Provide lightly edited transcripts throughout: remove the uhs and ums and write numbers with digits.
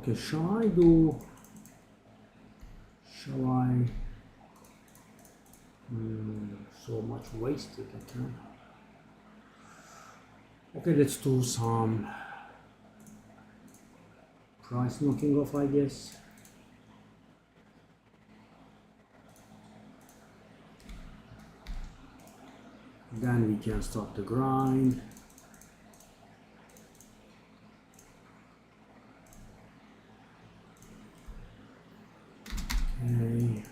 Okay, shall I so much wasted, okay. Okay, let's do some price knocking off, I guess. Then we can start the grind. Okay.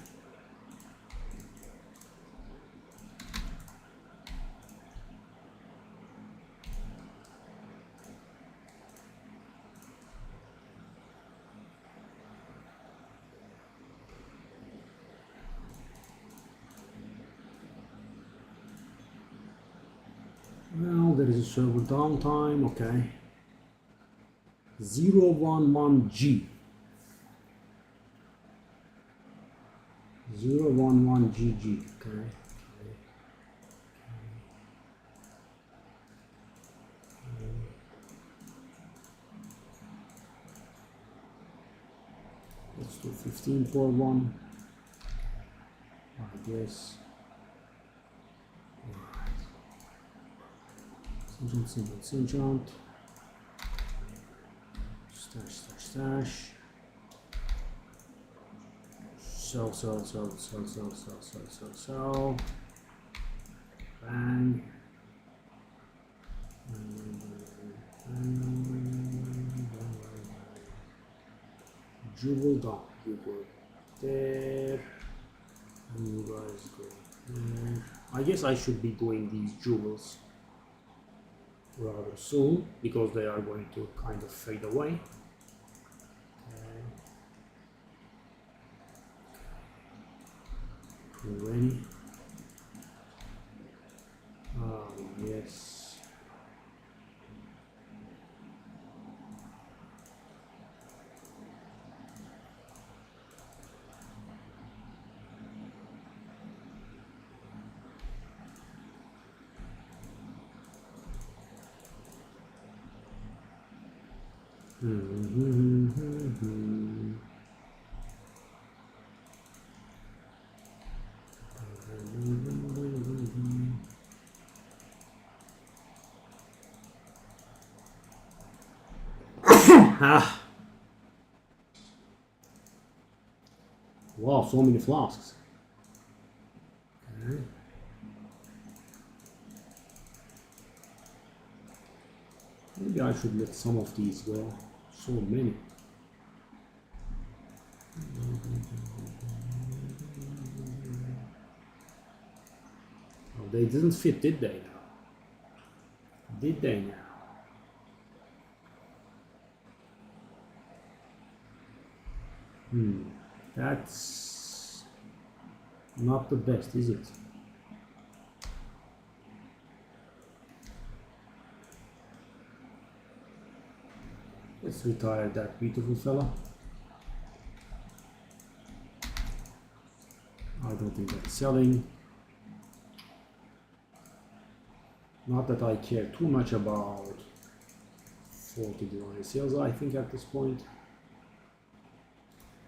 Well, there is a server downtime, okay. 011G. 011GG, okay. Let's do 15 for one, I guess. Enchant. Stash. Sell. Bang. Jewel down. You go there. And you guys go there. I guess I should be doing these jewels rather soon because they are going to kind of fade away. Ready? Oh yes. Wow, so many flasks. Okay. Maybe I should let some of these go. So many. Oh, they didn't fit, did they now? Did they now? That's not the best, is it? Let's retire that beautiful fella. I don't think that's selling. Not that I care too much about 40 divine sales, I think at this point.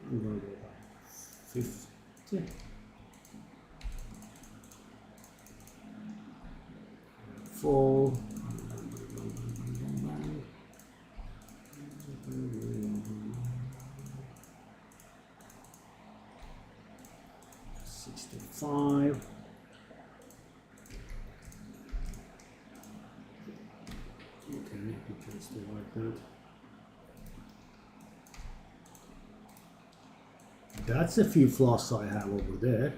I'm gonna go by 50. Full. 65. Okay, we can stay like that. That's a few flasks I have over there.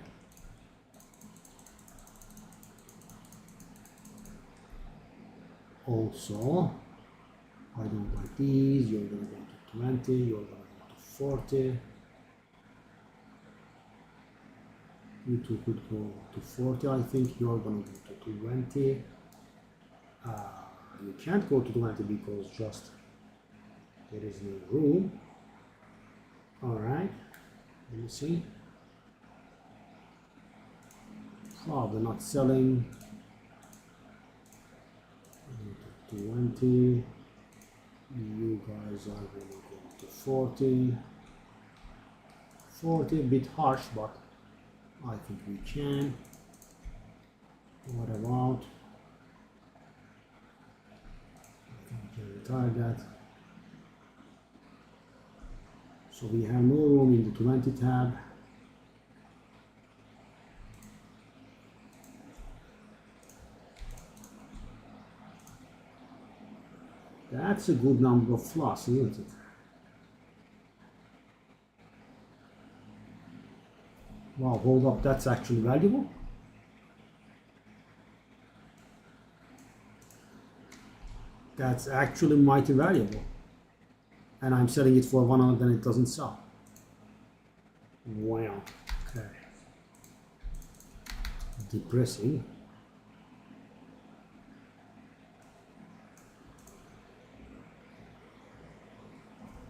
Also, I don't like these. You're gonna go to 20, you're gonna go to 40. You two could go to 40, I think. You're gonna go to 20. You can't go to 20 because just there is no room. Alright, let me see. Probably not selling. 20. You guys are gonna go to 40. 40 a bit harsh, but I think we can. What about? I think we can retire that. So we have no room in the 20 tab. That's a good number of floss, isn't it? Wow, hold up, that's actually valuable. That's actually mighty valuable. And I'm selling it for 100 and it doesn't sell. Wow, okay. Depressing.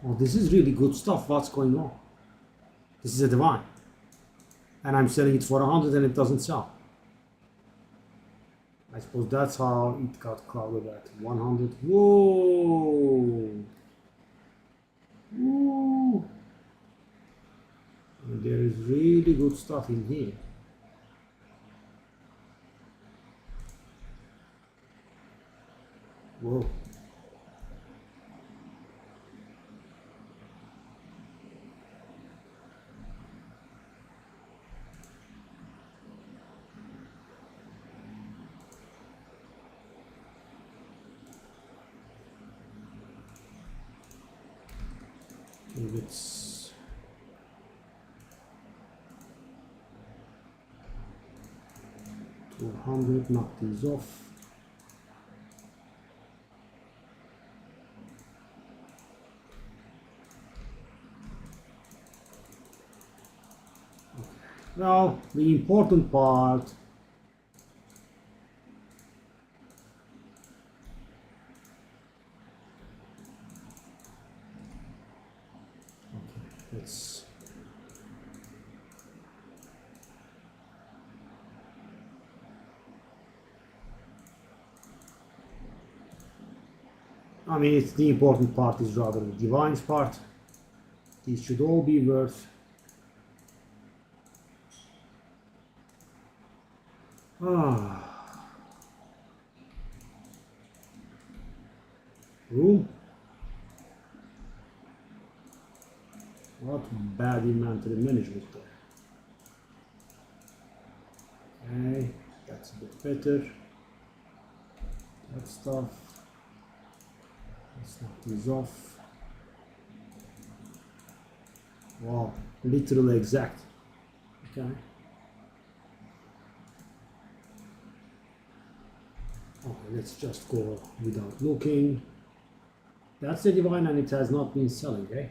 Oh, this is really good stuff. What's going on? This is a divine. And I'm selling it for 100 and it doesn't sell. I suppose that's how it got crowded at 100. Whoa! Woo! And there is really good stuff in here. Whoa. It's 200, knock these off. Okay. Now the important part. Let's I mean, it's the important part is rather the divines part. These should all be worth room. What bad inventory management there. Okay, that's a bit better. That stuff. Let's knock these off. Wow, literally exact. Okay. Okay, let's just go without looking. That's the divine and it has not been selling, eh?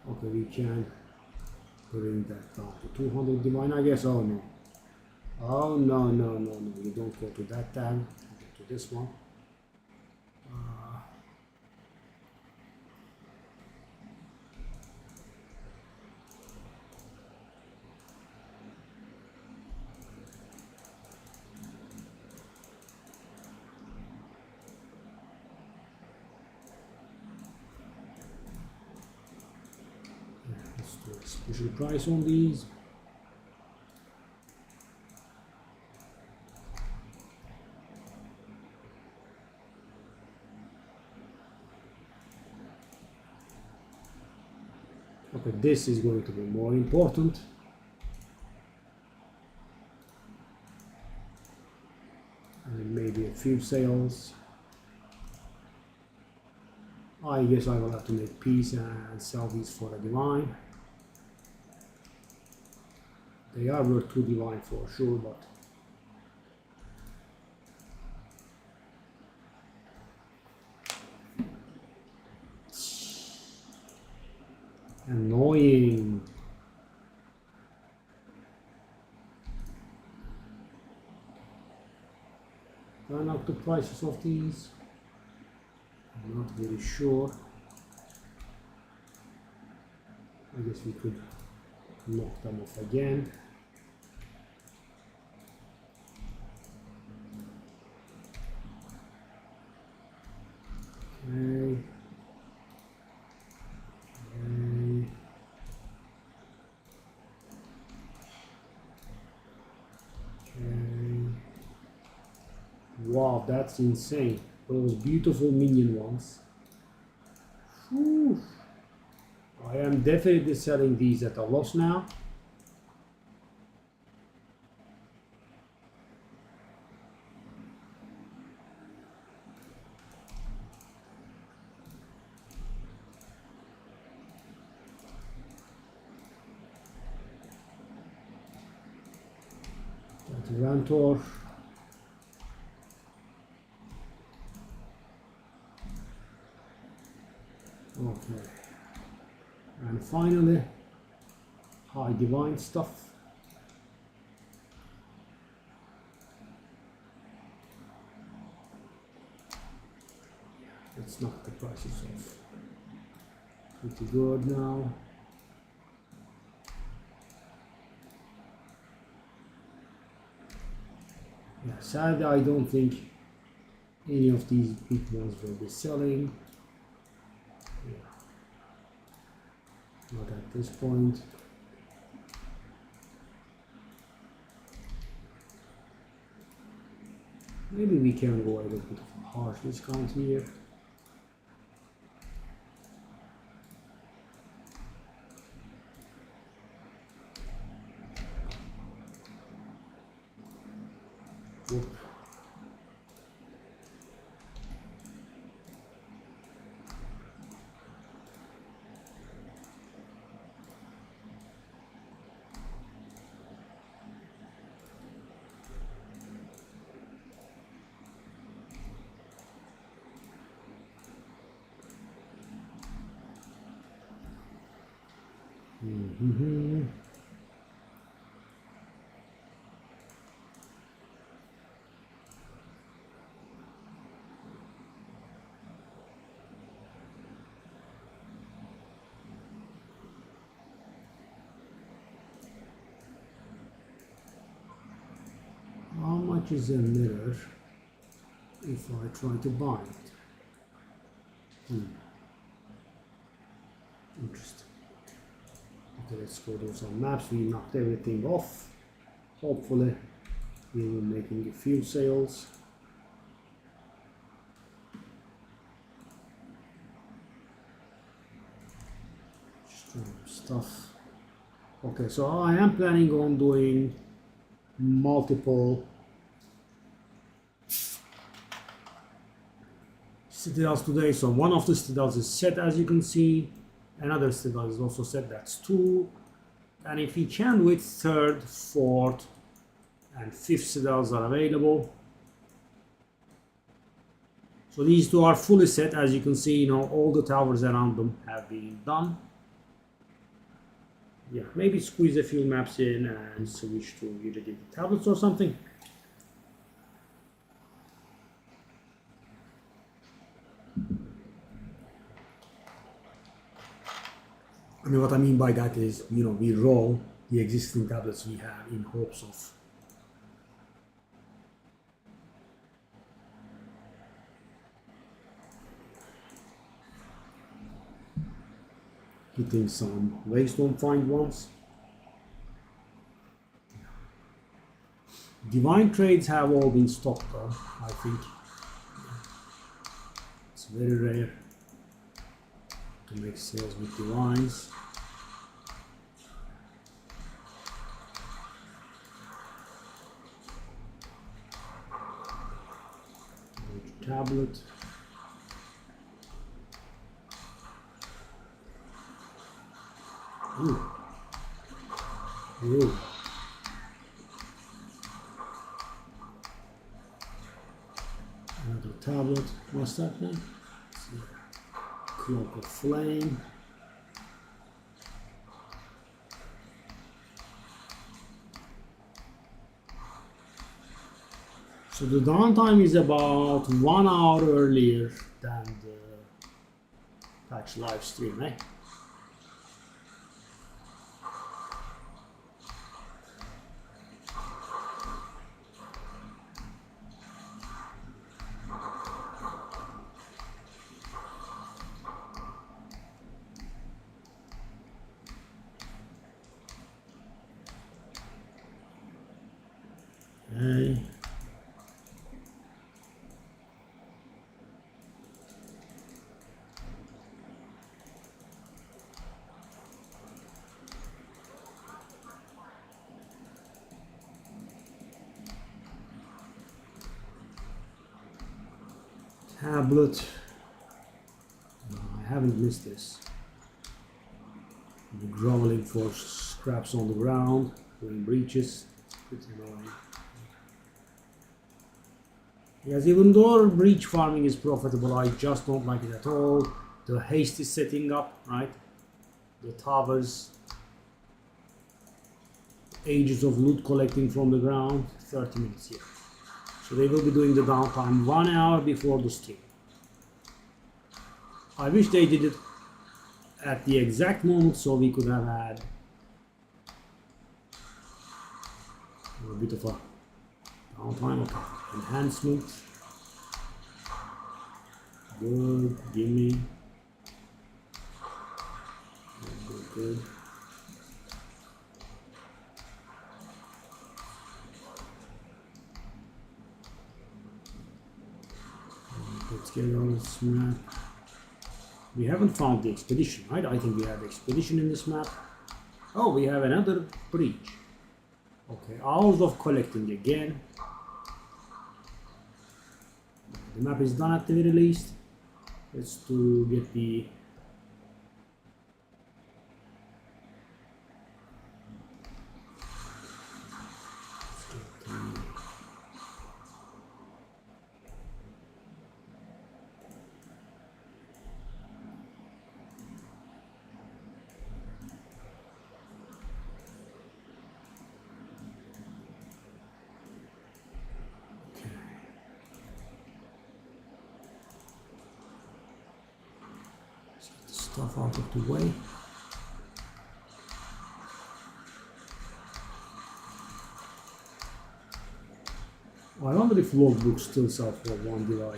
Okay, we can bring that down to 200 divine, I guess. Oh no. Oh no, no, no, no. You don't go to that tab. You go to this one. Let's do a special price on these. Okay, this is going to be more important. And maybe a few sales. I guess I will have to make peace and sell these for a divine. They are worth 2 divine for sure, but annoying. Turn up the prices of these. I'm not very sure. I guess we could knock them off again. Wow, that's insane. Those beautiful minion ones. Whew. I am definitely selling these at a loss now. That's Rantor. Okay. And finally, high divine stuff. Let's knock the prices off. Pretty good now. Yeah, sadly, I don't think any of these big ones will be selling. Yeah. Not at this point. Maybe we can go a little bit of a harsh discount here. Whoop. Mm-hmm. How much is a mirror if I try to buy it? Interesting. Okay, let's go do some maps. We knocked everything off. Hopefully, we will be making a few sales. Stuff. Okay, so I am planning on doing multiple citadels today. So one of the citadels is set, as you can see. Another citadel is also set. That's 2. And if we can do it, 3rd, 4th, and 5th citadels are available. So these 2 are fully set, as you can see. You know, all the towers around them have been done. Yeah, maybe squeeze a few maps in and switch to either the tablets or something. I mean, what I mean by that is, you know, we roll the existing tablets we have in hopes of hitting some waystone find ones. Divine trades have all been stopped though, I think. It's very rare to make sales with divines. Tablet. Ooh. Ooh. Another tablet. What's that then? Cloak of Flame. So the downtime is about 1 hour earlier than the patch live stream, eh? Okay. Tablet. No, I haven't missed this. The groveling for scraps on the ground, doing breaches. Pretty annoying. Yes, even though breach farming is profitable, I just don't like it at all. The haste is setting up, right? The towers, ages of loot collecting from the ground, 30 minutes here. So they will be doing the downtime 1 hour before the stream. I wish they did it at the exact moment so we could have had a bit of a downtime. Okay. Enhancement. Good, gimme. Good, good. Let's get on this map. We haven't found the expedition, right? I think we have expedition in this map. Oh, we have another breach. Okay, hours of collecting again. The map is done at the very least. Let's to get the stuff out of the way. I wonder if logbooks still sell for 1 July.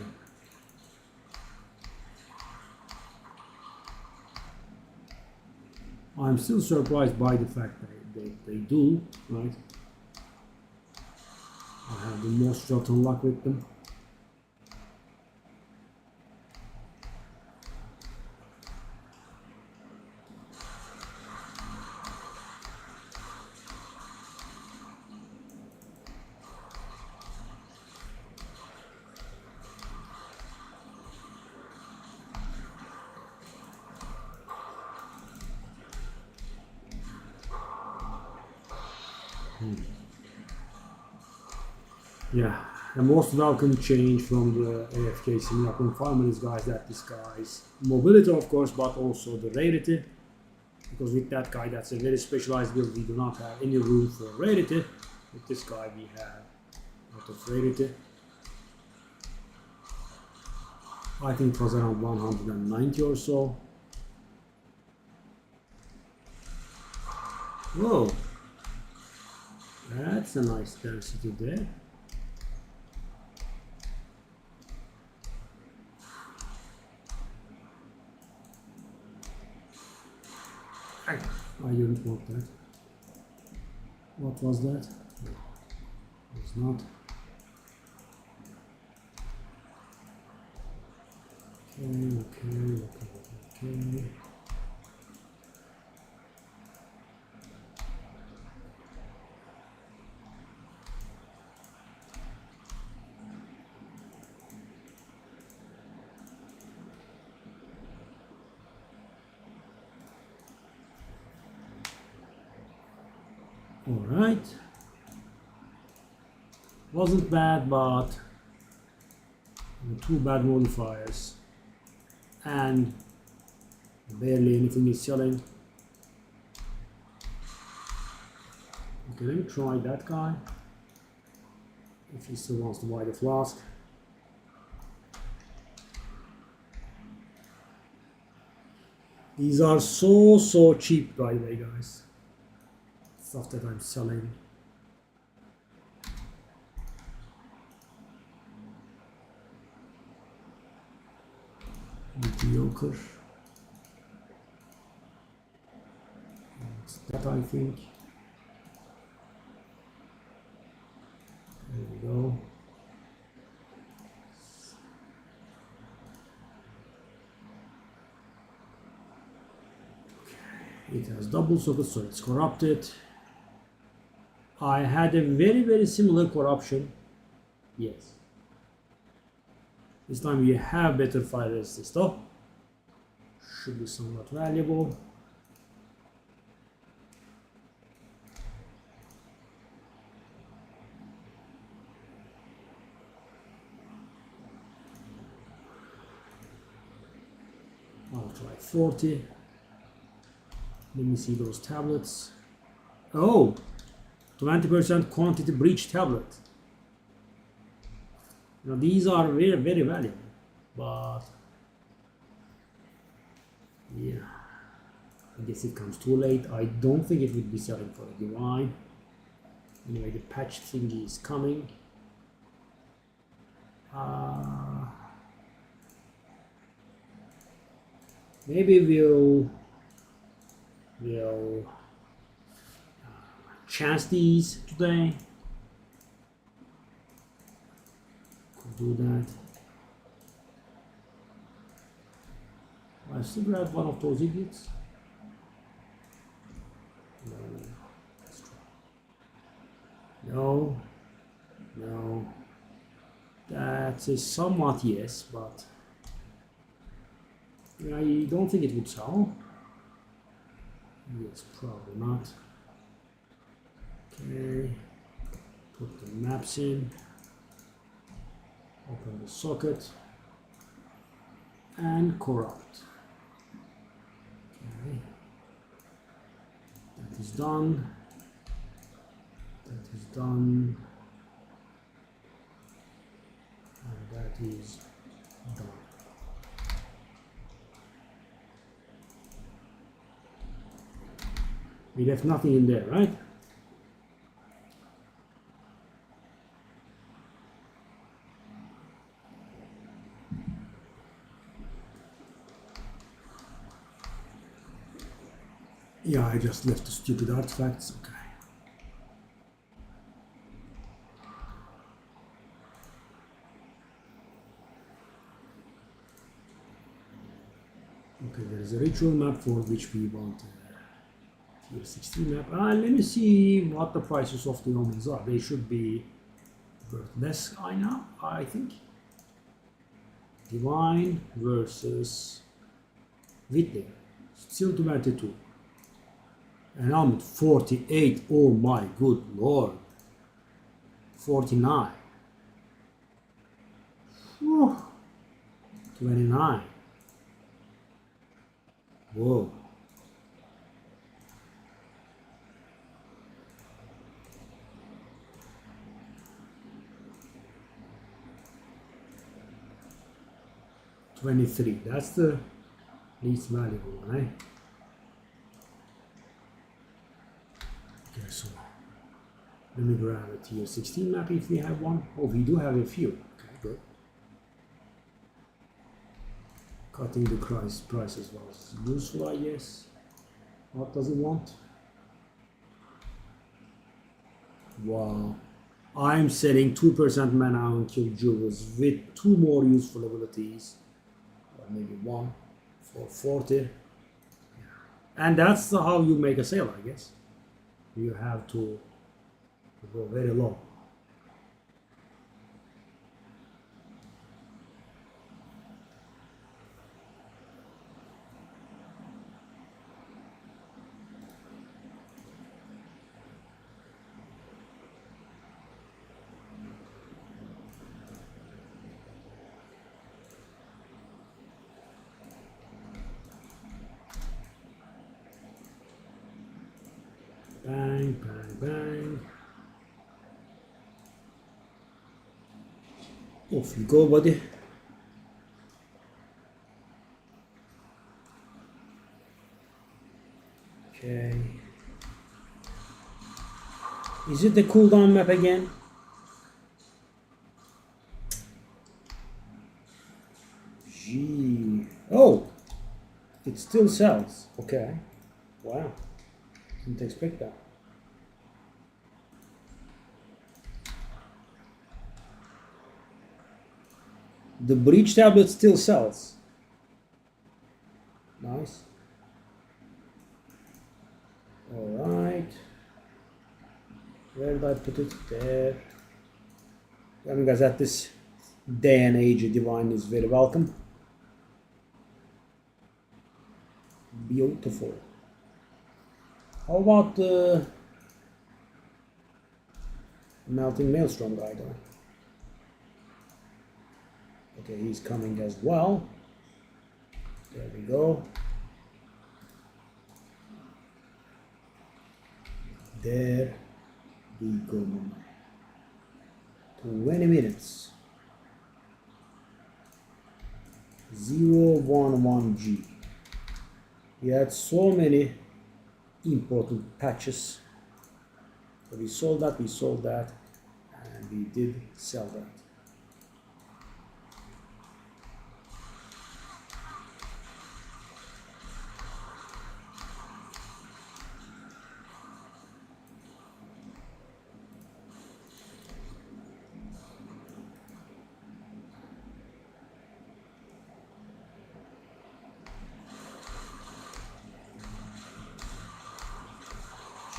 I'm still surprised by the fact that they do, right? I have the most rotten luck with them. Yeah, the most welcome change from the AFK Simulacrum Farmers guys that this guy's mobility, of course, but also the rarity. Because with that guy, that's a very specialized build. We do not have any room for rarity. With this guy, we have a lot of rarity. I think it was around 190 or so. Whoa, that's a nice density there. I didn't want that. What was that? No, it's not. Okay. Alright. Wasn't bad, but two bad modifiers. And barely anything is selling. Okay, let me try that guy. If he still wants to buy the flask. These are so cheap, by the way, guys. Stuff that I'm selling. Mediocre. That's that, I think. There we go. It has double sockets, so it's corrupted. I had a very similar corruption. Yes. This time we have better fire resistance though. Should be somewhat valuable. I'll try 40. Let me see those tablets. Oh, 20% quantity breach tablet. Now these are very, very valuable, but yeah, I guess it comes too late. I don't think it would be selling for a divine. Anyway, the patch thingy is coming. Maybe we'll chance these today. Could do that. I still grab one of those idiots. No, let's try. No, no. That is somewhat yes, but I don't think it would sell. Yes, probably not. Okay, put the maps in, open the socket, and corrupt. Okay, that is done. That is done. And that is done. We left nothing in there, right? Yeah, I just left the stupid artifacts. Okay. Okay, there is a ritual map for which we want tier 16 map. Let me see what the prices of the omens are. They should be worth less I think. Divine versus Whitley. Still 22. And I'm at 48. Oh my good lord. 49. Whew. 29. Whoa. $23. That's the least valuable one, eh? Okay, so let me grab a tier 16 map if we have one. Oh, we do have a few. Okay, good. Cutting the prices was useful, I guess. What does it want? Wow. I'm selling 2% mana on kill jewels with 2 more useful abilities. Or maybe 1 for 40. And that's how you make a sale, I guess. You have to go very low. Bang, bang, bang. Off you go, buddy. Okay. Is it the cooldown map again? Gee. Oh! It still sells. Okay. Wow. Didn't expect that. The breach tablet still sells. Nice. Alright. Where did I put it? There. I mean, guys, at this day and age, divine is very welcome. Beautiful. How about the melting maelstrom guy though? Okay, he's coming as well. There we go. There we go. 20 minutes. 011G. We had so many important patches. So we sold that, and we did sell that.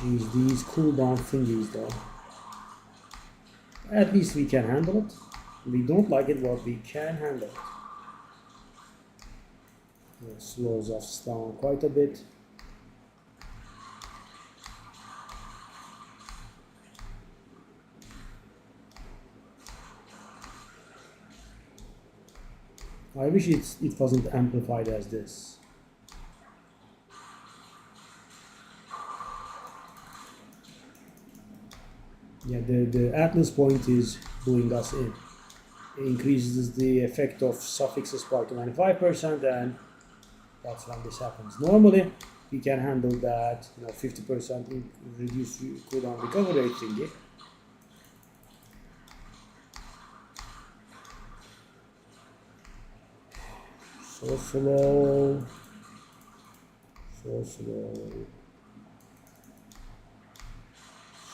Geez, these cooldown thingies though. At least we can handle it. We don't like it, but we can handle it. It slows us down quite a bit. I wish it wasn't amplified as this. Yeah, the Atlas point is doing us in. It increases the effect of suffixes by 25%, and that's when this happens. Normally, we can handle that, 50% reduced cooldown recovery rate thingy. So slow. So slow.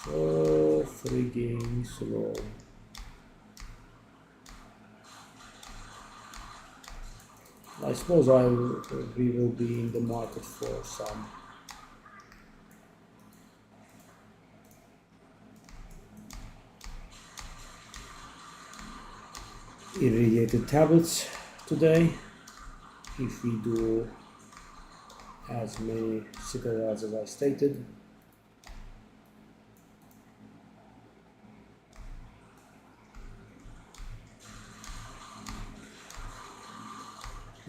So frigging slow. I suppose we will be in the market for some irradiated tablets today if we do as many citadels as I stated.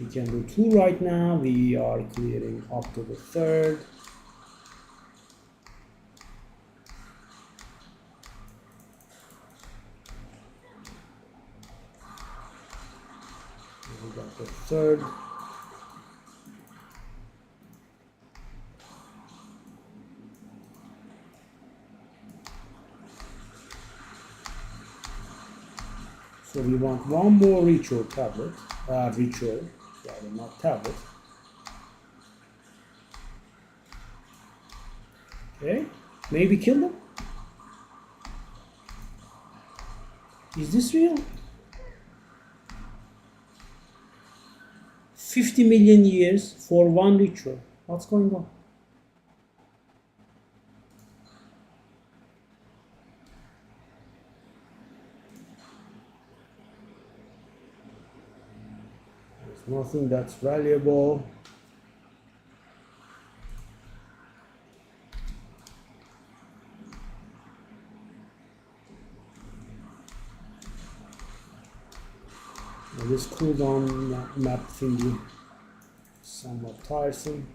We can do 2 right now. We are clearing up to the 3rd. We got the 3rd. So we want one more ritual tablet. Ritual. Rather, not tablet. Okay, maybe kill them. Is this real? 50 million years for one ritual. What's going on? Nothing that's valuable. And this cooldown map thingy is somewhat tiresome.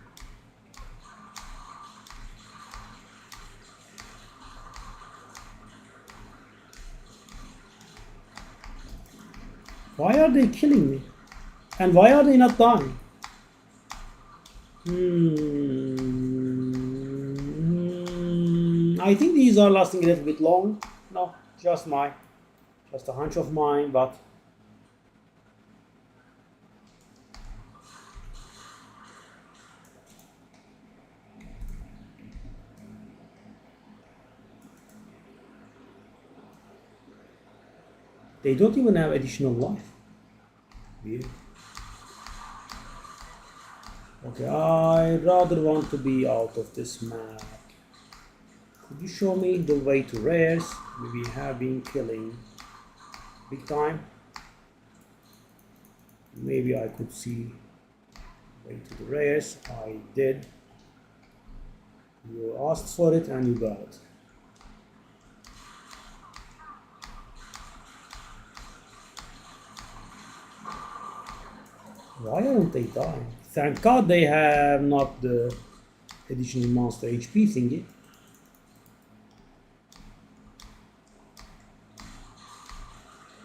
Why are they killing me? And why are they not dying? I think these are lasting a little bit long. No, just a hunch of mine, but they don't even have additional life. Weird. Okay, I rather want to be out of this map. Could you show me the way to rares? We have been killing big time. Maybe I could see way to the race. I did. You asked for it and you got it. Why aren't they dying? Thank God they have not the additional monster HP thingy.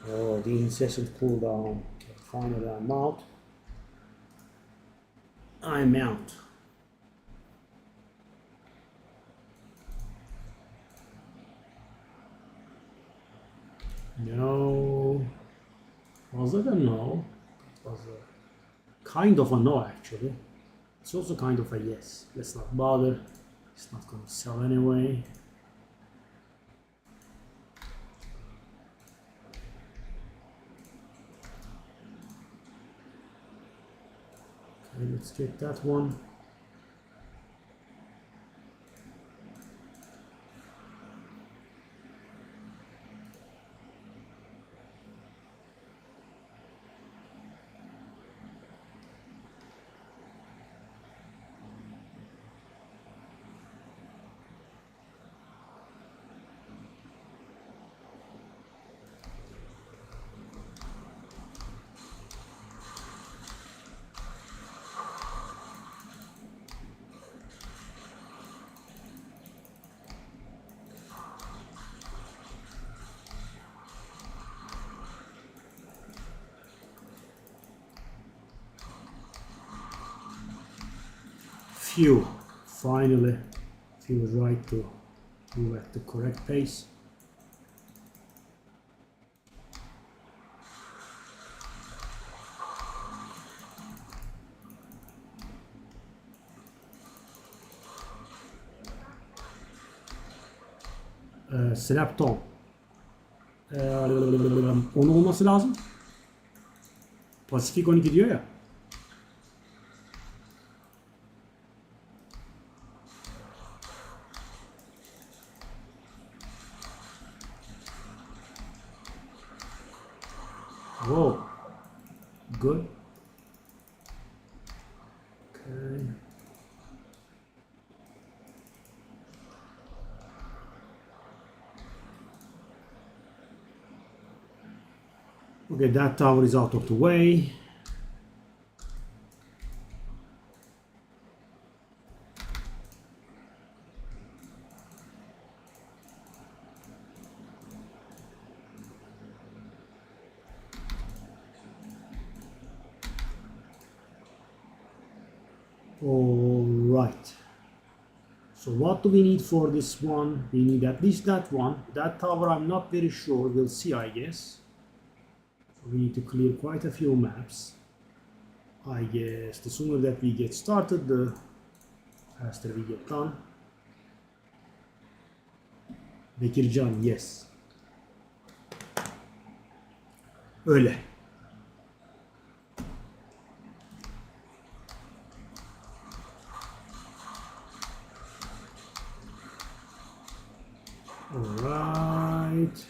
Oh, the incessant cooldown. Okay, finally I'm out. I'm out. No. Was it a no? It was a kind of a no, actually. It's also kind of a yes. Let's not bother. It's not going to sell anyway. Okay, let's get that one. Phew, finally feels right to move at the correct pace. Snapton. Onu olması lazım. Pasifik 12 diyor ya. Whoa. Good. Okay. Okay, that tower is out of the way. All right. So what do we need for this one? We need at least that one. That tower I'm not very sure. We'll see, I guess. So we need to clear quite a few maps. I guess the sooner that we get started, the faster we get done. Bekircan, yes. Öyle. All right.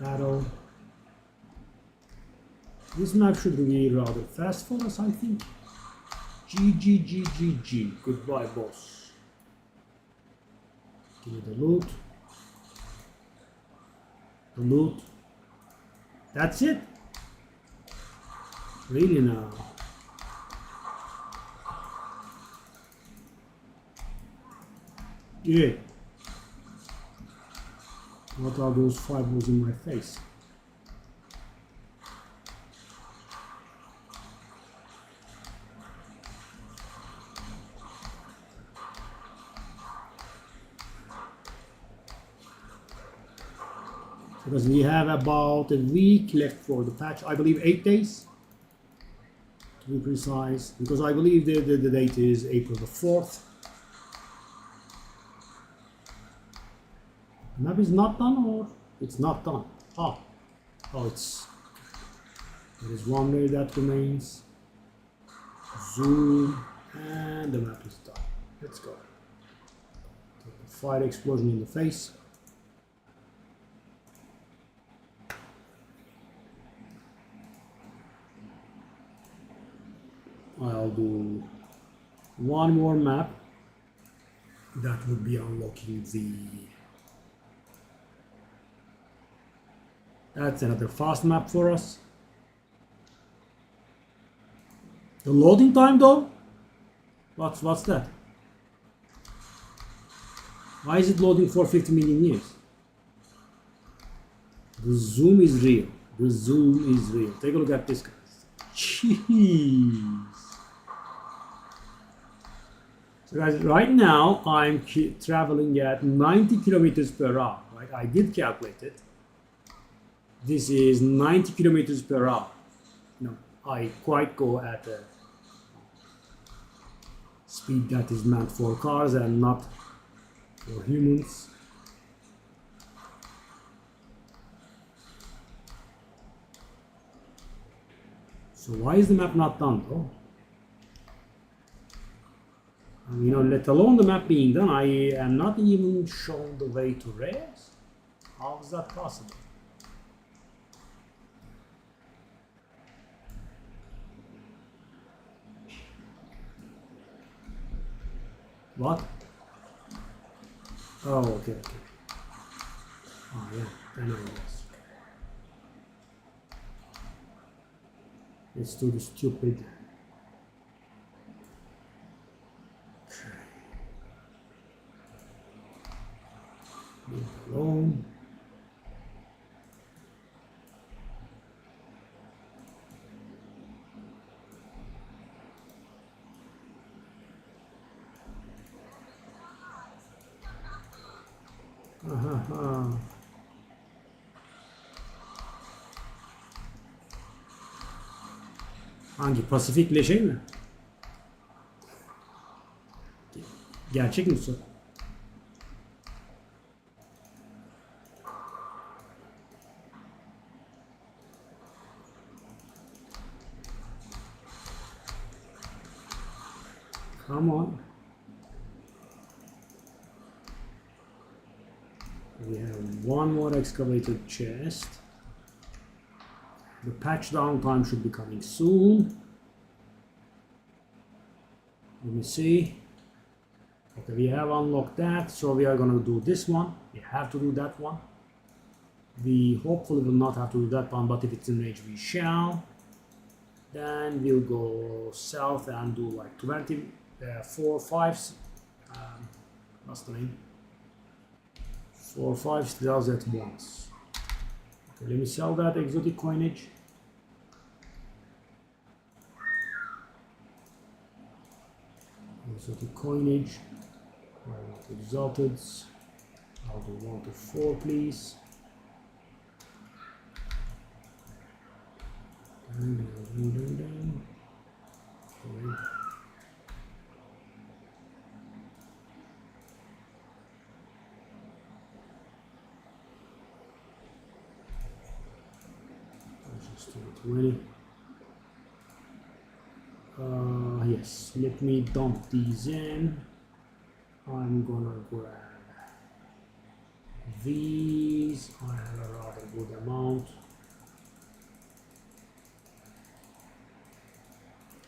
Battle. This map should be rather fast for us, I think. GG. Goodbye, boss. Give me the loot. The loot. That's it. Really now. Yeah. What are those fibers in my face? Because we have about a week left for the patch. I believe 8 days. To be precise. Because I believe the date is April the 4th. The map is not done, or it's not done. Oh, it's. There is one layer that remains. Zoom, and the map is done. Let's go. fire explosion in the face. I'll do one more map. That would be unlocking the... That's another fast map for us. The loading time though? What's that? Why is it loading for 50 million years? The zoom is real. The zoom is real. Take a look at this, guys. Jeez. So guys, right now I'm traveling at 90 kilometers per hour. Right? I did calculate it. This is 90 kilometers per hour. No, I quite go at a speed that is meant for cars and not for humans. So why is the map not done though? You know, let alone the map being done, I am not even shown the way to race. How is that possible? What? Oh, okay. Oh, yeah, then I guess. Let's do the stupid. Leave it alone. Hangi? Pasifikle şey mi? Gerçek mi su? Come on. We have one more excavated chest. The patch downtime should be coming soon. Let me see. Okay, we have unlocked that, so we are gonna do this one. We have to do that one. We hopefully will not have to do that one, but if it's in range, we shall. Then we'll go south and do like 4 5s. What's the name? 4 5 styles at once. Okay, let me sell that exotic coinage. Exotic coinage. I want exalted. I'll do 1 to 4, please. Okay. Just do 20. Yes, let me dump these in. I'm gonna grab these. I have a rather good amount.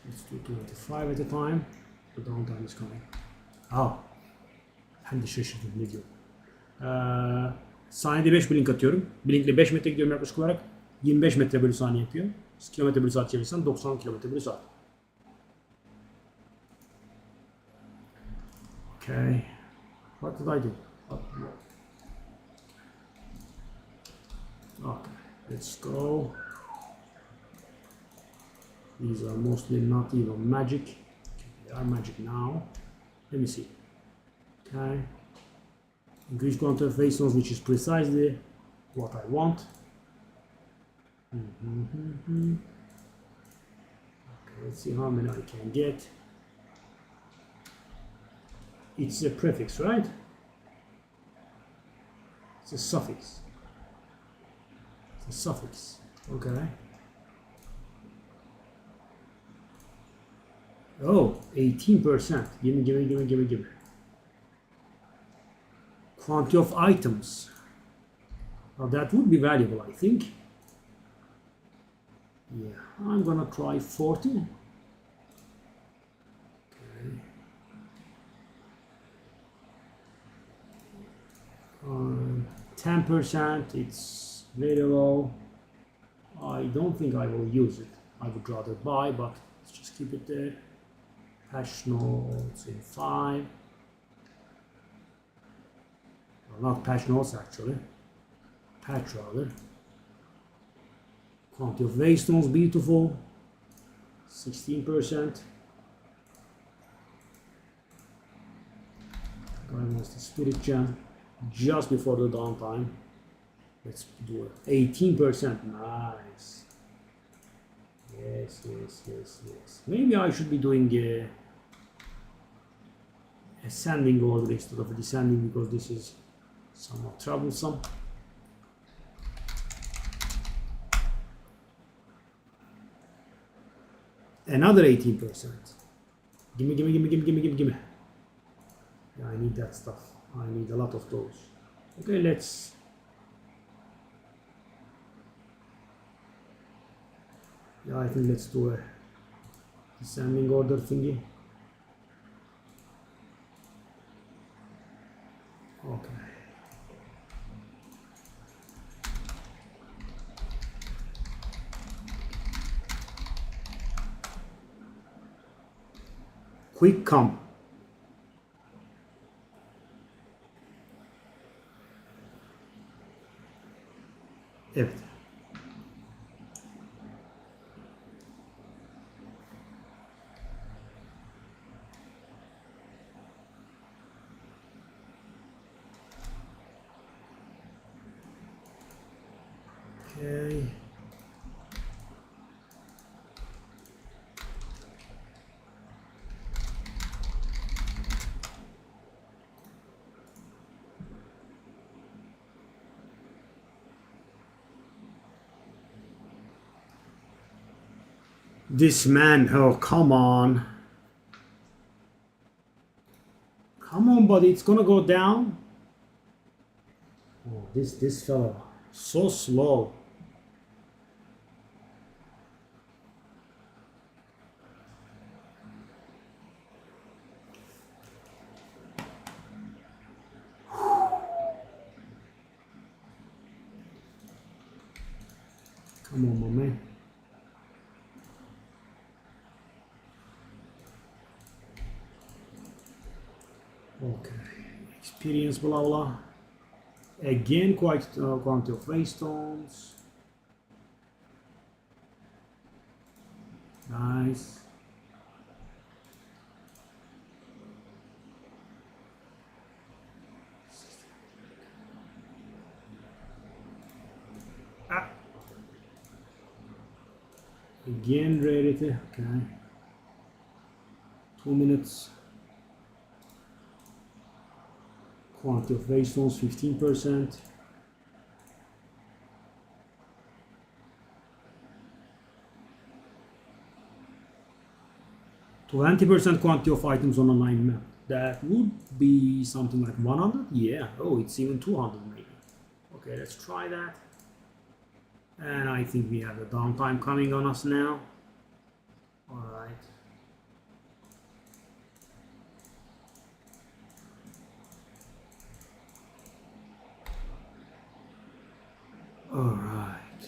Let's do 25 at a time. The downtime is coming. Oh. Ben de şaşırdım ne diyor. Saniyede 5 blink atıyorum. Blinkle 5 metre gidiyorum yaklaşık olarak. 25 metre bölü saniye yapıyor. Kilometre bölü saat çevirirsen 90 kilometre bölü saat. Okay. What did I do? Okay. Let's go. These are mostly not even magic. They are magic now. Let me see. Okay. Increase quantum of face stones, which is precisely what I want. Okay, let's see how many I can get. It's a prefix, right? It's a suffix. It's a suffix. Okay. Oh, 18%. Give me. Quantity of items. Now that would be valuable, I think. Yeah, I'm gonna try 40. Okay. 10%, it's very low. I don't think I will use it. I would rather buy, but let's just keep it there. Patch notes in 5. Well, not patch notes actually. Patch rather. Quantity of waystones, beautiful. 16%. Guy wants the spirit gem just before the downtime. Let's do it. 18%. Nice. Yes, yes, yes, yes. Maybe I should be doing a ascending order instead of a descending because this is somewhat troublesome. Another 18%. Gimme, gimme, gimme, gimme, gimme, gimme, gimme. Yeah, I need that stuff. I need a lot of those. Okay, let's. Yeah, I think let's do a descending order thingy. Okay. Quick come. Evet. Okay. This man, oh come on. Come on, buddy, it's gonna go down. Oh, this fellow, so slow. Come on, my man. Okay, experience, blah blah. Again, quite quantity of waystones. Nice. Ah. Again, rarity. Okay. 2 minutes. Quantity of waystones 15%. %20% quantity of items on a 9 map. That would be something like 100. Yeah. Oh, it's even 200 maybe. Okay, let's try that. And I think we have the downtime coming on us now. All right. Alright.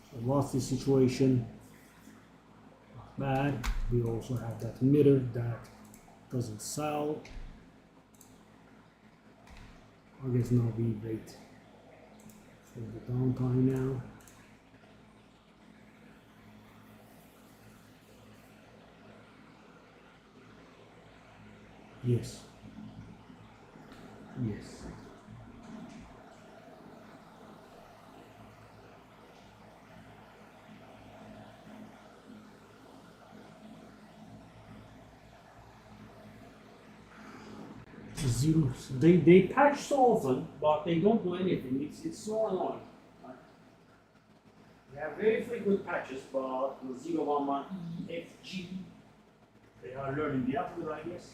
So what's the situation? Not bad. We also have that mirror that doesn't sell. I guess now we wait for the downtime now. Yes. Yes. Zero. They patch so often, but they don't do anything. It's so annoying. Right? They have very frequent patches, but the 011 EFG, they are learning the algorithm, I guess.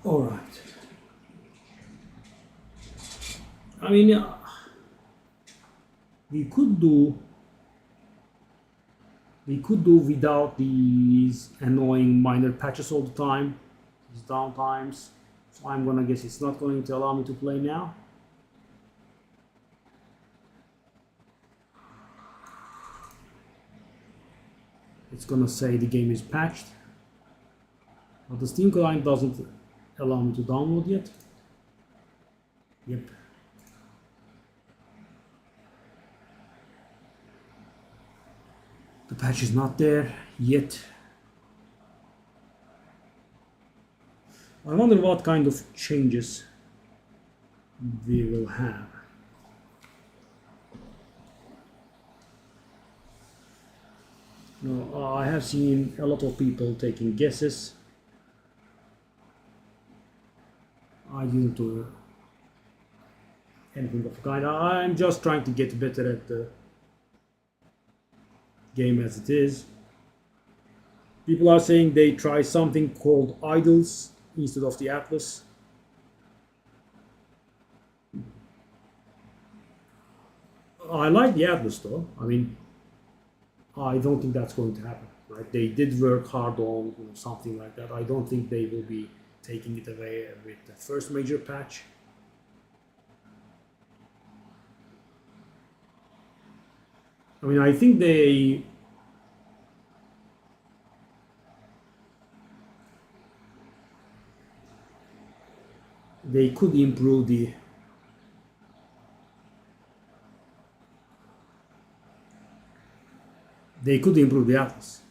All right. I mean, we could do we could do without these annoying minor patches all the time, these downtimes. So I'm gonna guess it's not going to allow me to play now. It's gonna say the game is patched, but the Steam client doesn't allow me to download yet. Yep. The patch is not there yet. I wonder what kind of changes we will have. No, I have seen a lot of people taking guesses. I didn't do anything of the kind. I'm just trying to get better at the game as it is. People are saying they try something called Idols instead of the Atlas. I like the Atlas though. I mean, I don't think that's going to happen. Right? They did work hard on something like that. I don't think they will be taking it away with the first major patch. I mean, I think they could improve the Atlas.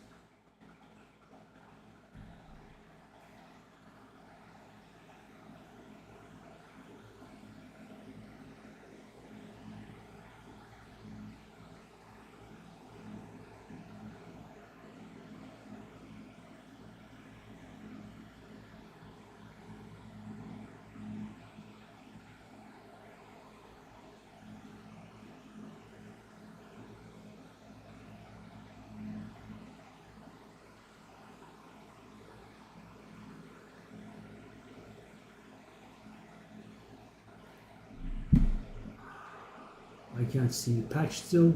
I can't see the patch still.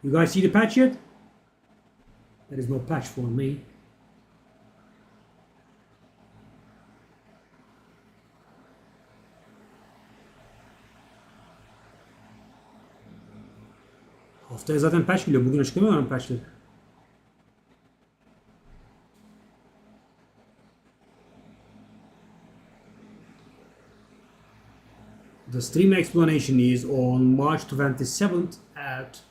You guys see the patch yet? There is no patch for me. Haftaya zaten patch geliyor. Bugün açıklamıyorlar patchleri. The stream explanation is on March 27th at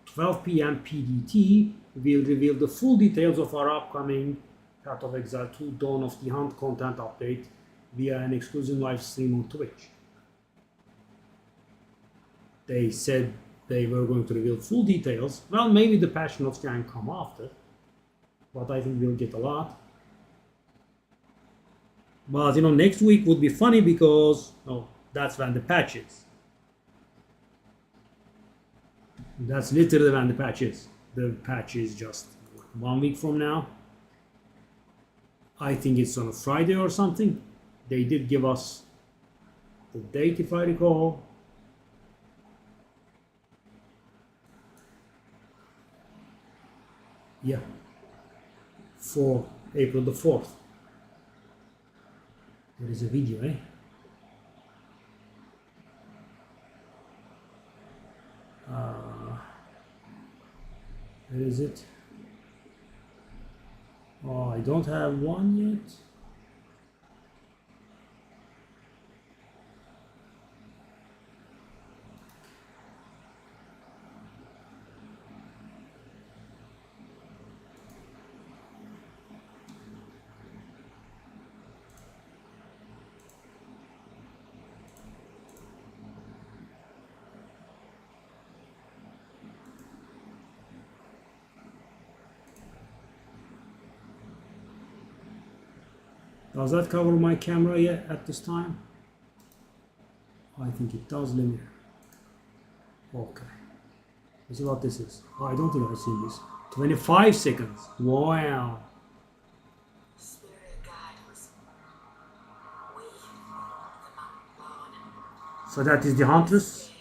12 p.m. PDT. We'll reveal the full details of our upcoming Path of Exile 2 Dawn of the Hunt content update via an exclusive live stream on Twitch. They said they were going to reveal full details. Well, maybe the patch notes can come after, but I think we'll get a lot. But next week would be funny because that's when the patch is. That's literally when the patch is. The patch is just 1 week from now. I think it's on a Friday or something. They did give us the date, if I recall. Yeah, for April the 4th. There is a video, eh? Where is it? Oh, I don't have one yet. Does that cover my camera yet at this time? I think it does, linear. Okay. Let's see what this is. Oh, I don't think I've seen this. 25 seconds. Wow. So that is the Huntress.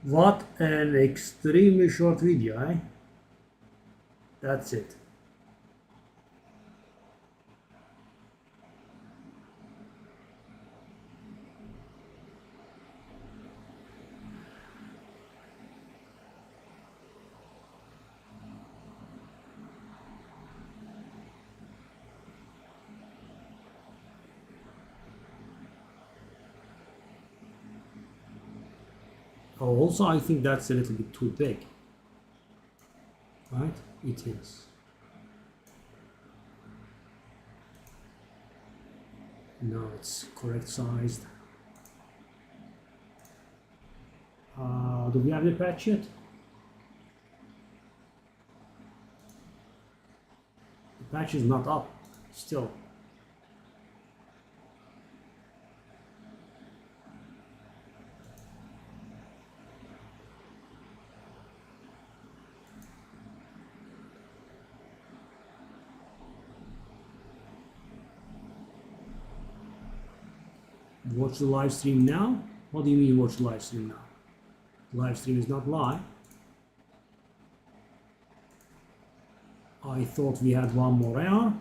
What an extremely short video, eh? That's it. Oh, also, I think that's a little bit too big. Right? It is. No, it's correct sized. Do we have the patch yet? The patch is not up still. Watch the live stream now? What do you mean watch the live stream now? The live stream is not live. I thought we had one more hour.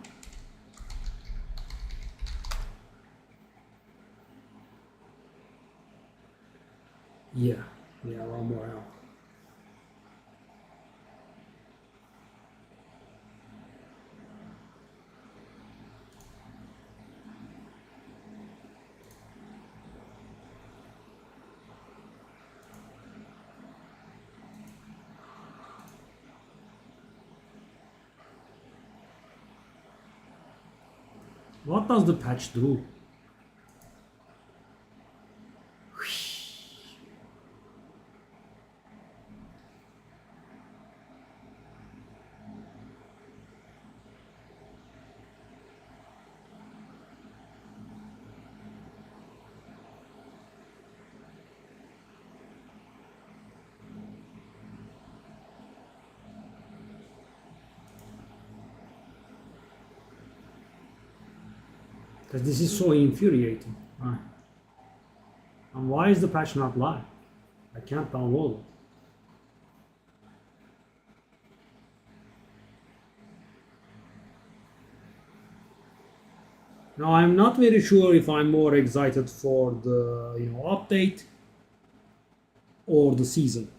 Yeah, one more hour. What does the patch do? Because this is so infuriating. Right. And why is the patch not live? I can't download it. Now I'm not very sure if I'm more excited for the update or the season.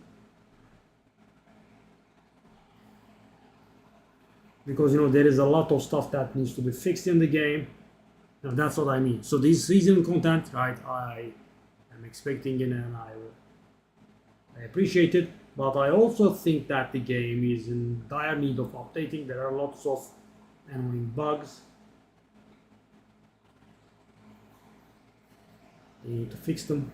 Because there is a lot of stuff that needs to be fixed in the game. Now, that's what I mean. So this season content, right, I am expecting it and I appreciate it. But I also think that the game is in dire need of updating. There are lots of annoying bugs. They need to fix them.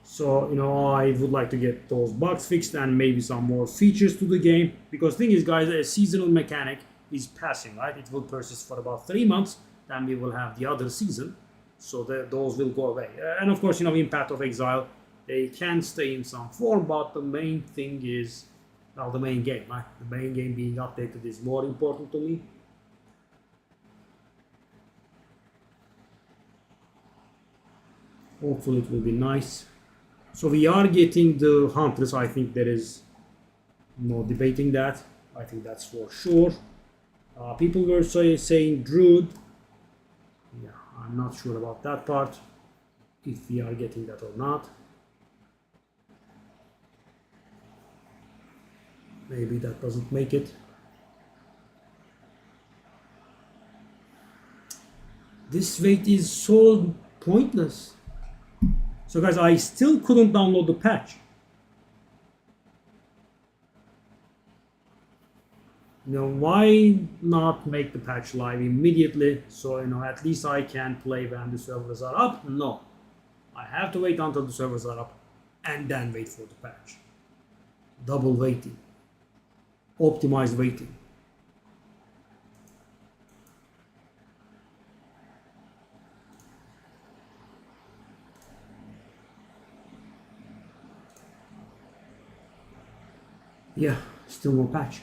So, I would like to get those bugs fixed and maybe some more features to the game. Because thing is, guys, a seasonal mechanic is passing, right? It will persist for about 3 months. Then we will have the other season. So those will go away. And of course, in Path of Exile, they can stay in some form. But the main thing is, well, the main game, right? The main game being updated is more important to me. Hopefully it will be nice. So we are getting the Huntress. I think there is no debating that. I think that's for sure. People were saying Druid. Yeah, I'm not sure about that part. If we are getting that or not. Maybe that doesn't make it. This wait is so pointless. So guys, I still couldn't download the patch. Why not make the patch live immediately so at least I can play when the servers are up? No. I have to wait until the servers are up and then wait for the patch. Double waiting. Optimized waiting. Yeah, still no patch.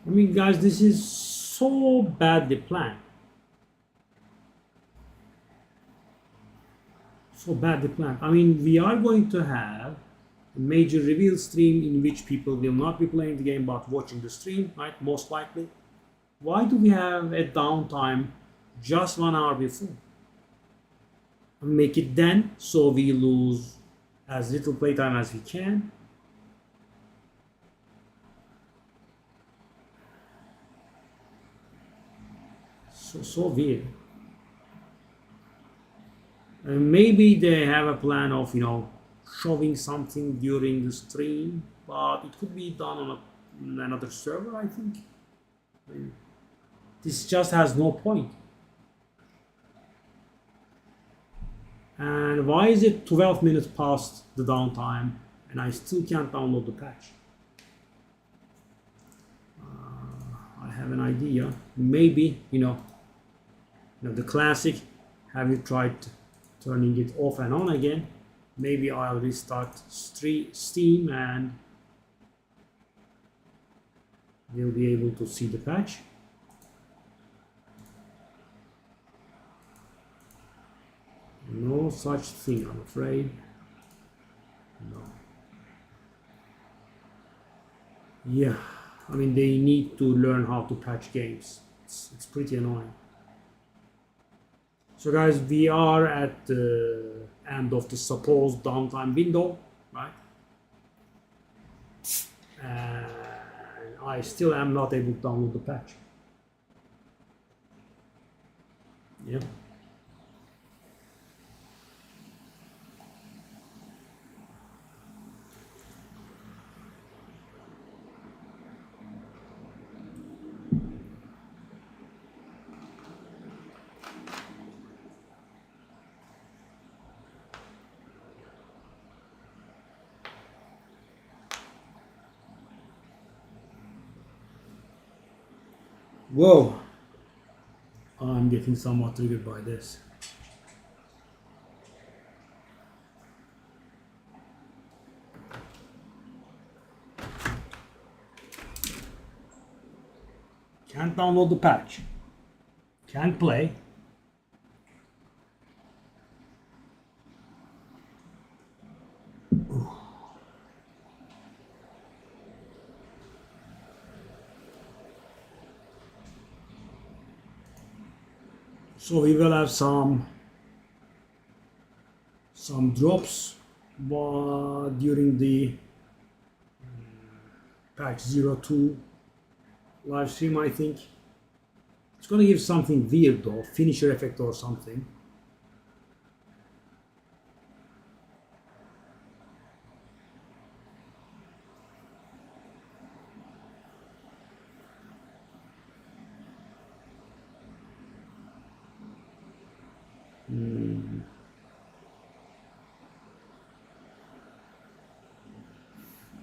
I mean, guys, this is so badly planned. So badly planned. I mean, we are going to have a major reveal stream in which people will not be playing the game but watching the stream, right? Most likely. Why do we have a downtime just 1 hour before? Make it then so we lose as little playtime as we can. So weird. And maybe they have a plan of showing something during the stream, but it could be done on another server. I think. I mean, this just has no point. And why is it 12 minutes past the downtime and I still can't download the patch? I have an idea. Maybe the classic. Have you tried turning it off and on again? Maybe I'll restart Steam and we'll be able to see the patch. No such thing, I'm afraid. No. Yeah, I mean, they need to learn how to patch games. It's pretty annoying. So guys, we are at the end of the supposed downtime window, right? And I still am not able to download the patch. Yeah. Whoa, I'm getting somewhat triggered by this. Can't download the patch. Can't play. Ooh. So we will have some drops during the patch 02 live stream. I think it's gonna give something weird though, finisher effect or something.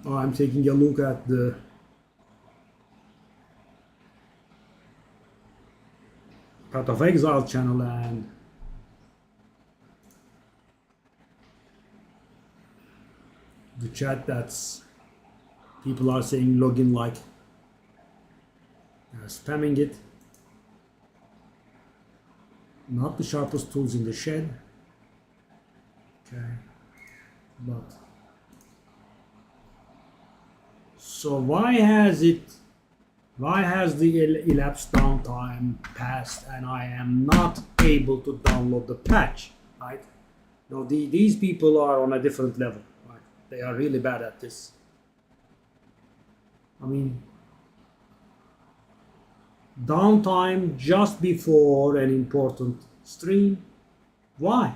Oh, I'm taking a look at the Path of Exile channel and the chat that's people are saying login like spamming it. Not the sharpest tools in the shed. Okay, but so why has the elapsed downtime passed and I am not able to download the patch, right? Now these people are on a different level, right? They are really bad at this. I mean, downtime just before an important stream. Why?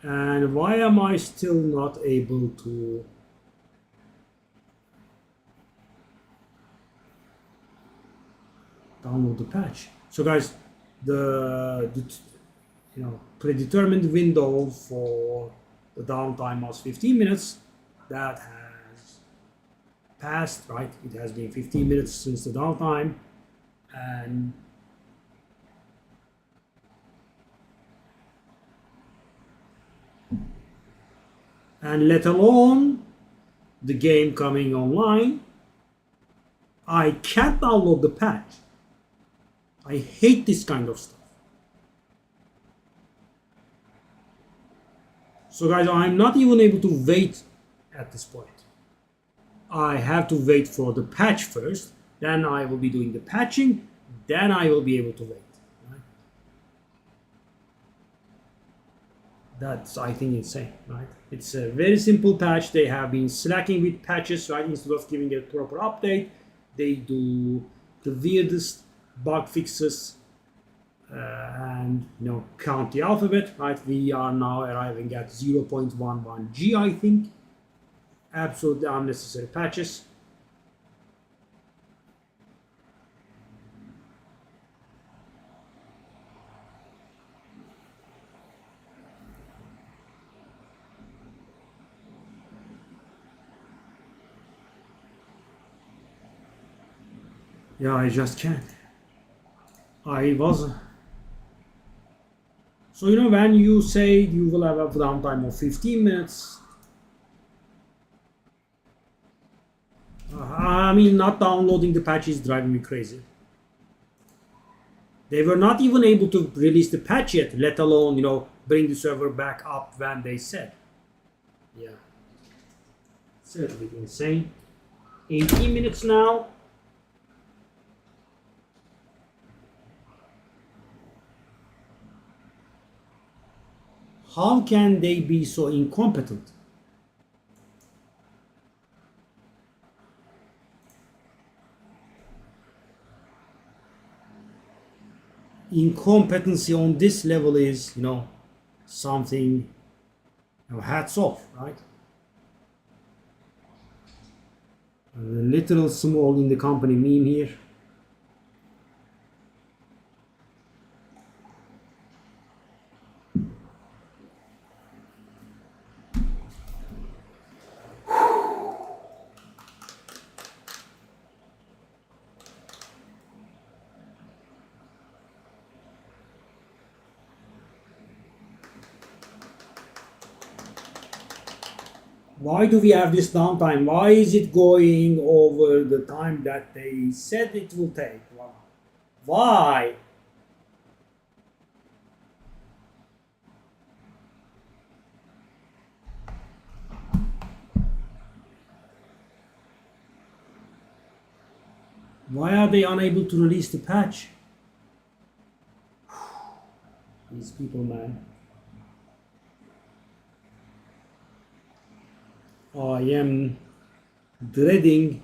And why am I still not able to download the patch? So guys, the predetermined window for the downtime was 15 minutes. that has passed, right? It has been 15 minutes since the downtime, and let alone the game coming online, I can't download the patch. I hate this kind of stuff. So guys, I'm not even able to wait at this point. I have to wait for the patch first, then I will be doing the patching, then I will be able to wait. Right? That's, I think, insane, right? It's a very simple patch. They have been slacking with patches, right? Instead of giving a proper update, they do the weirdest bug fixes and count the alphabet, right? We are now arriving at 0.11G, I think. Absolutely unnecessary patches. Yeah, I just can't. I was. So, when you say you will have a downtime of 15 minutes, I mean, not downloading the patch is driving me crazy. They were not even able to release the patch yet, let alone, bring the server back up when they said. Yeah. It's a little bit insane. 18 minutes now. How can they be so incompetent? Incompetency on this level is, something, hats off, right? A little small in the company meme here. Why do we have this downtime? Why is it going over the time that they said it will take? Why? Why are they unable to release the patch? These people, man. I am dreading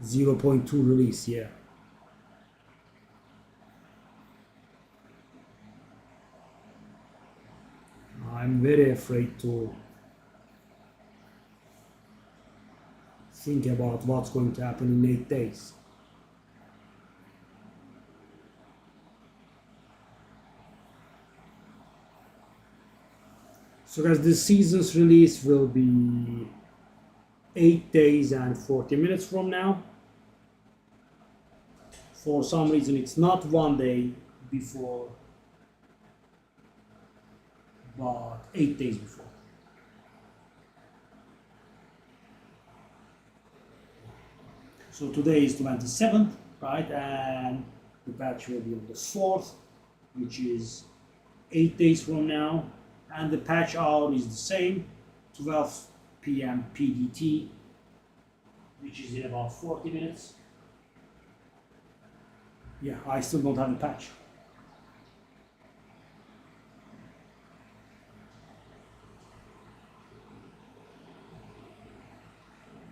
0.2 release, yeah. I'm very afraid to think about what's going to happen in 8 days. So guys, this season's release will be 8 days and 40 minutes from now. For some reason it's not 1 day before, but 8 days before. So today is 27th, right? And the patch will be on the 4th, which is 8 days from now. And the patch hour is the same, 12 p.m. PDT, which is in about 40 minutes. Yeah, I still don't have a patch.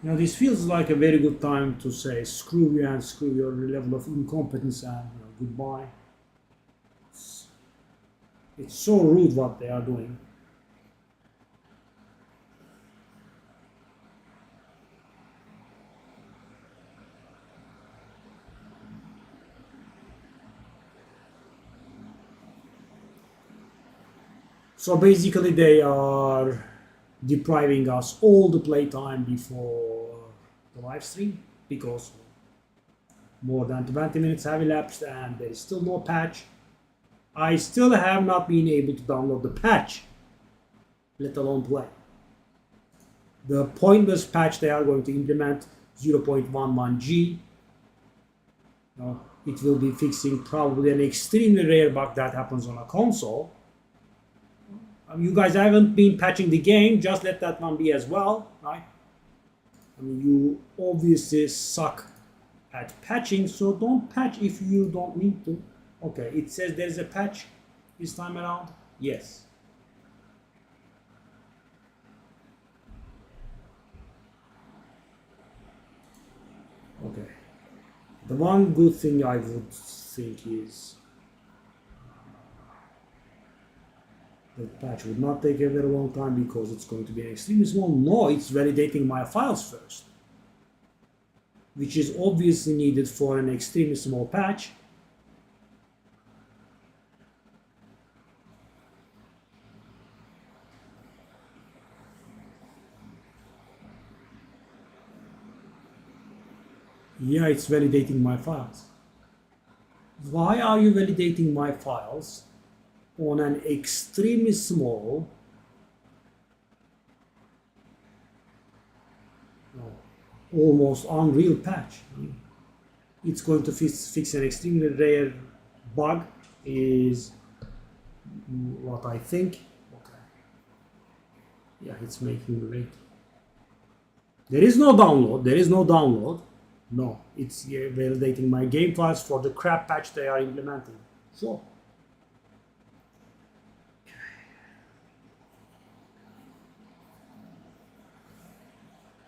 This feels like a very good time to say screw you and screw your level of incompetence and goodbye. It's so rude what they are doing. So basically, they are depriving us all the playtime before the live stream because more than 20 minutes have elapsed and there is still no patch. I still have not been able to download the patch, let alone play. The pointless patch they are going to implement, 0.11G, it will be fixing probably an extremely rare bug that happens on a console. You guys haven't been patching the game, just let that one be as well, right? I mean, you obviously suck at patching, so don't patch if you don't need to. Okay, it says there's a patch this time around. Yes. Okay. The one good thing I would think is the patch would not take a very long time because it's going to be extremely small. No, it's validating my files first, which is obviously needed for an extremely small patch. Yeah, it's validating my files. Why are you validating my files on an extremely small, almost unreal patch? It's going to fix an extremely rare bug is what I think. Okay. Yeah, it's making rate. There is no download. There is no download. No, it's validating my game files for the crap patch they are implementing. Sure.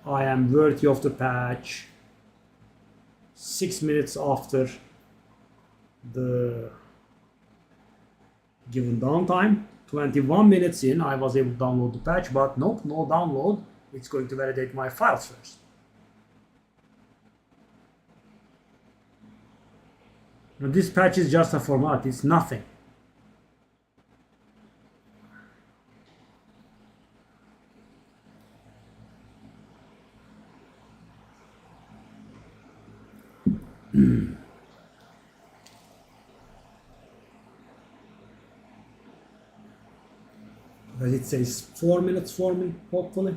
I am worthy of the patch 6 minutes after the given downtime. 21 minutes in, I was able to download the patch, but nope, no download. It's going to validate my files first. Now, this patch is just a format, it's nothing. As it says 4 minutes for me, hopefully.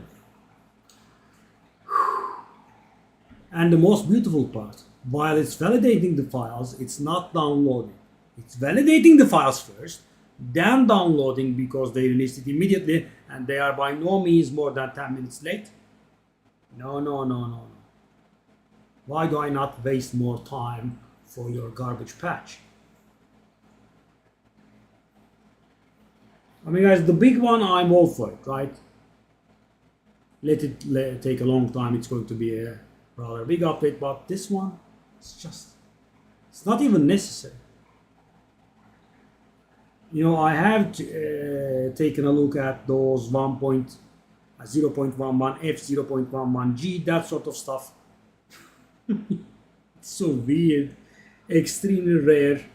And the most beautiful part, while it's validating the files, it's not downloading. It's validating the files first, then downloading because they released it immediately and they are by no means more than 10 minutes late. No, no, no, no, no. Why do I not waste more time for your garbage patch? I mean, guys, the big one, I'm all for it, right? Let it take a long time. It's going to be a rather big update, but this one, it's not even necessary. You know, I have taken a look at those 0.11F, 0.11G, that sort of stuff. It's so weird, extremely rare,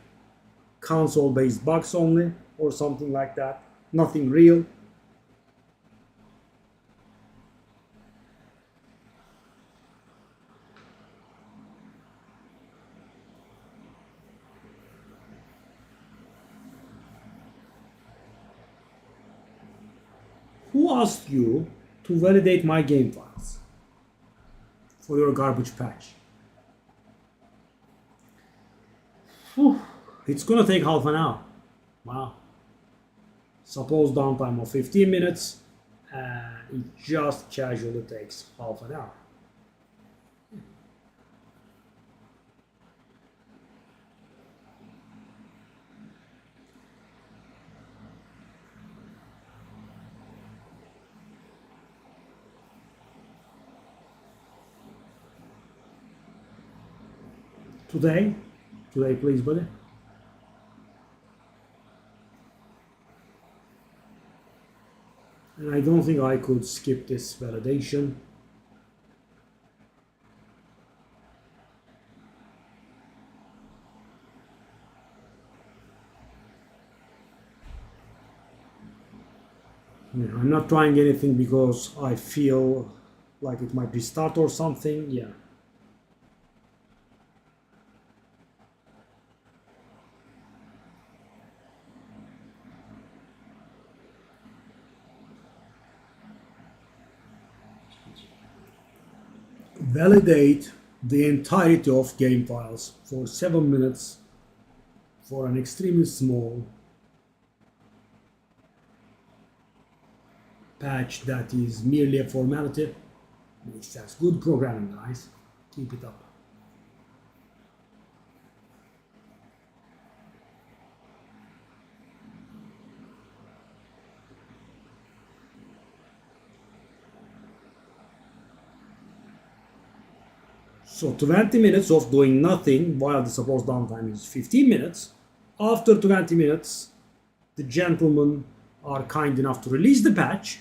console-based bugs only, or something like that. Nothing real. Who asked you to validate my game files for your garbage patch? Whew, it's gonna take half an hour. Wow. Suppose downtime of 15 minutes, and it just casually takes half an hour. Today, please, buddy. And I don't think I could skip this validation. Yeah, I'm not trying anything because I feel like it might restart or something. Yeah. Validate the entirety of game files for 7 minutes for an extremely small patch that is merely a formality. Makes sense. Good programming, guys. Keep it up. So 20 minutes of doing nothing while the supposed downtime is 15 minutes. After 20 minutes, the gentlemen are kind enough to release the patch,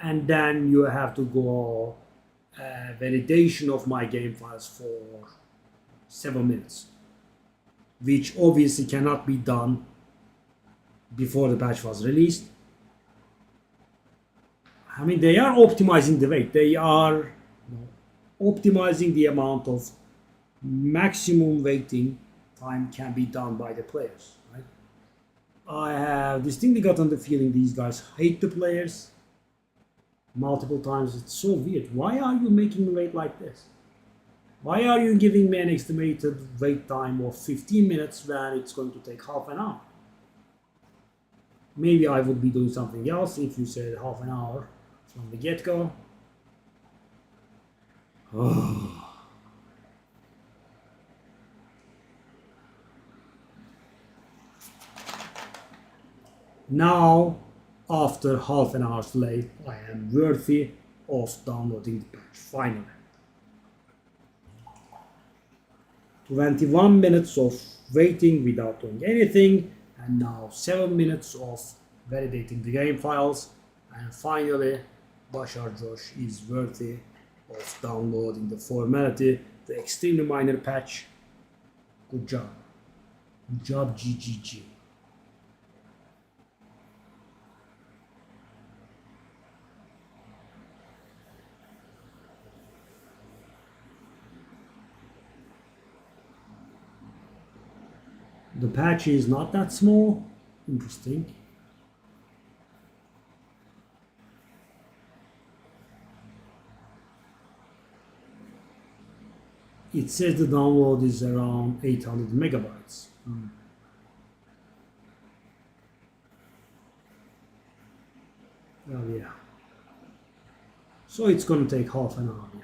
and then you have to go validation of my game files for 7 minutes, which obviously cannot be done before the patch was released. I mean, they are optimizing the wait. They are optimizing the amount of maximum waiting time can be done by the players. Right? I have distinctly gotten the feeling these guys hate the players multiple times. It's so weird. Why are you making me wait like this? Why are you giving me an estimated wait time of 15 minutes when it's going to take half an hour? Maybe I would be doing something else if you said half an hour from the get-go. Now, after half an hour's late, I am worthy of downloading the patch, finally. 21 minutes of waiting without doing anything, and now 7 minutes of validating the game files, and finally Bashar Josh is worthy of downloading the formality, the extremely minor patch. Good job. Good job, GGG. The patch is not that small. Interesting. It says the download is around 800 megabytes. Well, yeah. So it's gonna take half an hour. Yeah.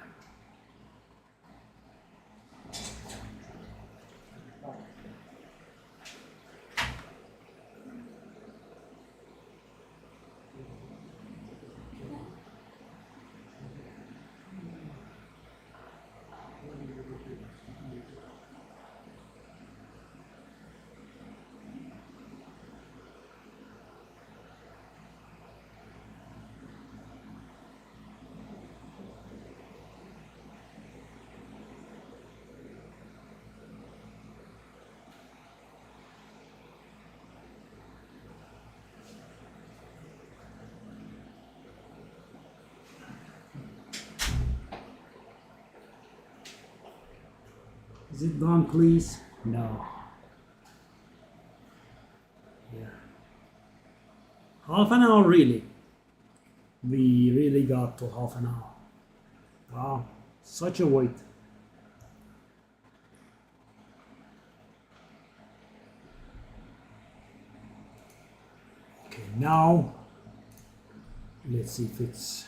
Is it done, please? No. Yeah. Half an hour, really? We really got to half an hour. Wow, such a wait. Okay, now let's see if it's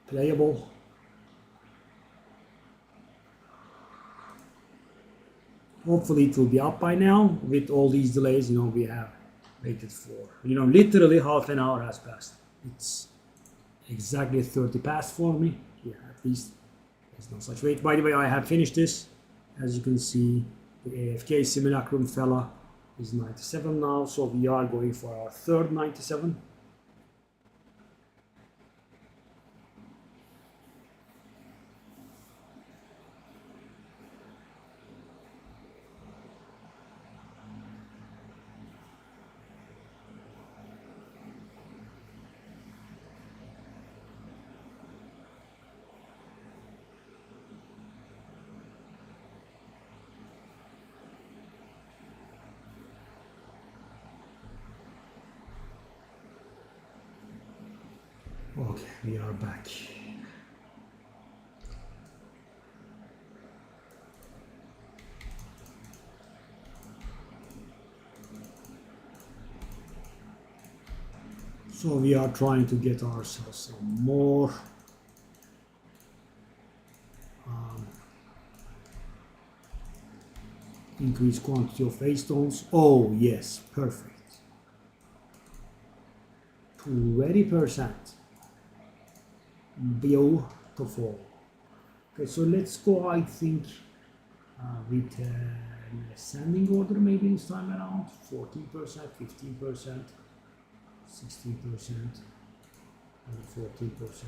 playable. Hopefully it will be up by now. With all these delays, we have waited for, literally half an hour has passed. It's exactly 30 past for me. Yeah, at least there's no such wait. By the way, I have finished this. As you can see, the AFK simulacrum fella is 97 now, so we are going for our third 97. Okay, we are back. So we are trying to get ourselves some more increased quantity of face stones. Oh yes, perfect. 20%. Beautiful. Okay, so let's go, I think, with ascending order maybe this time around. 14%, 15%, 16%, and 14%.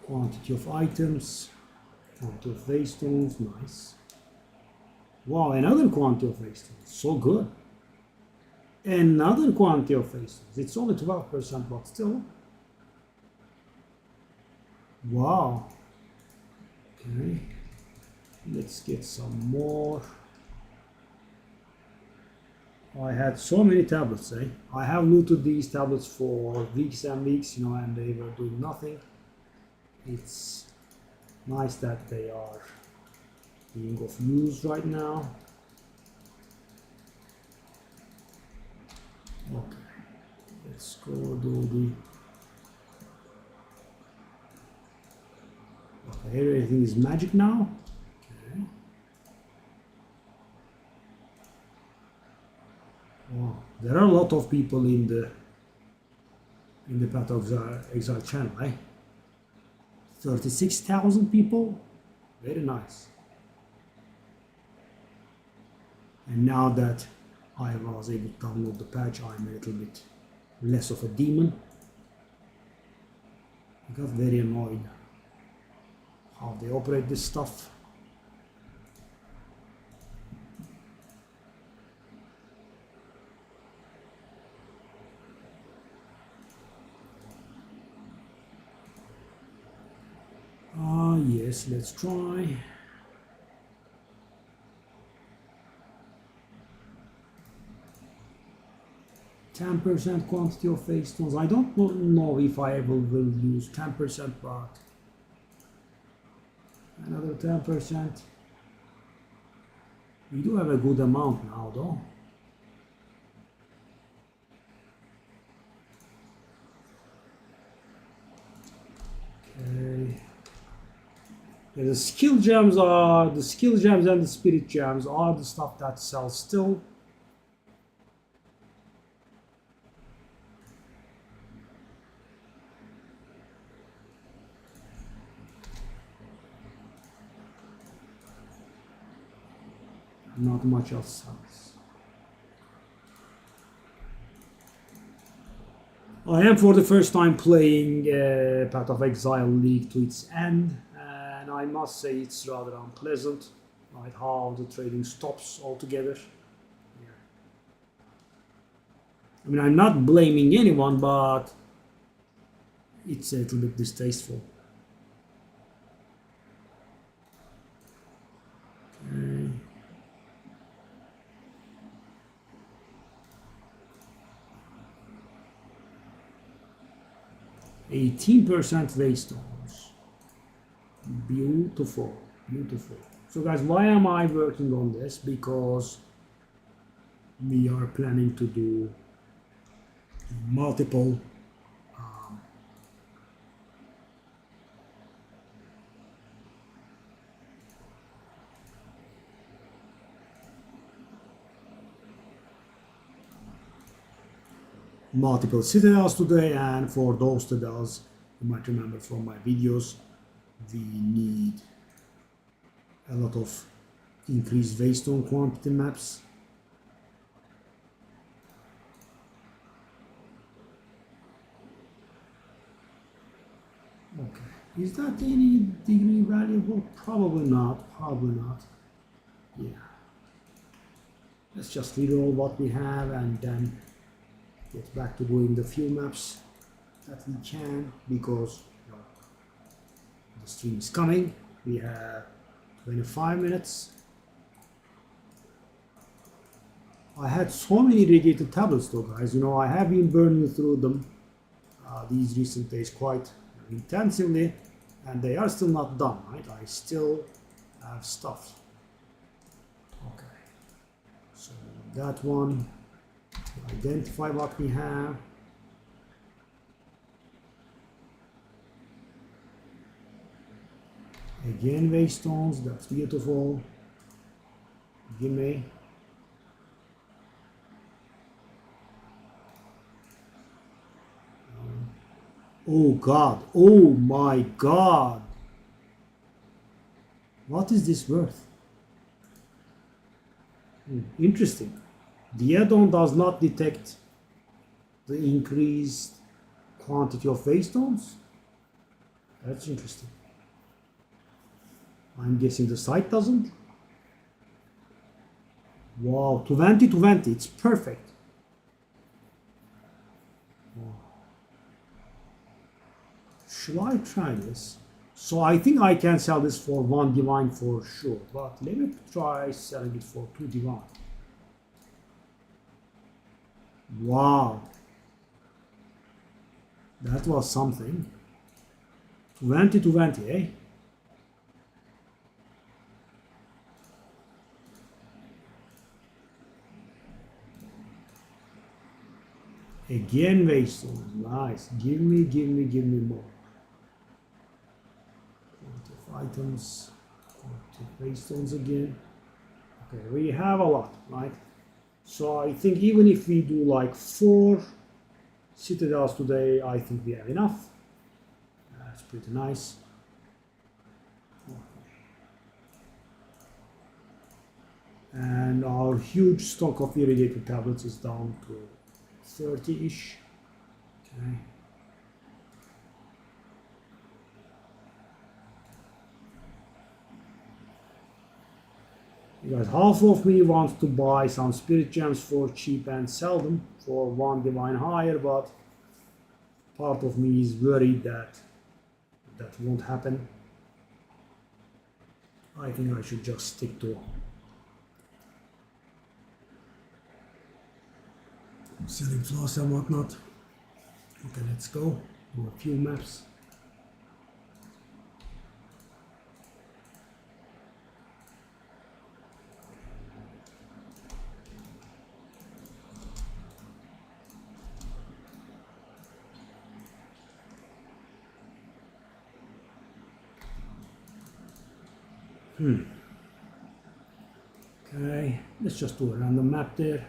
Quantity of items, quantity of face stones, nice. Wow, another quantity of face stones, so good. Another quantity of face stones. It's only 12%, but still. Wow. Okay. Let's get some more. I had so many tablets, eh? I have looted these tablets for weeks and weeks, you know, and they were doing nothing. It's nice that they are being of use right now. Okay, let's go do the. Okay, everything is magic now. Okay. Wow, there are a lot of people in the Path of Exile channel, eh? 36,000 people. Very nice. And now that I was able to download the patch, I'm a little bit less of a demon. I got very annoyed how they operate this stuff. Yes, let's try. %10 quantity of face stones. I don't know if I ever will use 10%, but another 10%. We do have a good amount now, though. Okay. Yeah, the skill gems and the spirit gems are the stuff that sells still. Not much else sells. I am for the first time playing Path of Exile League to its end, and I must say it's rather unpleasant, right? How the trading stops altogether. Yeah. I mean, I'm not blaming anyone, but it's a little bit distasteful. Okay. 18% waste stones. Beautiful, beautiful. So guys, why am I working on this? Because we are planning to do multiple multiple citadels today, and for those citadels, you might remember from my videos, we need a lot of increased waystone quantity maps. Okay, is that any degree valuable? Probably not, probably not. Yeah. Let's just reroll what we have and then get back to doing the few maps that we can, because you know, the stream is coming. We have 25 minutes. I had so many radiated tablets though, guys. You know, I have been burning through them these recent days quite intensively, and they are still not done, right? I still have stuff. Okay, so that one, identify what we have. Again, waste stones, that's beautiful. Gimme. Oh God, oh my God. What is this worth? Interesting. The add-on does not detect the increased quantity of waste stones. That's interesting. I'm guessing the site doesn't. Wow, 20, it's perfect. Wow. Should I try this? So I think I can sell this for 1 divine for sure, but let me try selling it for 2 divine. Wow. That was something. 20, eh? Again, waste stones. Nice. Give me more. Items. Waste stones again. Okay, we have a lot, right? So I think even if we do like 4 citadels today, I think we have enough. That's pretty nice. And our huge stock of irradiated tablets is down to 30-ish. Okay. Because half of me wants to buy some spirit gems for cheap and sell them for 1 divine higher, but part of me is worried that that won't happen. I think I should just stick to selling floss and whatnot. Okay, let's go. Do a few maps. Okay, let's just do a random map there.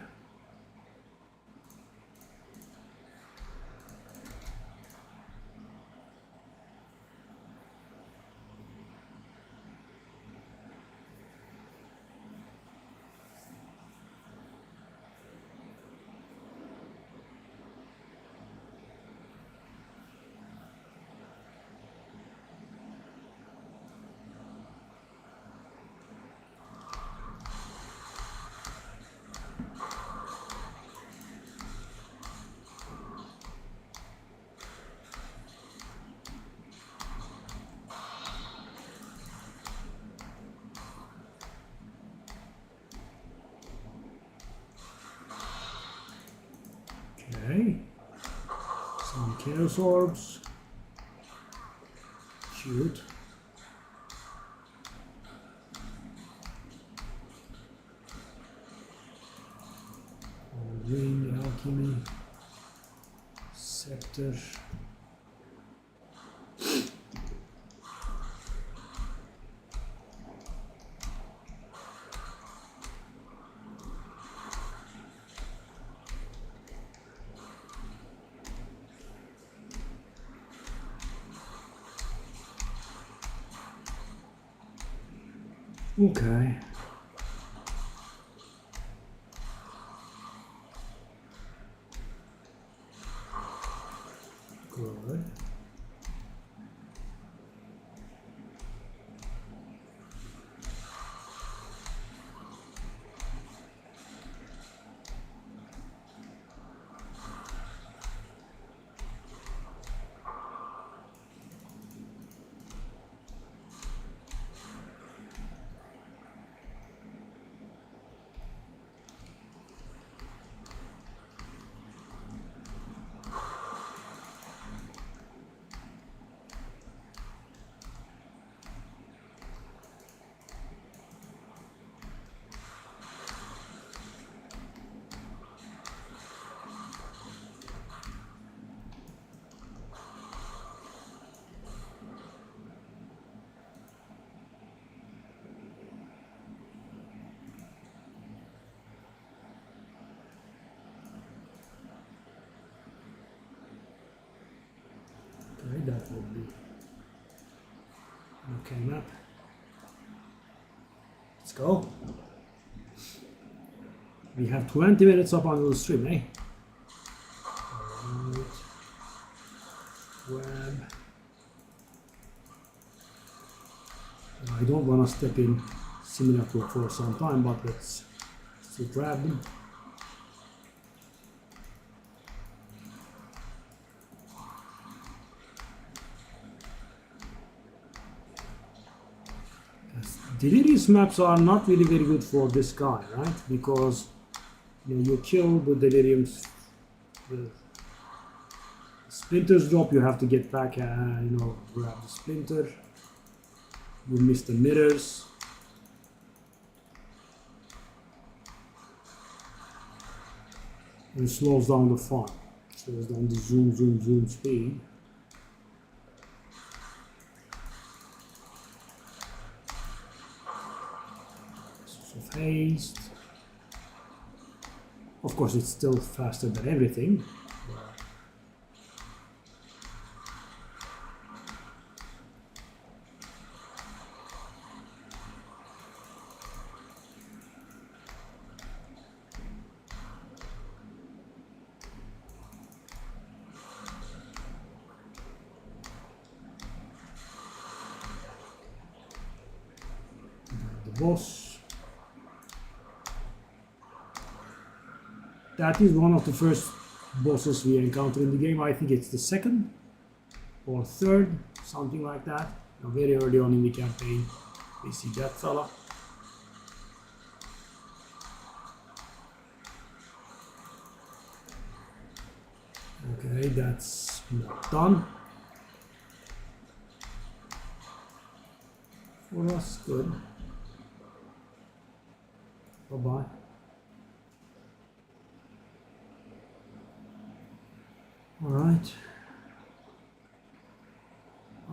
Okay, some chaos orbs. Cute. Ring, alchemy, scepter. Okay. Good. would be an okay map. Let's go. We have 20 minutes up on the stream, eh? Alright. Web. I don't want to step in simulator for some time, but let's still grab them. Delirious maps are not really very good for this guy, right? Because you kill the deliriums, the splinters drop, you have to get back, grab the splinter. You miss the mirrors. And it slows down the fun. Slows down the zoom speed. Of haste. Of course, it's still faster than everything. The boss. That is one of the first bosses we encounter in the game. I think it's the second or third, something like that. Very early on in the campaign, we see that fella. Okay, that's not done. For us, good. Bye-bye. Alright.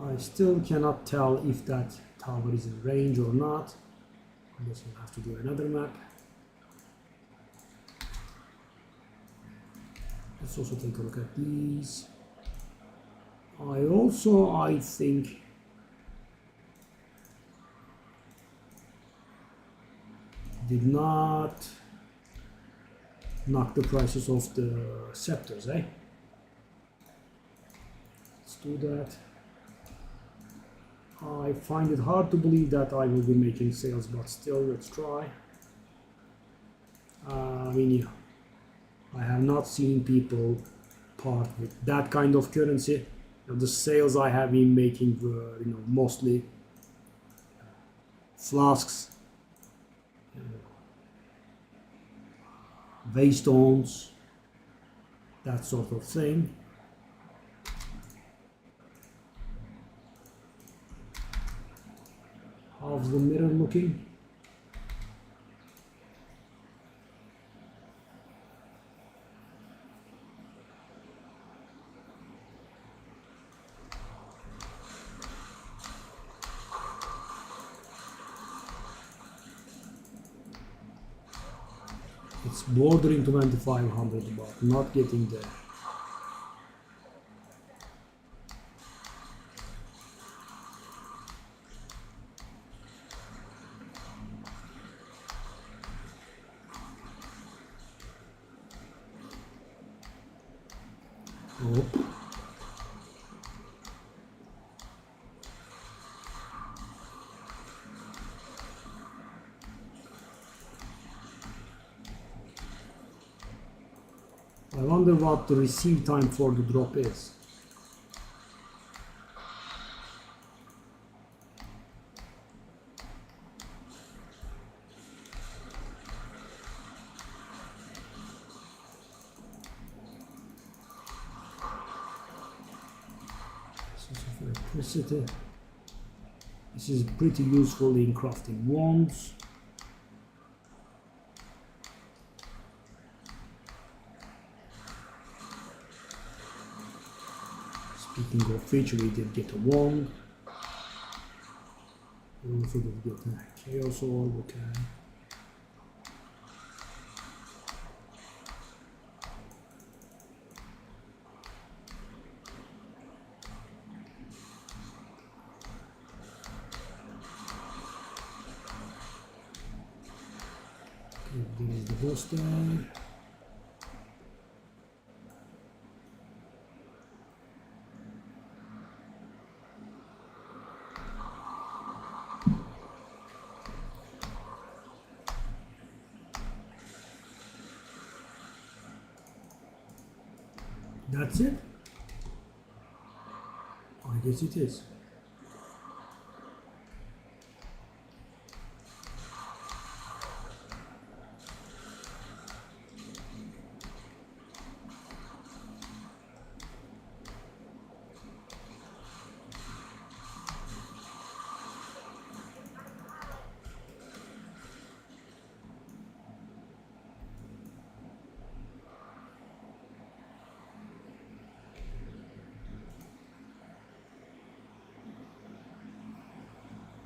I still cannot tell if that tower is in range or not. I guess we'll have to do another map. Let's also take a look at these. I think did not knock the prices off the scepters, eh? Do that. I find it hard to believe that I will be making sales, but still, let's try. Yeah, I have not seen people part with that kind of currency. The sales I have been making were, mostly flasks, waystones, that sort of thing. How's the mirror looking? It's bordering 2500, but not getting there. Oh. I wonder what the receive time for the drop is. Electricity. This is pretty useful in crafting wands. Speaking of which, we did get a wand. We also did get a chaos orb, okay. Almost there. That's it? I guess it is.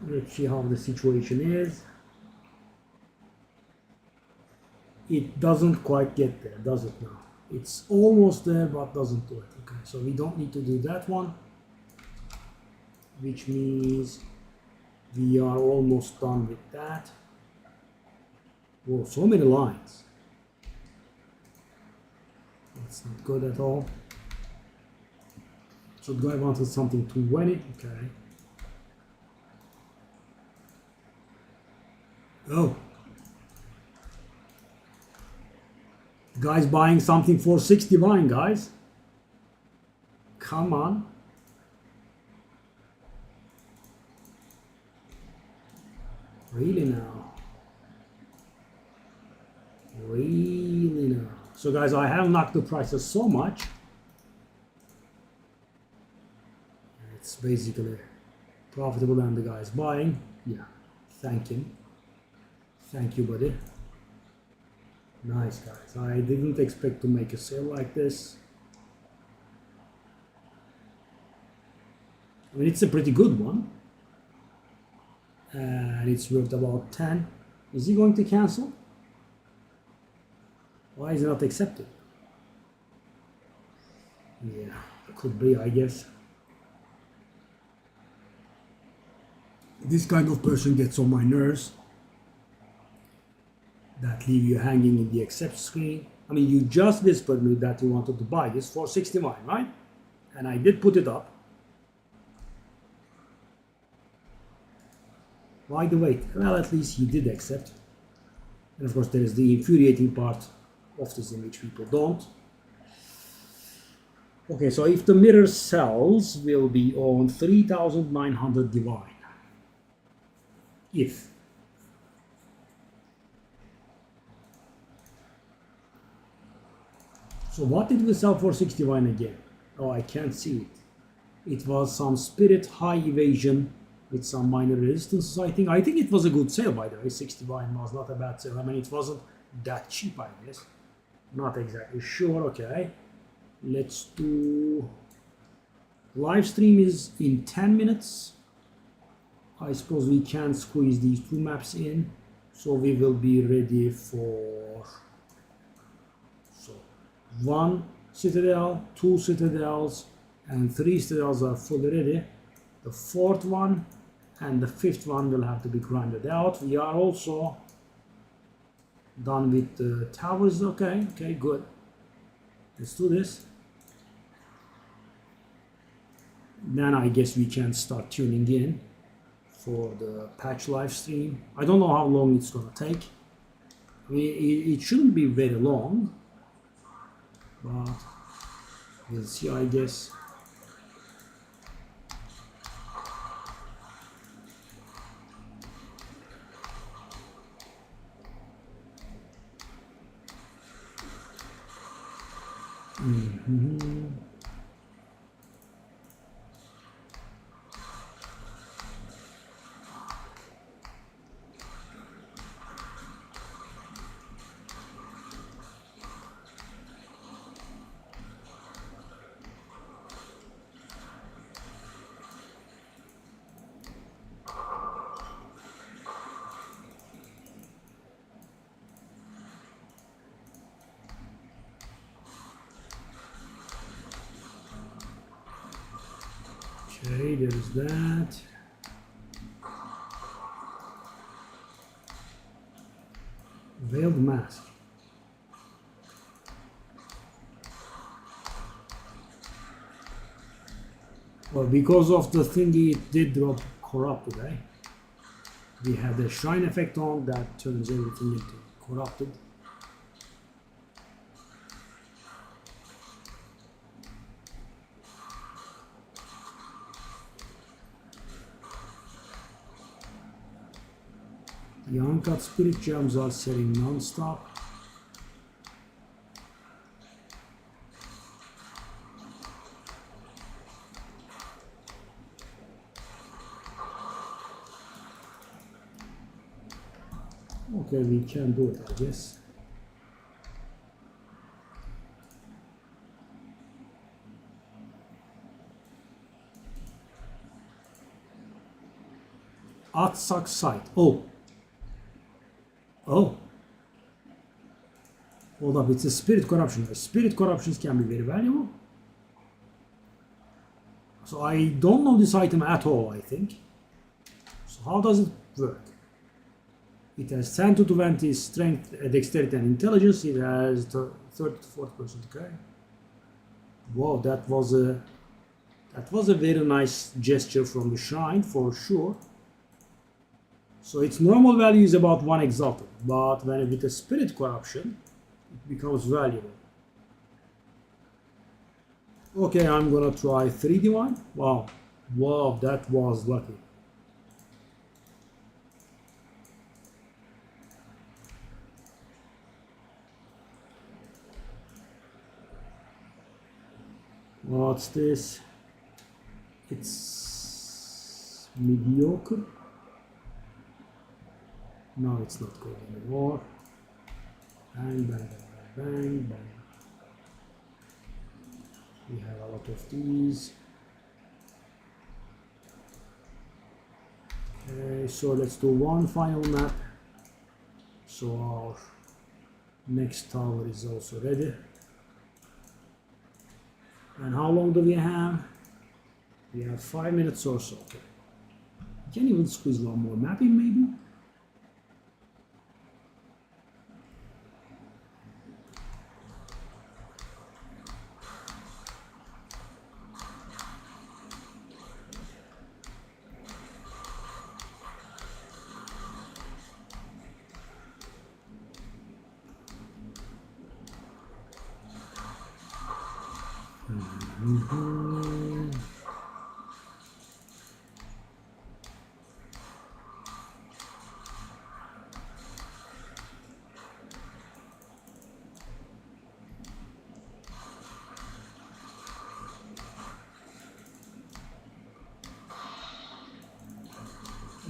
Let's see how the situation is. It doesn't quite get there, does it now? It's almost there, but doesn't do it. Okay, so we don't need to do that one, which means we are almost done with that. Whoa, so many lines. That's not good at all. So do I wanted something 220? Okay. Oh. Guys buying something for 69, guys. Come on. Really now? Really now? So guys, I have knocked the prices so much. It's basically profitable and the guy's buying. Yeah, thank him. Thank you, buddy. Nice, guys. I didn't expect to make a sale like this. I mean, it's a pretty good one. And it's worth about 10. Is he going to cancel? Why is it not accepted? Yeah, could be, I guess. This kind of person gets on my nerves. That leave you hanging in the accept screen. I mean, you just whispered me that you wanted to buy this for 69, right? And I did put it up. Why the wait? Well, at least he did accept. And of course, there is the infuriating part of this in which people don't. Okay, so if the mirror sells, will be on 3,900 divine. If. So what did we sell for 61 again? Oh, I can't see it. It was some spirit high evasion with some minor resistances, I think. I think it was a good sale, by the way. 61 was not a bad sale. I mean, it wasn't that cheap, I guess. Not exactly sure. Okay. Let's do... Live stream is in 10 minutes. I suppose we can squeeze these two maps in. So we will be ready for... So, 1 citadel, 2 citadels, and 3 citadels are fully ready. The 4th one and the 5th one will have to be grinded out. We are also done with the towers. Okay, good. Let's do this. Then I guess we can start tuning in for the patch live stream. I don't know how long it's gonna take. I mean, it shouldn't be very long, but we'll see, I guess. Okay, there's that. Veiled Mask. Well, because of the thingy, it did drop corrupted, eh? We had a shrine effect on that turns everything into corrupted. The uncut spirit gems are selling non-stop. Okay, we can do it, I guess. Atsak site. Oh. Oh. Hold up, it's a spirit corruption. Spirit corruptions can be very valuable. So I don't know this item at all, I think. So how does it work? It has 10 to 20 strength, dexterity and intelligence. It has 30 to 40%. Okay. Wow, that was a very nice gesture from the shrine for sure. So its normal value is about 1 exalted, but when with a spirit corruption, it becomes valuable. Okay, I'm gonna try 3 divine. Wow, wow, that was lucky. What's this? It's mediocre. No, it's not good anymore. Bang, bang, bang, bang, bang. We have a lot of these. Okay, so let's do one final map. So our next tower is also ready. And how long do we have? We have 5 minutes or so. Okay. We can even squeeze one more mapping maybe.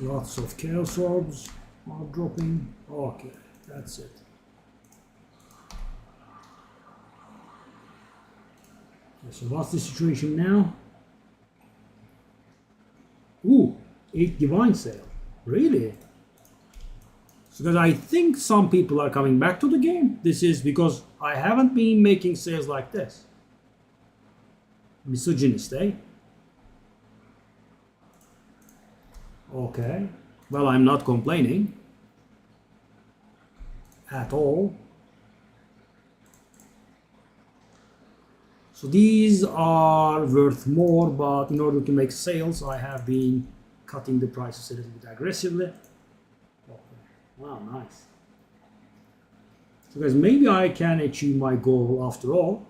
Lots of chaos orbs are dropping. Okay, that's it. Okay, so what's the situation now? Ooh, 8 divine sale. Really? Because I think some people are coming back to the game. This is because I haven't been making sales like this. Misogynist, eh? Okay. Well, I'm not complaining. At all. So these are worth more, but in order to make sales, I have been cutting the prices a little bit aggressively. Okay. Wow, nice. So guys, maybe I can achieve my goal after all.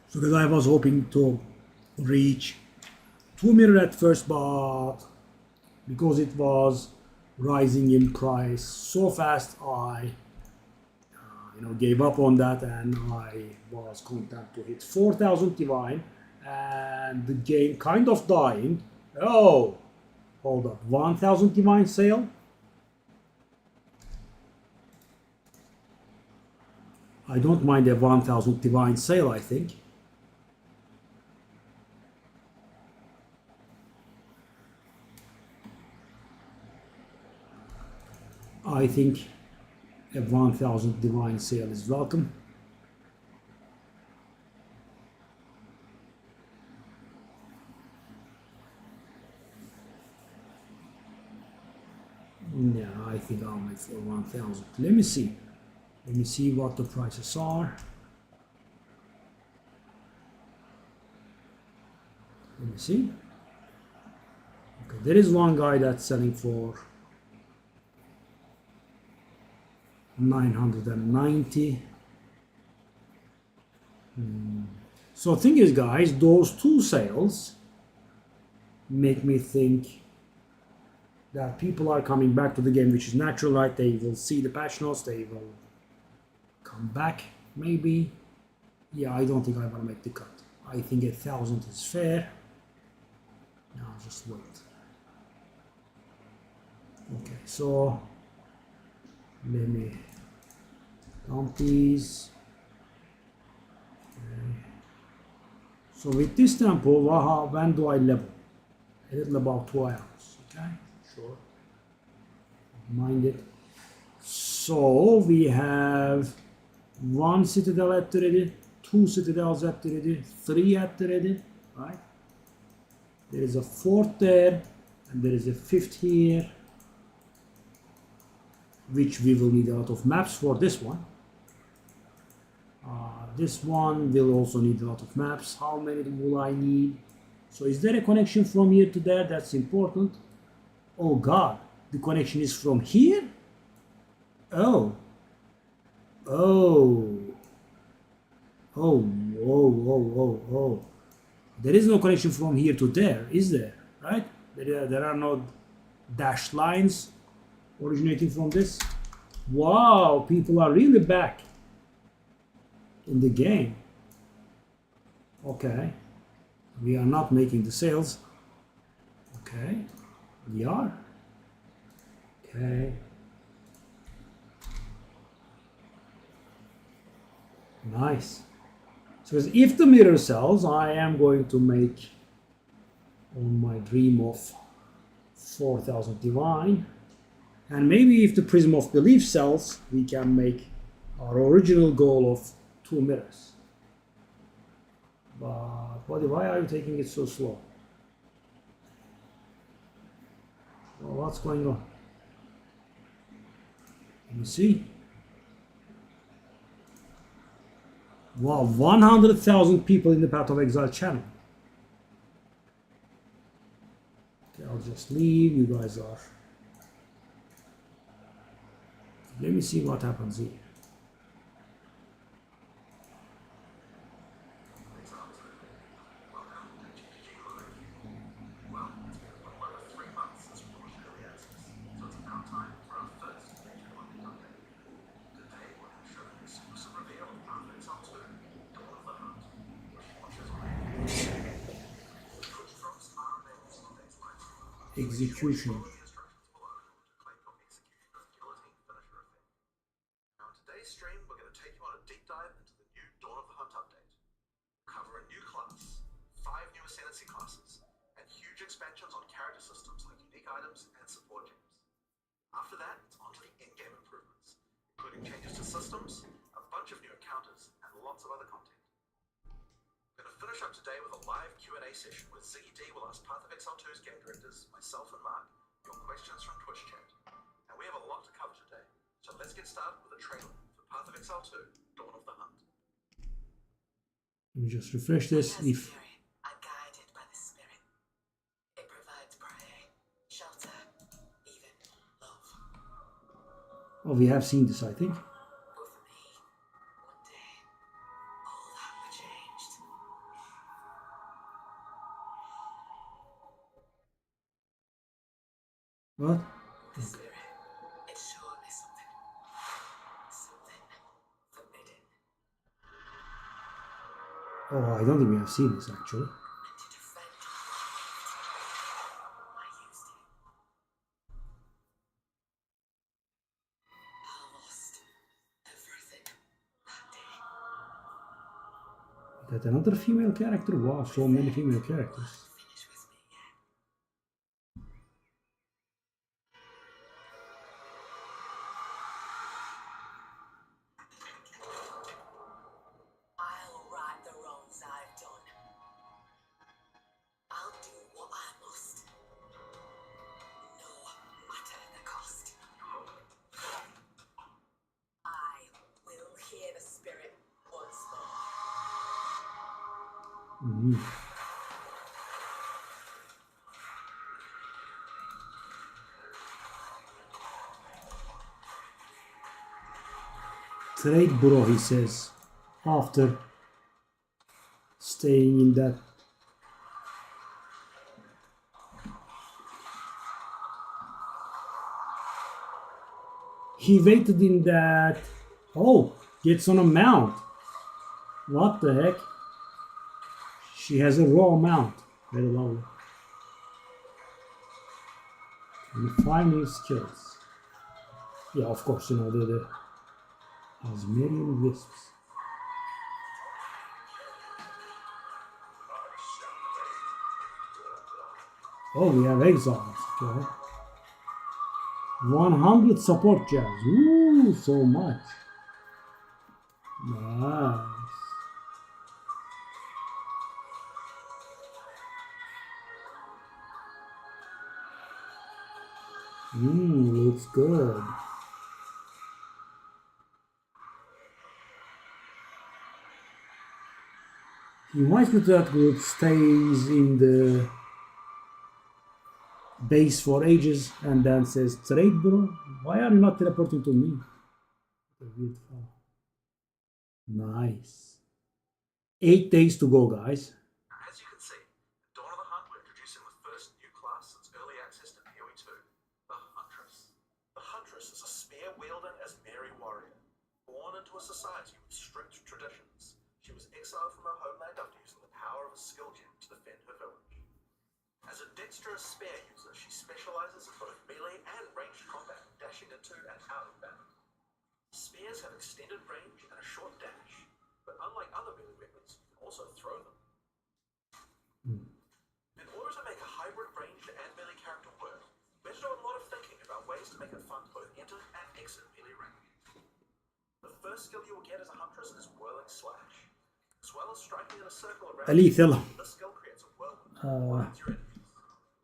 So because I was hoping to reach 2 million at first, but because it was rising in price so fast, I gave up on that, and I was content to hit 4,000 divine, and the game kind of dying. Oh, hold up, 1,000 divine sale. I don't mind a 1,000 divine sale, I think. I think a 1,000 divine sale is welcome. Yeah, I think I'll make for 1,000. Let me see. Let me see what the prices are. Let me see. Okay, there is one guy that's selling for 990. So thing is, guys, those two sales make me think that people are coming back to the game, which is natural, right? They will see the patch notes, they will come back, maybe. Yeah, I don't think I want to make the cut. I think 1,000 is fair. Now just wait. Okay, so let me count these. Okay. So with this tempo, when do I level? A little about 2 hours. Okay, sure. Mind it. So we have 1 citadel at the ready, 2 citadels at the ready, 3 at the ready, right? There is a 4th there, and there is a 5th here, which we will need a lot of maps for this one. This one will also need a lot of maps. How many will I need? So is there a connection from here to there? That's important. Oh God, the connection is from here? Oh. Oh. Oh, oh. There is no connection from here to there, is there? Right? There are no dashed lines originating from this. Wow, people are really back in the game. Okay. We are not making the sales. Okay. We are. Okay. Nice. So if the mirror sells, I am going to make on my dream of 4,000 divine. And maybe if the prism of belief sells, we can make our original goal of 2 mirrors. But buddy, why are you taking it so slow? Well, what's going on? Let me see. Wow, 100,000 people in the Path of Exile channel. Okay, I'll just leave. You guys are. Let me see what happens here. Execution. Now in today's stream, we're going to take you on a deep dive into the new Dawn of the Hunt update. Cover a new class, 5 new ascendancy classes, and huge expansions on character systems like unique items and support gems. After that, it's on to the in-game improvements, including changes to systems, a bunch of new encounters, and lots of other content. We're going to finish up today with a live Q&A session where Ziggy D will ask Path of Exile 2's game directors, myself and Mark, your questions from Twitch chat. And we have a lot to cover today, so let's get started with a trailer for Path of Exile 2, Dawn of the Hunt. Let me just refresh this. If are guided by the spirit. It provides prey, shelter, even love. oh, we have seen this, I think. But for me, one day, all that were changed. What? The spirit, it showed me something. Something forbidden. Oh, I don't think we have seen this actually. And to defend what I used it. I lost everything that day. That another female character? Wow, so many female characters. Finish with me yet. I'll right the wrongs I've done. I'll do what I must. No matter the cost. I will hear the spirit once more. Trade bro, he says, after staying in that. He waited in that. Oh, gets on a mount. What the heck? She has a raw mount. Very lovely. 25 new skills. Yeah, of course, you know, the Asmerian Wisps. Oh, we have exiles. Okay. 100 support gems. Ooh, so much. Nice. Looks good. He invites me to that group, stays in the base for ages, and then says, Trade bro, why are you not teleporting to me? Nice. 8 days to go, guys. As you can see, in Dawn of the Hunt, we're introducing the first new class since early access to PoE 2, the Huntress. The Huntress is a spear-wielding Asmeri warrior, born into a society with strict traditions. She was exiled from her homeland after using the power of a skill gem to defend her village. As a dexterous spear user, she specializes in both melee and ranged combat, dashing into and out of battle. Spears have extended range and a short dash, but unlike other melee weapons, you can also throw them. In order to make a hybrid ranged and melee character work, we had to do a lot of thinking about ways to make it fun to both enter and exit melee range. The first skill you will get as a Huntress is Whirling Slash. As well as striking in a circle around Lethal. this skill creates a whirlwind that blinds your enemies.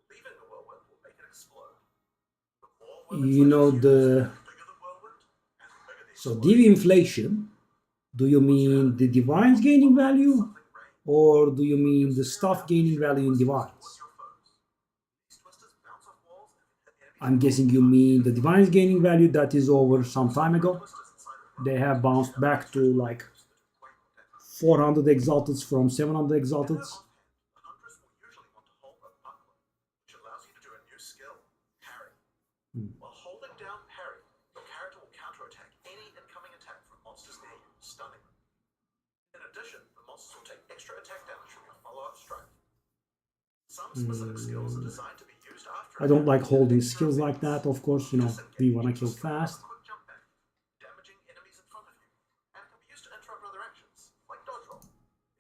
Leaving the whirlwind will make it explode. The more whirling You know, slashes you use, the bigger the whirlwind, and the bigger the so explosion. div inflation, do you mean the divines gaining value? Or do you mean the stuff gaining value in divines? I'm guessing you mean the divines gaining value that is over some time ago. They have bounced back to like 400 exalteds from 700 exalteds. The Huntress will usually want to hold a buckler, which allows you to do a new skill, parry. While holding down parry, your character will counterattack any incoming attack from monsters near you, stunning them. In addition, the monsters will take extra attack damage from your follow-up strike. Some specific skills are designed to be used after. I don't like holding skills like that, of course, you know, we wanna kill fast. Quick jump back, damaging enemies in front of you, and it can be used to interrupt other actions, like dodge roll.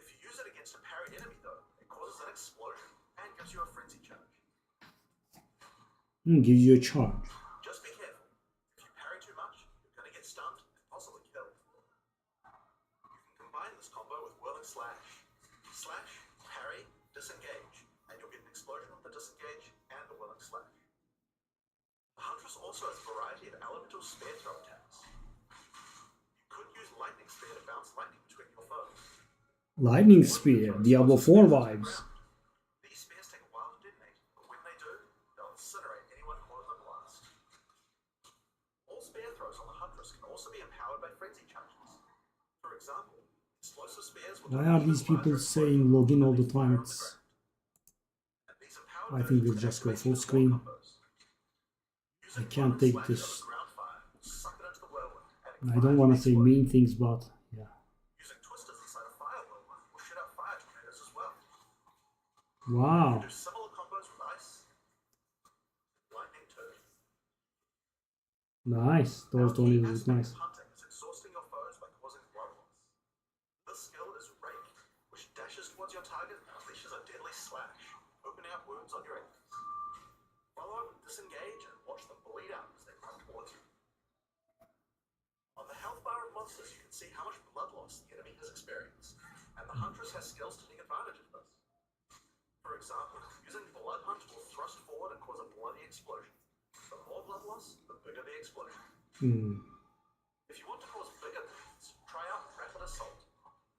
If you use it against a parried enemy, though, it causes an explosion and gives you a frenzy charge. Gives you a charge. Just be careful. If you parry too much, you're going to get stunned and possibly killed. You can combine this combo with Whirling Slash. Slash, parry, disengage, and you'll get an explosion with the disengage and the Whirling Slash. The Huntress also has a variety of elemental spear throw attacks. You could use Lightning Spear to bounce lightning between your foes. Lightning Spear, Diablo 4 vibes. These spears take a while to detonate, but when they do, they'll incinerate anyone caught in the blast. All spear throws on the Huntress can also be empowered by frenzy charges. For example, explosive spears will Why are these people saying login all the time? I think we'll just go full screen. I can't take this. I don't want to say mean things, but yeah. Using twisters inside a fire whirlwind will shoot out fire tornadoes as well. Wow. Do similar combos with ice, lightning too. Nice. Those Now, key tornadoes look aspect nice. of hunting is exhausting your foes by causing blood loss. This skill is Rake, which dashes towards your target and unleashes a deadly slash, opening up wounds on your enemies. Follow up with Disengage and watch them bleed out as they run towards you. On the health bar of monsters, you can see how much blood loss the enemy has experienced, and the Huntress has skills to take advantage of this. For example, using Blood Hunt will thrust forward and cause a bloody explosion. The more blood loss, the bigger the explosion. If you want to cause bigger bleeds, try out Rapid Assault.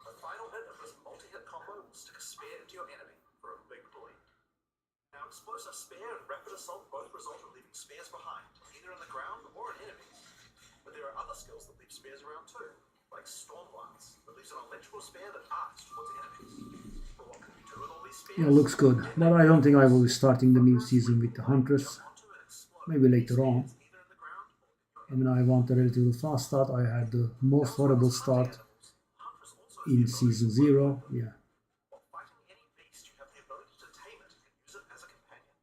The final hit of this multi-hit combo will stick a spear into your enemy for a big bleed. Now, Explosive Spear and Rapid Assault both result in leaving spears behind, either in the ground or in enemies. But there are other skills that leave spears around too, storm blast that leaves an electrical spear that arcs towards enemies. But what can you do with all these spears? Yeah, looks good. But I don't think I will be starting the new season with the Huntress. Maybe later on. I mean, I want a relatively fast start. I had the most horrible start in season 0. Yeah. While fighting any beast, you have the ability to tame it and use it as a companion.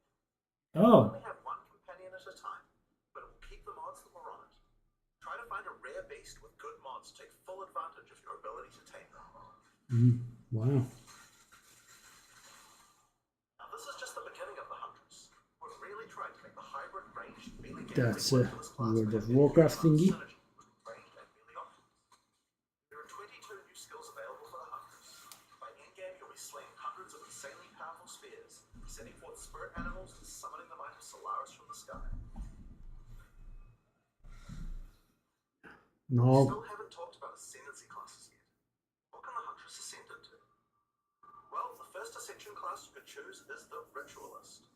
You Oh, only have one companion at a time, but it will keep the mods that were on it. Try to find a rare beast with good mods to take full advantage of your ability to tame them. wow. Now this is just the beginning of the Huntress. We've really tried to make the hybrid ranged melee game That's work a for this class World by of having Warcraft synergy thingy. with ranged and melee options. There are 22 new skills available for the Huntress. By endgame, you'll be slaying hundreds of insanely powerful spears, sending forth spirit animals and summoning the might of Solaris from the sky. We Now, still haven't talked about ascendancy classes yet. What can the Huntress ascend into? Well, the first ascension class you can choose is the Ritualist.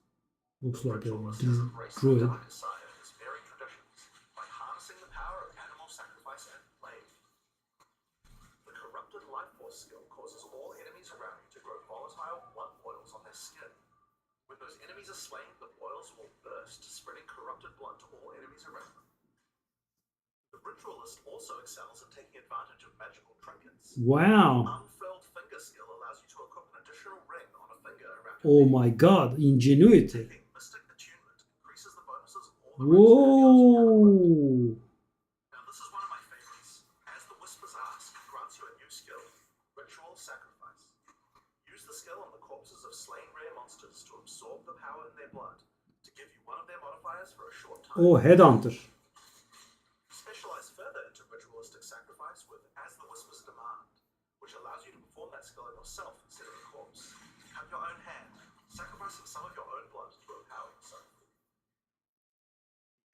looks The like a Ritualist has embraced the druid. darker side of his very traditions by harnessing the power of animal sacrifice and plague. The Corrupted Life Force skill causes all enemies around you to grow volatile blood boils on their skin. When those enemies are slain, the boils will burst, spreading corrupted blood to all enemies around them. The Ritualist also excels at taking advantage of magical trinkets. Wow. Unfurled Finger skill allows you to equip an additional ring on a finger around your Oh finger. my god, ingenuity. Taking Mystic Attunement increases the bonuses of all the rings and ambience you have equipped. Whoa. Now this is one of my favorites. As the Whisper's Ask grants you a new skill, Ritual Sacrifice. Use the skill on the corpses of slain rare monsters to absorb the power in their blood, to give you one of their modifiers for a short time. Oh, Headhunter. Specialize further into Ritualistic Sacrifice with As the Whisper's Demand, which allows you to perform that skill yourself instead of a corpse. Cut your own hand, sacrificing some of your own blood to empower yourself.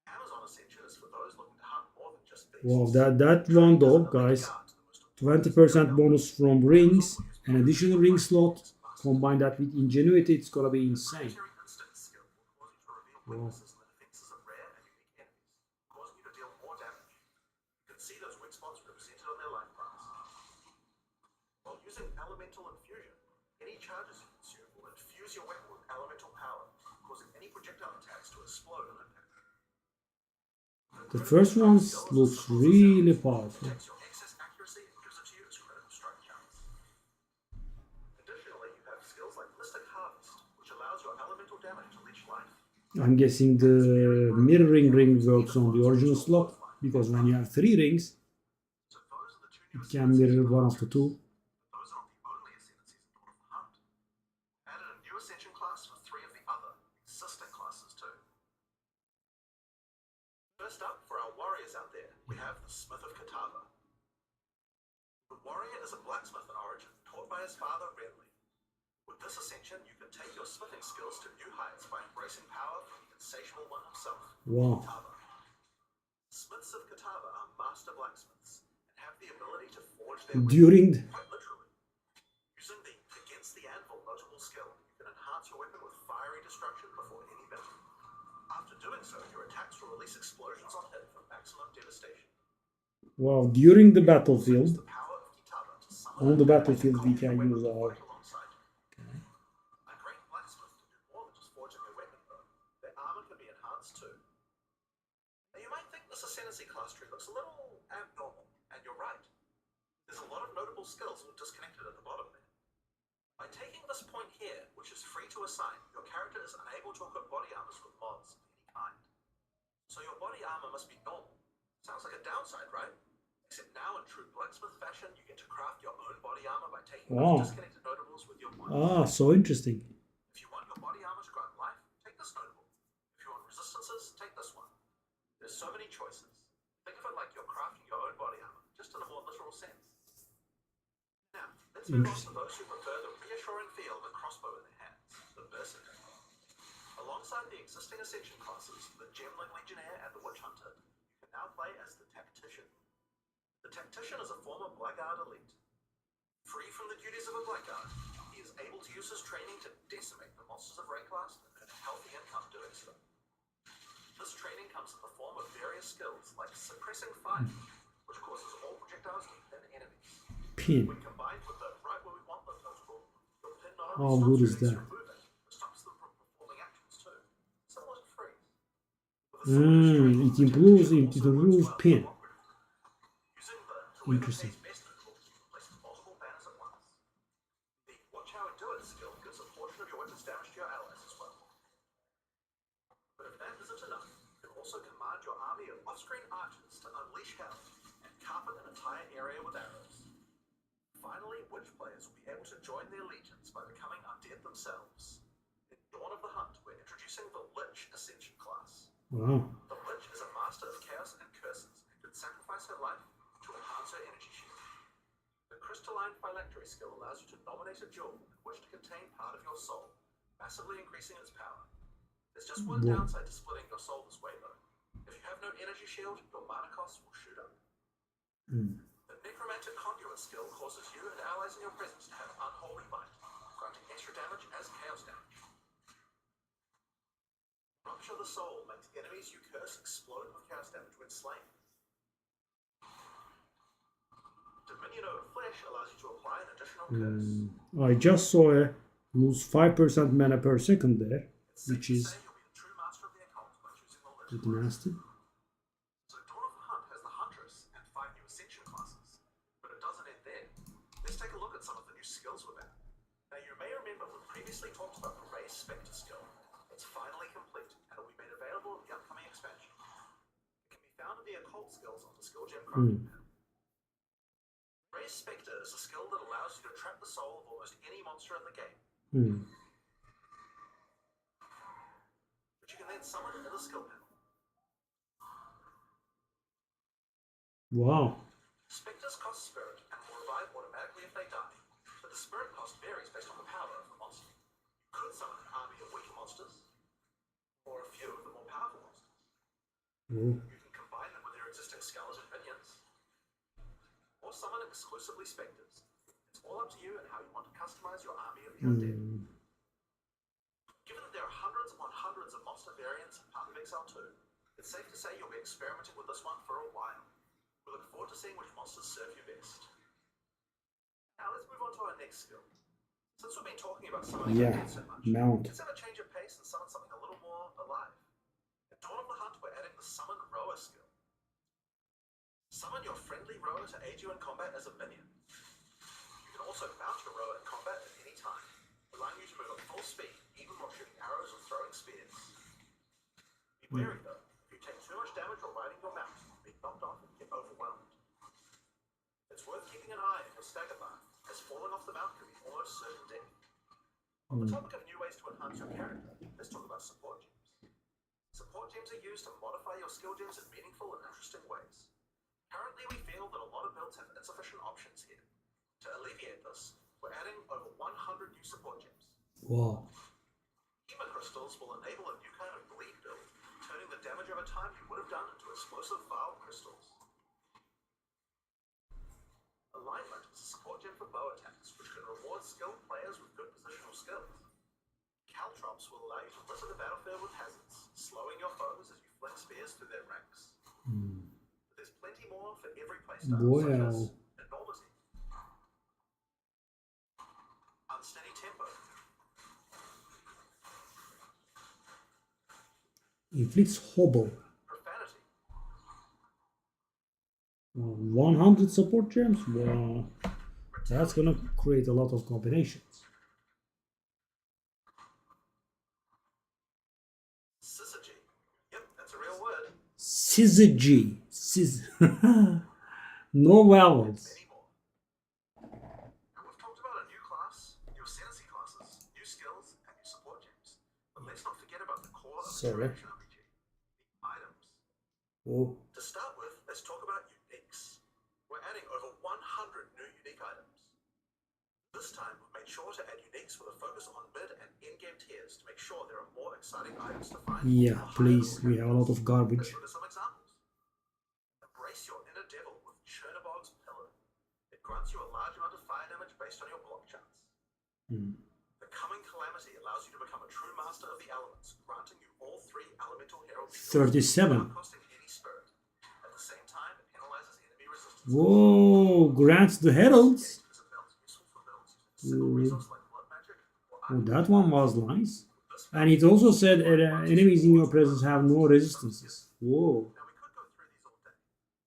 Amazon Ascension is for those looking to hunt more than just beasts. Wow, that one though, guys. 20% bonus from rings, an additional ring slot. Combine that with ingenuity, it's gonna be insane. Planetary Instinct skill will cause you to reveal weaknesses in the defenses of rare and unique enemies, causing you to deal more damage. You can see those weak spots represented on their life bars. While using Elemental Infusion, any charges you consume will infuse your weapon with elemental power, causing any projectile attacks to explode on impact. The first one looks really powerful. Protects your excess accuracy and gives it to you as critical strike counts. Additionally, you have skills like Mystic Harvest, which allows your elemental damage to leech life. I'm guessing the mirroring ring works on the original slot, because when you have 3 rings, So those are the two new it can mirror one of the 2. Those are not the only ascendancies in Dawn of the Hunt. Added a new ascension class for 3 of the other existing classes too. First up, for our warriors out there, we have the Smith of Katava. The warrior is a blacksmith in origin, taught by his father Renly. With this ascension, you can take your smithing skills to new heights by embracing power from the insatiable one himself, Wow. Katava. Smiths of Katava are master blacksmiths and have the ability to forge their During weapons quite literally. Using the Against the Anvil notable skill, you can enhance your weapon with fiery destruction before any battle. After doing so, your attacks will release explosions on hit for maximum devastation. Wow, during the Use battlefield, the power of Kitava to summon on the and battlefield we copy your can weapon use to our... fight alongside you. A great blacksmith can do more than just forging their weapon, though. Their armor can be enhanced too. Now you might think this ascendancy class tree looks a little abnormal, and you're right. There's a lot of notable skills all disconnected at the bottom there. By taking this point here, which is free to assign, your character is unable to equip body armors with mods of any kind. So your body armor must be normal. Sounds like a downside, right? Except now in true blacksmith fashion, you get to craft your own body armor by taking Wow. those disconnected notables with your mods. Ah, so interesting. If you want your body armor to grant life, take this notable. If you want resistances, take this one. There's so many choices. Think of it like you're crafting your own body armor, just in a more literal sense. Now, let's move on to those who prefer the reassuring feel of a crossbow in their hands, the Berserker. Alongside the existing Ascension classes, the Gemling Legionnaire and the Witch Hunter, you can now play as the Tactician. The Tactician is a former Blackguard elite. Free from the duties of a Blackguard, he is able to use his training to decimate the monsters of rank class and earn a healthy income doing so. This training comes in the form of various skills like Suppressing Fire, which causes all projectiles to pin pin. When combined with the right where we want them notable, your pin not How only good stops is your that? enemies from moving, but stops them from performing actions too. Similar to freeze. With a similar string, It the improves temptation it also works improves well pin. cooperatively. Using the whoever Interesting. pays best tool, you can place multiple banners at once. The watch how I do it skill gives a portion of your weapon's damage to your allies as well. But if that isn't enough, you can also command your army of off-screen archers to unleash hell and carpet an entire area with arrows. Finally, witch players will be able to join their legions by becoming undead themselves. In Dawn of the Hunt, we're introducing the Lich Ascension class. Wow. The Lich is a master of chaos and curses and can sacrifice her life to enhance her energy shield. The Crystalline Phylactery skill allows you to nominate a jewel in which to contain part of your soul, massively increasing its power. There's just one Whoa. downside to splitting your soul this way though. If you have no energy shield, your mana costs will shoot up. The Necromantic Conduit skill causes you and allies in your presence to have unholy might, granting extra damage as chaos damage. Rupture the Soul makes enemies you curse explode with chaos damage when slain. Dominion over Flesh allows you to apply an additional curse. I just saw a lose 5% mana per second there, It's safe which to is say you'll be the true master of the occult by choosing the Lich. pretty nasty. So Dawn of the Hunt has the Huntress and 5 new Ascension classes. But it doesn't end there. Let's take a look at some of the new skills with that. Now you may remember we previously talked about the Raise Spectre skill. It's finally complete and will be made available in the upcoming expansion. It can be found in the occult skills on the skill gem crafting panel. Raise Spectre is a skill that allows you to trap the soul of almost any monster in the game, which you can then summon in the skill panel. Wow. Spectres cost spirit and will revive automatically if they die, but the spirit cost varies based on the power of the monster. You could summon an army of weaker monsters, or a few of the more powerful monsters. You can combine them with their existing skeleton minions, or summon exclusively spectres. It's all up to you and how you want to customize your army of the undead. Given that there are hundreds upon hundreds of monster variants in Path of Exile 2, it's safe to say you'll be experimenting with this one for a while. We look forward to seeing which monsters serve you best. Now let's move on to our next skill. Since we've been talking about summoning undead so much, mount. let's have a change of pace and summon something a little more alive. In Dawn of the Hunt, we're adding the Summon Rower skill. Summon your friendly rower to aid you in combat as a minion. You can also mount your rower in combat at any time, allowing you to move at full speed, even while shooting arrows or throwing spears. Be wary though, if you take too much damage while riding your mount, you'll be knocked off and get overwhelmed. It's worth keeping an eye on your stagger bar, as falling off the mount can be almost certain death. On the topic of new ways to enhance your character, let's talk about support gems. Support gems are used to modify your skill gems in meaningful and interesting ways. Currently, we feel that a lot of builds have insufficient options here. To alleviate this, we're adding over 100 new support gems. Wow. Hema crystals will enable a new kind of bleed build, turning the damage over time you would have done into explosive vial crystals. Alignment is a support gem for bow attacks, which can reward skilled players with good positional skills. Caltrops will allow you to litter the battlefield with hazards, slowing your foes as you fling spears through their ranks. But there's plenty more for every playstyle, such as enormity, unsteady tempo, Inflicts hobble. profanity, 100 support gems? Wow. That's gonna create a lot of combinations. syzygy. Yep, that's a real word. Syzygy. No vowels. Many more. And we've talked about a new class, new ascendancy classes, new skills, and new support gems. But let's not forget about the core of the Sorry. action RPG, the items. Oh. To start with, let's talk about uniques. We're adding over 100 new unique items. This time, we've made sure to add uniques with a focus on mid and in-game tiers to make sure there are more exciting items to find. Yeah, please. We have a lot of garbage. Let's look at some examples. Embrace your inner devil with Chernobog's Pillar. It grants you a large amount of fire damage based on your block chance. The Coming Calamity allows you to become a true master of the elements, granting you all 3 elemental herald skills 37. without costing any spirit. At the same time, it penalizes enemy resistance Whoa, grants the heralds. Is a belt useful for builds using a single resource like blood magic or Oh, iron. that one was nice. This And it also said enemies in your presence have no resistances. Whoa. Now we could go through these all day,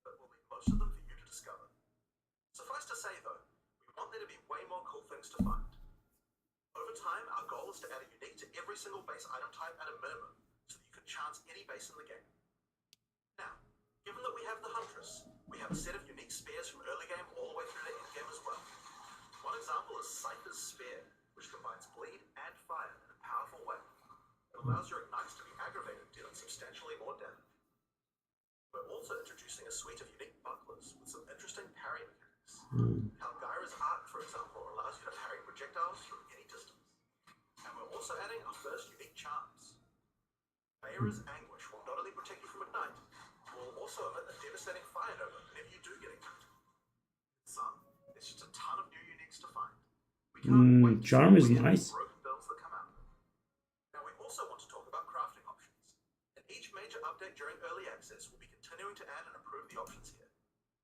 but we'll leave most of them for you to discover. Suffice to say though, we want there to be way more cool things to find. Over time, our goal is to add a unique to every single base item type at a minimum, so that you can chance any base in the game. Now, given that we have the Huntress, we have a set of unique spears from early game all the way through to end game as well. One example is Cypher's Spear, which combines bleed and fire in a powerful way. It allows your ignites to be aggravated, dealing substantially more damage. We're also introducing a suite of unique bucklers with some interesting parry mechanics. Halgyra's Arc, for example, allows you to parry projectiles from any distance. And we're also adding our first unique charms. Bayra's Anguish will not only protect you from ignite, but will also emit a devastating fire nova whenever you do get ignited. In sum, there's just a ton of new uniques to find. We can't wait to see Charm is the weird nice. broken builds that come out. Now we also want to talk about crafting options. In each major update during early access, we'll be continuing to add and improve the options here.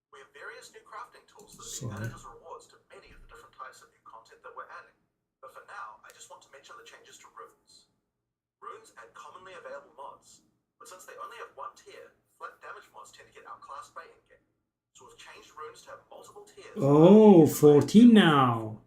We have various new crafting tools that will be added as rewards to many of the different types of new content that we're adding. But for now, I just want to mention the changes to runes. Runes add commonly available mods, but since they only have one tier, flat damage mods tend to get outclassed by endgame. So we've changed runes to have multiple tiers. Oh, 14 now.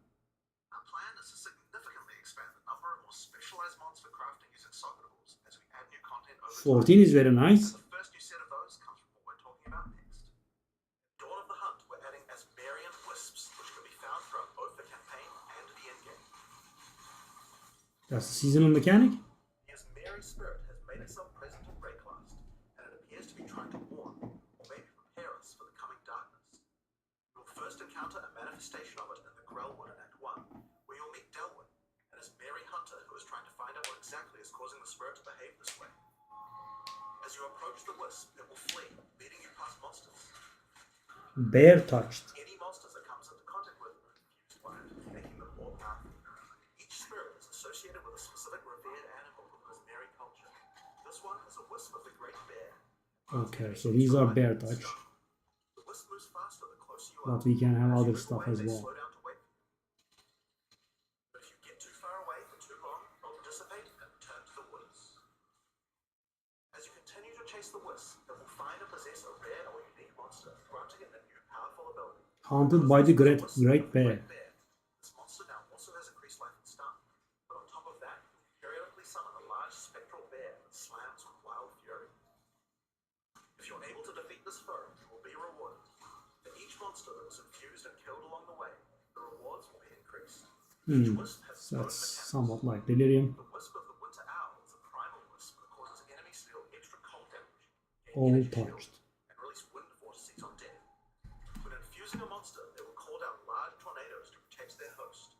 Our plan is to significantly expand the number of more specialized mods for crafting using socketables as we add new content over 14 is very time. nice. And the first new set of those comes from what we're talking about next. In Dawn of the Hunt, we're adding Asmarian Wisps, which can be found throughout both the campaign and the endgame. That's the seasonal mechanic. The Asmari spirit has made itself present in Rayclast, and it appears to be trying to warn, or maybe prepare us for the coming darkness. You'll first encounter a manifestation of it in the Grelwood in Act 1, where you'll meet Delwyn, an Asmari hunter who is trying to find out what exactly is causing the spirit to behave this way. As you approach the wisp, it will flee, leading you past monsters. Bear touched. Any monsters it comes into contact with are infused by it, making them more powerful. Each spirit is associated with a specific revered animal from Asmari culture. This one is a wisp of the Great Bear. Okay, so these are bear touch. The wisp moves faster the closer you are. But we can have As you other move stuff away, as they well. slow down to wait for you. But if you get too far away for too long, they'll dissipate and return to the woods. As you continue to chase the wisp, it will find and possess a rare or unique monster, granting it a new powerful ability. Haunted by the great bear. This monster now also has increased life and stun, but on top of that, you can periodically summon a large spectral bear that slams with wild fury. If you're able to defeat this foe, you will be rewarded. For each monster that was infused and killed along the way, the rewards will be increased. Each wisp has its own That's mechanics. somewhat like delirium. The wisp of the winter owl is a primal wisp that causes enemies to deal extra cold damage, gain All energy shield, touched. and release wind vortices on death. When infusing a monster, they will call down large tornadoes to protect their host.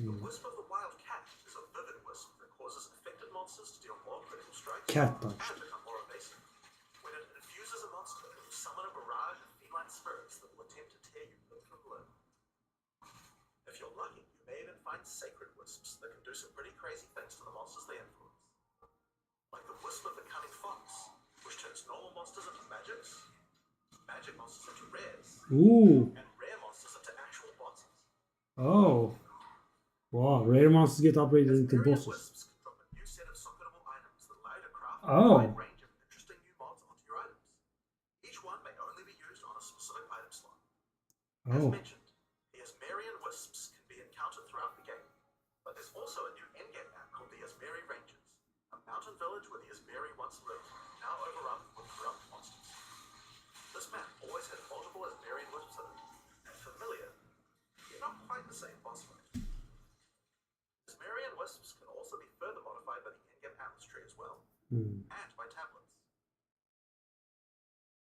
The wisp of the wild cat is a vivid wisp that causes affected monsters to deal more critical strikes Cat touched. and become more evasive. When it infuses a monster, it will summon a barrage of feline spirits that will attempt to tear you limb from limb. If you're lucky, you may even find sacred wisps that can do some pretty crazy things to the monsters they influence. Like the wisp of the cunning fox, which turns normal monsters into magics, magic monsters into rares, Ooh. and rare monsters into actual bosses. Oh. Wow, rare monsters get upgraded into Asmarian bosses. wisps can drop a new set of socketable items that allow you to craft Oh. a wide range of interesting new mods onto your items. Each one may only be used on a specific item slot. As Oh. mentioned, the Asmarian wisps can be encountered throughout the game, but there's also a new endgame map called the Asmari Ranges, a mountain village where the Asmari once lived, now overrun with corrupt monsters. This map always had multiple Asmarian wisps in it, and familiar, yet not quite the same boss fight. Asmarian wisps can also be further modified by the endgame atlas tree as well, and by tablets.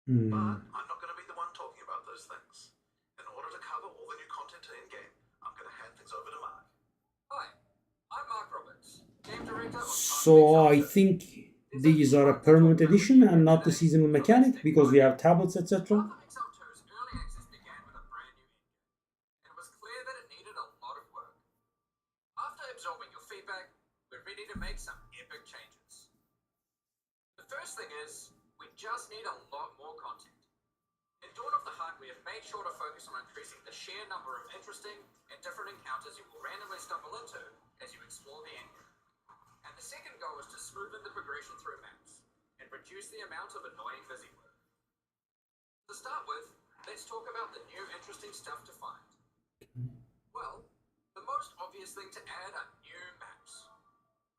But I'm not going to be the one talking about those things. In order to cover all the new content in endgame, I'm going to hand things over to Mark. Hi, I'm Mark Roberts, game director of So I think these are a permanent edition and not the seasonal mechanic because we have tablets, etc. Gotham XL2's early access began with a brand new endgame, and it was clear that it needed a lot of work. After absorbing your feedback, we're ready to make some epic changes. The first thing is, we just need a lot more content. In Dawn of the Hunt, we we have made sure to focus on increasing the sheer number of interesting and different encounters you will randomly stumble into as you explore the endgame. And the second goal is to smoothen the progression through maps and reduce the amount of annoying busy work. To start with, let's talk about the new interesting stuff to find. Well, the most obvious thing to add are new maps.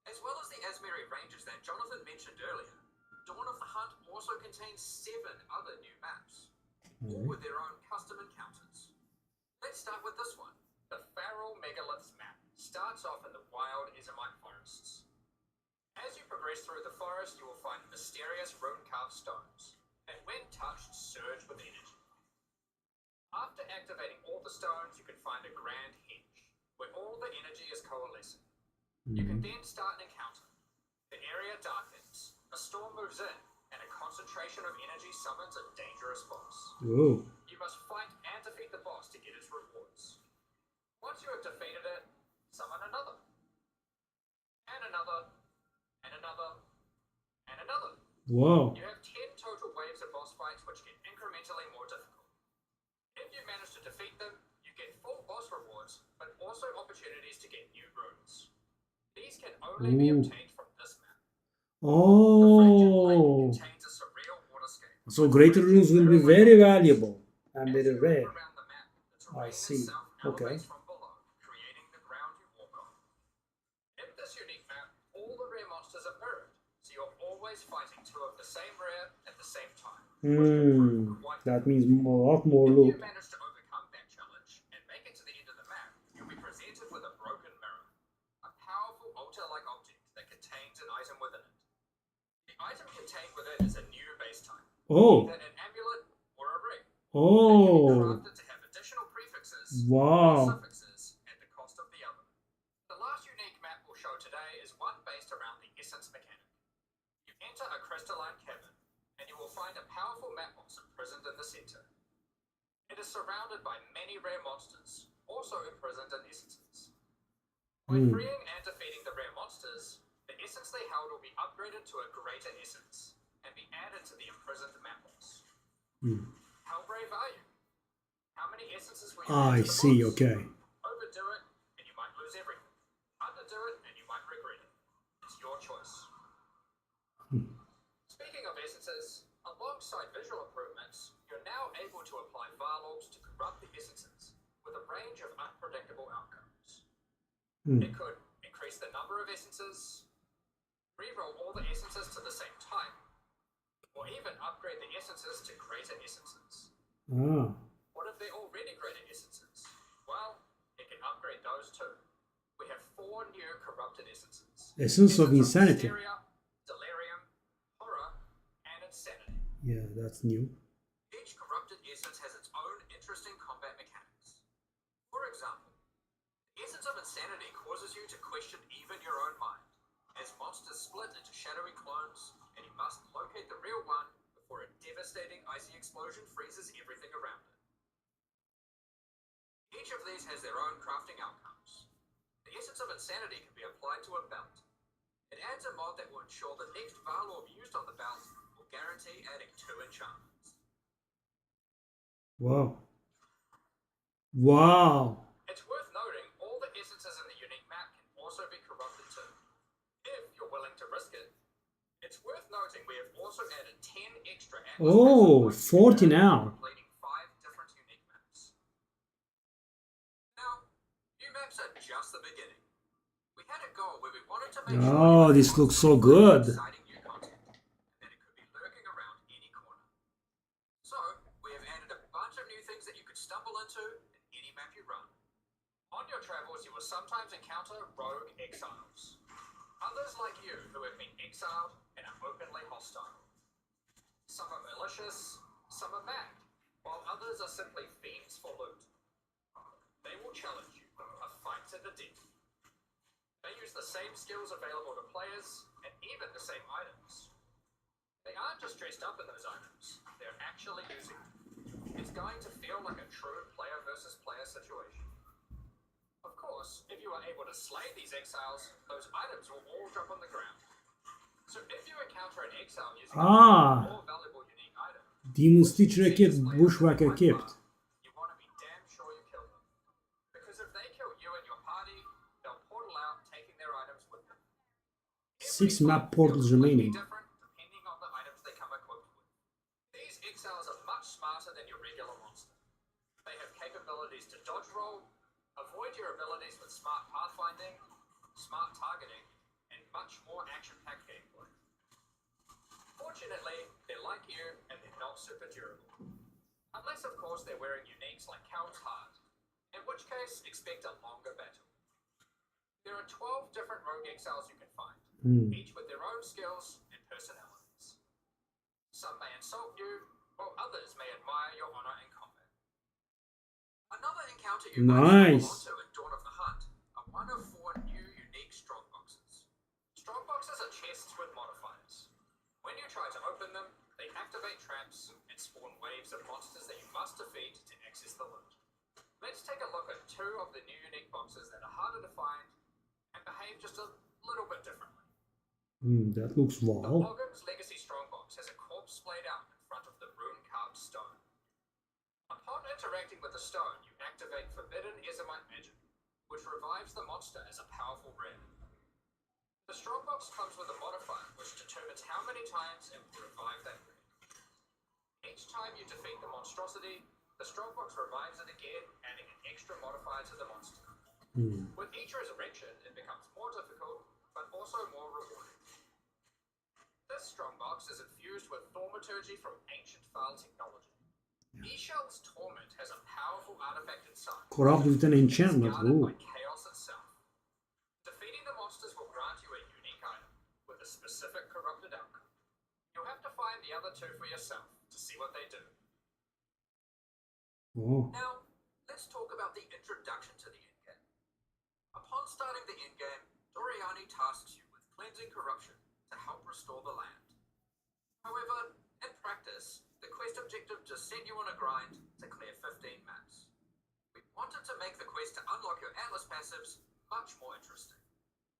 As well as the Asmeri Ranges that Jonathan mentioned earlier, Dawn of the Hunt also contains 7 other new maps, all with their own custom encounters. Let's start with this one. The Feral Megaliths map starts off in the wild Izamite forests. As you progress through the forest, you will find mysterious rune-carved stones, and when touched, surge with energy. After activating all the stones, you can find a grand henge, where all the energy is coalescing. You can then start an encounter. The area darkens, a storm moves in, and a concentration of energy summons a dangerous boss. Oh. You must fight and defeat the boss to get its rewards. Once you have defeated it, summon another. And another. And another. And another. Wow. You have 10 total waves of boss fights which get incrementally more difficult. If you manage to defeat them, you get full boss rewards, but also opportunities to get new runes. These can only be obtained from this map. The Frigid Lake Oh. contains a surreal waterscape. So greater runes will be very valuable and As very you rare. move around the map, the I terrain see. itself Okay. elevates from below, creating the ground you walk on. In this unique map, all the rare monsters are mirrored, so you're always fighting 2 of the same rare at the same time. which can prove quite That means a lot more If loot. you manage to overcome that challenge and make it to the end of the map, you'll be presented with a broken mirror, a powerful altar-like object that contains an item within it. The item contained within is a new base type, Oh. either an amulet or a ring. It can be Oh. crafted to have additional prefixes Wow. or suffixes at the cost of the other. The last unique map we'll show today is one based around the essence mechanic. You enter a crystalline cavern, and you will find a powerful map boss imprisoned in the center. It is surrounded by many rare monsters, also imprisoned in essences. By freeing and defeating the rare monsters, the essence they held will be upgraded to a greater essence and be added to the imprisoned map boss. How brave are you? How many essences will you add I to the see. boss? Okay. Overdo it, and you might lose everything. Underdo it, and you might regret it. It's your choice. Speaking of essences, alongside visual improvements, you're now able to apply Varlogs to corrupt the essences with a range of unpredictable outcomes. It could increase the number of essences, reroll all the essences to the same type, or even upgrade the essences to greater essences. Ah. What if they're already greater essences? Well, it can upgrade those too. We have 4 new corrupted essences. Essence of insanity. Hysteria, delirium, horror, and insanity. Yeah, that's new. Each corrupted essence has its own interesting combat mechanics. For example, the essence of insanity causes you to question even your own mind, as monsters split into shadowy clones, and you must locate the real one before a devastating icy explosion freezes everything around it. Each of these has their own crafting outcomes. The essence of insanity can be applied to a belt. It adds a mod that will ensure the next Varlorb used on the belt will guarantee adding 2 enchantments. Wow. Wow. It's worth noting all the essences in the unique map can also be corrupted too. If you're willing to risk it, it's worth noting we have also added 10 extra Atlas Oh, points 40 now. completing 5 different unique maps. Now, new maps are just the beginning. We had a goal where we wanted to make sure Oh, everyone this looks so was good. exciting new content, and that it could be lurking around any corner. So, we have added a bunch of new things that you could stumble into in any map you run. On your travels, you will sometimes encounter rogue exiles. Others like you who have been exiled and are openly hostile. Some are malicious, some are mad, while others are simply fiends for loot. They will challenge you, a fight to the death. They use the same skills available to players, and even the same items. They aren't just dressed up in those items, they're actually using them. It's going to feel like a true player versus player situation. Of course, if you are able to slay these exiles, those items will all drop on the ground. So if you encounter an exile using a more valuable unique item, Demon Stitch Racket, Bushwhacker Kept. You want to be damn sure you kill them. Because if they kill you and your party, they'll portal out, taking their items with them. 6 map portals remaining. Different depending on the items they come equipped with. These exiles are much smarter than your regular monster. They have capabilities to dodge roll, avoid your abilities with smart pathfinding, smart targeting, and much more action-packed gameplay. Fortunately, they're like you and they're not super durable. Unless, of course, they're wearing uniques like Count's Heart, in which case, expect a longer battle. There are 12 different rogue exiles you can find, each with their own skills and personalities. Some may insult you, while others may admire your honor in combat. Another encounter you might stumble onto in Dawn of the Hunt are one of 4 new unique strongboxes. Strongboxes are chests with modifiers. When you try to open them, they activate traps and spawn waves of monsters that you must defeat to access the loot. Let's take a look at 2 of the new unique boxes that are harder to find and behave just a little bit differently. That looks The wild. Morgan's Legacy Strongbox has a corpse splayed out in front of the rune-carved stone. Upon interacting with the stone, you activate Forbidden Ezomite magic, which revives the monster as a powerful rare. The Strongbox comes with a modifier which determines how many times it will revive that rare. Each time you defeat the monstrosity, the Strongbox revives it again, adding an extra modifier to the monster. With each resurrection, it becomes more difficult, but also more rewarding. This Strongbox is infused with thaumaturgy from ancient file technology. Eshel's Torment has a powerful artifact inside. Corrupted with an enchantment. Guarded by chaos itself. Defeating the monsters will grant you a unique item with a specific corrupted outcome. You'll have to find the other 2 for yourself to see what they do. Now, let's talk about the introduction to the endgame. Upon starting the endgame, Doriani tasks you with cleansing corruption to help restore the land. However, in practice, the quest objective just sent you on a grind to clear 15 maps. We wanted to make the quest to unlock your Atlas passives much more interesting.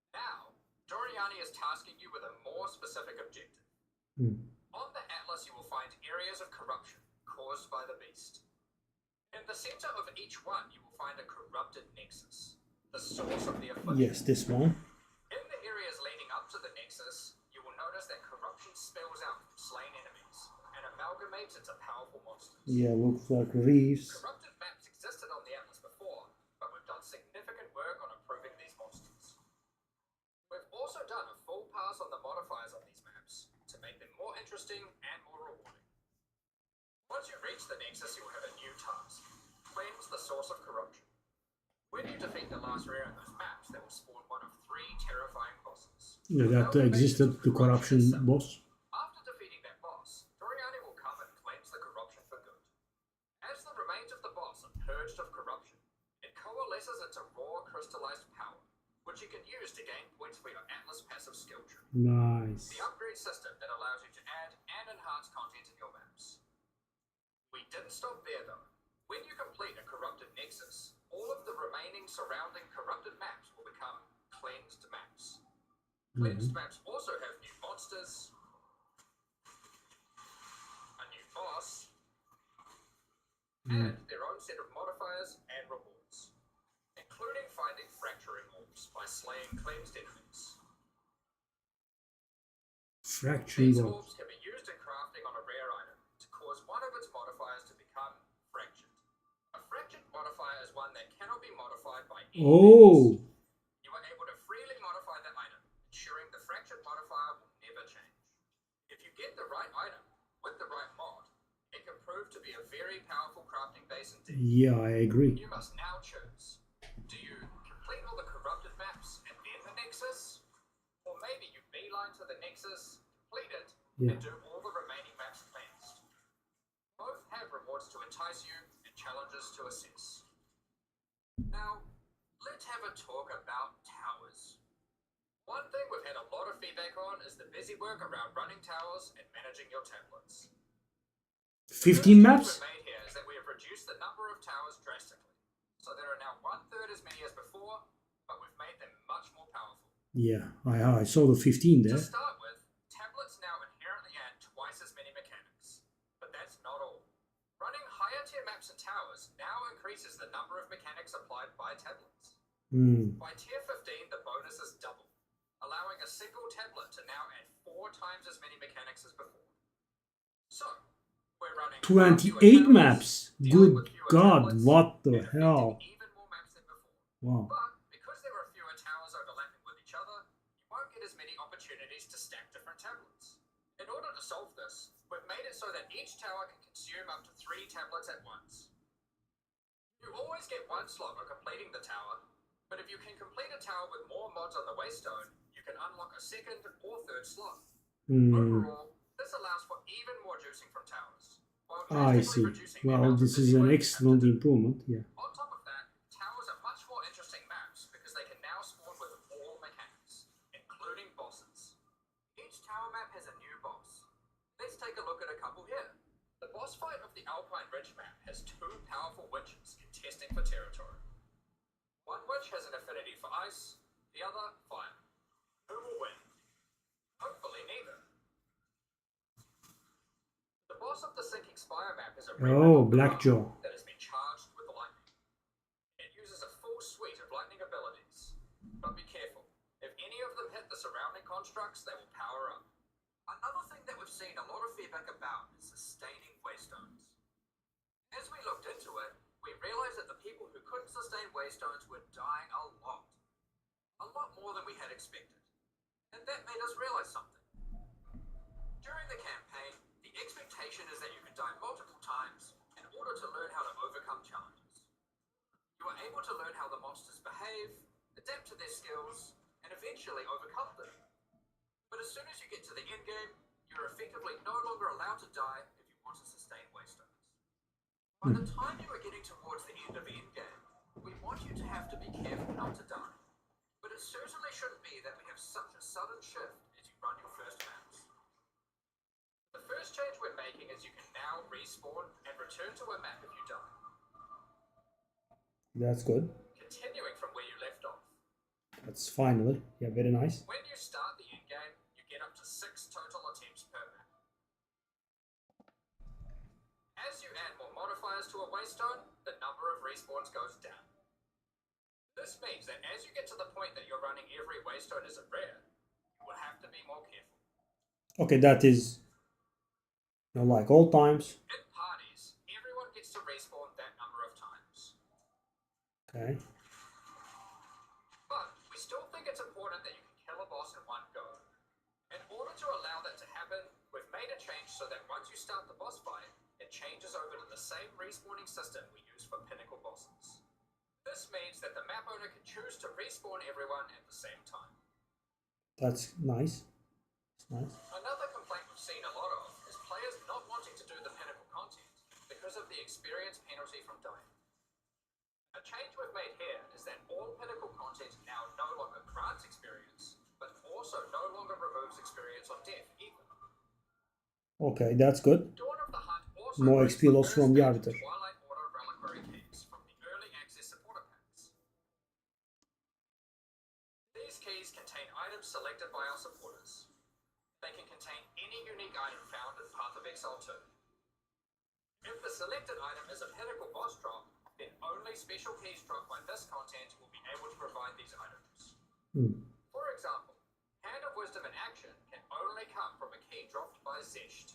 Now, Doriani is tasking you with a more specific objective. On the Atlas, you will find areas of corruption caused by the beast. In the center of each one, you will find a corrupted nexus, the source of the affliction. Yes, this one. In the areas leading up to the nexus, you will notice that corruption spills out from slain enemies and amalgamates into powerful monsters. Yeah, looks like Reeves. Corrupted maps existed on the Atlas before, but we've done significant work on improving these monsters. We've also done a full pass on the modifiers on these maps to make them more interesting and more rewarding. Once you reach the nexus, you will have a new task: cleanse the source of corruption. When you defeat the last rare in those maps, they will spawn one of 3 terrifying bosses. Yeah, that existed, the corruption boss. After defeating that boss, Doriani will come and cleanse the corruption for good. As the remains of the boss are purged of corruption, it coalesces into raw crystallized power, which you can use to gain points for your Atlas passive skill tree. Nice. The upgrade system that allows you to add and enhance content in your maps. We didn't stop there though. When you complete a corrupted nexus, all of the remaining surrounding corrupted maps will become cleansed maps. Cleansed maps also have new monsters, a new boss, and their own set of modifiers and rewards, including finding fracturing orbs by slaying cleansed enemies. Fracturing These orbs. orbs can be used in crafting on a rare item to cause one of its modifiers to become fractured. A fractured modifier is one that cannot be modified by any means. You are able to freely modify that item, ensuring the fractured modifier will never change. If you get the right item with the right mod, it can prove to be a very powerful crafting base indeed. Yeah, I agree. You must now choose. Do you complete all the corrupted maps and then the Nexus? Or maybe you beeline to the Nexus, complete it, and do all the remaining maps cleansed. Both have rewards to entice you and challenges to assess. Now, let's have a talk about towers. One thing we've had a lot of feedback on is the busy work around running towers and managing your tablets. 15 maps? What we've made here is that we have reduced the number of towers drastically. So there are now 1/3 as many as before, but we've made them much more powerful. Yeah, I saw the 15 there. To start with, tablets now inherently add twice as many mechanics. But that's not increases the number of mechanics applied by tablets. Hmm. By tier 15, the bonus is double, allowing a single tablet to now add 4 times as many mechanics as before. So, we're running 28 maps. Good God, what the hell? even more maps than before. Wow. But because there are fewer towers overlapping with each other, you won't get as many opportunities to stack different tablets. In order to solve this, we've made it so that each tower can consume up to 3 tablets at once. You always get 1 slot on completing the tower, but if you can complete a tower with more mods on the waystone, you can unlock a 2nd or 3rd slot. Overall, this allows for even more juicing from towers, while I drastically see. reducing the Well, amount of this is busy an work you have excellent to do. improvement. Yeah. On top of that, towers are much more interesting maps because they can now spawn with all mechanics, including bosses. Each tower map has a new boss. Let's take a look at a couple here. The boss fight of the Alpine Ridge map has 2 powerful witches contesting for territory. One witch has an affinity for ice, the other fire. Who will win? Hopefully neither. The boss of the Sinking Spire map is a red Oh, map of the Blackjaw. mountain that has been charged with lightning. It uses a full suite of lightning abilities. But be careful. If any of them hit the surrounding constructs, they will power up. Another thing that we've seen a lot of feedback about is sustaining waystones. As we looked into it, we realized that the people who couldn't sustain waystones were dying a lot. A lot more than we had expected. And that made us realize something. During the campaign, the expectation is that you can die multiple times in order to learn how to overcome challenges. You are able to learn how the monsters behave, adapt to their skills, and eventually overcome them. But as soon as you get to the end game, you're effectively no longer allowed to die if you want to sustain waystones. By the time you are getting towards the end of the end game, we want you to have to be careful not to die. But it certainly shouldn't be that we have such a sudden shift as you run your first maps. The first change we're making is you can now respawn and return to a map if you die. That's good. Continuing from where you left off. That's finally. Yeah, very nice. When you start the end game, you get up to 6 total attempts per map. As you add more modifiers to a waystone, the number of respawns goes down. This means that as you get to the point that you're running every waystone as a rare, you will have to be more careful. Okay, that is, like all times. In parties, everyone gets to respawn that number of times. Okay. But we still think it's important that you can kill a boss in one go. In order to allow that to happen, we've made a change so that once you start the boss fight, it changes over to the same respawning system we use for pinnacle bosses. This means that the map owner can choose to respawn everyone at the same time. That's nice. That's nice. Another complaint we've seen a lot of is players not wanting to do the pinnacle content because of the experience penalty from dying. A change we've made here is that all pinnacle content now no longer grants experience, but also no longer removes experience on death either. Okay, that's good. Dawn of the Hunt also More brings XP the loss first from the stage of Arbiter. Twilight Order reliquary keys from the early access supporter packs. These keys contain items selected by our supporters. They can contain any unique item found in Path of Exile 2. If the selected item is a pinnacle boss drop, then only special keys dropped by this content will be able to provide these items. For example, Hand of Wisdom in action can only come from a key dropped by Zesht.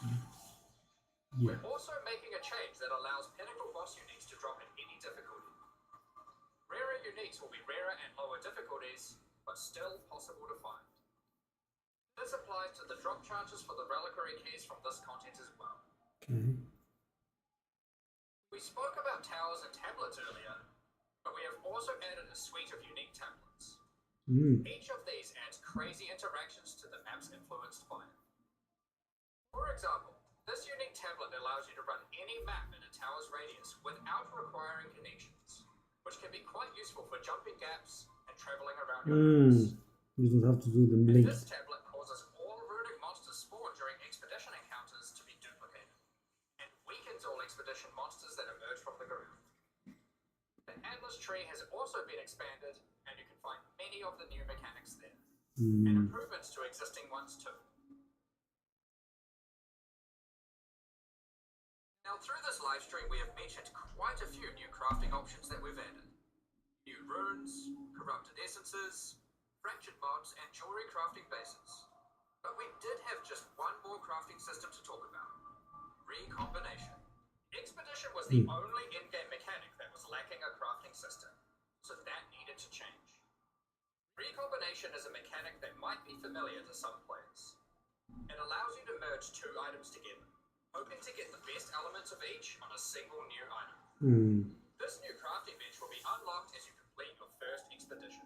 Yeah. We're also making a change that allows pinnacle boss uniques to drop in any difficulty. Rarer uniques will be rarer and lower difficulties, but still possible to find. This applies to the drop chances for the reliquary keys from this content as well. Okay. We spoke about towers and tablets earlier, but we have also added a suite of unique tablets. Each of these adds crazy interactions to the maps influenced by it. For example, this unique tablet allows you to run any map in a tower's radius without requiring connections, which can be quite useful for jumping gaps and traveling around your maps. You don't have to do them And linked. this tablet causes all runic monsters spawned during expedition encounters to be duplicated, and weakens all expedition monsters that emerge from the ground. The Atlas tree has also been expanded, and you can find many of the new mechanics there, and improvements to existing ones too. Now Now, through this live stream, we have mentioned quite a few new crafting options that we've added. New runes, corrupted essences, fractured mods, and jewelry crafting bases. But we did have just one more crafting system to talk about. Recombination. Expedition was the only in-game mechanic that was lacking a crafting system, so that needed to change. Recombination is a mechanic that might be familiar to some players. It allows you to merge two items together, hoping to get the best elements of each on a single new item. This new crafting bench will be unlocked as you complete your first expedition,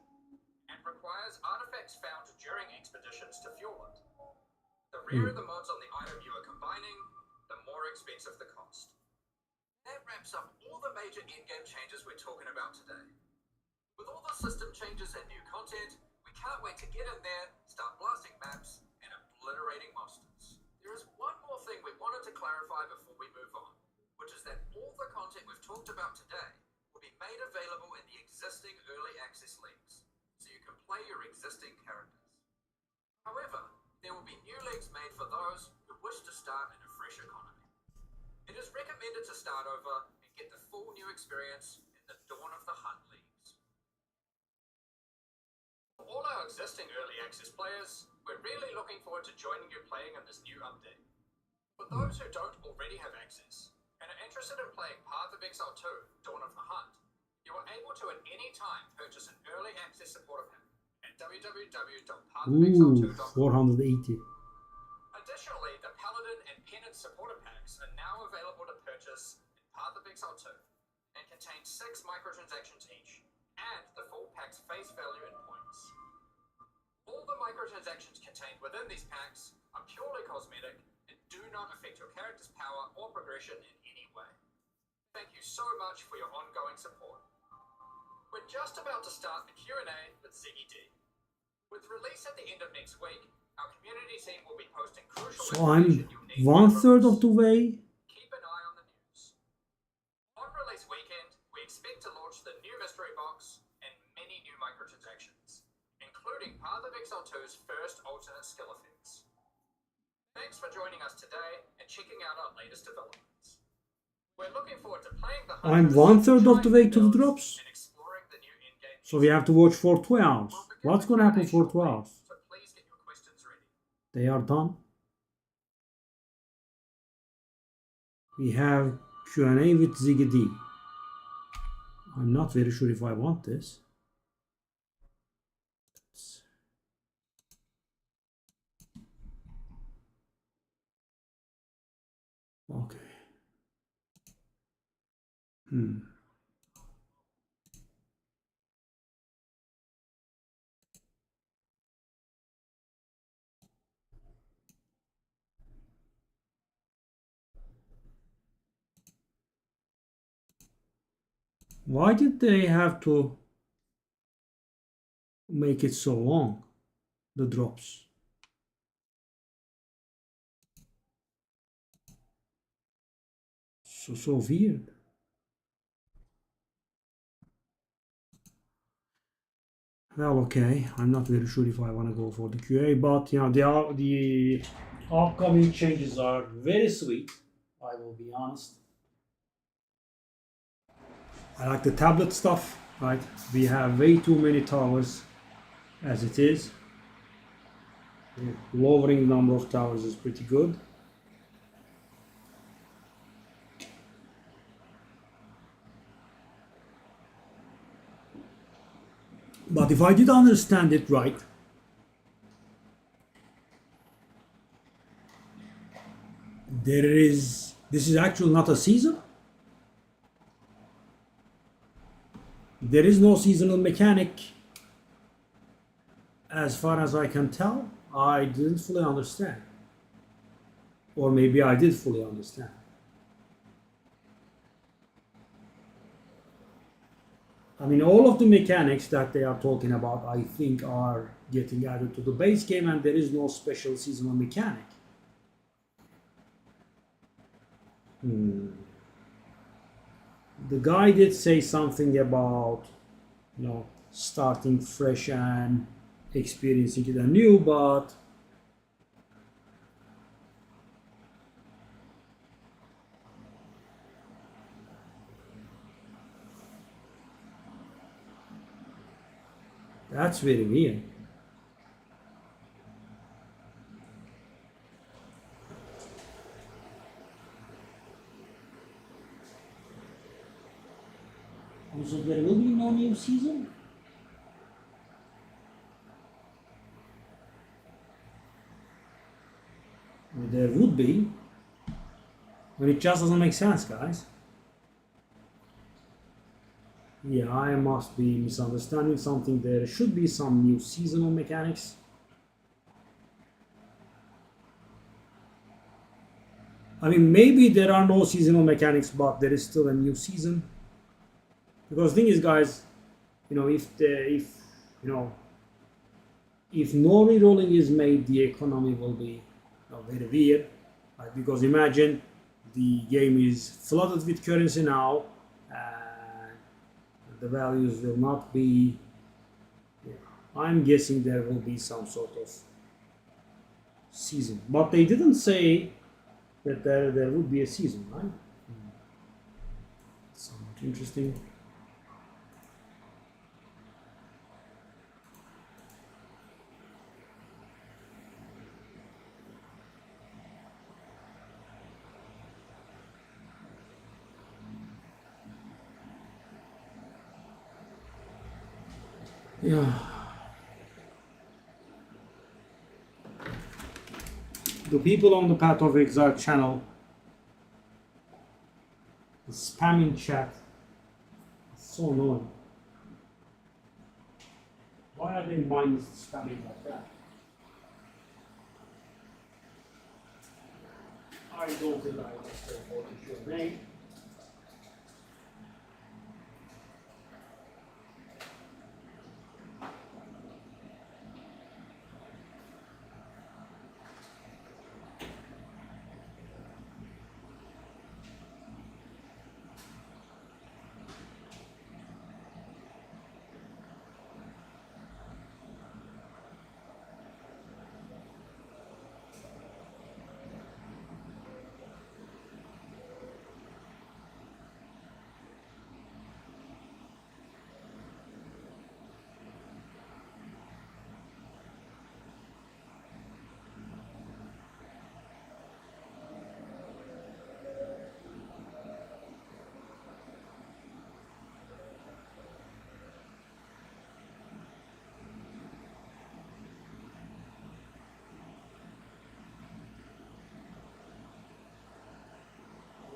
and requires artifacts found during expeditions to fuel it. The rarer the mods on the item you are combining, the more expensive the cost. That wraps up all the major in-game changes we're talking about today. With all the system changes and new content, we can't wait to get in there, start blasting maps, and obliterating monsters. There is one more thing we wanted to clarify before we move on, which is that all the content we've talked about today will be made available in the existing early access leagues, so you can play your existing characters. However, there will be new leagues made for those who wish to start in a fresh economy. It is recommended to start over and get the full new experience in the Dawn of the Hunt leagues. For all our existing early access players, we're really looking forward to joining you playing in this new update. For those who don't already have access and are interested in playing Path of Exile 2, Dawn of the Hunt, you are able to at any time purchase an early access supporter pack at www.pathofexile2.com. 480. Additionally, the Paladin and Penance supporter packs are now available to purchase in Path of Exile 2 and contain 6 microtransactions each, and the full pack's face value in points. All the microtransactions contained within these packs are purely cosmetic and do not affect your character's power or progression in any way. Thank you so much for your ongoing support. We're just about to start the Q&A with Ziggy D. With release at the end of next week, our community team will be posting crucial So I'm information you'll need. 1/3 of the way. Keep an eye on the news. On release weekend, we expect to launch the new mystery box and many new microtransactions, including Path of Exile 2's first alternate skill effects. Thanks for joining us today and checking out our latest developments. We're looking forward to playing the I'm Hunters, 1/3 of the way to the trying drops. and exploring the new in-game So we have to watch for 2 hours. We'll begin What's the gonna happen Q&A for 2 shortly, hours? so please get your questions ready. They are done. We have Q&A with Ziggy D. I'm not very sure if I want this. Okay. Why did they have to make it so long, the drops? So weird. Well, okay, I'm not very sure if I want to go for the QA, but you know, the upcoming changes are very sweet, I will be honest. I like the tablet stuff, right? We have way too many towers as it is. Lowering the number of towers is pretty good. But if I did understand it right, this is actually not a season. There is no seasonal mechanic as far as I can tell. I didn't fully understand. Or maybe I did fully understand. I mean, all of the mechanics that they are talking about, I think, are getting added to the base game, and there is no special seasonal mechanic. The guy did say something about, you know, starting fresh and experiencing it anew, but That's very weird. Also, there will be no new season? Well, there would be, but it just doesn't make sense, guys. Yeah, I must be misunderstanding something. There should be some new seasonal mechanics. I mean, maybe there are no seasonal mechanics, but there is still a new season. Because the thing is, guys, you know, if no rerolling is made, the economy will be very weird. Right? Because imagine the game is flooded with currency now, and the values will not be. I'm guessing there will be some sort of season, but they didn't say that there would be a season, right? Somewhat interesting. Yeah. The people on the Path of Exile channel, the spamming chat, it's so annoying. Why are they minds spamming like that? I don't think I understand what is your name.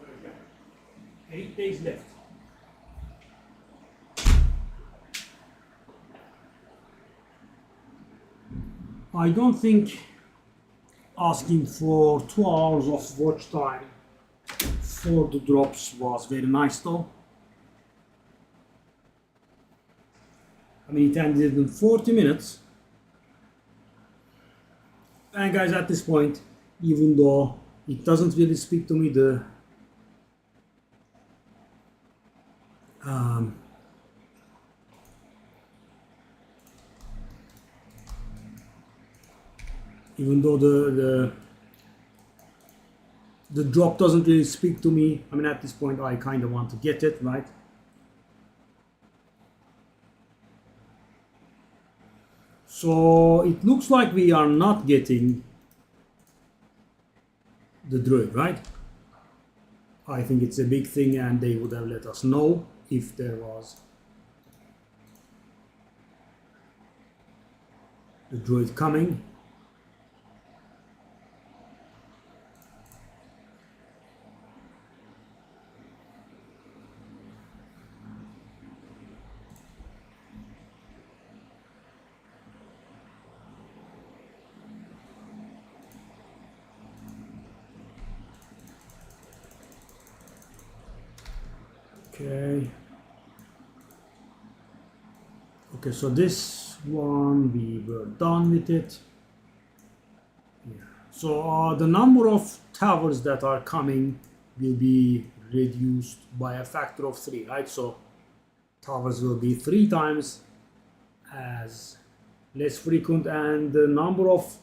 Okay. 8 days left. I don't think asking for 2 hours of watch time for the drops was very nice though. I mean, it ended in 40 minutes. And guys, at this point, even though it doesn't really speak to me, even though the drop doesn't really speak to me, I mean, at this point, I kind of want to get it, right? So it looks like we are not getting the druid, right? I think it's a big thing, and they would have let us know if there was the druid coming. Okay. Okay, so this one we were done with it. Yeah. So the number of towers that are coming will be reduced by a factor of 3, right? So towers will be 3 times as less frequent, and the number of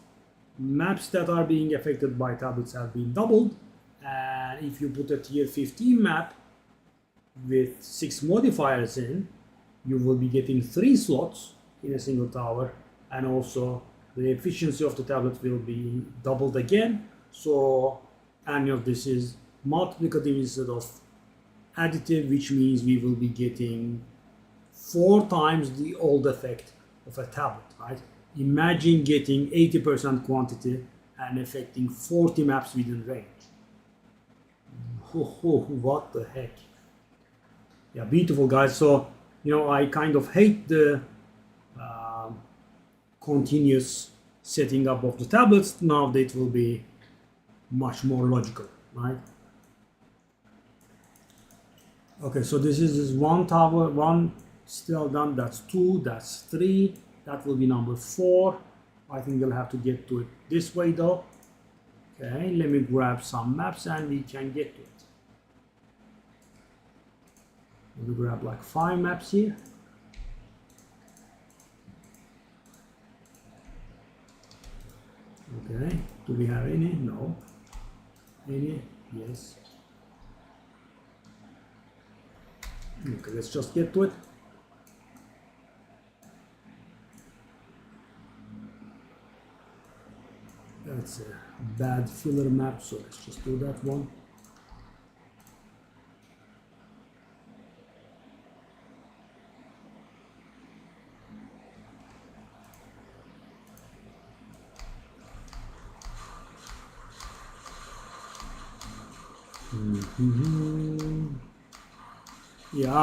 maps that are being affected by tablets have been doubled. And if you put a tier 15 map with 6 modifiers in, you will be getting 3 slots in a single tower, and also the efficiency of the tablet will be doubled again. So any of this is multiplicative instead of additive, which means we will be getting 4 times the old effect of a tablet, right? Imagine getting 80% quantity and affecting 40 maps within range. What the heck? Yeah, beautiful, guys. So, I kind of hate the continuous setting up of the tablets. Now that will be much more logical, right? Okay, so this is one tower, one still done. That's 2, that's 3. That will be number 4. I think we'll have to get to it this way though. Okay, let me grab some maps and we can get to it. We'll grab like 5 maps here. Okay, do we have any? No. Any? Yes. Okay, let's just get to it. That's a bad filler map, so let's just do that one. Yeah,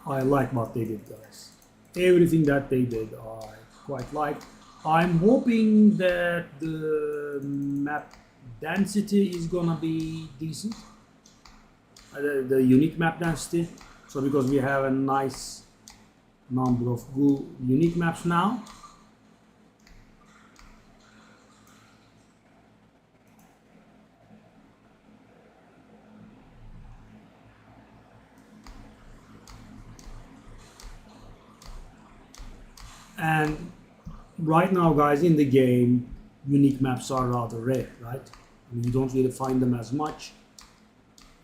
I like what they did, guys. Everything that they did, I quite like. I'm hoping that the map density is gonna be decent. The unique map density. So because we have a nice number of unique maps now. And right now, guys, in the game, unique maps are rather rare, right? I mean, you don't really find them as much.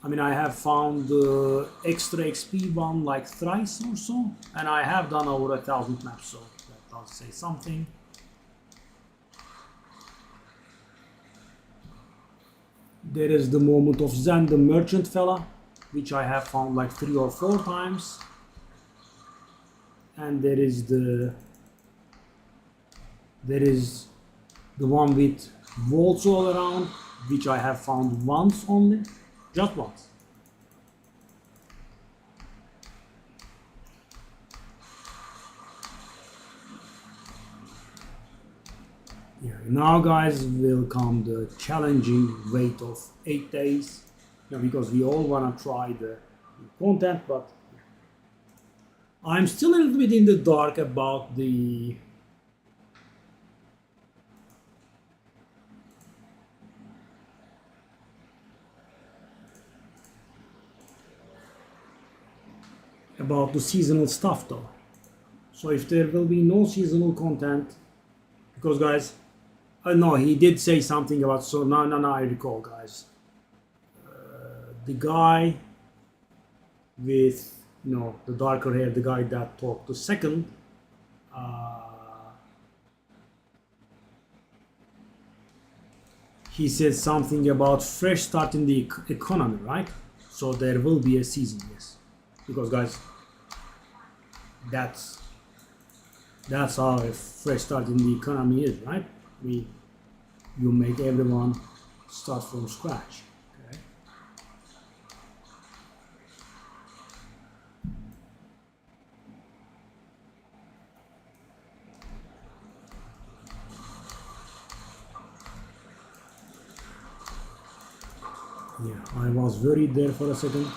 I mean, I have found the extra XP one like thrice or so, and I have done over 1,000 maps, so that does say something. There is the moment of Zen, the merchant fella, which I have found like 3 or 4 times. And there is the one with vaults all around, which I have found once only, just once. Yeah, now guys will come the challenging wait of 8 days, because we all want to try the content, but I'm still a little bit in the dark about the seasonal stuff though. So if there will be no seasonal content, because guys, no, he did say something about, so no, I recall, guys. The guy with, the darker hair, the guy that talked to second, he said something about fresh start in the economy, right? So there will be a season, yes. Because guys, that's how a fresh start in the economy is, right? You make everyone start from scratch. Okay. Yeah, I was worried there for a second.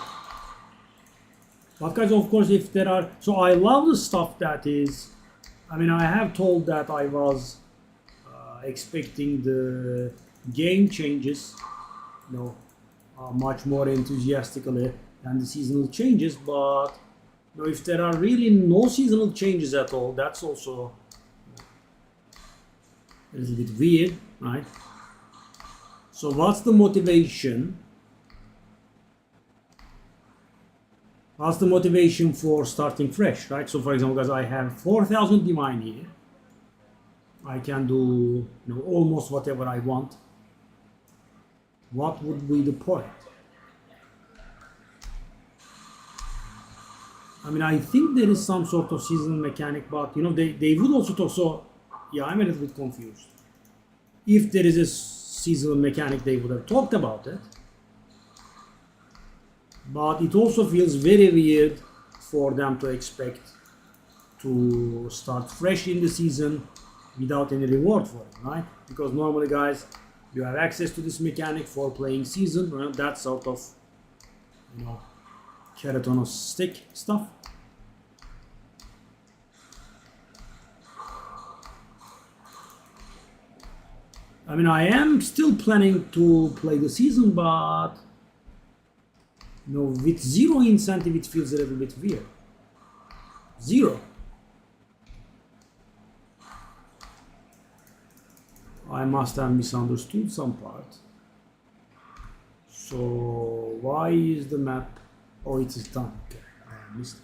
But guys, of course, if there are, so I love the stuff that is, I mean, I have told that I was expecting the game changes, much more enthusiastically than the seasonal changes, but if there are really no seasonal changes at all, that's also a little bit weird, right? So what's the motivation That's the motivation for starting fresh, right? So for example, guys, I have 4,000 divine here. I can do, you know, almost whatever I want. What would be the point? I mean, I think there is some sort of seasonal mechanic, but you know, they would also talk. So yeah, I'm a little bit confused. If there is a seasonal mechanic, they would have talked about it. But it also feels very weird for them to expect to start fresh in the season without any reward for it, right? Because normally, guys, you have access to this mechanic for playing season, right? That sort of, you know, carrot on a stick stuff. I mean, I am still planning to play the season, but you know, with zero incentive, it feels a little bit weird. Zero. I must have misunderstood some part. So why is the map? Oh, it is done. Okay, I missed it.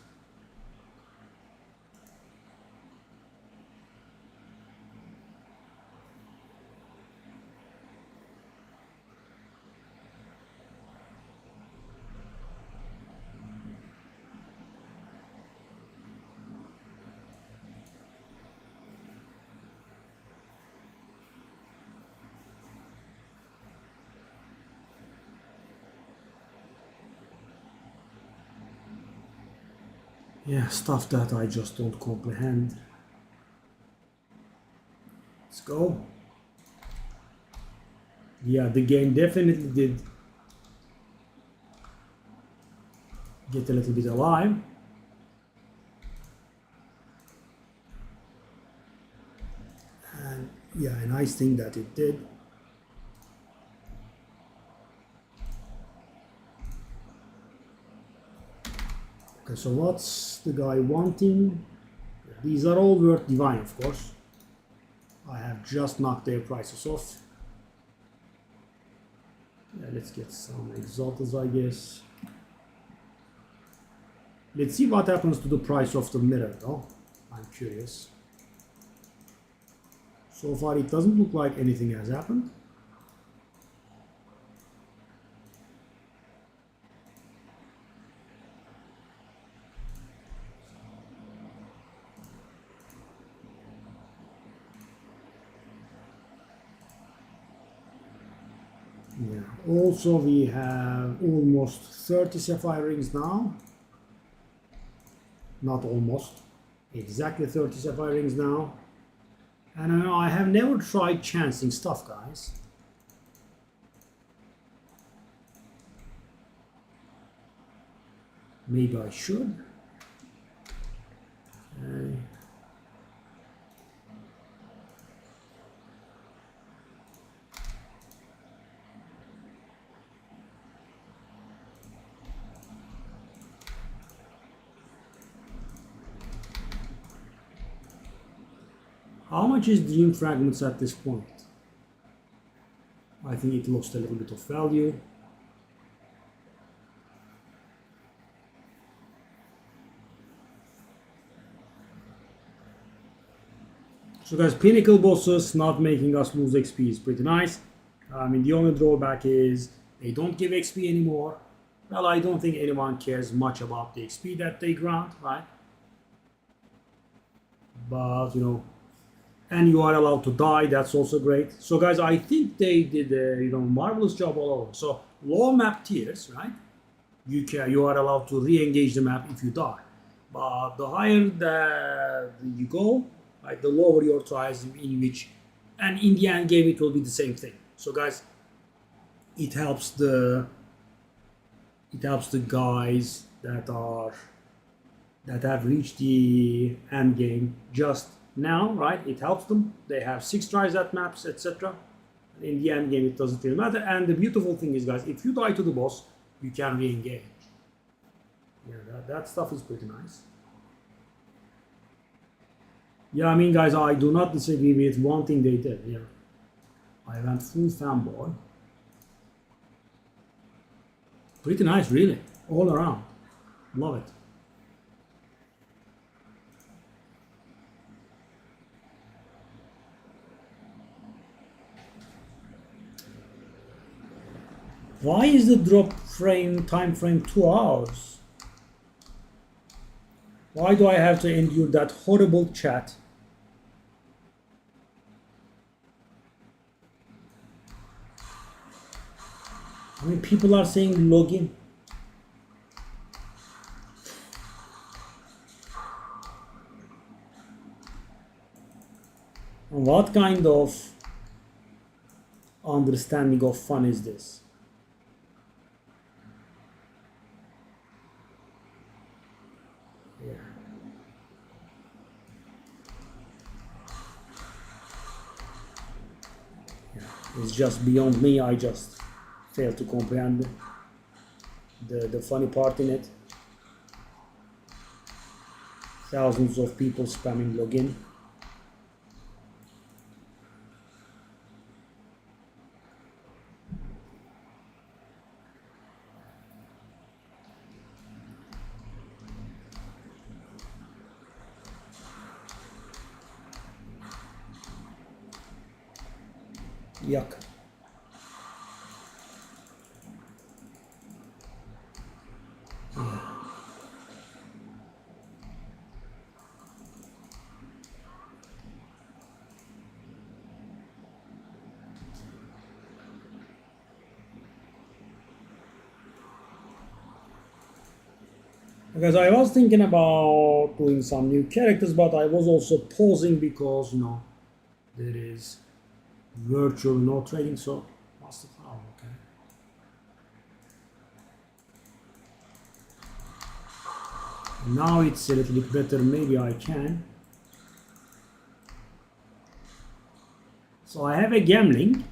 Yeah, stuff that I just don't comprehend. Let's go. Yeah, the game definitely did get a little bit alive. And yeah, a nice thing that it did. Okay, so what's the guy wanting? These are all worth divine, of course. I have just knocked their prices off. Yeah, let's get some exalters, I guess. Let's see what happens to the price of the mirror, though. I'm curious. So far, it doesn't look like anything has happened. Yeah. Also, we have almost 30 sapphire rings now. Not almost. Exactly 30 sapphire rings now. And I have never tried chancing stuff, guys. Maybe I should. Okay. How much is Dream Fragments at this point? I think it lost a little bit of value. So guys, Pinnacle bosses not making us lose XP is pretty nice. I mean, the only drawback is they don't give XP anymore. Well, I don't think anyone cares much about the XP that they grant, right? But, you know, and you are allowed to die, that's also great. So guys, I think they did a, you know, marvelous job all over. So low map tiers, right? You are allowed to re-engage the map if you die. But the higher that you go, right, the lower your tries in which, and in the end game it will be the same thing. So guys, it helps the guys that have reached the end game just now, right? It helps them. They have 6 tries at maps, etc. In the end game, it doesn't really matter. And the beautiful thing is, guys, if you die to the boss, you can re-engage. Yeah, that stuff is pretty nice. Yeah, I mean, guys, I do not disagree with one thing they did. Yeah, I went full fanboy. Pretty nice, really, all around. Love it. Why is the drop frame time frame 2 hours? Why do I have to endure that horrible chat? I mean, people are saying login. And what kind of understanding of fun is this? Yeah. It's just beyond me. I just fail to comprehend the funny part in it. Thousands of people spamming login. Yuck. Because I was thinking about doing some new characters, but I was also pausing because, you know, there is virtual no trading, so what's the problem? Okay. Now it's a little bit better, maybe I can. So I have a gambling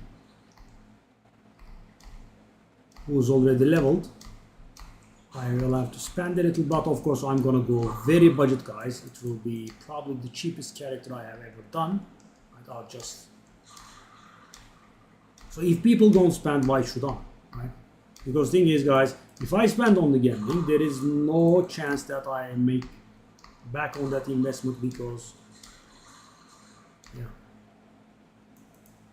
who's already leveled. I will have to spend a little, but of course I'm gonna go very budget, guys. It will be probably the cheapest character I have ever done. I'll just... So if people don't spend, why should I? Right? Because the thing is, guys, if I spend on the gambling, there is no chance that I make back on that investment because, yeah,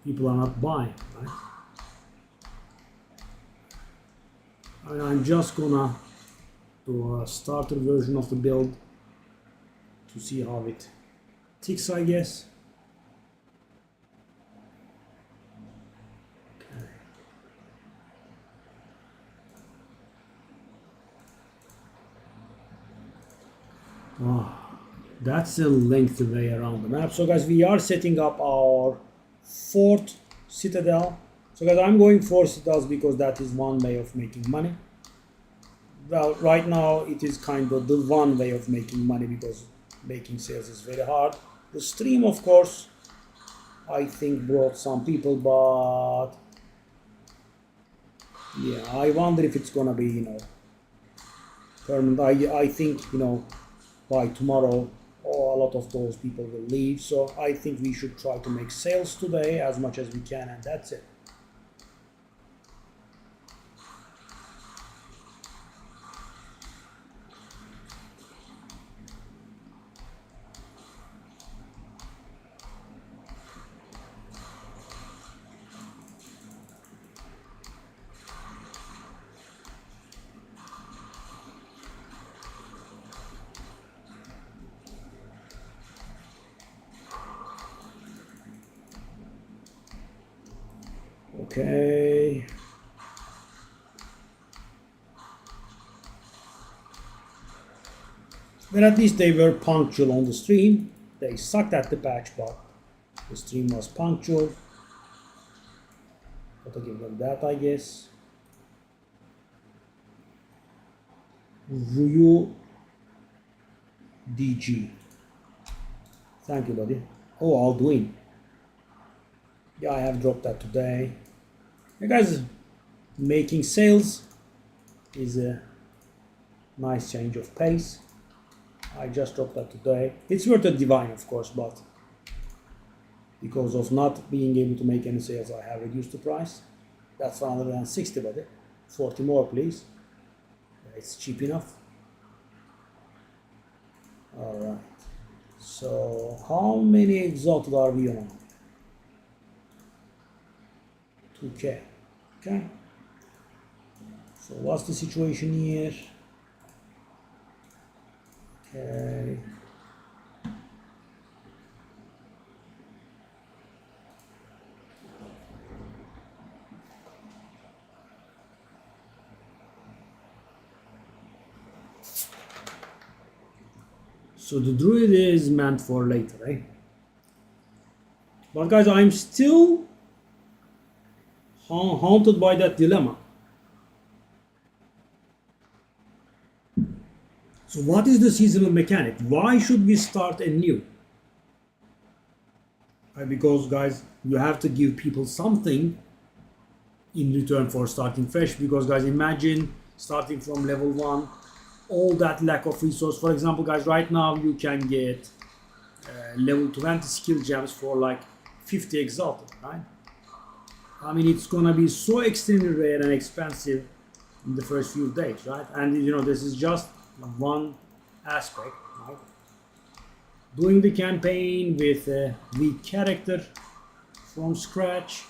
people are not buying, right? I mean, I'm just gonna do a starter version of the build to see how it ticks, I guess. Okay. Oh, that's a lengthy way around the map. So guys, we are setting up our fourth citadel. So guys, I'm going for citadels because that is one way of making money. Well, right now it is kind of the one way of making money because making sales is very hard. The stream, of course, I think brought some people, but yeah, I wonder if it's gonna be, you know, permanent. I think, you know, by tomorrow, a lot of those people will leave. So I think we should try to make sales today as much as we can, and that's it. Okay. But at least they were punctual on the stream. They sucked at the patch, but the stream was punctual. Gotta give them that, I guess. Ryu DG. Thank you, buddy. Oh, Alduin. Yeah, I have dropped that today. You guys, making sales is a nice change of pace. I just dropped that today. It's worth a divine, of course, but because of not being able to make any sales, I have reduced the price. That's 160, buddy. 40 more, please. It's cheap enough. Alright. So how many exalted are we on? 2k. Okay. So what's the situation here? Okay. So the druid is meant for later, eh? But guys, I'm still haunted by that dilemma. So what is the seasonal mechanic? Why should we start anew? Right, because guys, you have to give people something in return for starting fresh. Because guys, imagine starting from level 1, all that lack of resource. For example, guys, right now you can get level 20 skill gems for like 50 exalted, right? I mean, it's gonna be so extremely rare and expensive in the first few days, right? And you know, this is just one aspect, right? Doing the campaign with a weak character from scratch.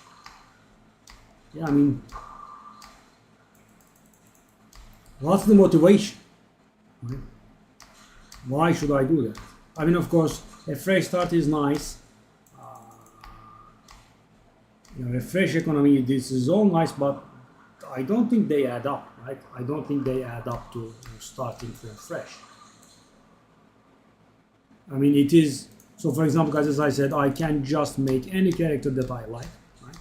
Yeah, I mean, what's the motivation? Right? Why should I do that? I mean, of course, a fresh start is nice. You know, a fresh economy, this is all nice, but I don't think they add up, right? I don't think they add up to starting from fresh. I mean, it is, so for example, guys, as I said, I can just make any character that I like, right?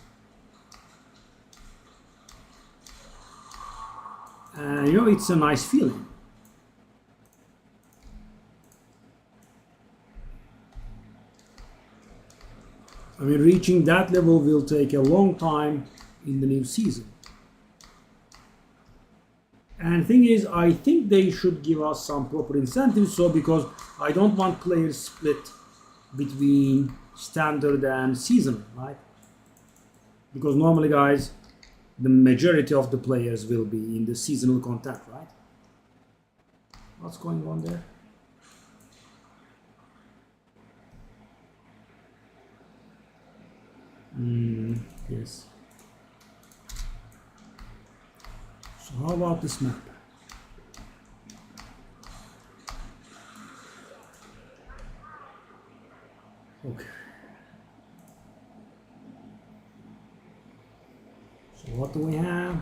And you know, it's a nice feeling. I mean, reaching that level will take a long time in the new season. And the thing is, I think they should give us some proper incentives. So because I don't want players split between standard and seasonal, right? Because normally, guys, the majority of the players will be in the seasonal content, right? What's going on there? Yes. So how about this map? Okay. So what do we have?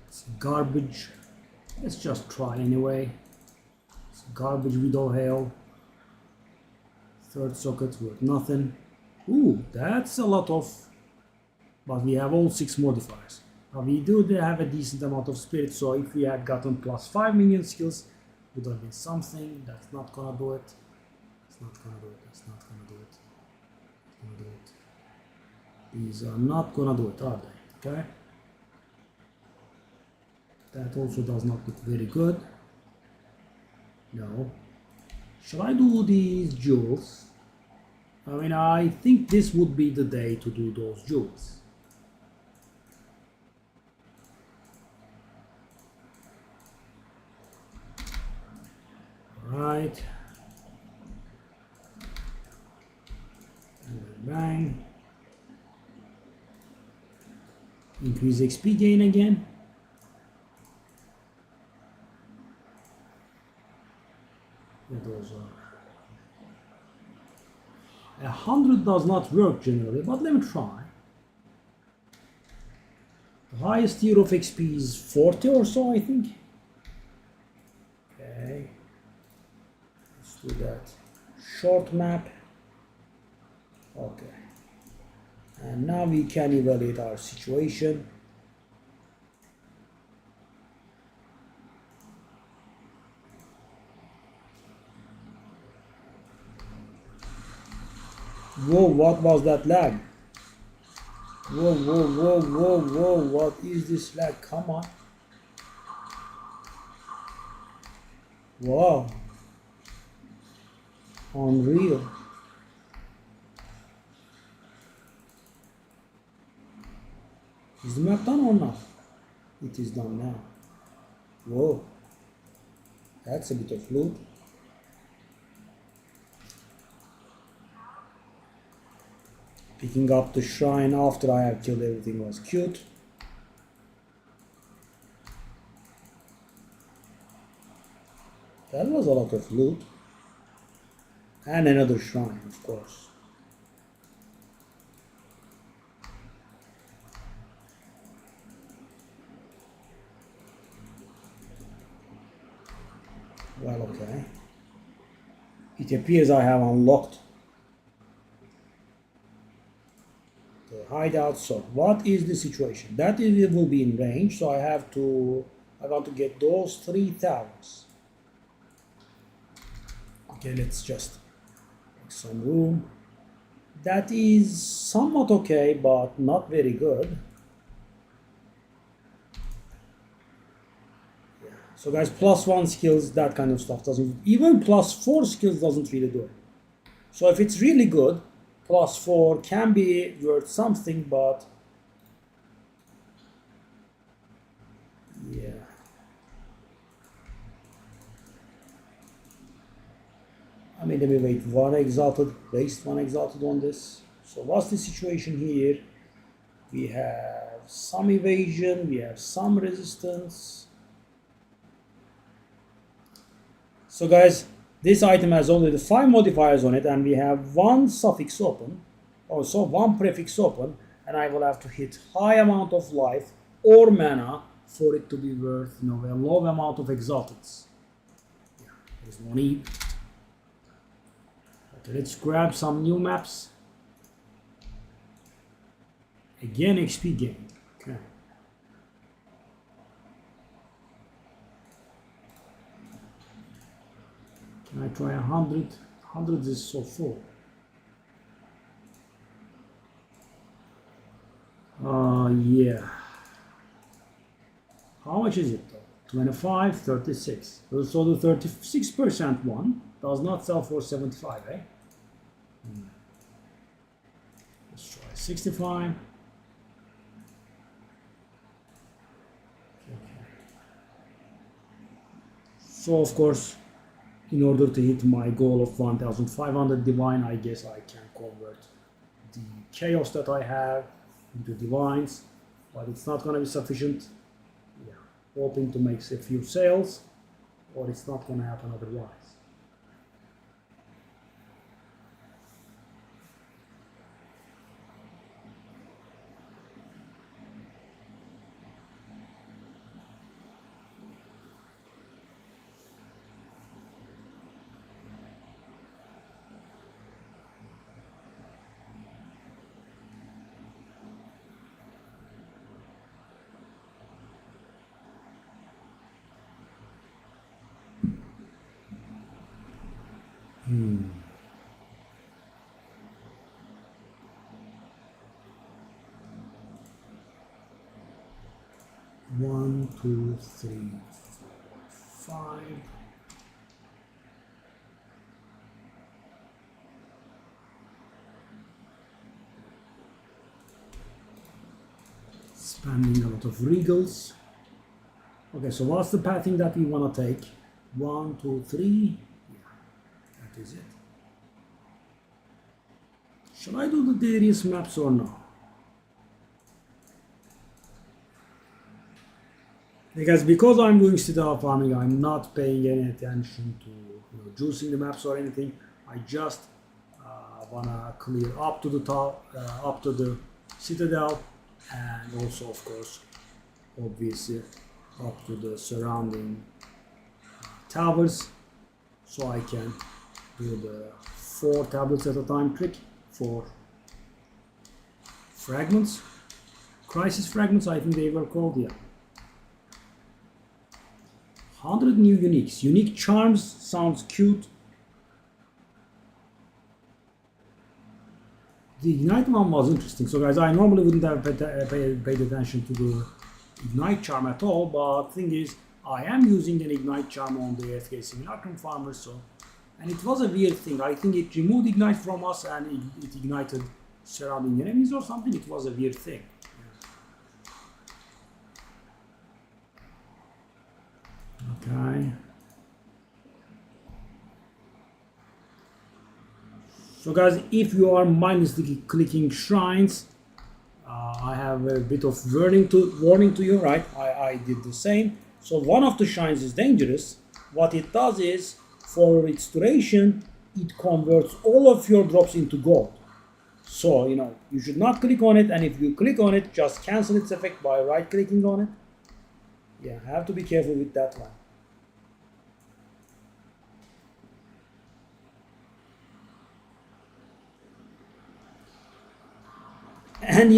It's garbage. Let's just try anyway. It's garbage widow hail. Third socket worth nothing. Ooh, that's a lot of, but we have all 6 modifiers. But we do have a decent amount of spirit, so if we had gotten plus 5 minion skills, would have been something. That's not gonna do it. That's not gonna do it. That's not gonna do it. That's gonna do it. These are not gonna do it, are they? Okay. That also does not look very good. No. Shall I do these jewels? I mean, I think this would be the day to do those jewels. Right. And then bang. Increase XP gain again. Yeah, those are. 100 does not work generally, but let me try. The highest tier of XP is 40 or so, I think. Okay. Let's do that. Short map. Okay. And now we can evaluate our situation. Whoa, what was that lag? Whoa, whoa, whoa, whoa, whoa, what is this lag? Come on. Wow. Unreal. Is the map done or not? It is done now. Whoa. That's a bit of loot. Picking up the shrine after I have killed everything was cute. That was a lot of loot. And another shrine, of course. Well, okay. It appears I have unlocked the hideout. So what is the situation? That is, it will be in range, so I want to get those 3 towers. Okay, let's just make some room. That is somewhat okay, but not very good. Yeah. So guys, +1 skills, that kind of stuff doesn't, even +4 skills doesn't really do it. So if it's really good, +4 can be worth something, but yeah. I mean, let me wait, waste one exalted on this. So what's the situation here? We have some evasion, we have some resistance. So guys, this item has only the 5 modifiers on it, and we have 1 suffix open, also 1 prefix open, and I will have to hit high amount of life or mana for it to be worth, a low amount of exalteds. Yeah, there's no need. Okay, let's grab some new maps. Again, XP gain. Okay. Can I try 100? 100 is so full. Yeah. How much is it though? 25, 36. So the 36% one does not sell for 75, eh? Let's try 65. Okay. So of course, in order to hit my goal of 1500 divine, I guess I can convert the chaos that I have into divines, but it's not going to be sufficient. Yeah, hoping to make a few sales, or it's not going to happen otherwise. One, two, three, four, 5. Spending a lot of regals. Okay, so what's the pathing that we want to take? 1, 2, 3. Yeah, that is it. Should I do the Darius maps or no? Because I'm doing citadel farming, I'm not paying any attention to juicing the maps or anything. I just wanna clear up to the top, up to the citadel, and also, of course, obviously, up to the surrounding towers, so I can do the 4 tablets at a time trick for fragments, crisis fragments. I think they were called, yeah. 100 new uniques. Unique charms sounds cute. The Ignite one was interesting. So guys, I normally wouldn't have paid attention to the Ignite charm at all, but thing is, I am using an Ignite charm on the AFK Simulacrum farmer, so, and it was a weird thing. I think it removed Ignite from us and it ignited surrounding enemies or something. It was a weird thing. Okay. So guys, if you are mindlessly clicking shrines, I have a bit of warning to you, right? I did the same. So one of the shrines is dangerous. What it does is, for its duration, it converts all of your drops into gold. So, you should not click on it, and if you click on it, just cancel its effect by right-clicking on it. Yeah, have to be careful with that one. And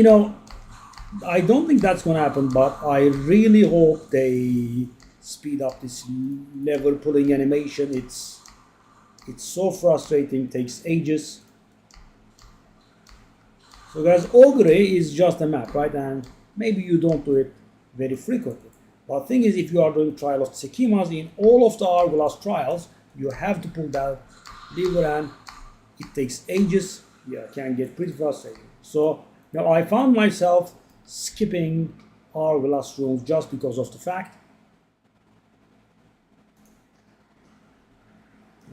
I don't think that's going to happen, but I really hope they speed up this lever pulling animation. It's so frustrating, takes ages. So guys, Ogre is just a map, right? And maybe you don't do it very frequently. But the thing is, if you are doing Trial of Tsekimas, in all of the Hourglass trials, you have to pull that lever, and it takes ages. Yeah, it can get pretty frustrating. So now I found myself skipping Hourglass rooms just because of the fact.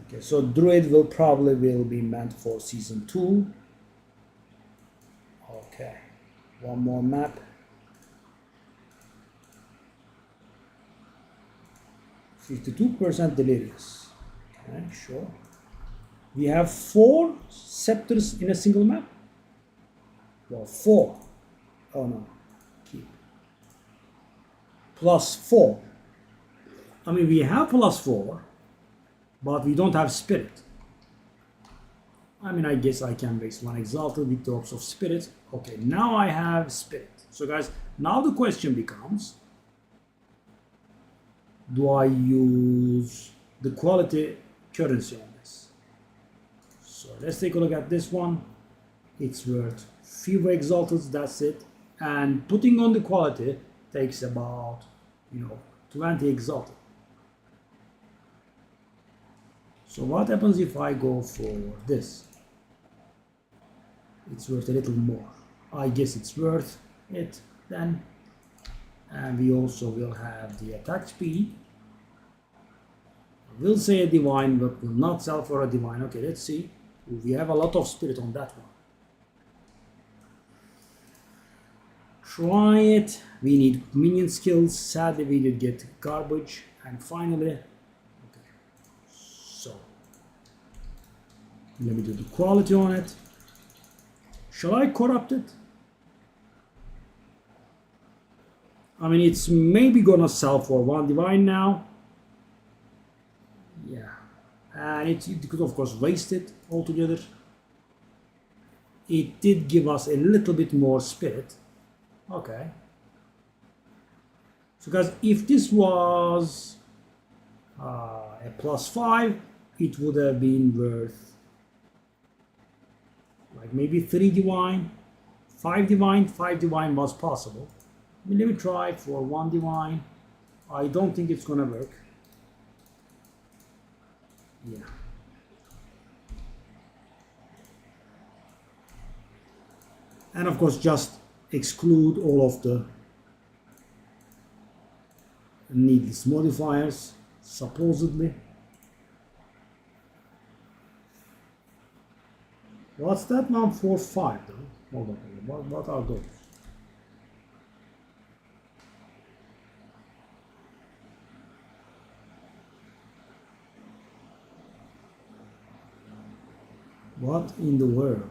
Okay, so Druid will probably be meant for season 2. Okay, one more map. 52% delirious. Okay, sure. We have 4 scepters in a single map. Well, 4. Oh no. Keep. +4. I mean, we have +4, but we don't have spirit. I mean, I guess I can waste 1 exalted with drops of spirit. Okay, now I have spirit. So guys, now the question becomes, do I use the quality currency on this? So let's take a look at this one. It's worth few exalteds, that's it. And putting on the quality takes about 20 exalted. So what happens if I go for this? It's worth a little more. I guess it's worth it then. And we also will have the attack speed. We'll say a divine, but will not sell for a divine. Okay, let's see. We have a lot of spirit on that one. Try it. We need minion skills. Sadly, we did get garbage. And finally, okay. So let me do the quality on it. Shall I corrupt it? I mean, it's maybe gonna sell for 1 divine now. Yeah, and it could of course waste it altogether. It did give us a little bit more spirit. Okay. So guys, if this was a +5, it would have been worth like maybe 3 divine, 5 divine. 5 divine was possible. I mean, let me try for 1 divine. I don't think it's gonna work. Yeah. And of course, just exclude all of the needless modifiers, supposedly. What's that one for 5 though? Hold on, what are those? What in the world?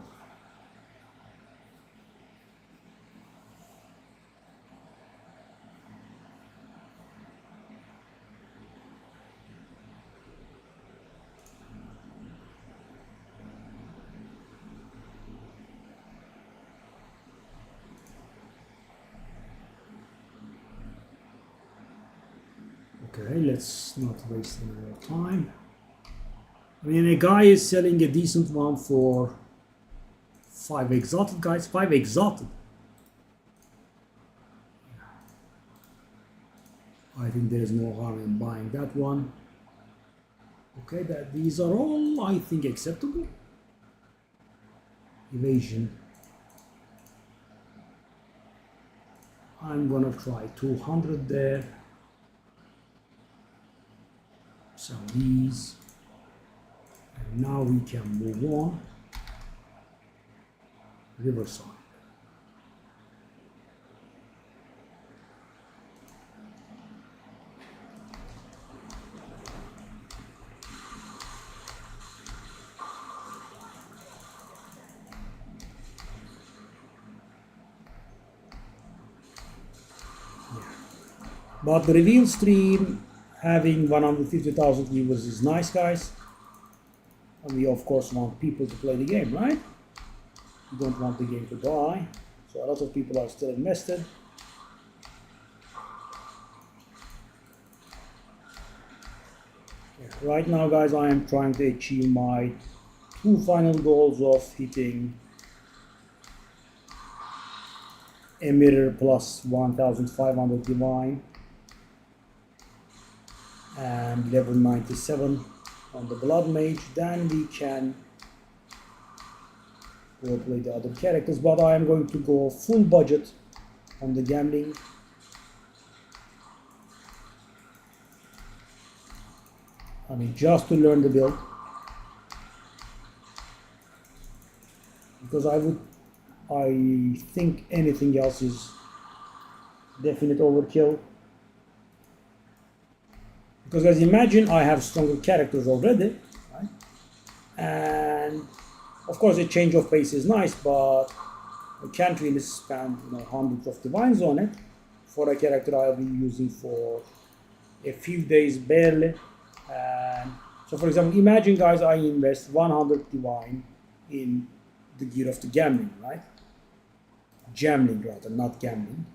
Okay, let's not waste any more time. I mean, a guy is selling a decent one for 5 exalted, guys. 5 exalted. I think there is no harm in buying that one. Okay, these are all, I think, acceptable. Evasion. I'm gonna try 200 there. Sell these. And now we can move on. Riverside. But the reveal stream having 150,000 viewers is nice, guys. And we of course want people to play the game, right? We don't want the game to die. So a lot of people are still invested. Right now, guys, I am trying to achieve my 2 final goals of hitting a mirror plus 1500 divine and level 97 on the blood mage. Then we can go play the other characters, but I am going to go full budget on the gambling. I mean, just to learn the build, because I think anything else is definite overkill. Because guys, imagine I have stronger characters already, right? And of course a change of pace is nice, but I can't really spend hundreds of divines on it for a character I'll be using for a few days barely. And so for example, imagine guys, I invest 100 divine in the gear of the gambling, right? Gambling rather, not gambling.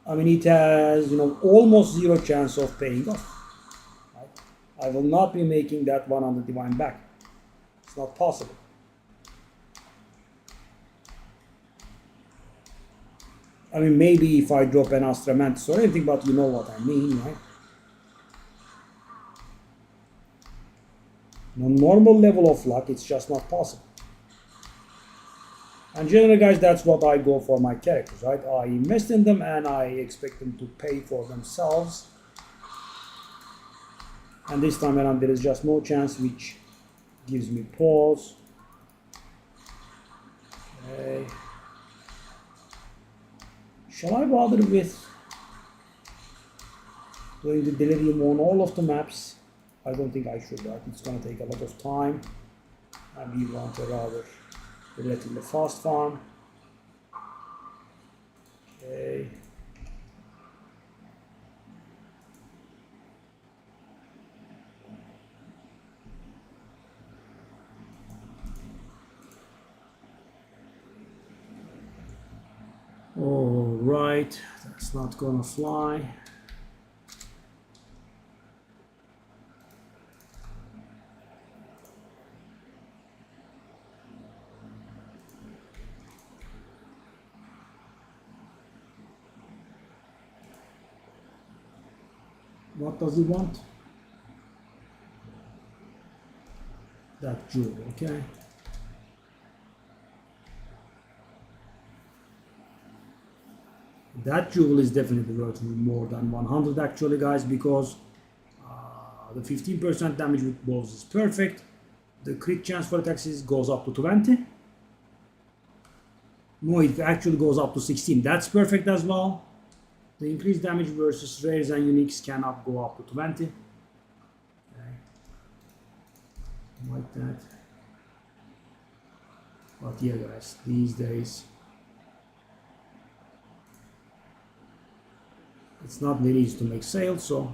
I mean, it has almost zero chance of paying off. Right? I will not be making that 100 divine back. It's not possible. I mean, maybe if I drop an Astra Mantis or anything, but you know what I mean, right? Normal level of luck, it's just not possible. And generally, guys, that's what I go for my characters, right? I invest in them and I expect them to pay for themselves. And this time around, there is just no chance, which gives me pause. Okay. Shall I bother with doing the delirium on all of the maps? I don't think I should, right? It's going to take a lot of time. And we want a rather relatively fast farm. Okay. All right, that's not gonna fly. What does he want? That jewel, okay. That jewel is definitely worth more than 100 actually, guys, because the 15% damage with bows is perfect. The crit chance for attacks goes up to 20. No, it actually goes up to 16. That's perfect as well. The increased damage versus rares and uniques cannot go up to 20. Okay. Like that. But yeah, guys, these days it's not very easy to make sales, so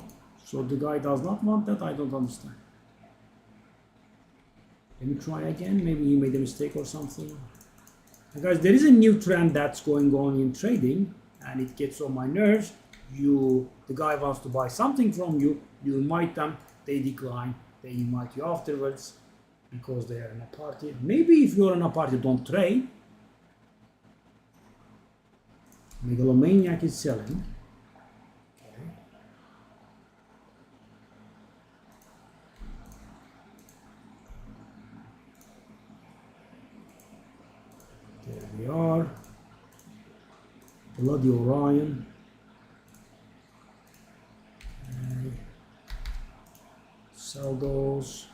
the guy does not want that. I don't understand. Let me try again. Maybe he made a mistake or something. And guys, there is a new trend that's going on in trading, and it gets on my nerves. The guy wants to buy something from you, you invite them, they decline, they invite you afterwards because they are in a party. Maybe if you're in a party, don't trade. Megalomaniac is selling. Okay. There we are. Bloody Orion. Sell those.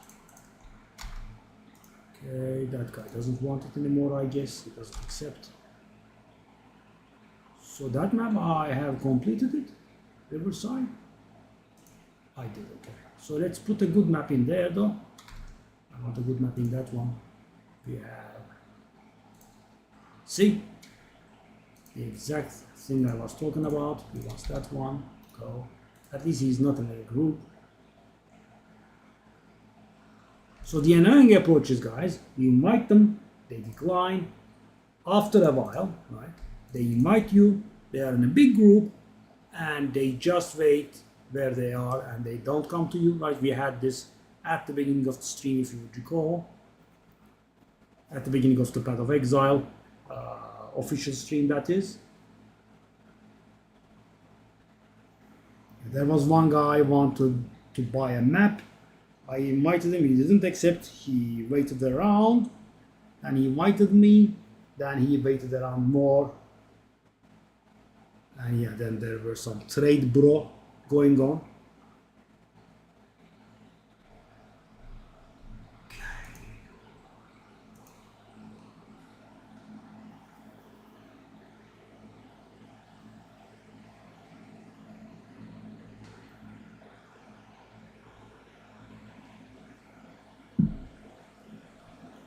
Okay. Okay, that guy doesn't want it anymore, I guess. He doesn't accept. So that map, I have completed it. Riverside. I did, okay. So let's put a good map in there though. I want a good map in that one. We have... See? The exact thing I was talking about. We lost that one. Go. At least he's not in a group. So the annoying approach is, guys, you invite them, they decline. After a while, right, they invite you, they are in a big group, and they just wait where they are and they don't come to you. Right, we had this at the beginning of the stream, if you would recall. At the beginning of the Path of Exile official stream, that is. There was one guy who wanted to buy a map. I invited him, he didn't accept, he waited around, and he invited me, then he waited around more, and yeah, then there were some trade bro going on.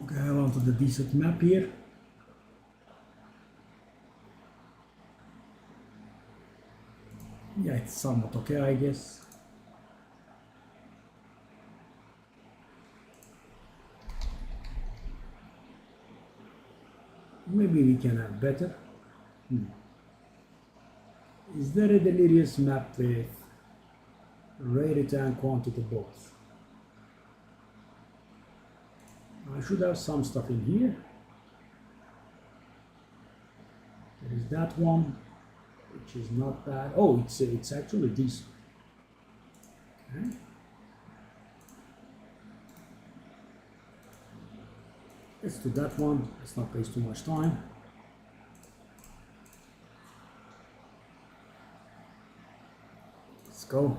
Okay, I wanted a decent map here. Yeah, it's somewhat okay, I guess. Maybe we can have better. Is there a delirious map with rarity and quantity both? I should have some stuff in here. There is that one, which is not bad. Oh, it's actually decent. Okay. Let's do that one. Let's not waste too much time. Let's go.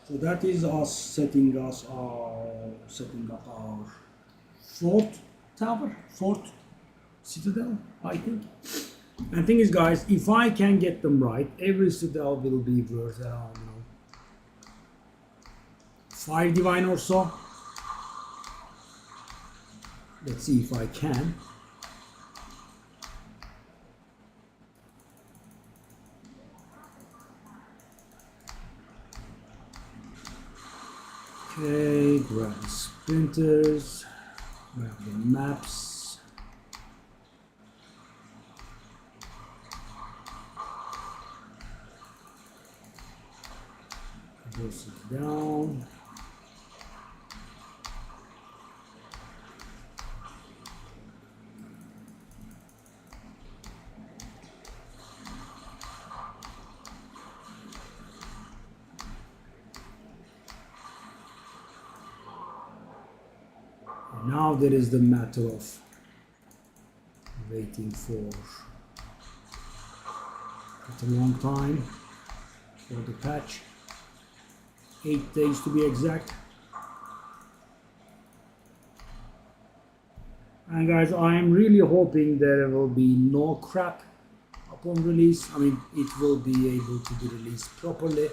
So that is us setting up our fourth citadel, I think. And thing is, guys, if I can get them right, every citadel will be worth around 5 divine or so. Let's see if I can. Okay, grab the sprinters, grab the maps. Reverse it down. Now there is the matter of waiting for a long time for the patch. 8 days to be exact. And guys, I am really hoping there will be no crap upon release. I mean, it will be able to be released properly.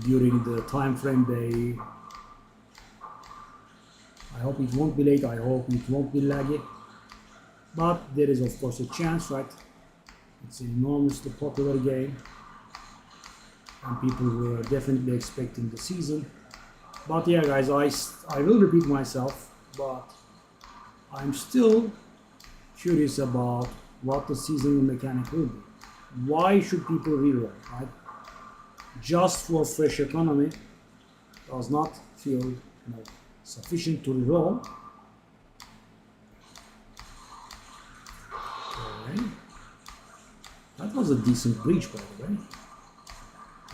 During the time frame they... I hope it won't be late, I hope it won't be laggy. But there is of course a chance, right? It's an enormously popular game. And people were definitely expecting the season. But yeah guys, I will repeat myself, but I'm still curious about what the season mechanic will be. Why should people reroll, right? Just for fresh economy does not feel sufficient to reroll. Okay. That was a decent breach, by the way.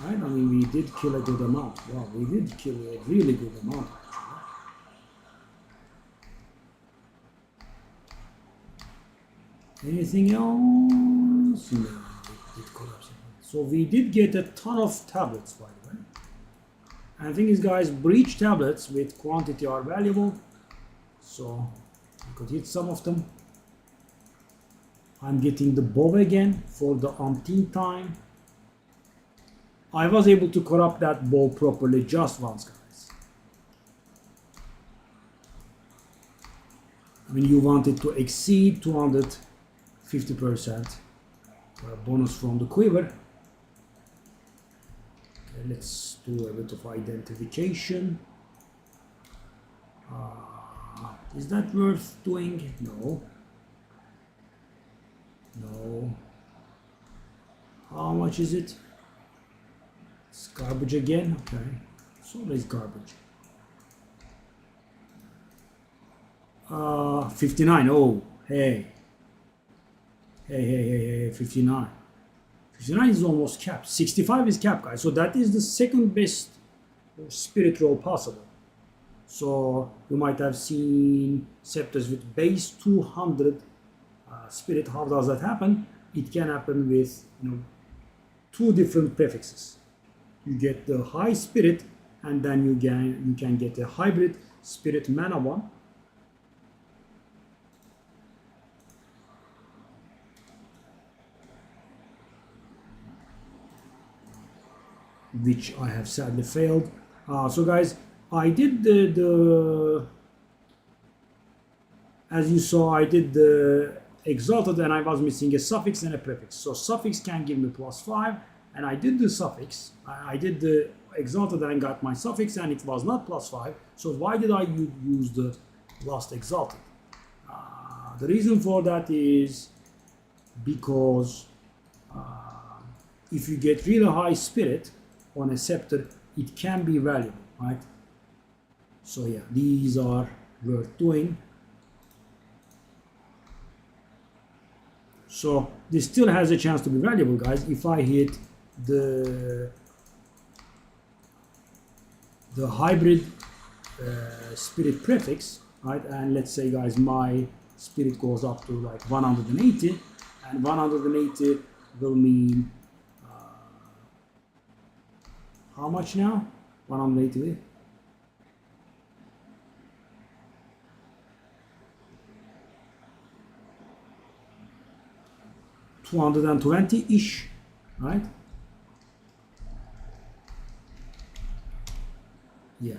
Right? I mean, we did kill a good amount. Well, we did kill a really good amount, actually. Anything else? No, it collapsed. So we did get a ton of tablets, by the way. And the thing is, guys, breach tablets with quantity are valuable. So we could hit some of them. I'm getting the bow again for the umpteenth time. I was able to corrupt that bow properly just once, guys. I mean, you want it to exceed 250% bonus from the quiver. Okay, let's do a bit of identification. Is that worth doing? No. No. How much is it? It's garbage again. Okay. It's always garbage. 59. Oh, hey. Hey, 59. 59 is almost capped. 65 is capped, guys. So that is the second best spirit roll possible. So you might have seen scepters with base 200 spirit. How does that happen? It can happen with, two different prefixes. You get the high spirit, and then you can get a hybrid spirit mana one. Which I have sadly failed. So guys, I did the as you saw, I did the exalted and I was missing a suffix and a prefix. So suffix can give me +5, and I did the suffix. I did the exalted and got my suffix, and it was not +5. So why did I use the last exalted? The reason for that is because if you get really high spirit on a scepter, it can be valuable, right? So yeah, these are worth doing. So this still has a chance to be valuable, guys. If I hit the hybrid spirit prefix, right? And let's say, guys, my spirit goes up to like 180, and 180 will mean how much now? 180. 220-ish, right? Yeah,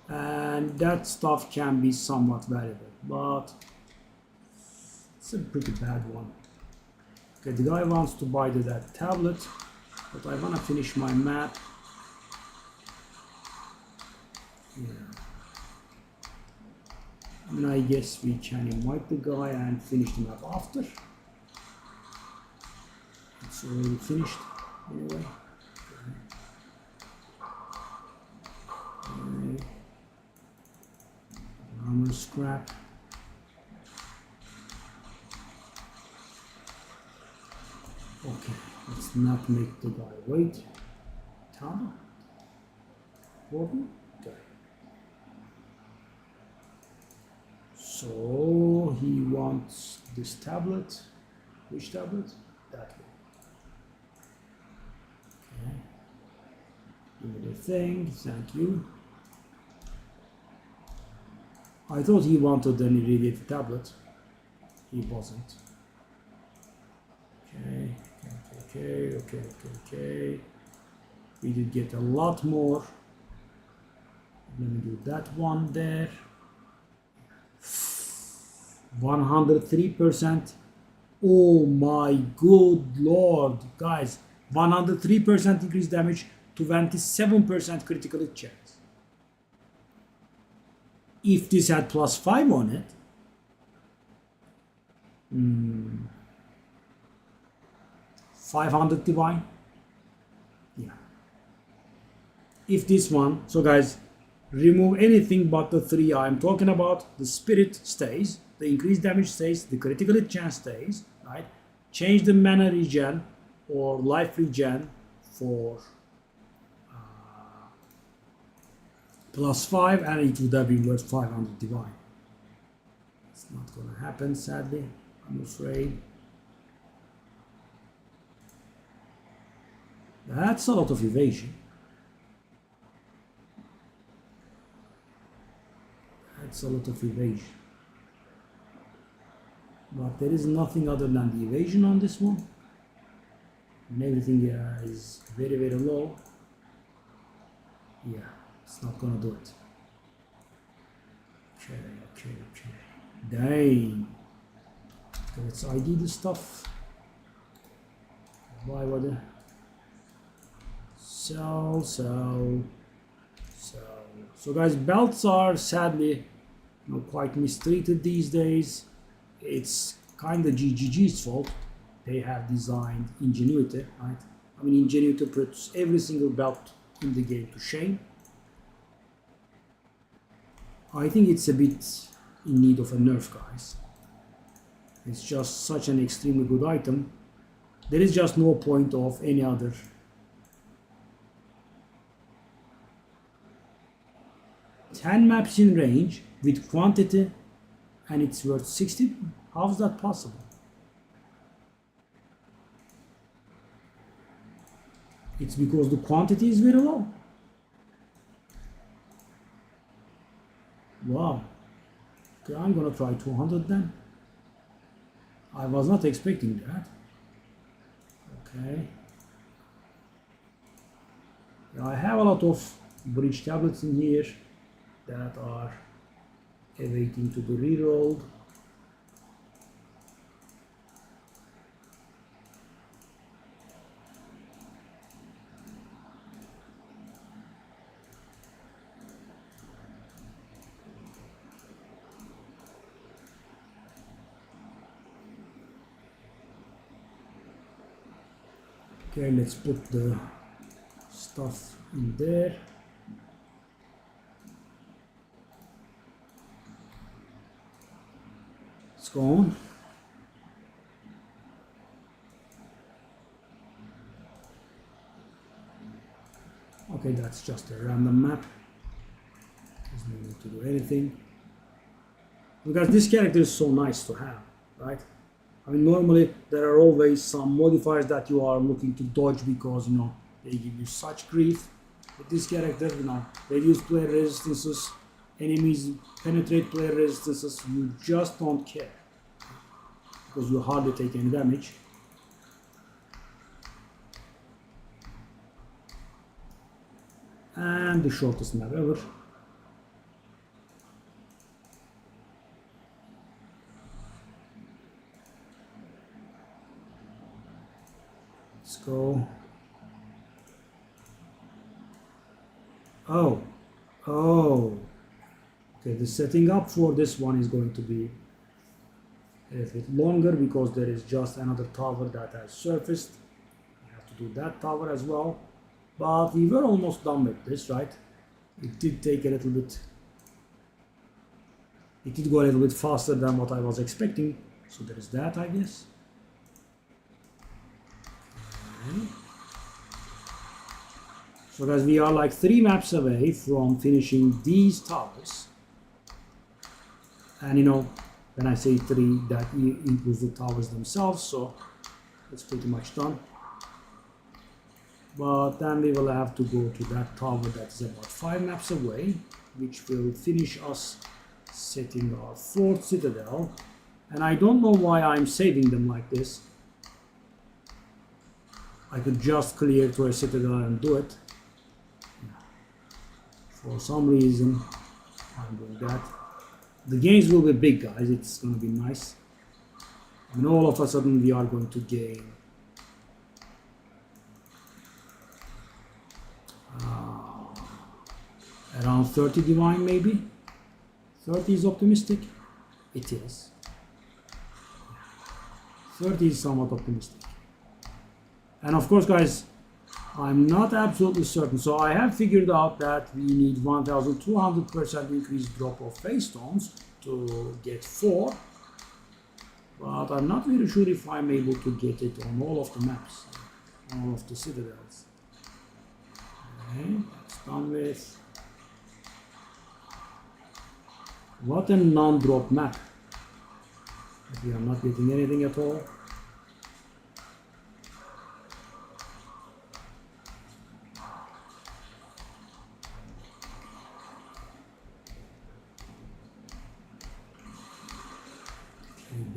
and that stuff can be somewhat valuable, but it's a pretty bad one. Okay, the guy wants to buy that tablet, but I want to finish my map. Yeah. I mean, I guess we can invite the guy and finish the map after. It's already finished anyway. Okay. Armor scrap. Okay, let's not make the guy wait. Tab. Warden. Okay. So he wants this tablet. Which tablet? That one. Okay. Give me the thing. Thank you. I thought he wanted an irradiated tablet. He wasn't. Okay. We did get a lot more. Let me do that one there. 103%. Oh my good lord, guys. 103% increased damage, 27% critical hit chance. If this had +5 on it, 500 divine. Yeah. If this one, so guys, remove anything but the 3 I'm talking about. The spirit stays, the increased damage stays, the critical hit chance stays, right? Change the mana regen or life regen for +5, and it would have been worth 500 divine. It's not gonna happen, sadly, I'm afraid. That's a lot of evasion. That's a lot of evasion. But there is nothing other than the evasion on this one. And everything is very, very low. Yeah, it's not gonna do it. Okay. Dang. Okay, let's ID the stuff. Why would I? Sell. So guys, belts are sadly, quite mistreated these days. It's kind of GGG's fault. They have designed Ingenuity, right? I mean, Ingenuity puts every single belt in the game to shame. I think it's a bit in need of a nerf, guys. It's just such an extremely good item. There is just no point of any other. 10 maps in range with quantity and it's worth 60. How's that possible? It's because the quantity is very low. Wow. Okay, I'm gonna try 200 then. I was not expecting that. Okay. I have a lot of bridge tablets in here that are awaiting to be rerolled. Okay, let's put the stuff in there. Let's go on. Okay, that's just a random map. There's no need to do anything. Because this character is so nice to have, right? I mean, normally there are always some modifiers that you are looking to dodge because, they give you such grief. With this character, reduce player resistances, enemies penetrate player resistances, you just don't care. Because you hardly take any damage. And the shortest map ever. Let's go. Oh. Okay, the setting up for this one is going to be a bit longer because there is just another tower that has surfaced. You have to do that tower as well. But we were almost done with this, right? It did take a little bit. It did go a little bit faster than what I was expecting. So there is that, I guess. Okay. So guys, we are like 3 maps away from finishing these towers. And when I say 3, that includes the towers themselves, so it's pretty much done. But then we will have to go to that tower that is about 5 maps away, which will finish us setting our 4th citadel. And I don't know why I'm saving them like this. I could just clear to a citadel and do it. For some reason, I'm doing that. The games will be big, guys. It's going to be nice. And all of a sudden, we are going to gain around 30 divine, maybe. 30 is optimistic. It is. 30 is somewhat optimistic. And of course, guys, I'm not absolutely certain. So I have figured out that we need 1200% increased drop of face stones to get 4. But I'm not very sure if I'm able to get it on all of the maps, all of the citadels. Okay, that's done with. What a non-drop map. We are not getting anything at all.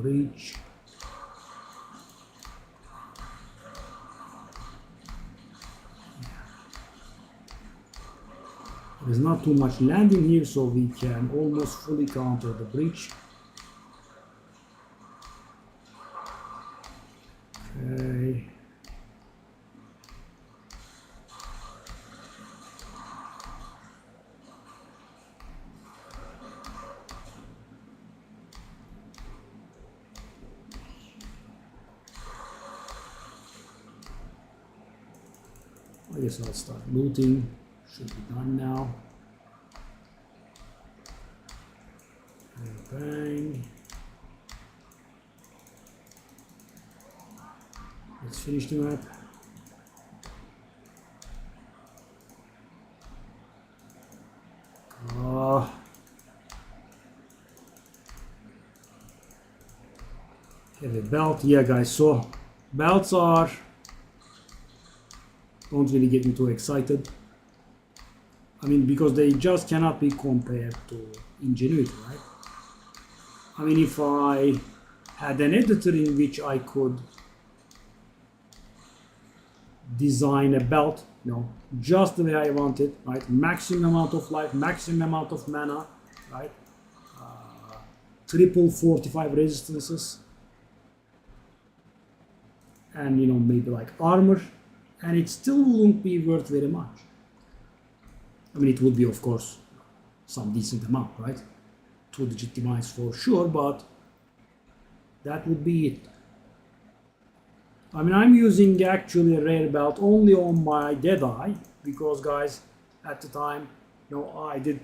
breach. There's not too much land in here, so we can almost fully counter the breach. Okay. I guess I'll start looting. Should be done now. And bang. Let's finish the map. Heavy belt. Yeah, guys, so belts are, don't really get me too excited. I mean, because they just cannot be compared to Ingenuity, right? I mean, if I had an editor in which I could design a belt, you know, just the way I want it, right? Maximum amount of life, maximum amount of mana, right? Triple 45 resistances, and you know, maybe like armor, and it still wouldn't be worth very much. I mean, it would be, of course, some decent amount, right? 2-digit device for sure, but that would be it. I mean, I'm using actually a rare belt only on my Deadeye, because guys, at the time, you know, I did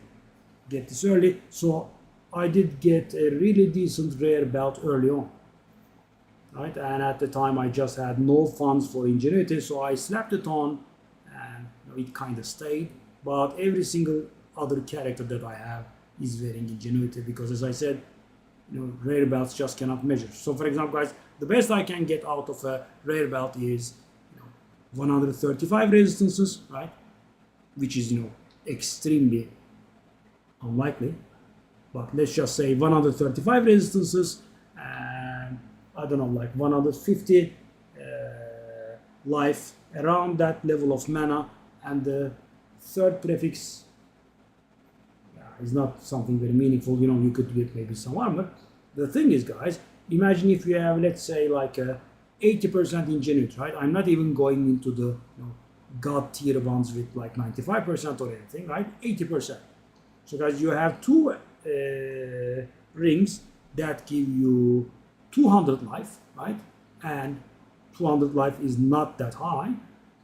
get this early, so I did get a really decent rare belt early on, right? And at the time, I just had no funds for Ingenuity, so I slapped it on, and you know, it kind of stayed. But every single other character that I have is wearing Ingenuity, because as I said, you know, rare belts just cannot measure. So for example, guys, the best I can get out of a rare belt is, you know, 135 resistances, right? Which is, you know, extremely unlikely. But let's just say 135 resistances and I don't know, like 150 life, around that level of mana, and the third prefix is not something very meaningful. You know, you could get maybe some armor. The thing is, guys, imagine if you have, let's say, like a 80% Ingenuity, right? I'm not even going into the, you know, god tier ones with like 95% or anything, right? 80%. So guys, you have two rings that give you 200 life, right? And 200 life is not that high,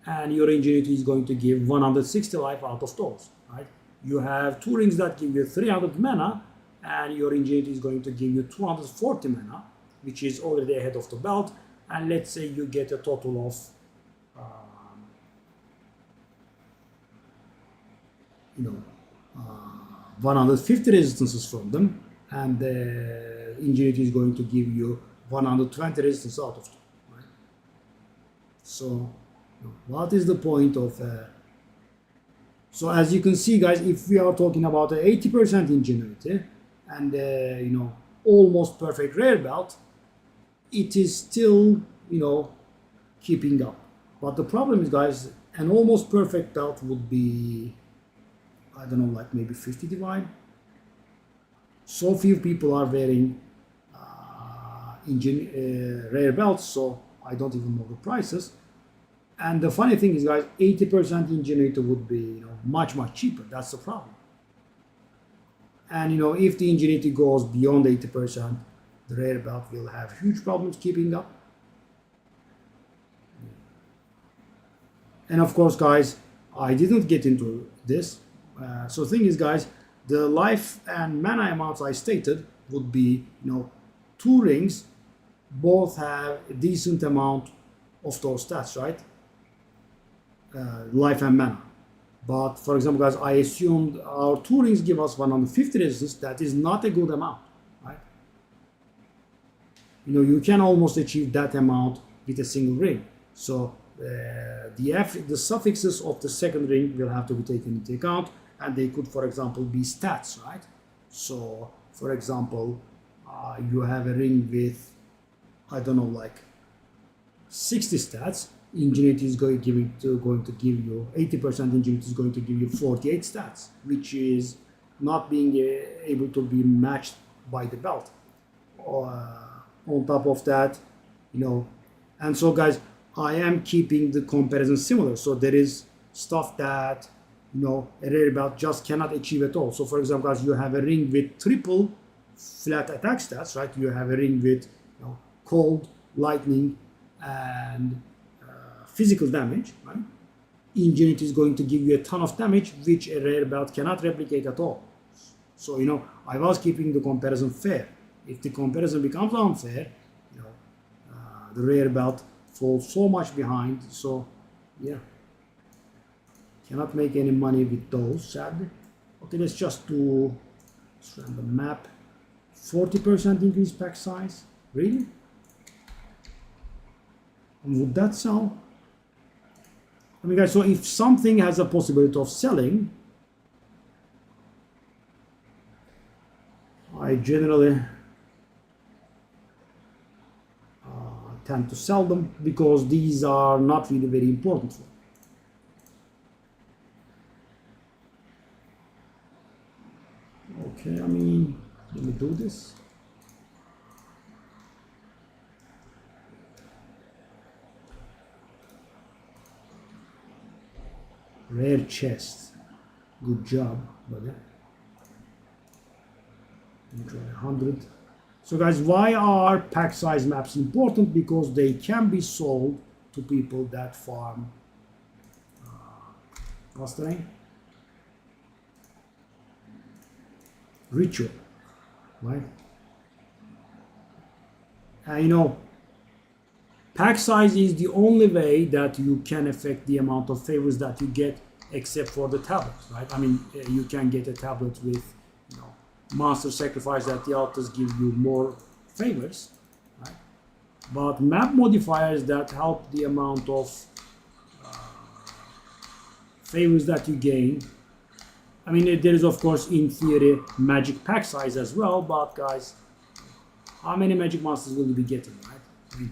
and your Ingenuity is going to give 160 life out of those, right? You have two rings that give you 300 mana, and your Ingenuity is going to give you 240 mana, which is already ahead of the belt. And let's say you get a total of, you know, 150 resistances from them, and the Ingenuity is going to give you 120 resistance out of them, right? So, you know, what is the point of? So as you can see, guys, if we are talking about 80% Ingenuity and you know, almost perfect rare belt, it is still, you know, keeping up. But the problem is, guys, an almost perfect belt would be, I don't know, like maybe 50 divine. So few people are wearing rare belts, so I don't even know the prices. And the funny thing is, guys, 80% Ingenuity would be, you know, much cheaper. That's the problem. And you know, if the Ingenuity goes beyond 80%, the rare belt will have huge problems keeping up. And of course, guys, I didn't get into this. So the thing is, guys, the life and mana amounts I stated would be, you know, two rings, both have a decent amount of those stats, right? Life and mana. But for example, guys, I assumed our two rings give us 150 resistance. That is not a good amount, right? You know, you can almost achieve that amount with a single ring. So the suffixes of the second ring will have to be taken into account, and they could, for example, be stats, right? So, for example, you have a ring with, I don't know, like 60 stats. Ingenuity is going to give you 80%. Ingenuity is going to give you 48 stats, which is not being able to be matched by the belt. On top of that, and so guys, I am keeping the comparison similar. So there is stuff that a rare belt just cannot achieve at all. So for example, guys, you have a ring with triple flat attack stats, right? You have a ring with cold, lightning, and physical damage, right? Ingenuity is going to give you a ton of damage, which a rare belt cannot replicate at all. So I was keeping the comparison fair. If the comparison becomes unfair, the rare belt falls so much behind. So yeah, cannot make any money with those, sadly. Okay, let's just do random map. 40% increase pack size. Really? And would that sell? I mean, guys, so if something has a possibility of selling, I generally tend to sell them because these are not really very important for me. Okay, I mean, let me do this. Rare chest. Good job, buddy. 100. So guys, why are pack size maps important? Because they can be sold to people that farm what's the name? Ritual, right? And pack size is the only way that you can affect the amount of favors that you get, except for the tablet, right? I mean, you can get a tablet with monster sacrifice that the authors give you more favors, right? But map modifiers that help the amount of favors that you gain. I mean, there is of course in theory magic pack size as well, but guys, how many magic monsters will you be getting, right? I mean,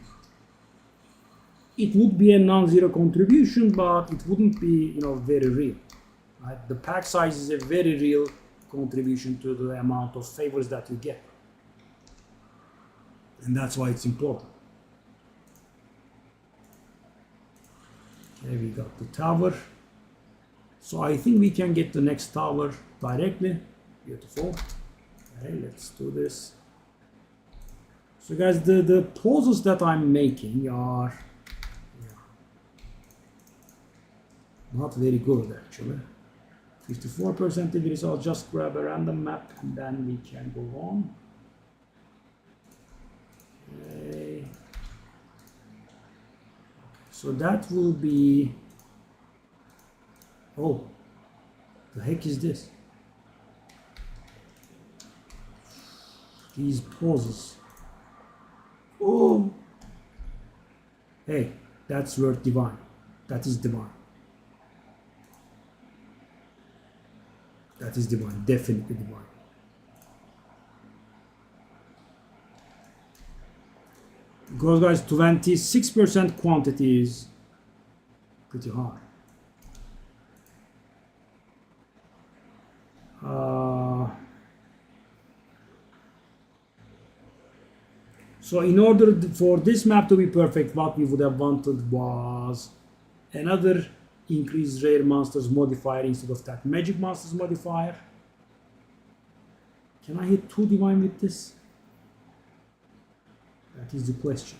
it would be a non-zero contribution, but it wouldn't be very real, right? The pack size is a very real contribution to the amount of favors that you get, and that's why it's important. Okay, we got the tower, so I think we can get the next tower directly. Beautiful. Okay, let's do this. So guys, the poses that I'm making are not very good actually. 54% degree, so I'll just grab a random map and then we can go on. Okay. So that will be, oh, the heck is this? These poses. Oh, hey, that's worth divine. That is divine. That is divine, definitely divine. Because guys, 26% quantity is pretty high. So in order for this map to be perfect, what we would have wanted was another increase rare monsters modifier instead of that magic monsters modifier. Can I hit 2 divine with this? That is the question.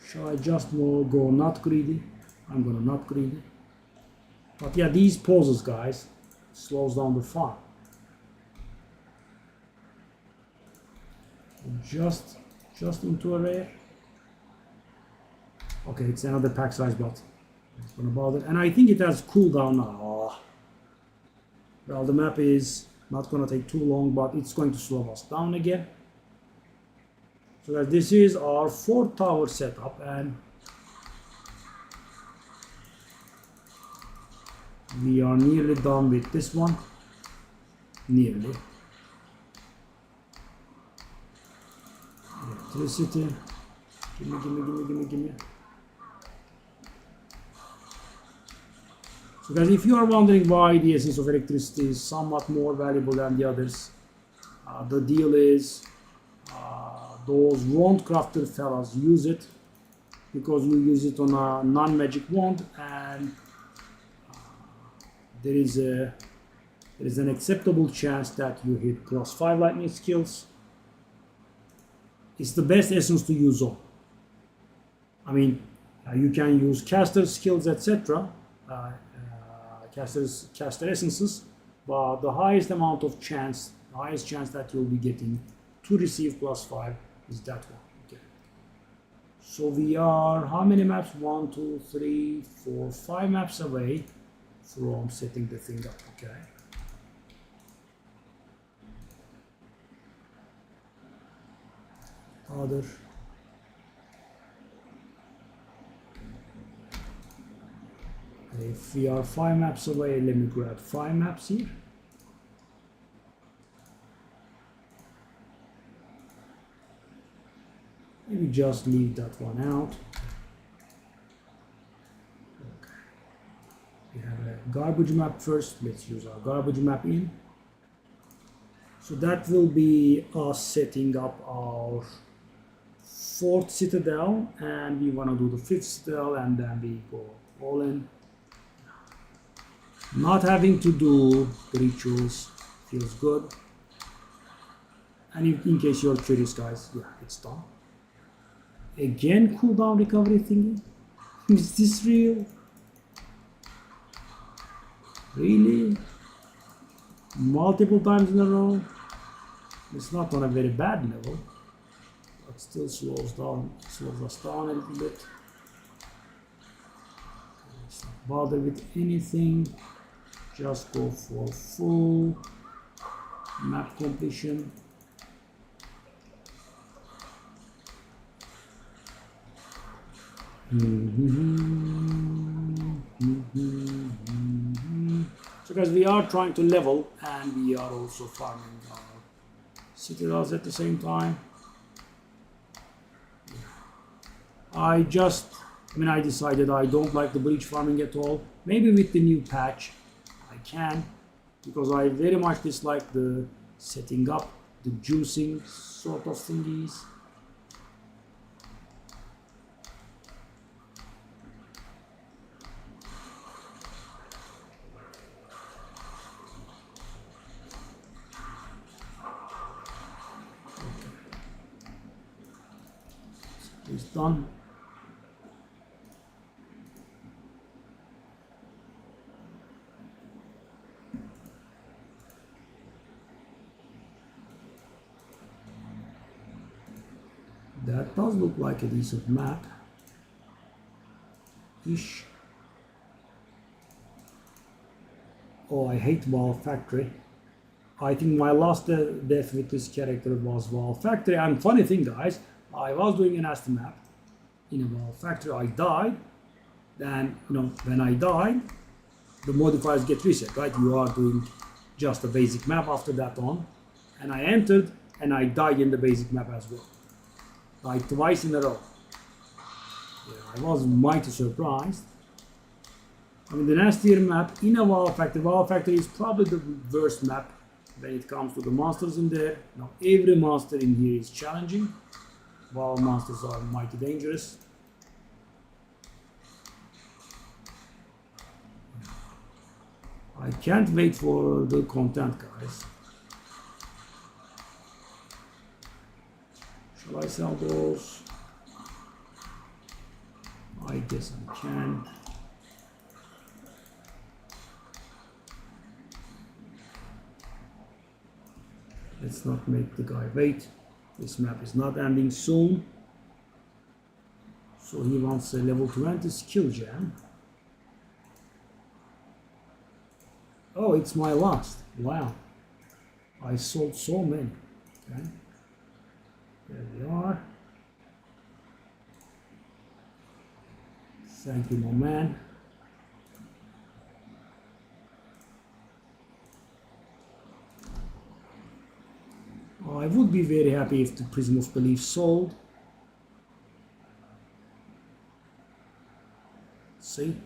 Shall I just go not greedy? I'm gonna not greedy. But yeah, these poses, guys, slows down the farm. Just into a rare. Okay, it's another pack size, but it's gonna bother. And I think it has cooldown now. Oh. Well, the map is not gonna take too long, but it's going to slow us down again. So guys, this is our 4th tower setup, and We are nearly done with this one. Nearly. Electricity. Gimme. So guys, if you are wondering why the essence of electricity is somewhat more valuable than the others, the deal is those wand-crafted fellas use it because you use it on a non-magic wand, and there is an acceptable chance that you hit +5 lightning skills. It's the best essence to use on. I mean, you can use caster skills, etc. Caster essences, but the highest chance that you'll be getting to receive +5 is that one. Okay. So we are how many maps? 1, 2, 3, 4, 5 maps away from setting the thing up. Okay. Other. If we are 5 maps away, let me grab 5 maps here. Maybe just leave that one out. Okay. We have a garbage map first. Let's use our garbage map in. So that will be us setting up our 4th citadel, and we want to do the 5th citadel, and then we go all in. Not having to do the rituals feels good. And in case you're curious, guys, yeah, it's done. Again, cooldown recovery thingy. Is this real? Really? Multiple times in a row? It's not on a very bad level, but still slows us down a little bit. Let's not bother with anything. Just go for full map completion. So guys, we are trying to level, and we are also farming our citadels at the same time. I decided I don't like the breach farming at all. Maybe with the new patch I can, because I very much dislike the setting up, the juicing sort of thingies. It's done. That does look like a decent map. Ish. Oh, I hate Valve Factory. I think my last death with this character was Valve Factory. And funny thing, guys, I was doing an Asti map in a Valve Factory. I died. Then, when I died, the modifiers get reset, right? You are doing just a basic map after that on. And I entered, and I died in the basic map as well. Like twice in a row. Yeah, I was mighty surprised. I mean, the nastier map in a Valve Factory is probably the worst map when it comes to the monsters in there. Now, every monster in here is challenging. Valve monsters are mighty dangerous. I can't wait for the content, guys. Shall I sell those? I guess I can. Let's not make the guy wait. This map is not ending soon. So he wants a level 20 skill gem. Oh, it's my last. Wow. I sold so many. Okay. There we are. Thank you, my man. would be very happy if the Prism of Belief sold. See?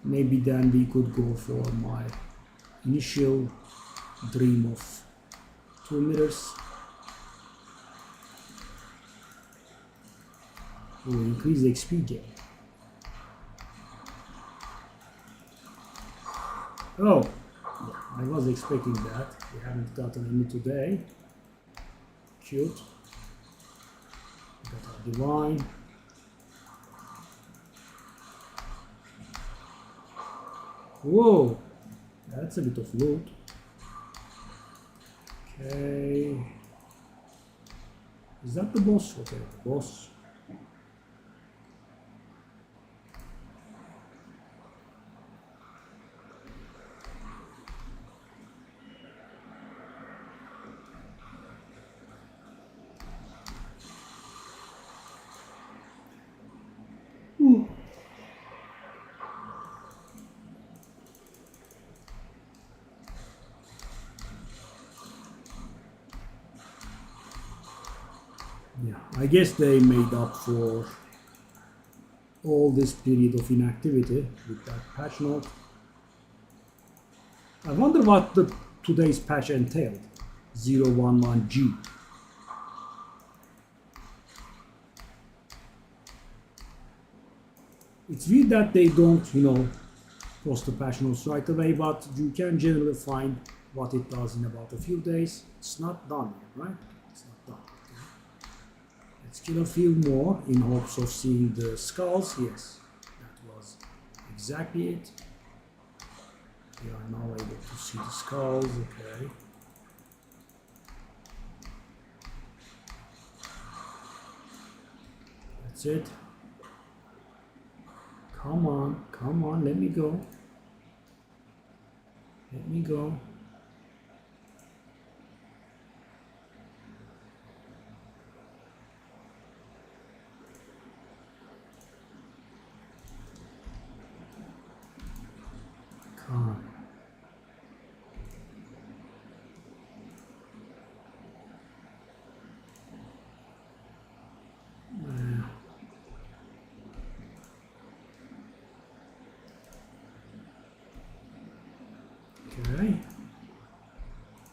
Maybe then we could go for my initial dream of 2 mirrors. We'll increase the XP gain. Oh, yeah, I was expecting that. We haven't gotten any today. Cute. We got our divine. Whoa, that's a bit of loot. Okay. Is that the boss? Okay, the boss. Yeah, I guess they made up for all this period of inactivity with that patch note. I wonder what today's patch entailed. 011G. It's weird that they don't, post the patch notes right away, but you can generally find what it does in about a few days. It's not done yet, right? It's not done. Let's kill a few more in hopes of seeing the skulls. Yes, that was exactly it. We are now able to see the skulls. Okay. That's it. Come on, let me go. Let me go. Come on. Okay,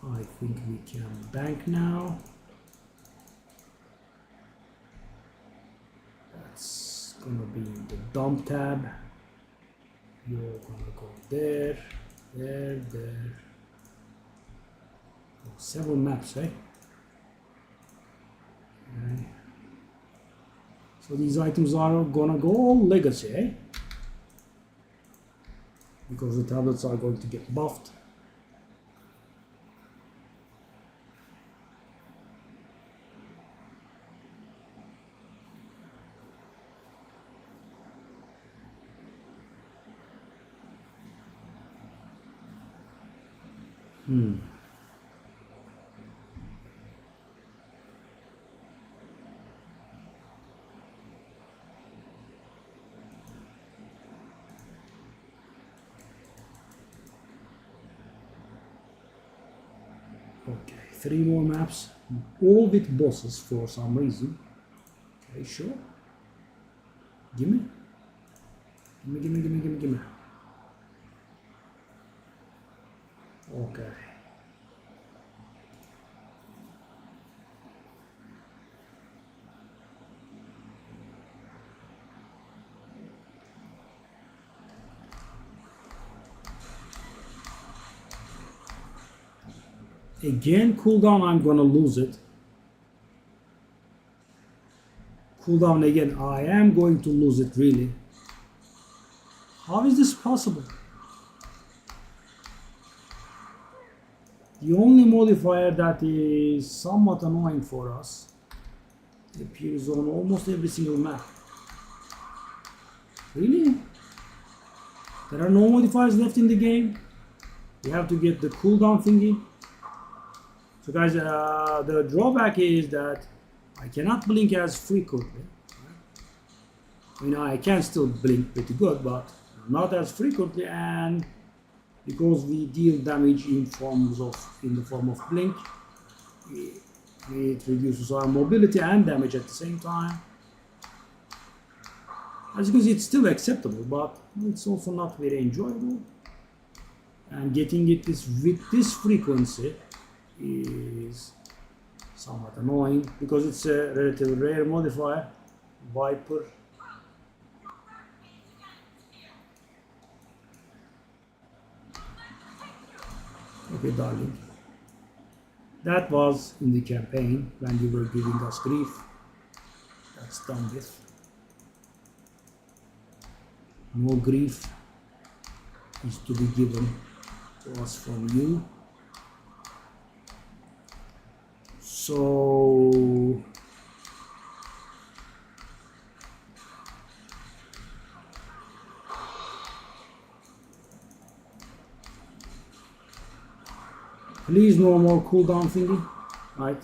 I think we can bank now. That's gonna be the dump tab. You're gonna go there, there. Oh, several maps, eh? Okay. So these items are gonna go all legacy, eh? Because the tablets are going to get buffed. Okay, 3 more maps, all with bosses for some reason. Okay, sure. Gimme. Gimme. Okay. Again, cooldown, I'm gonna lose it. Cooldown again, I am going to lose it, really. How is this possible? The only modifier that is somewhat annoying for us appears on almost every single map. Really? There are no modifiers left in the game? You have to get the cooldown thingy. So guys, the drawback is that I cannot blink as frequently. I can still blink pretty good, but not as frequently, and because we deal damage in the form of blink, it reduces our mobility and damage at the same time. As you can see, it's still acceptable, but it's also not very enjoyable. And getting it with this frequency is somewhat annoying because it's a relatively rare modifier. Viper. Okay, darling. That was in the campaign when you were giving us grief. That's done with. No grief is to be given to us from you. So please no more cooldown thingy, right?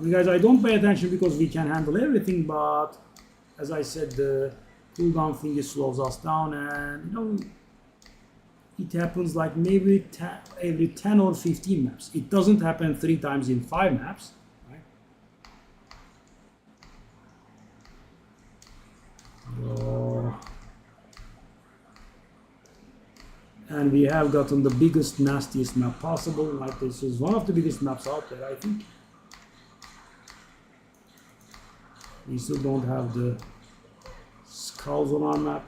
Guys, I don't pay attention because we can handle everything, but as I said, the cooldown thingy slows us down, and it happens like maybe every 10 or 15 maps. It doesn't happen 3 times in 5 maps, right? And we have gotten the biggest, nastiest map possible. Like, this is one of the biggest maps out there, I think. We still don't have the skulls on our map.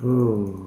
Oh.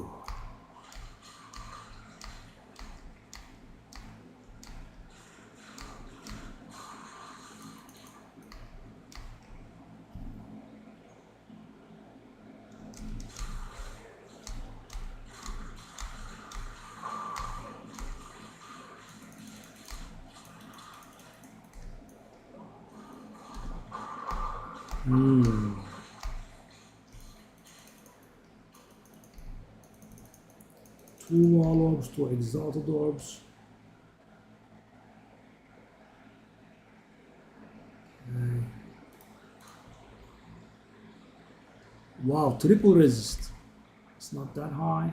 Two wall orbs, 2 exalted orbs. Okay. Wow, triple resist. It's not that high.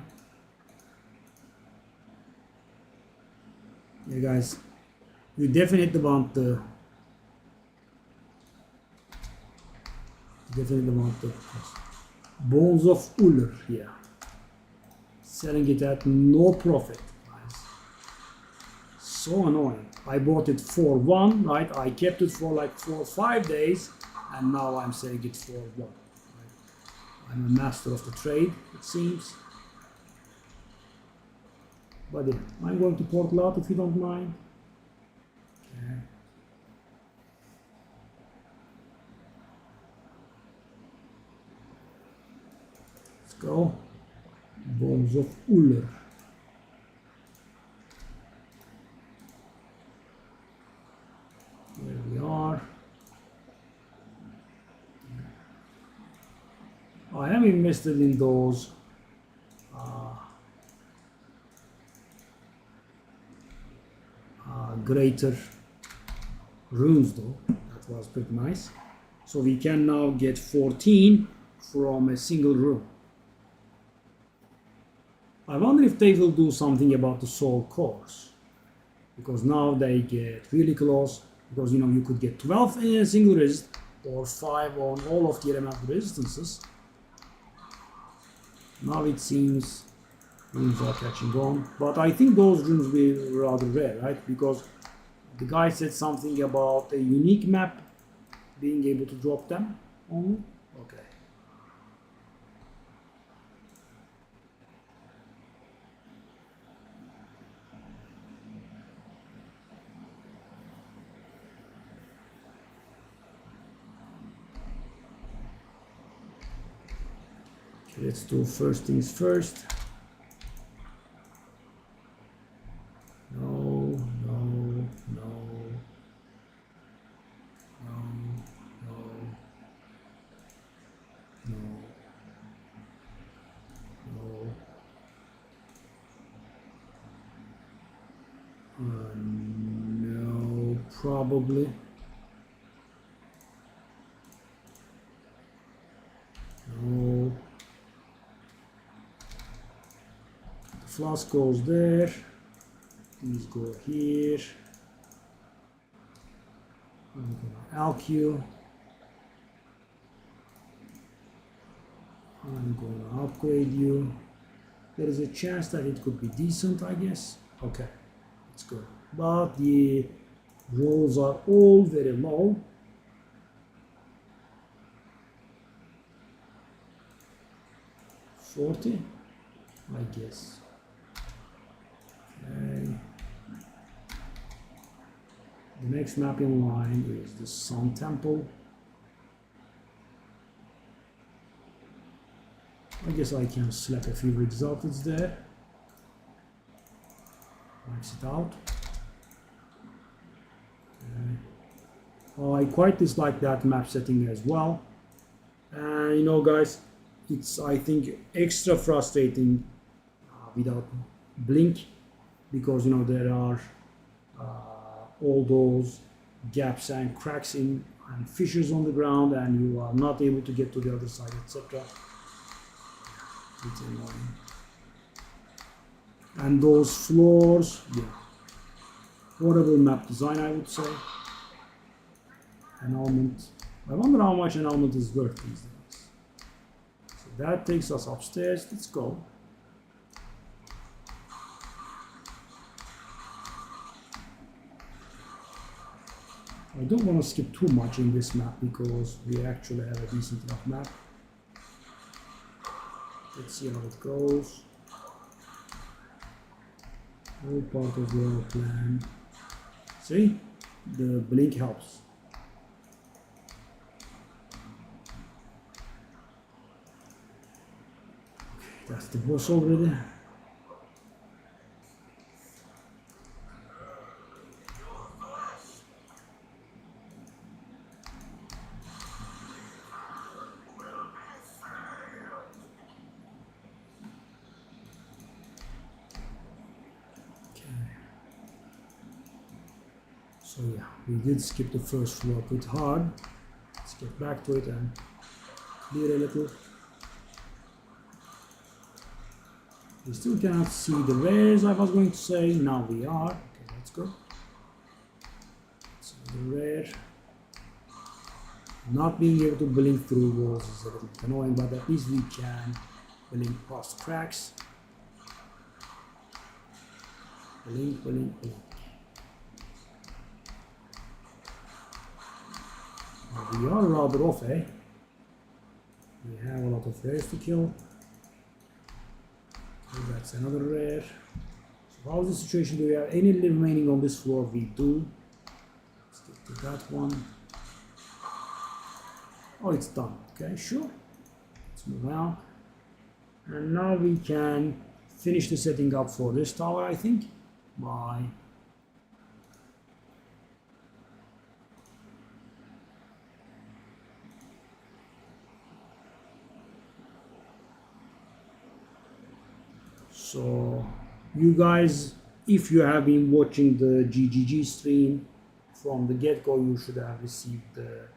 Yeah, guys, you definitely want the Bones of Uller here. Selling it at no profit, guys. So annoying. I bought it for 1, right? I kept it for like 4 or 5 days, and now I'm selling it for 1. Right? I'm a master of the trade, it seems. Buddy, I'm going to portal out if you don't mind. Okay. Let's go. Bones of Uller. There we are. I am invested in those greater runes though. That was pretty nice. So we can now get 14 from a single rune. I wonder if they will do something about the soul cores, because now they get really close, because you could get 12 in a single resist or 5 on all of the elemental resistances. Now it seems runes are catching on, but I think those runes will be rather rare, right? Because the guy said something about a unique map being able to drop them only. Okay. Let's do first things first. No, no, no, no, no, no, no, Probably. No. The flask goes there. These go here. I'm gonna LQ. I'm gonna upgrade you. There is a chance that it could be decent, I guess. Okay, it's good. But the rolls are all very low. $40, I guess. Okay. The next map in line is the Sun Temple. I guess I can select a few results there. Max it out. Okay. Oh, I quite dislike that map setting as well. And you know, guys, it's, I think, extra frustrating without blink, because you know there are all those gaps and cracks in and fissures on the ground, and you are not able to get to the other side, etc. It's annoying. And those floors, yeah, horrible map design, I would say. Annulment. I wonder how much annulment is worth these days. So that takes us upstairs. Let's go. I don't want to skip too much in this map because we actually have a decent enough map. Let's see how it goes. All part of your plan. See? The blink helps. Okay, that's the boss already. So yeah, we did skip the first floor pretty hard. Let's get back to it and clear a little. We still cannot see the rares, I was going to say. Now we are. Okay, let's go. So the rare. Not being able to blink through walls is a little bit annoying, but at least we can blink past cracks. Blink, blink, blink. We are rather off, eh? We have a lot of rares to kill. Okay, that's another rare. So how's the situation? Do we have any remaining on this floor? We do. Let's get to that one. Oh, it's done. Okay, sure. Let's move on. And now we can finish the setting up for this tower, I think, by so you guys, if you have been watching the GGG stream from the get-go, you should have received the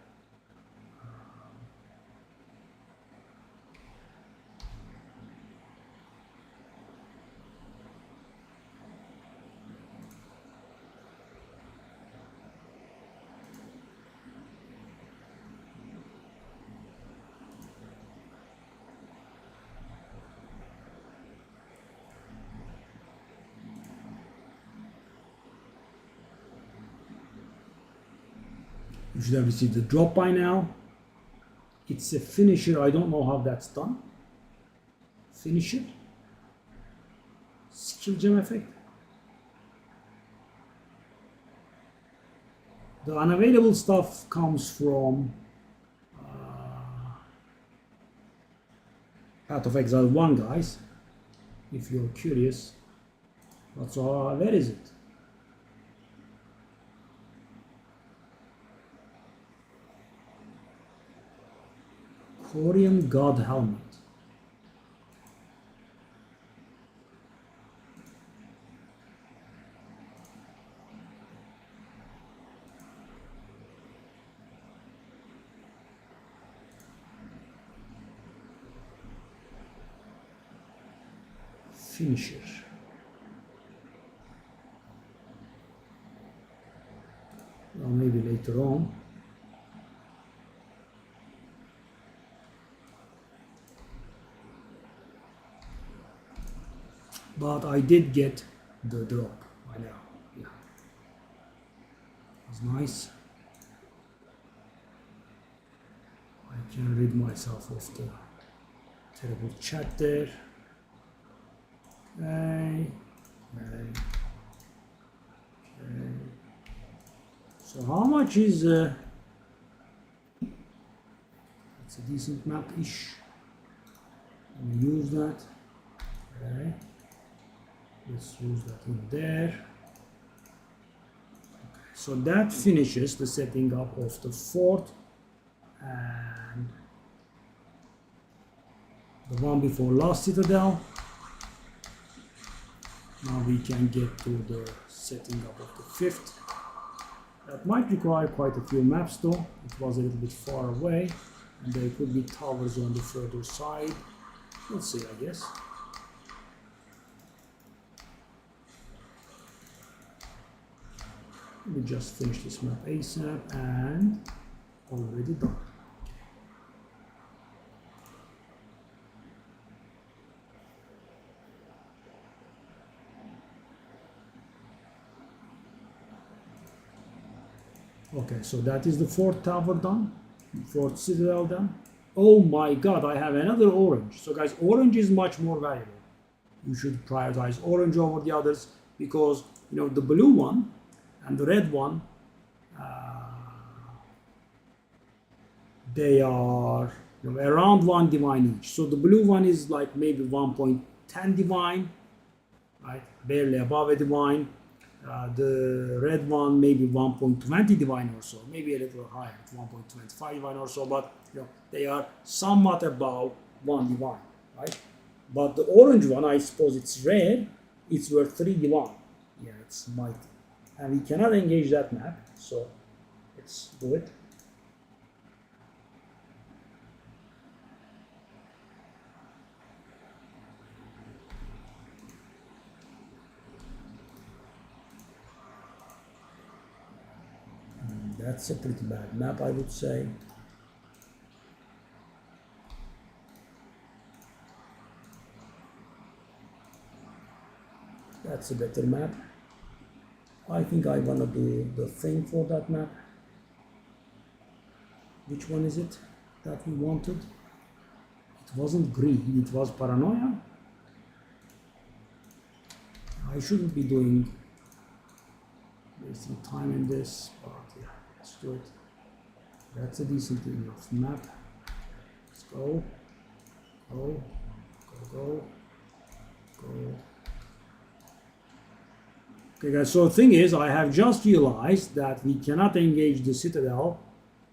you should have received the drop by now. It's a finisher. I don't know how that's done. Finisher. Skill gem effect. The unavailable stuff comes from Path of Exile 1, guys. If you're curious. But so, where is it? Korean God Helmet. finisher. Or maybe later on. But I did get the drop by now. Yeah. It was nice. I can rid myself of the terrible chat there. Okay. Okay. Okay. So how much is it's a decent map-ish. Let me use that. Okay. Let's use that in there. Okay. So that finishes the setting up of the fort and the one before last citadel. Now we can get to the setting up of the fifth. That might require quite a few maps though. It was a little bit far away and there could be towers on the further side. Let's see, I guess. We just finished this map ASAP and already done. Okay, so that is the fourth tower done, fourth citadel done. Oh my god, I have another orange. So guys, orange is much more valuable. You should prioritize orange over the others because, you know, the blue one and the red one, they are, you know, around 1 divine each. So the blue one is like maybe 1.10 divine, right? Barely above a divine. The red one maybe 1.20 divine or so, maybe a little higher, 1.25 divine or so, but you know, they are somewhat above 1 divine, right? But the orange one, I suppose it's rare, it's worth 3 divine. Yeah, it's mighty. And we cannot engage that map, so let's do it. That's a pretty bad map, I would say. That's a better map. I think I wanna do the thing for that map. Which one is it that we wanted? It wasn't green, it was paranoia. I shouldn't be wasting time in this, but yeah, let's do it. That's a decent enough map. Let's go. Go. Go, go. Go. Okay guys, so the thing is, I have just realized that we cannot engage the citadel.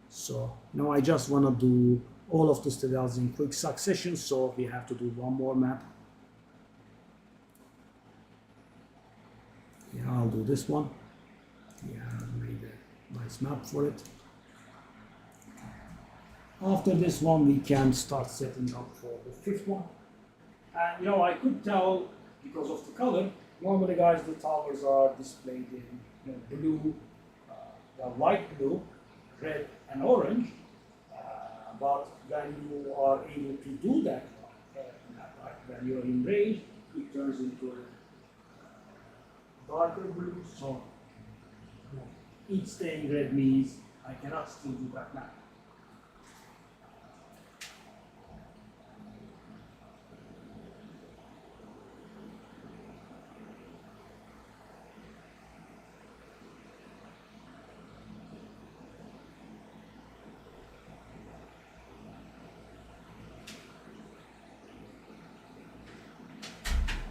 So now I just want to do all of the citadels in quick succession, so we have to do one more map. Yeah, I'll do this one. Yeah, I made a nice map for it. After this one, we can start setting up for the fifth one. And you know, I could tell because of the color. Normally, guys, the towers are displayed in, you know, blue, light blue, red, and orange. But when you are able to do that, when you're in range, it turns into a darker blue. So, you know, each staying red means I cannot still do that map.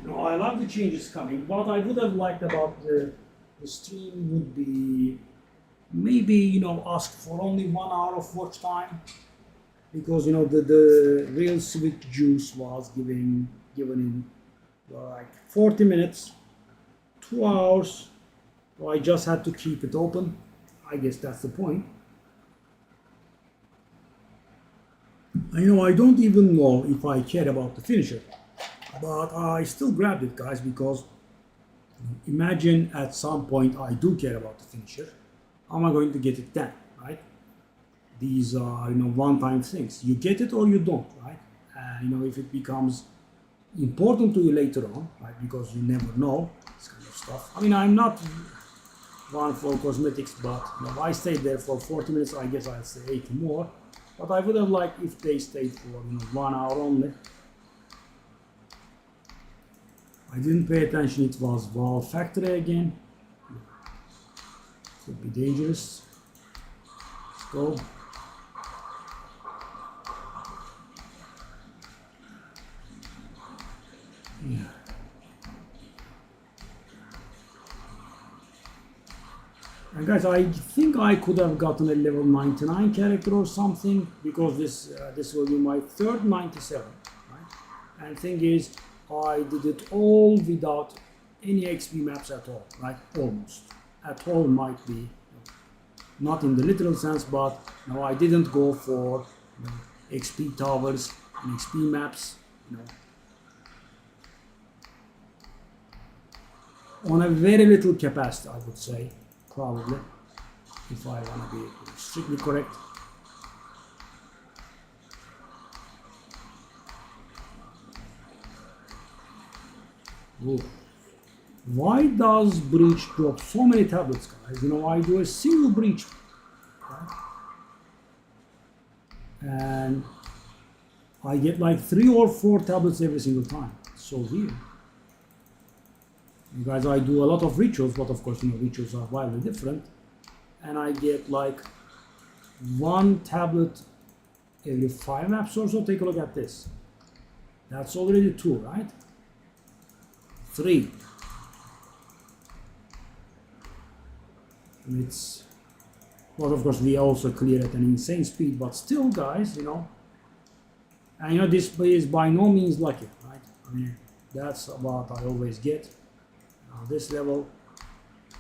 No, I love the changes coming. What I would have liked about the stream would be maybe, you know, ask for only 1 hour of watch time, because you know the real sweet juice was given in like 40 minutes, 2 hours. So I just had to keep it open. I guess that's the point. And, you know, I don't even know if I care about the finisher. But I still grabbed it, guys, because imagine at some point I do care about the finisher. How am I going to get it then, right? These are, one-time things. You get it or you don't, right? And, if it becomes important to you later on, right? Because you never know this kind of stuff. I mean, I'm not one for cosmetics, but I stayed there for 40 minutes. I guess I'll stay 80 more. But I would have liked if they stayed for 1 hour only. I didn't pay attention. It was valve factory again. Could be dangerous. Let's go. Yeah. And guys, I think I could have gotten a level 99 character or something, because this will be my third 97, right? And thing is, I did it all without any XP maps at all, right? Almost. At all might be, not in the literal sense, but no, I didn't go for XP towers and XP maps, on a very little capacity, I would say, probably, if I want to be strictly correct. Ooh. Why does breach drop so many tablets, guys? I do a single breach, right? And I get like 3 or 4 tablets every single time. It's so weird. You guys, I do a lot of rituals, but of course, rituals are wildly different. And I get like 1 tablet every 5 maps or so. Take a look at this. That's already 2, right? 3. It's, well, of course, we also clear at an insane speed, but still, guys, and this is by no means lucky, right? I mean, that's what I always get. This level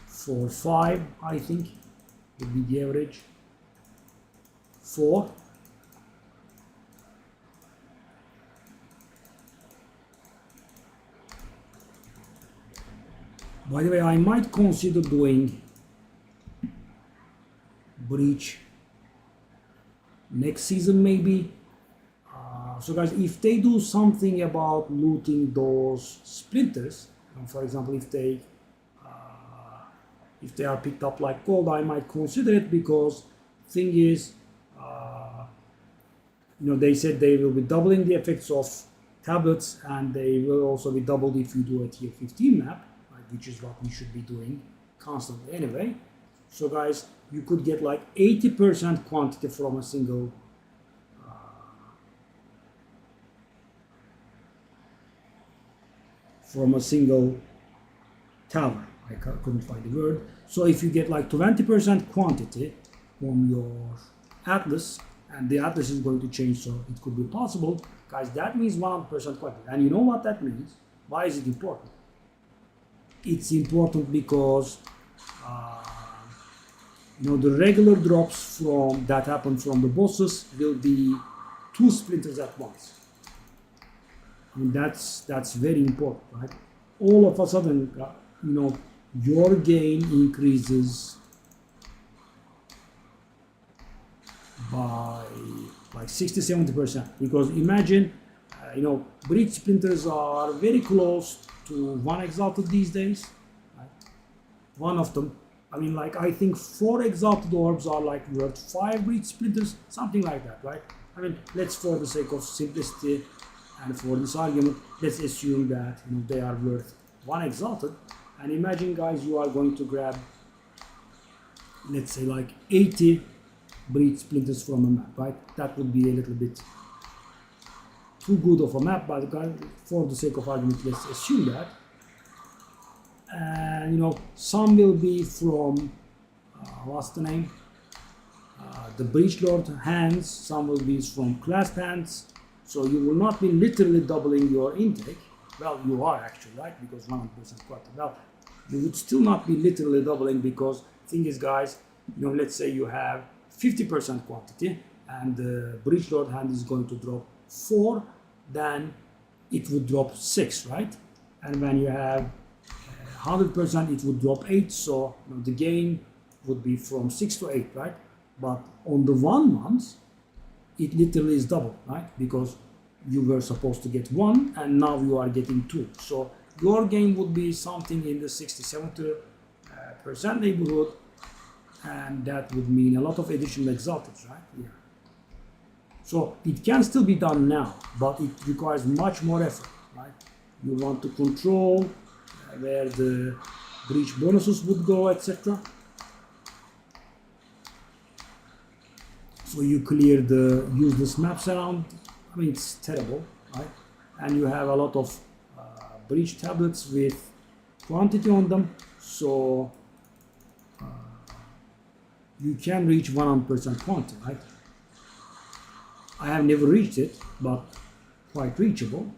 4-5, I think, would be the average. 4. By the way, I might consider doing breach next season, maybe. So guys, if they do something about looting those splinters, for example, if they are picked up like gold, I might consider it, because thing is, they said they will be doubling the effects of tablets, and they will also be doubled if you do a tier 15 map, right, which is what we should be doing constantly anyway. So guys, you could get like 80% quantity from a single tower. I couldn't find the word. So if you get like 20% quantity from your atlas, and the atlas is going to change, so it could be possible, guys, that means 100% quantity. And you know what that means? Why is it important? It's important because the regular drops that happen from the bosses will be 2 splinters at once. I mean, that's very important, right? All of a sudden, your gain increases by like 60-70%, because imagine, breach splinters are very close to 1 exalted these days, right? One of them, I mean, like, I think 4 exalted orbs are like worth 5 breach splinters, something like that, right? I mean, let's, for the sake of simplicity and for this argument, let's assume that they are worth 1 exalted. And imagine, guys, you are going to grab, let's say, like 80 breach splinters from a map, right? That would be a little bit too good of a map, but guys, for the sake of argument, let's assume that. And some will be from what's the name? The Breach Lord hands. Some will be from clasp hands. So you will not be literally doubling your intake. Well, you are actually, right? Because 100% quantity. Well, you would still not be literally doubling, because thing is, guys, let's say you have 50% quantity, and the Breach Lord hand is going to drop 4, then it would drop 6, right? And when you have 100%, it would drop 8. So the gain would be from 6 to 8, right? But on the 1 month, it literally is double, right? Because you were supposed to get 1 and now you are getting 2. So your gain would be something in the 60-70% neighborhood, and that would mean a lot of additional exalted, right? Yeah. So it can still be done now, but it requires much more effort, right? You want to control where the breach bonuses would go, etc. So you clear the useless maps around. I mean, it's terrible, right? And you have a lot of breach tablets with quantity on them, so you can reach 100% quantity, right? I have never reached it, but quite reachable.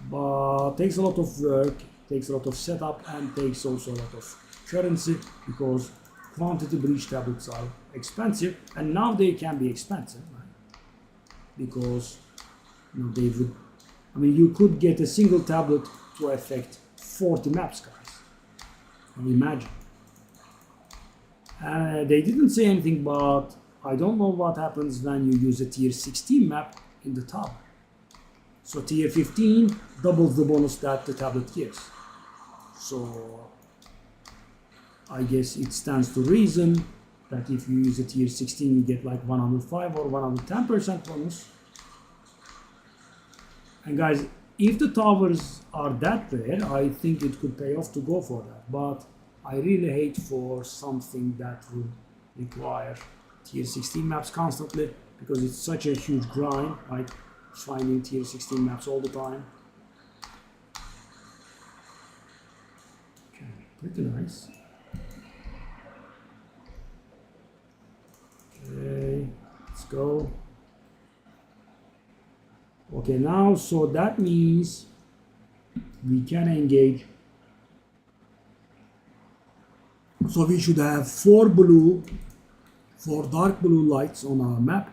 But takes a lot of work, takes a lot of setup, and takes also a lot of currency, because quantity breach tablets are expensive, and now they can be expensive, right? Because they would, I mean, you could get a single tablet to affect 40 maps, guys. Imagine. They didn't say anything, but I don't know what happens when you use a tier 16 map in the tab. So tier 15 doubles the bonus that the tablet gives. So I guess it stands to reason that if you use a tier 16, you get like 105 or 110% bonus. And guys, if the towers are that rare, I think it could pay off to go for that. But I really hate for something that would require tier 16 maps constantly, because it's such a huge grind, right? Finding tier 16 maps all the time. Okay, pretty nice. Okay, let's go. Okay, now, so that means we can engage. So we should have 4 dark blue lights on our map.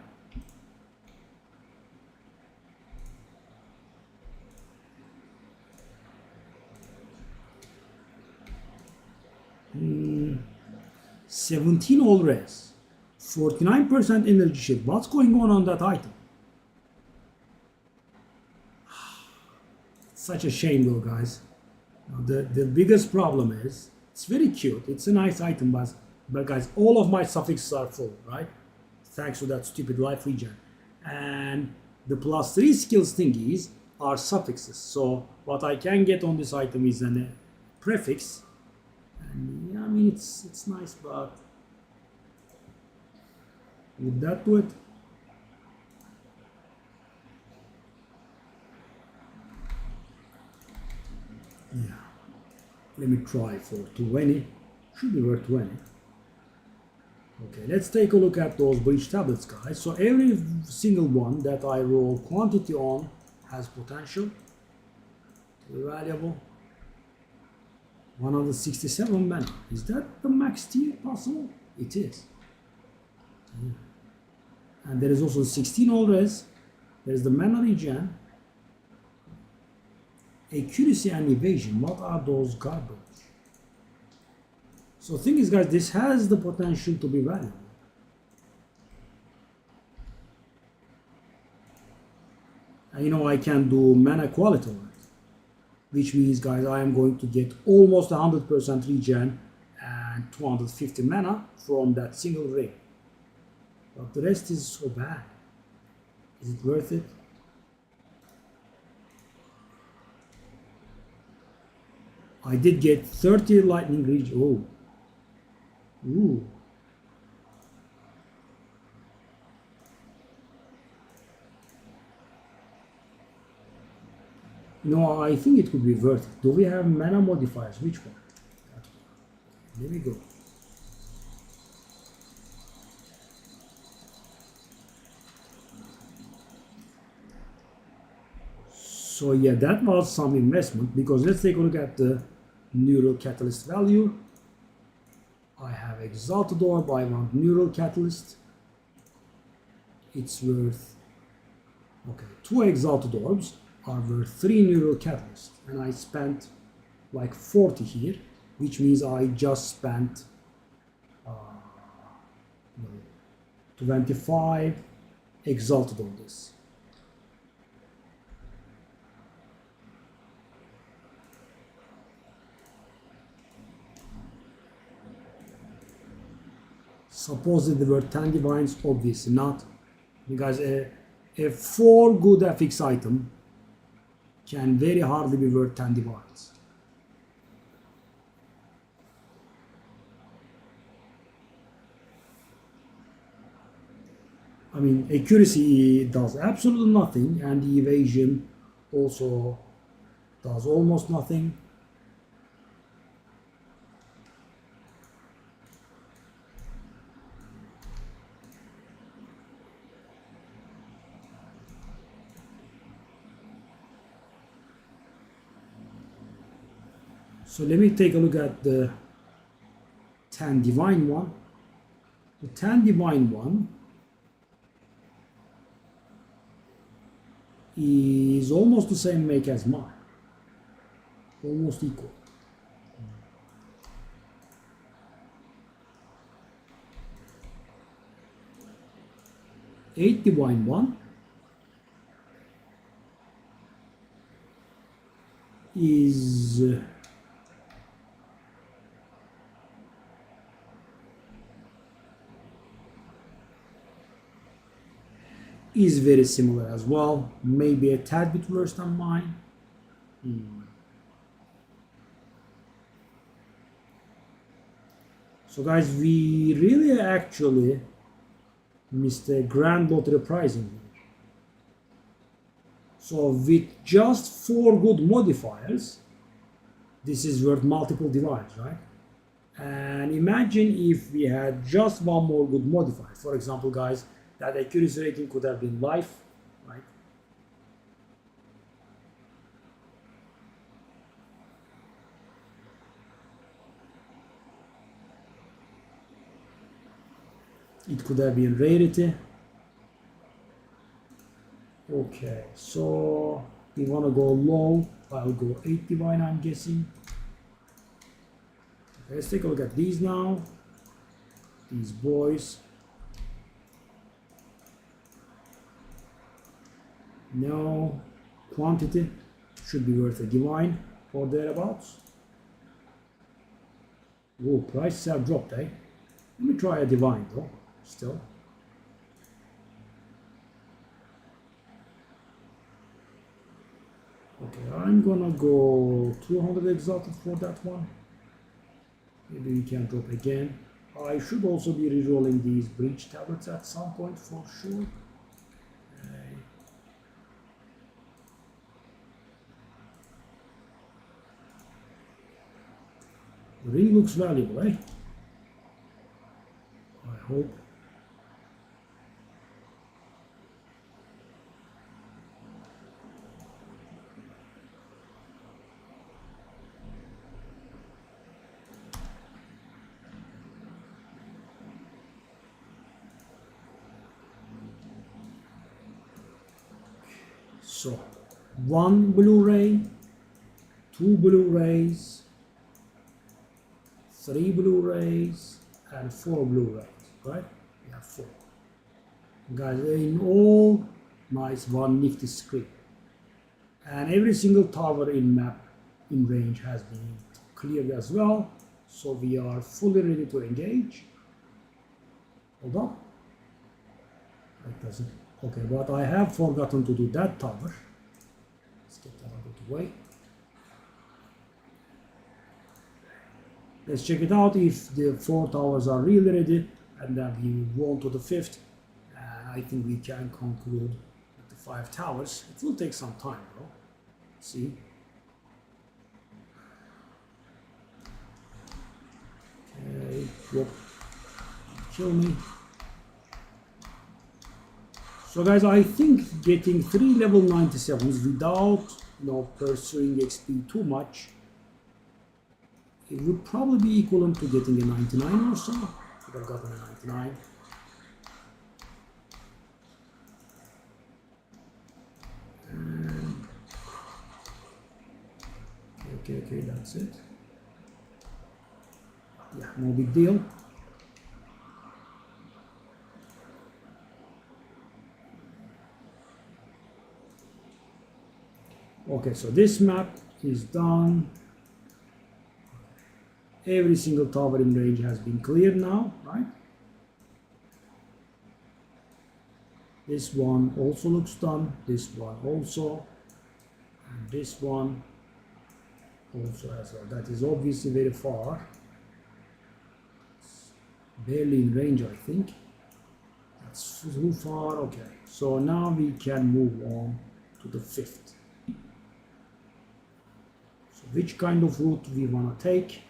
Hmm. 17 all res, 49% energy shield. What's going on that item? Such a shame though, guys. The biggest problem is, it's very cute, it's a nice item, but guys, all of my suffixes are full, right? Thanks to that stupid life regen. And the +3 skills thingies are suffixes. So what I can get on this item is a prefix. And yeah, I mean, it's nice, but would that do it? Yeah. Let me try for 20. Should be worth 20. Okay, let's take a look at those breach tablets, guys. So every single one that I roll quantity on has potential to be valuable. 167 mana. Is that the max tier possible? It is. Yeah. And there is also 16 all res. There is the mana regen. Accuracy and evasion. What are those garbage? So the thing is, guys, this has the potential to be valuable. And I can do mana quality on it, which means, guys, I am going to get almost 100% regen and 250 mana from that single ring. But the rest is so bad. Is it worth it? I did get 30 lightning regen. Oh. Ooh. No, I think it could be worth it. Do we have mana modifiers? Which one? There we go. So yeah, that was some investment, because let's take a look at the neural catalyst value. I have Exalted Orb, I want neural catalyst. It's worth, okay, 2 Exalted Orbs. are worth 3 neural catalysts, and I spent like 40 here, which means I just spent 25 exalted on this. Supposedly there were 10 divines, obviously not, because a 4 good FX item can very hardly be worth 10 divines. I mean, accuracy does absolutely nothing, and the evasion also does almost nothing. So let me take a look at the 10 divine one. The 10 divine one is almost the same make as mine. Almost equal. Eight divine one is very similar as well, maybe a tad bit worse than mine. So guys, we really actually missed a grand lottery prize in here. So with just 4 good modifiers, this is worth multiple divines, right? And imagine if we had just one more good modifier. For example, guys, that accuracy rating could have been life, right? It could have been rarity. Okay, so we want to go low. I'll go 8 divine, I'm guessing. Okay, let's take a look at these now. These boys. No, quantity should be worth a divine or thereabouts. Whoa, prices have dropped, eh? Let me try a divine though, still. Okay, I'm gonna go 200 exalted for that one. Maybe we can drop again. I should also be rerolling these breach tablets at some point for sure. The ring looks valuable, eh? I hope. So, 1 Blu-ray, 2 Blu-rays, 3 Blu-rays, and 4 Blu-rays, right? We have 4. Guys, in all, nice one nifty screen. And every single tower in map in range has been cleared as well. So we are fully ready to engage. Hold on. That doesn't. Okay, but I have forgotten to do that tower. Let's get that out of the way. Let's check it out if the 4 towers are really ready, and then we move on to the 5th. I think we can conclude with the 5 towers. It will take some time though. Let's see. Okay, whoop. Kill me. So guys, I think getting 3 level 97s without pursuing XP too much, it would probably be equivalent to getting a 99 or so. If I've gotten a 99. And Okay, that's it. Yeah, no big deal. Okay, so this map is done. Every single tower in range has been cleared now, right? This one also looks done. This one also. And this one also as well. That is obviously very far. It's barely in range, I think. That's too far. Okay, so now we can move on to the 5th. So which kind of route we want to take?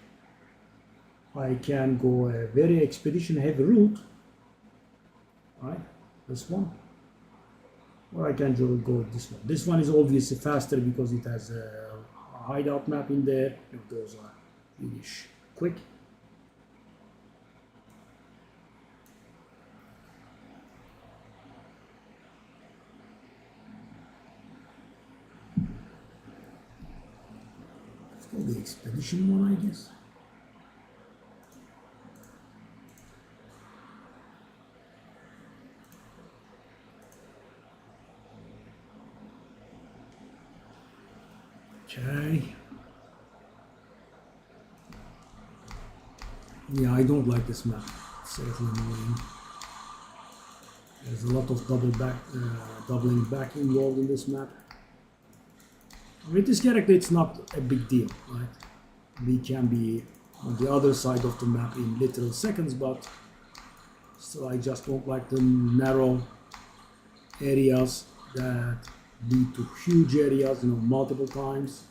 I can go a very expedition heavy route, right? This one. Or I can just go this one. This one is obviously faster because it has a hideout map in there. Those are really quick. Let's go the expedition one, I guess. Okay. Yeah, I don't like this map. It's certainly annoying. There's a lot of doubling back involved in this map. With this character, it's not a big deal, right? We can be on the other side of the map in literal seconds, but still, I just don't like the narrow areas that lead to huge areas, multiple times.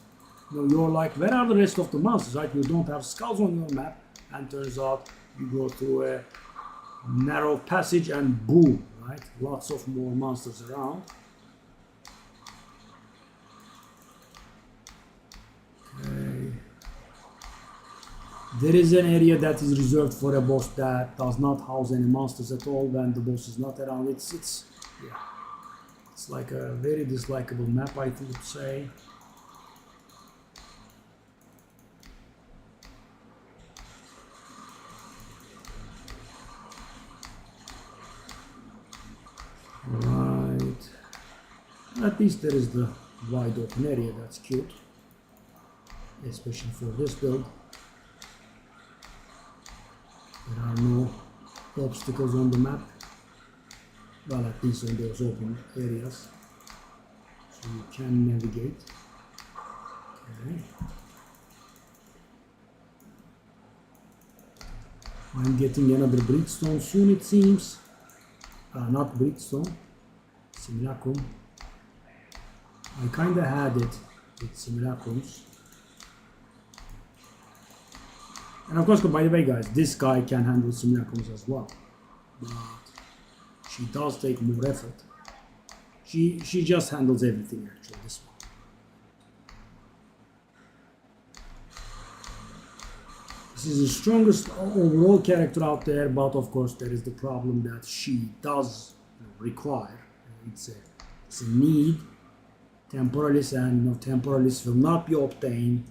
You're like, where are the rest of the monsters, right? You don't have skulls on your map, and turns out you go through a narrow passage and boom, right? Lots of more monsters around. Okay. There is an area that is reserved for a boss that does not house any monsters at all when the boss is not around. It's like a very dislikable map, I would say. Right. At least there is the wide open area. That's cute, especially for this build. There are no obstacles on the map. Well, at least on those open areas, so you can navigate. Okay. I'm getting another Bridgestone soon, it seems. Not Bridgestone, Simulacrum. I kinda had it with Simulacrums. And of course, by the way, guys, this guy can handle Simulacrums as well. But she does take more effort. She just handles everything, actually, this one. This is the strongest overall character out there, but of course there is the problem that she does require. It's a need. Temporalis, and Temporalis will not be obtained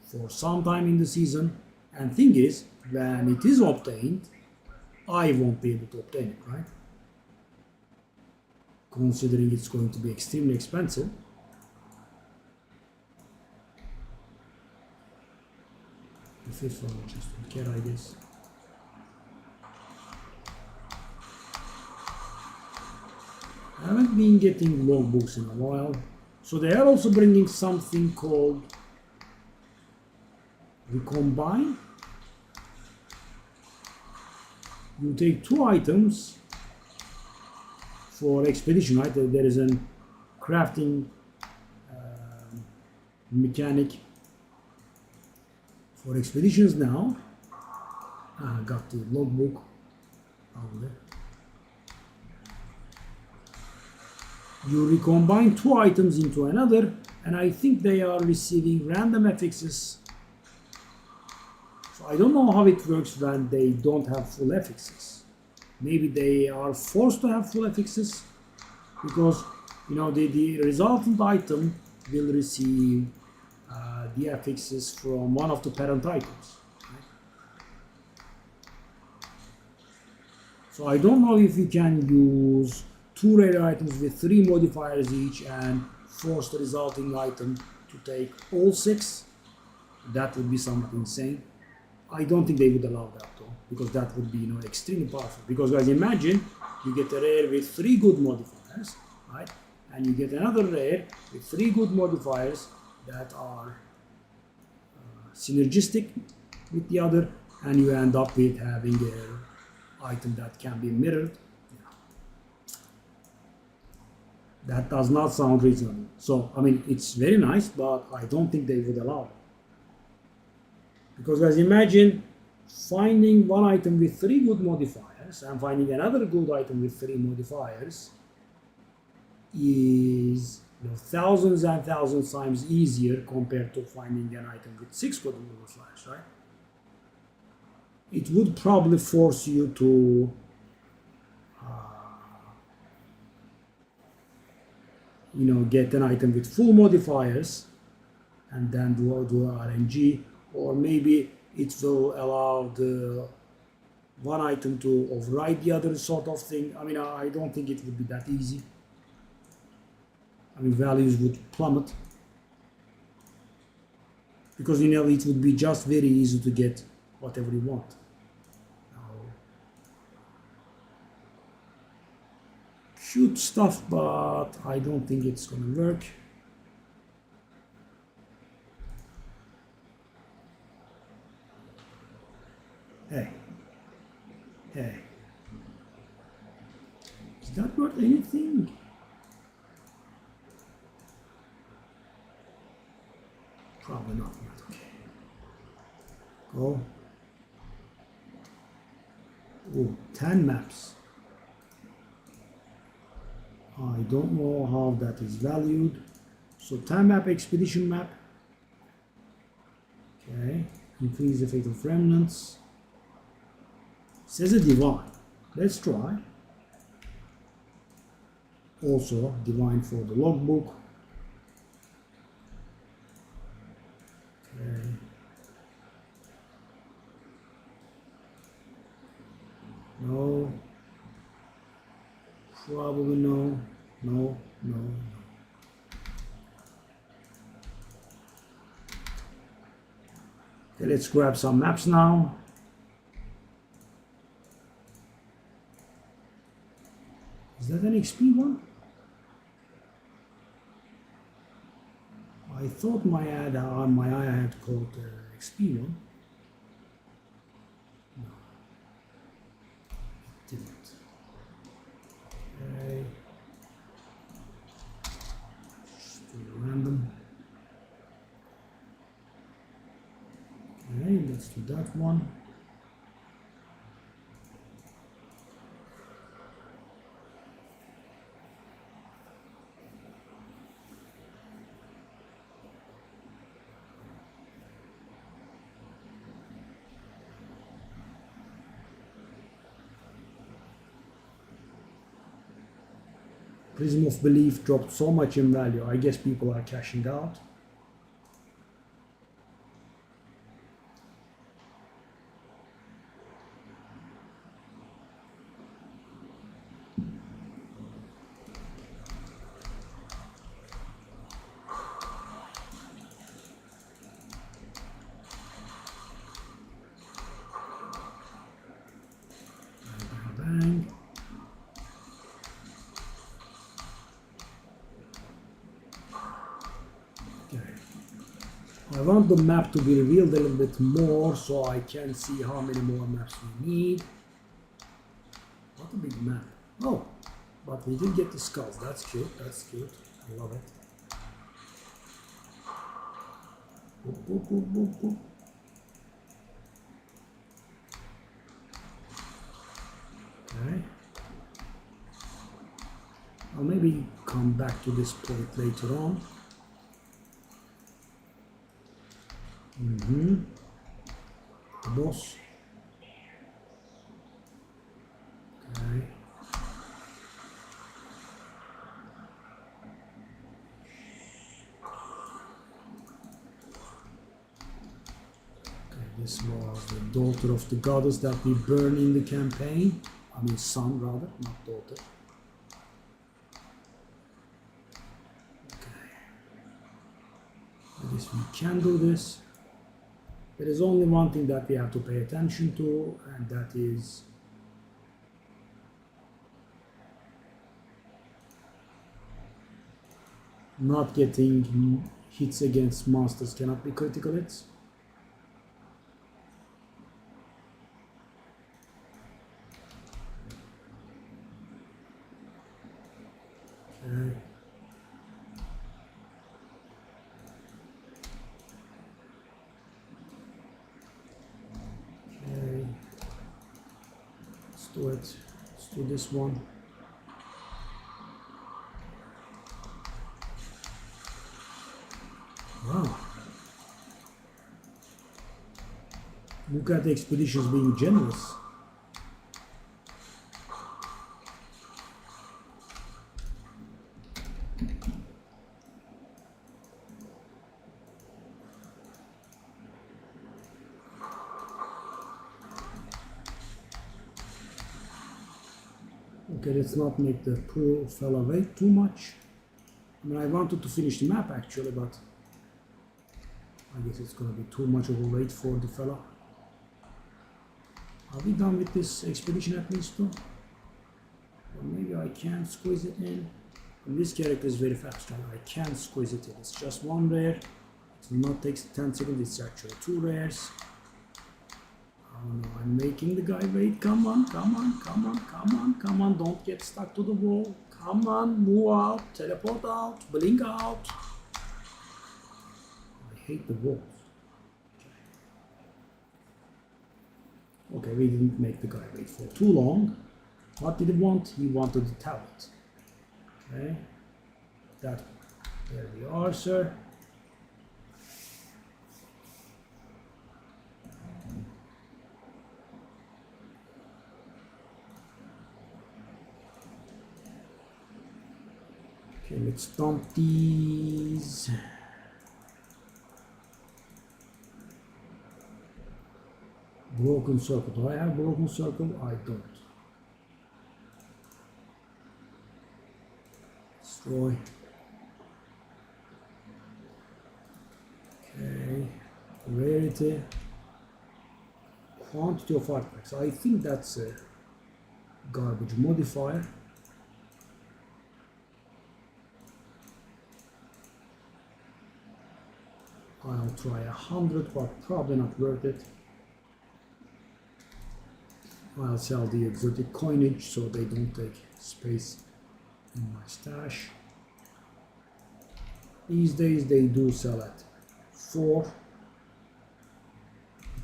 for some time in the season. And thing is, when it is obtained, I won't be able to obtain it, right? Considering it's going to be extremely expensive. The fifth one, I just don't care, I guess. I haven't been getting logbooks in a while. So they are also bringing something called Recombine. You take 2 items for expedition, right? There is a crafting mechanic for expeditions now. I got the logbook out there. You recombine 2 items into another, and I think they are receiving random affixes. So I don't know how it works when they don't have full affixes. Maybe they are forced to have full affixes because the resultant item will receive the affixes from one of the parent items. Right? So I don't know if you can use two rare items with 3 modifiers each and force the resulting item to take all 6. That would be something insane. I don't think they would allow that though, because that would be, extremely powerful. Because guys, imagine you get a rare with 3 good modifiers, right? And you get another rare with 3 good modifiers that are synergistic with the other, and you end up with having an item that can be mirrored. That does not sound reasonable. So, I mean, it's very nice, but I don't think they would allow it. Because guys, imagine finding one item with 3 good modifiers and finding another good item with 3 modifiers is thousands and thousands times easier compared to finding an item with 6 good modifiers, right? It would probably force you to get an item with full modifiers and then do RNG, or maybe it will allow the one item to override the other sort of thing. I mean, I don't think it would be that easy. I mean, values would plummet because it would be just very easy to get whatever you want. Cute stuff, but I don't think it's gonna work. Hey, is that worth anything? Probably not. Okay. Go. Oh, 10 maps. I don't know how that is valued. So 10 map expedition map. Okay. Increase the fate of remnants. Says a divine. Let's try. Also divine for the logbook. Okay. No. Probably no. No. Okay, let's grab some maps now. Is that an XP one? I thought my ad on my eye had called XP one. No, it didn't. Okay. Just do random. Okay, let's do that one. Prism of Belief dropped so much in value. I guess people are cashing out. Bang. I want the map to be revealed a little bit more so I can see how many more maps we need. What a big map. Oh, but we did get the skulls. That's cute. That's cute. I love it. Boop, boop, boop, boop, boop. Okay. I'll maybe come back to this point later on. The boss. Okay. This was the daughter of the goddess that we burn in the campaign. I mean son rather, not daughter. Okay. I guess we can do this. There is only one thing that we have to pay attention to, and that is not getting hits against monsters cannot be critical hits. Okay. Okay. Let's do it. Let's do this one. Wow. Look at the expeditions being generous. Okay, let's not make the poor fella wait too much. I mean, I wanted to finish the map actually, but I guess it's gonna be too much of a wait for the fella. Are we done with this expedition at least though? Or maybe I can squeeze it in. And this character is very fast, right? I can squeeze it in. It's just one rare. It will not take 10 seconds, it's actually 2 rares. Oh no, I'm making the guy wait. Come on, come on, come on, come on, come on. Don't get stuck to the wall. Come on, move out, teleport out, blink out. I hate the walls. Okay, we didn't make the guy wait for too long. What did he want? He wanted the tablet. Okay, there we are, sir. Okay, let's dump these. Broken circle. Do I have broken circle? I don't. Destroy. Okay. Rarity. Quantity of artifacts. I think that's a garbage modifier. I'll try 100, but probably not worth it. I'll sell the exotic coinage so they don't take space in my stash. These days they do sell at 4.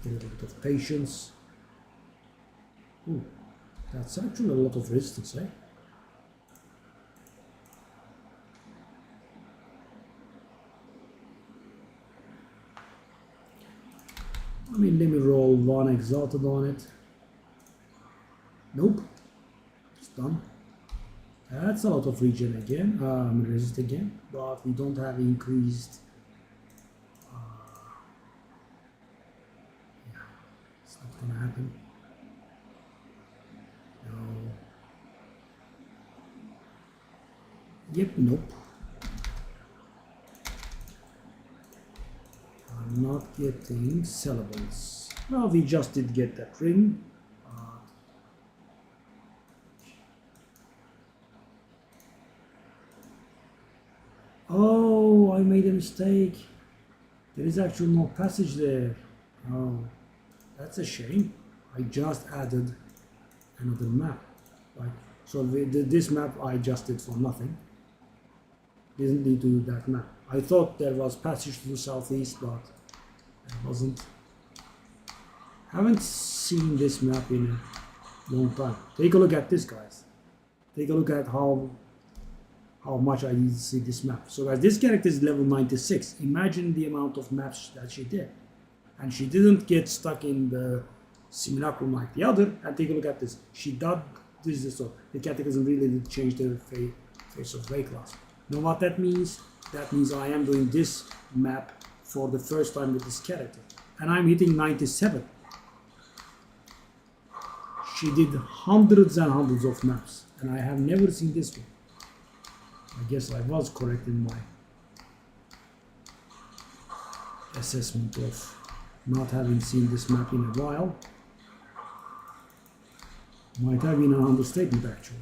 A little bit of patience. Ooh, that's actually a lot of resistance, eh? I mean, let me roll 1 exalted on it. Nope, it's done. That's a lot of regen again, resist again, but we don't have increased. Yeah, it's not gonna happen. No. Yep, nope. I'm not getting sellables. Well, we just did get that ring. Oh, I made a mistake. There is actually no passage there. Oh, that's a shame. I just added another map. Right? So this map I just did for nothing. Didn't need to do that map. I thought there was passage to the southeast, but it wasn't. Haven't seen this map in a long time. Take a look at this, guys. Take a look at how much I need to see this map. So guys, this character is level 96. Imagine the amount of maps that she did. And she didn't get stuck in the simulacrum like the other. And take a look at this. She did this, so the catechism really did change the face of Ray class. You know what that means? That means I am doing this map for the first time with this character. and I'm hitting 97. She did hundreds and hundreds of maps, and I have never seen this one. I guess I was correct in my assessment of not having seen this map in a while. Might have been an understatement actually.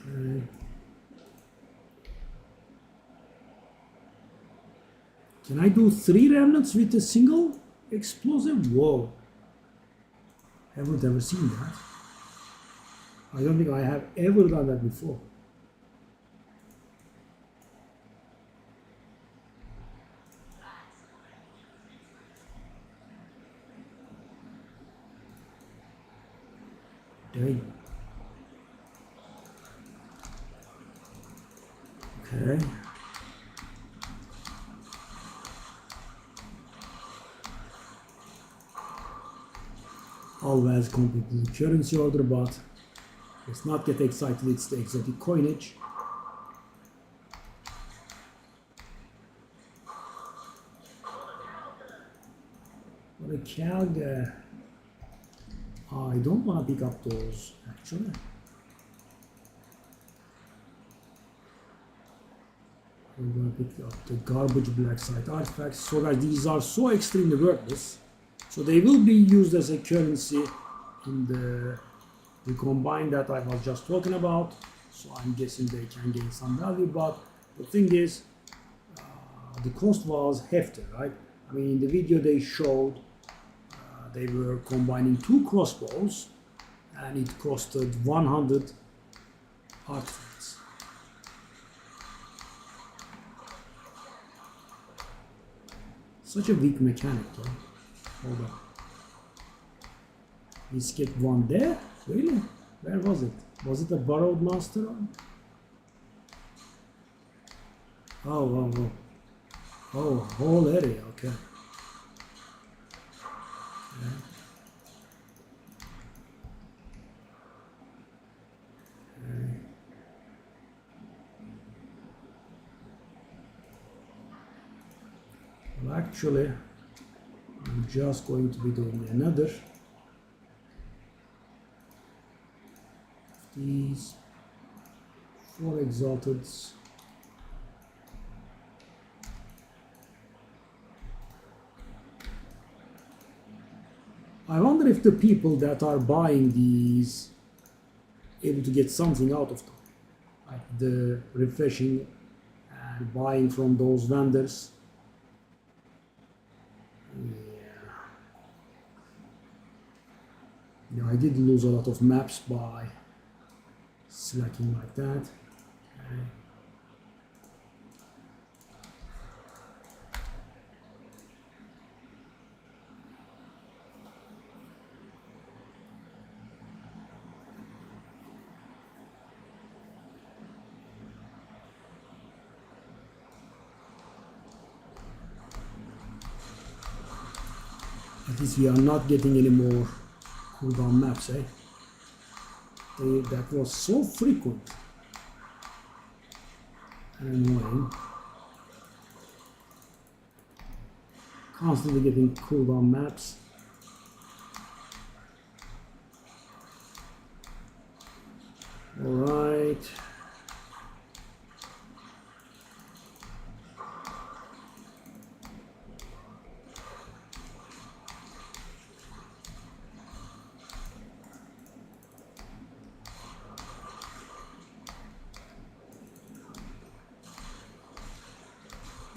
Okay. Can I do 3 remnants with a single explosive? Whoa. Haven't ever seen that. I don't think I have ever done that before. Dang. Okay. Always completely currency order, but let's not get excited, it's the exotic coinage. What a cag. I don't want to pick up those actually. I'm going to pick up the garbage black site artifacts. So guys, these are so extremely worthless. So they will be used as a currency in the combine that I was just talking about. So I'm guessing they can gain some value, but the thing is, the cost was hefty, right? I mean, in the video they showed they were combining 2 crossbows and it costed 100 artifacts. Such a weak mechanic though. Hold on. We skipped one there? Really? Where was it? Was it a borrowed master? Oh. Oh, whole area, okay. Yeah. Okay. Well, actually, I'm just going to be doing another. These 4 exalteds. I wonder if the people that are buying these able to get something out of them, like the refreshing and buying from those vendors. Yeah, I did lose a lot of maps by slacking like that. Okay. At least we are not getting any more cooldown maps, eh? That was so frequent and annoying. Constantly getting cooldown maps. Alright.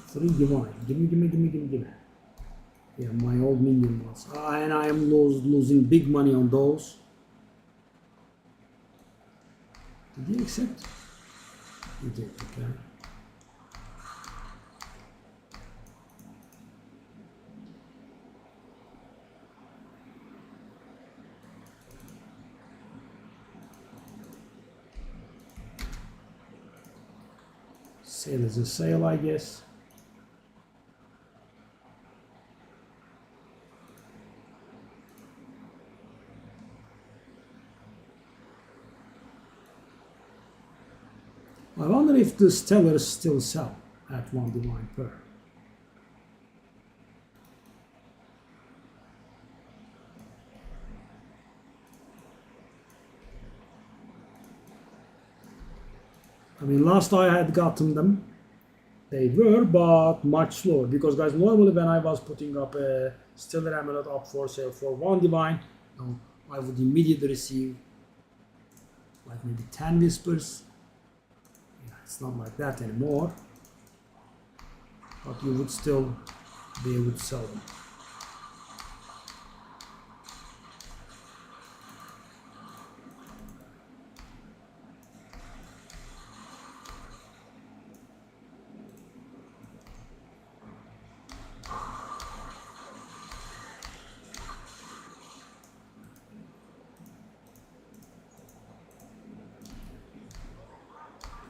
Three divine. Gimme. Yeah, my old minion ones. And I am losing big money on those. Did he accept? He did, okay. Sale is a sale, I guess. I wonder if the Stellars still sell at 1 divine per. I mean, last I had gotten them, they were, but much slower. Because guys, normally when I was putting up a Stellar Amulet up for sale for 1 divine, you know, I would immediately receive like maybe 10 whispers. Yeah, it's not like that anymore. But you would still be able to sell them.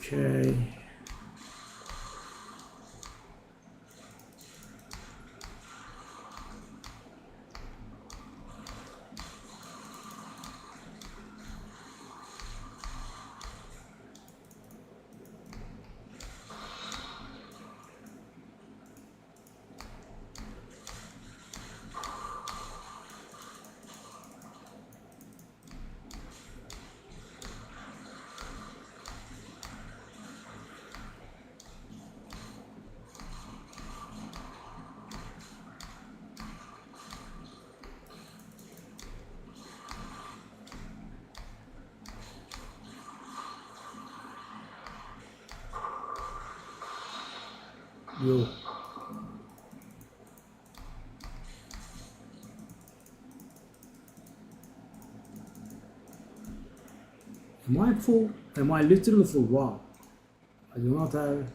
Okay. Yo. Am I full? Am I literally full? Wow. I do not have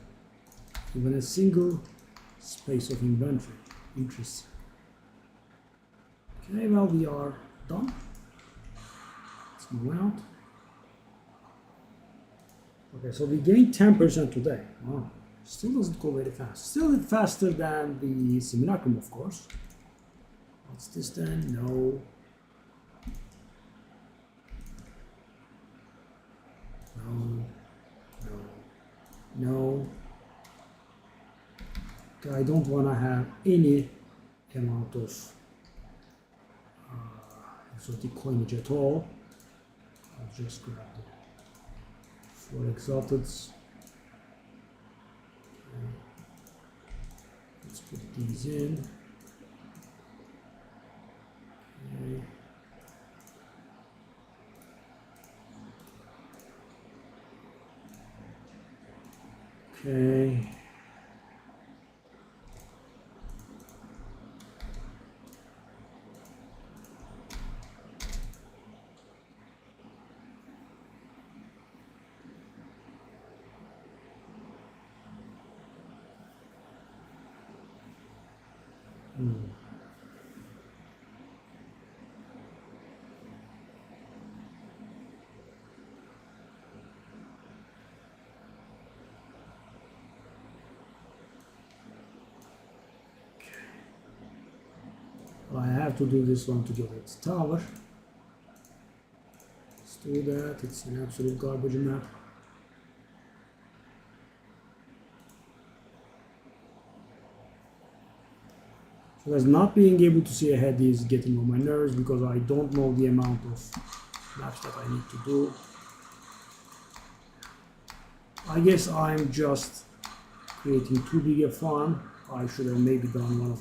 even a single space of inventory. Interesting. Okay, well, we are done. Let's move out. Okay, so we gained 10% today. Wow. Still doesn't go very fast. Still faster than the Simulacrum, of course. What's this then? No. No. No. No. Okay, I don't want to have any amount of exotic coinage at all. I'll just grab the 4 exalteds. Let's put these in. Okay. Okay. I have to do this one to get its tower. Let's do that. It's an absolute garbage map. So as not being able to see ahead is getting on my nerves because I don't know the amount of maps that I need to do. I guess I'm just creating too big a farm. I should have maybe done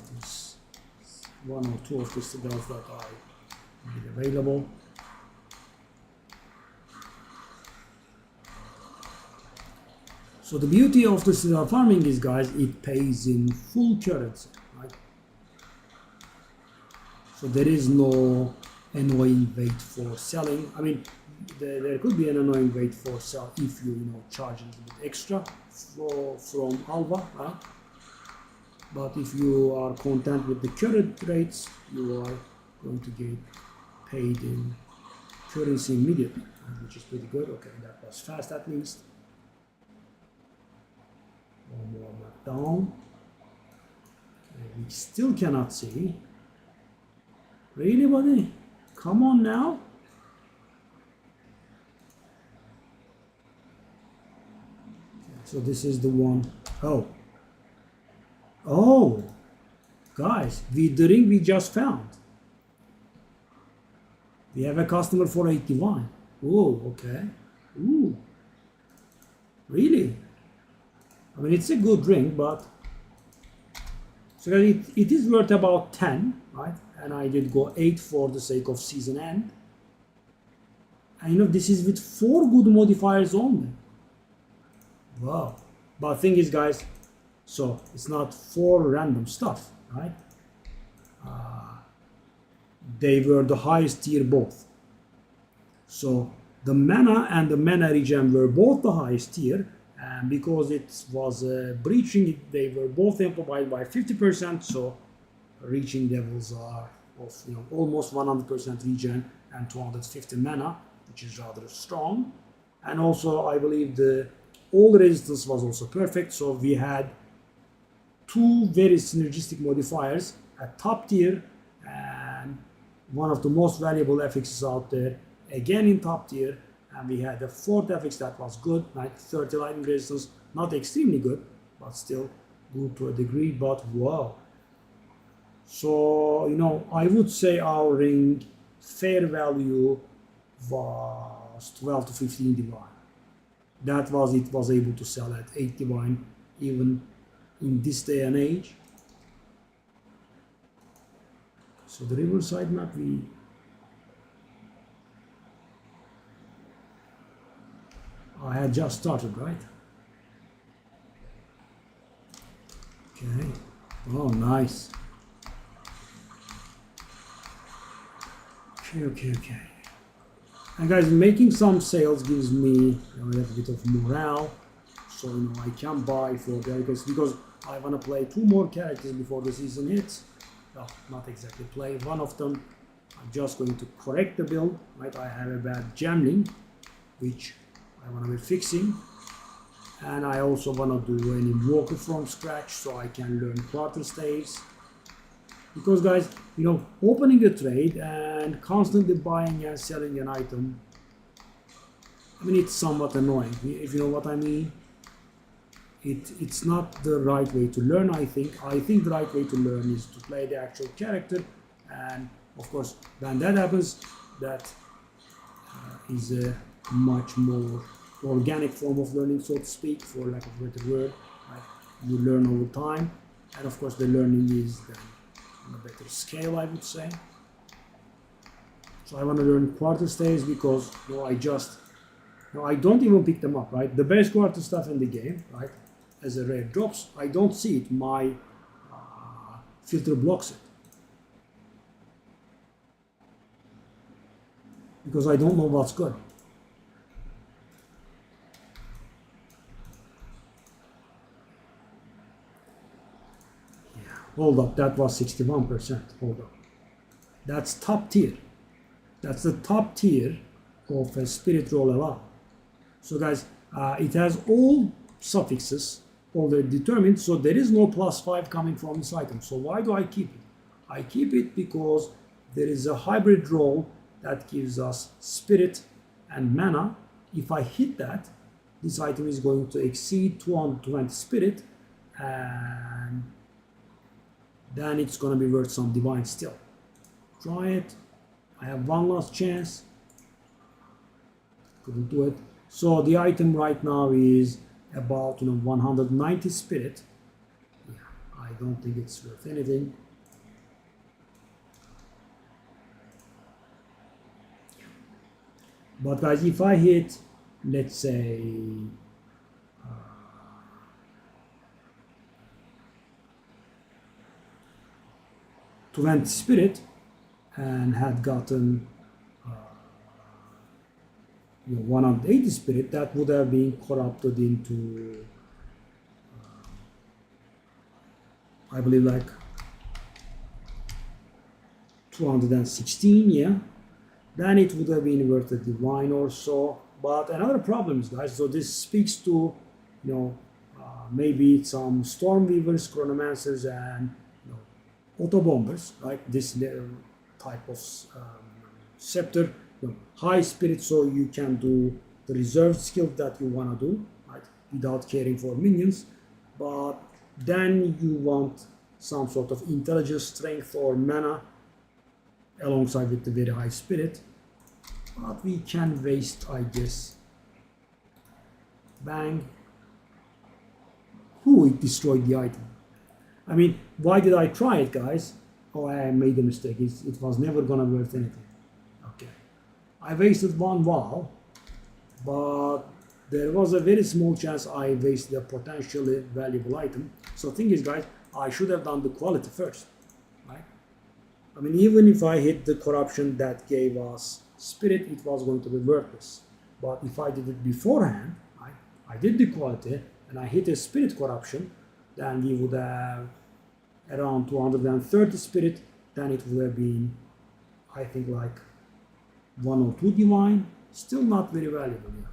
one or two of the citadels that I made available. So the beauty of the citadel farming is, guys, it pays in full currency, right? So there is no annoying wait for selling. I mean, there could be an annoying wait for sell if you charge a little bit extra from Alva, right? But if you are content with the current rates, you are going to get paid in currency immediately, which is pretty good. Okay, that was fast at least. One more map down. Okay, we still cannot see. Really, buddy? Come on now. So this is the one. Oh, guys, the ring we just found. We have a customer for 8 divine. Oh, okay. Ooh, really? I mean, it's a good ring, but so it is worth about 10, right? And I did go 8 for the sake of season end. And you know, this is with 4 good modifiers only. Wow. But thing is, guys, so it's not 4 random stuff, right? They were the highest tier both. So the mana and the mana regen were both the highest tier, and because it was breaching, they were both amplified by 50%. So reaching levels are of almost 100% regen and 250 mana, which is rather strong. And also, I believe all the resistance was also perfect. So we had 2 very synergistic modifiers at top tier, and one of the most valuable FXs out there again in top tier. And we had a 4th FX that was good, like 30 lightning resistance, not extremely good, but still good to a degree. But wow. So I would say our ring fair value was 12 to 15 divine. That was it was able to sell at 8 divine even in this day and age. So the Riverside map I had just started, right? Okay. Oh, nice. Okay. And guys, making some sales gives me a little bit of morale, so I can buy for the because I want to play 2 more characters before the season hits. Well, not exactly play. One of them, I'm just going to correct the build. Right, I have a bad jamling, which I want to be fixing, and I also want to do an invoker from scratch so I can learn quarter staves. Because guys, opening a trade and constantly buying and selling an item, I mean, it's somewhat annoying, if you know what I mean. It's not the right way to learn, I think. I think the right way to learn is to play the actual character, and of course, when that happens, that is a much more organic form of learning, so to speak, for lack of a better word. Right? You learn over time, and of course, the learning is then on a better scale, I would say. So I want to learn quarter staves because I don't even pick them up, right? The best quarter stuff in the game, right? As a rare drops, I don't see it. My filter blocks it because I don't know what's good. Hold up, that was 61%. Hold up. That's top tier. That's the top tier of a spirit roll allowed. So guys, it has all suffixes already determined, so there is no +5 coming from this item. So why do I keep it? I keep it because there is a hybrid roll that gives us spirit and mana. If I hit that, this item is going to exceed 220 spirit, and then it's going to be worth some divine still. Try it. I have one last chance. Couldn't do it. So the item right now is about 190 spirit. Yeah, I don't think it's worth anything. But guys, if I hit, let's say, 20 spirit and had gotten 180 spirit, that would have been corrupted into I believe like 216, yeah. Then it would have been worth a divine or so. But another problem is, guys, so this speaks to maybe some stormweavers, chronomancers, and autobombers, right? This type of scepter, high spirit, so you can do the reserved skill that you want to do, right? without caring for minions, but then you want some sort of intelligence, strength, or mana alongside with the very high spirit. But we can waste, I guess. Bang. Ooh, it destroyed the item. I mean, why did I try it, guys? Oh, I made a mistake. It was never gonna worth anything. Okay. I wasted one wall, but there was a very small chance I wasted a potentially valuable item. So thing is, guys, I should have done the quality first, right? I mean, even if I hit the corruption that gave us spirit, it was going to be worthless. But if I did it beforehand, right, I did the quality, and I hit a spirit corruption, then we would have around 230 spirit, then it would have been, I think, like 1 or 2 divine, still not very valuable. Yeah.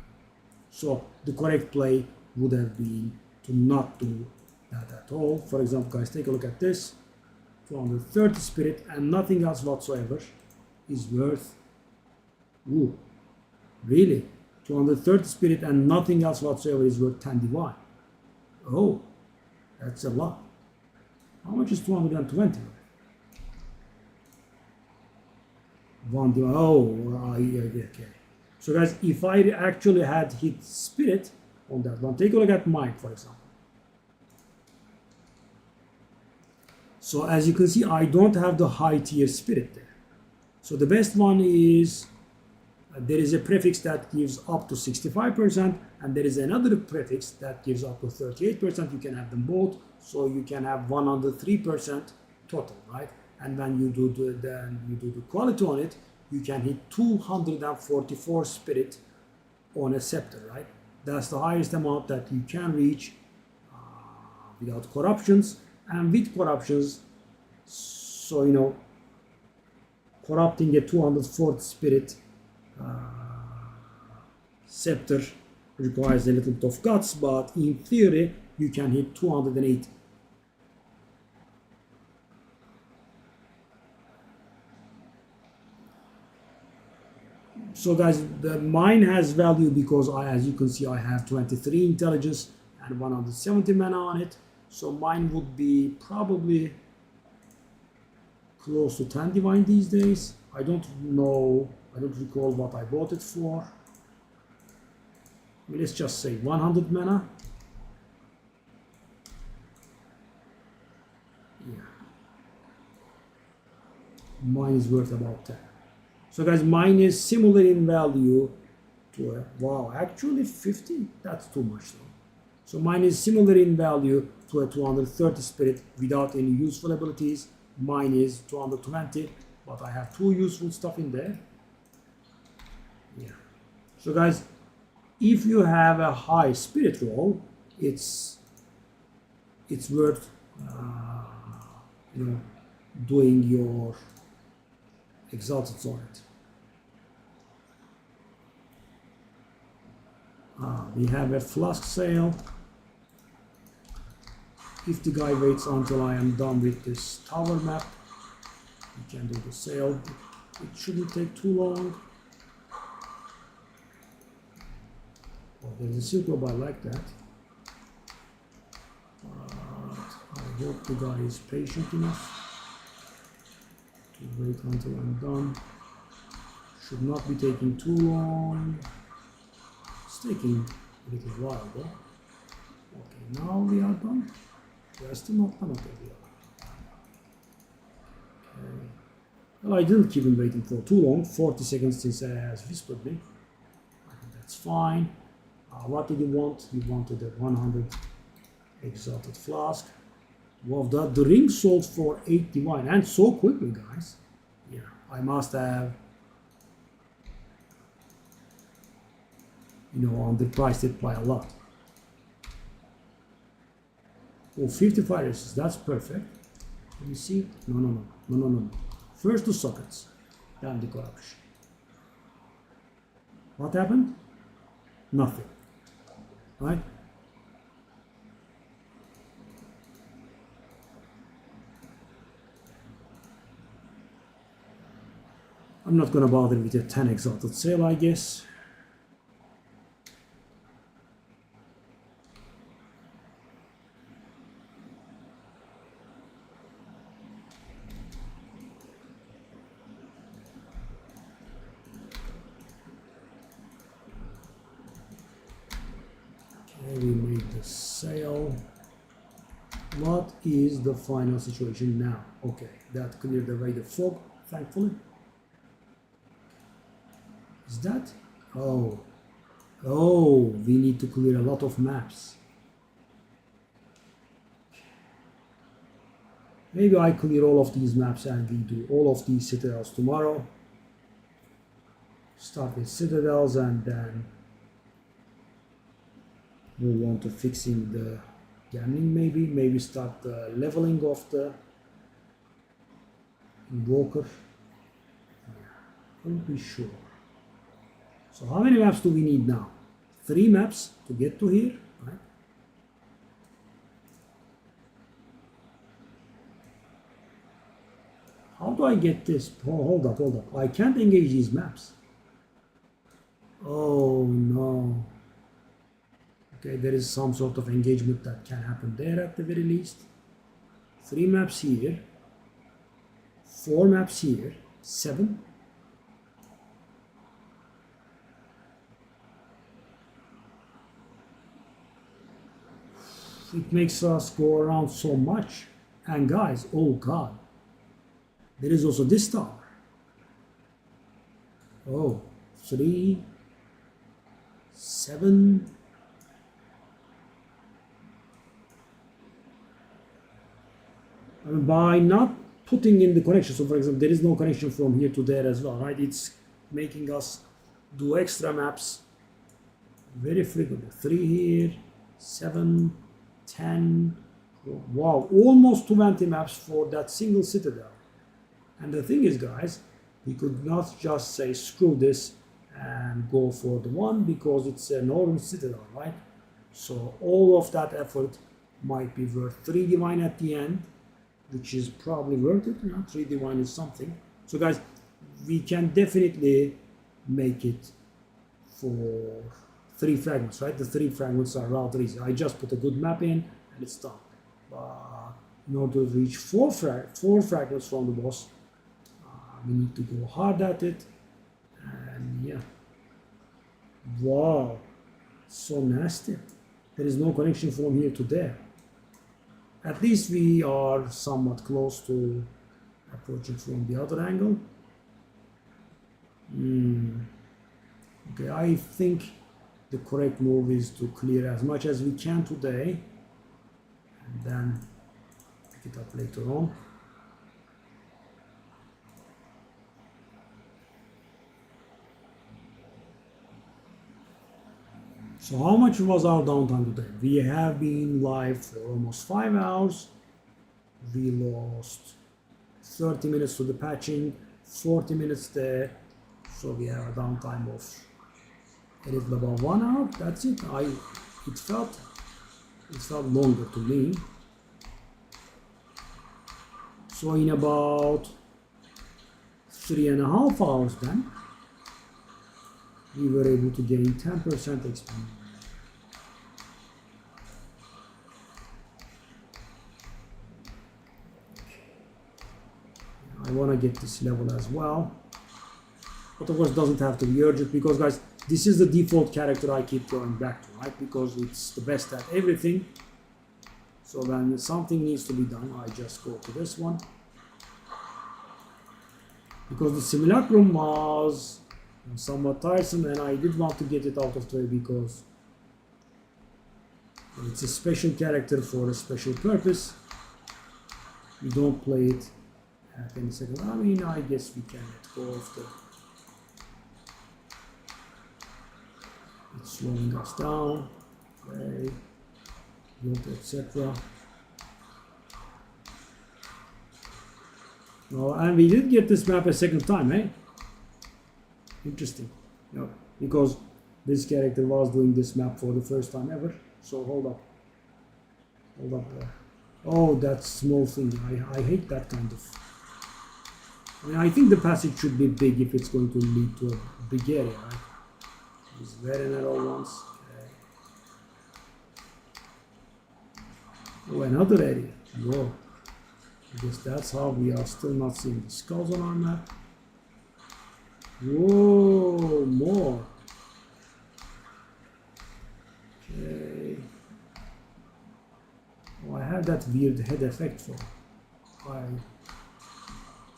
So the correct play would have been to not do that at all. For example, guys, take a look at this. 230 spirit and nothing else whatsoever is worth, ooh, really? 230 spirit and nothing else whatsoever is worth 10 divine. Oh, that's a lot. How much is 220? 1 divine. Oh, yeah, okay. So guys, if I actually had hit spirit on that one, take a look at mine, for example. So as you can see, I don't have the high tier spirit there. So the best one is, there is a prefix that gives up to 65%, and there is another prefix that gives up to 38%. You can have them both, so you can have 103% total, right? And when you do the quality on it, you can hit 244 spirit on a scepter, right? That's the highest amount that you can reach without corruptions, and with corruptions. So, you know, corrupting a 240 spirit scepter requires a little bit of guts, but in theory you can hit 280. So guys, the mine has value because as you can see, I have 23 intelligence and 170 mana on it. So mine would be probably close to 10 divine these days. I don't know, I don't recall what I bought it for. I mean, let's just say 100 mana. Yeah. Mine is worth about 10. So guys, mine is similar in value to a, wow, actually 50? That's too much though. So mine is similar in value to a 230 spirit without any useful abilities. Mine is 220, but I have 2 useful stuff in there. Yeah. So guys, if you have a high spirit roll, it's worth you know, doing your exalted on it. We have a flask sale. If the guy waits until I am done with this tower map, we can do the sale. It shouldn't take too long. Oh, there's a silver, I like that. But I hope the guy is patient enough to wait until I'm done. Should not be taking too long. It's taking a little while though. Okay, now we are done. We are still not done. Okay. Well, I didn't keep him waiting for too long. 40 seconds since he has whispered me. I think that's fine. What did he want? He wanted a 100 exalted flask. Wow, the ring sold for 8 divine, and so quickly, guys. Yeah, I must have, you know, underpriced it by a lot. Oh, 55 races, that's perfect. Let me see. No. First the sockets, then the corruption. What happened? Nothing. Right? I'm not gonna bother with a 10 exalted sale, I guess. Okay, we made the sail. What is the final situation now? Okay, that cleared away the fog, thankfully. Is that? Oh. Oh, we need to clear a lot of maps. Maybe I clear all of these maps and we do all of these citadels tomorrow. Start with citadels and then move on to fixing the gambling maybe. Maybe start the leveling of the invoker. Can't be sure. So how many maps do we need now? 3 maps to get to here, right? How do I get this? Oh, hold up. I can't engage these maps. Oh no. Okay, there is some sort of engagement that can happen there at the very least. 3 maps here. 4 maps here. 7. It makes us go around so much. And guys, oh god. There is also this tower. Oh, 3, 7. I mean, by not putting in the connection, so for example, there is no connection from here to there as well, right? It's making us do extra maps very frequently. 3 here, 7, 10. Wow, almost 20 maps for that single citadel. And the thing is, guys, we could not just say screw this and go for the one because it's a northern citadel, right? So all of that effort might be worth 3 divine at the end, which is probably worth it. 3 divine is something. So guys, we can definitely make it for 3 fragments, right? The 3 fragments are rather easy. I just put a good map in and it's done. But in order to reach 4 fragments from the boss, we need to go hard at it. And yeah. Wow. So nasty. There is no connection from here to there. At least we are somewhat close to approaching from the other angle. Okay, I think the correct move is to clear as much as we can today and then pick it up later on. So how much was our downtime today? We have been live for almost 5 hours. We lost 30 minutes to the patching, 40 minutes there. So we have a downtime of a little about 1 hour. That's it. It felt longer to me. So in about 3.5 hours then, we were able to gain 10% XP. I want to get this level as well. But of course it doesn't have to be urgent because guys, this is the default character I keep going back to, right? Because it's the best at everything. So when something needs to be done, I just go to this one. Because the simulacrum was somewhat tiresome and I did want to get it out of the way because it's a special character for a special purpose. We don't play it at any second. I mean, I guess we can let go of the... It's slowing us down. Okay. Etc. Well, and we did get this map a second time, eh? Interesting. Yeah, because this character was doing this map for the first time ever. So hold up there. Oh, that small thing. I hate that kind of... I mean, I think the passage should be big if it's going to lead to a big area, right? These very narrow ones. Okay. Oh, another area. Whoa. I guess that's how we are still not seeing the skulls on our map. Whoa, more. Okay. had that weird head effect for?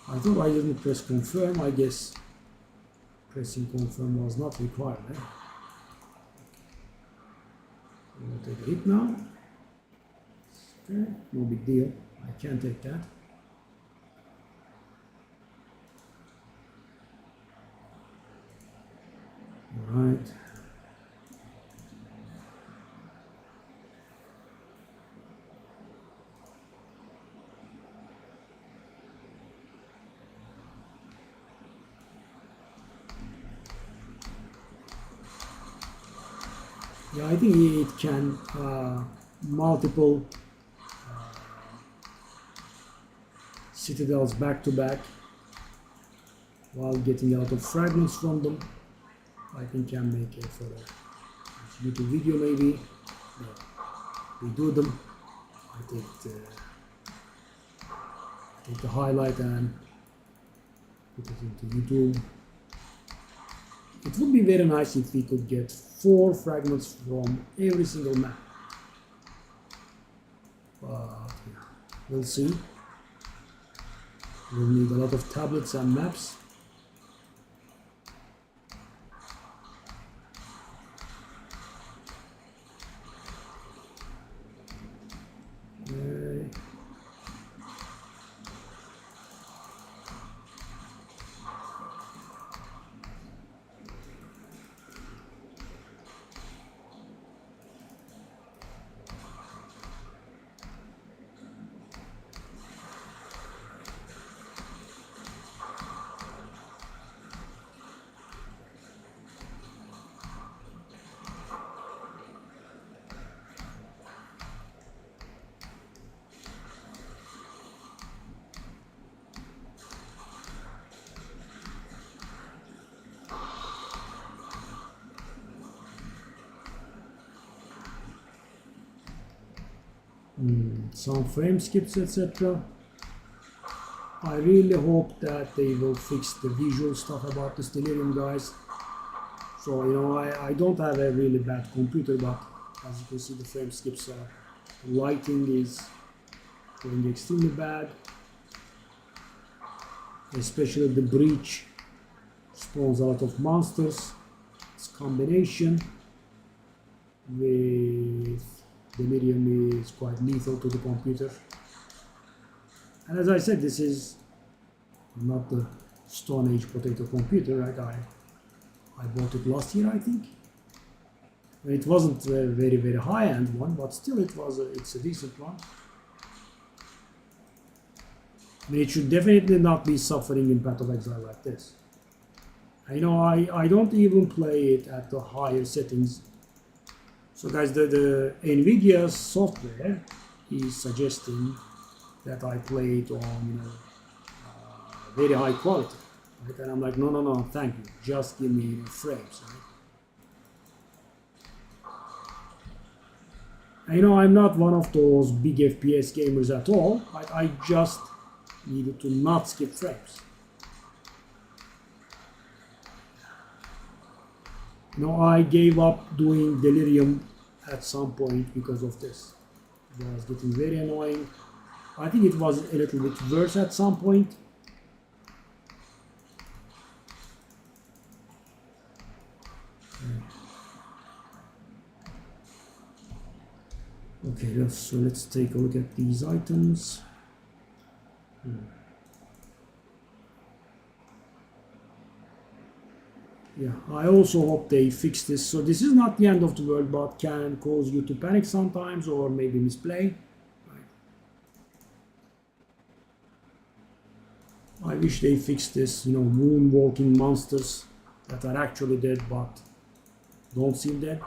I thought I didn't press confirm. I guess pressing confirm was not required. I'm gonna take a hit now. Okay, no big deal. I can take that. All right. Yeah, I think it can multiple citadels back to back while getting a lot of fragments from them. I think can make it for a YouTube video maybe. We do them. I take the highlight and put it into YouTube. It would be very nice if we could get 4 fragments from every single map. But yeah, we'll see. We'll need a lot of tablets and maps. Some frame skips, etc. I really hope that they will fix the visual stuff about this Delirium, guys. So, you know, I don't have a really bad computer, but as you can see, the frame skips are, lighting is going extremely bad. Especially the breach spawns a lot of monsters. Its combination with Delirium is quite lethal to the computer. And as I said, this is not the Stone Age potato computer, right? I bought it last year, I think. It wasn't a very high-end one, but still it's a decent one. I mean, it should definitely not be suffering in Path of Exile like this. You know, I don't even play it at the higher settings. So guys, the NVIDIA software is suggesting that I play it on, you know, very high quality, right? And I'm like, no, thank you. Just give me frames, right? And, you know, I'm not one of those big FPS gamers at all. I just needed to not skip frames. You know, I gave up doing Delirium at some point because of this. It was getting very annoying. I think it was a little bit worse at some point. Okay, so let's take a look at these items. Yeah, I also hope they fix this. So this is not the end of the world, but can cause you to panic sometimes or maybe misplay. I wish they fixed this, you know, moonwalking monsters that are actually dead but don't seem dead.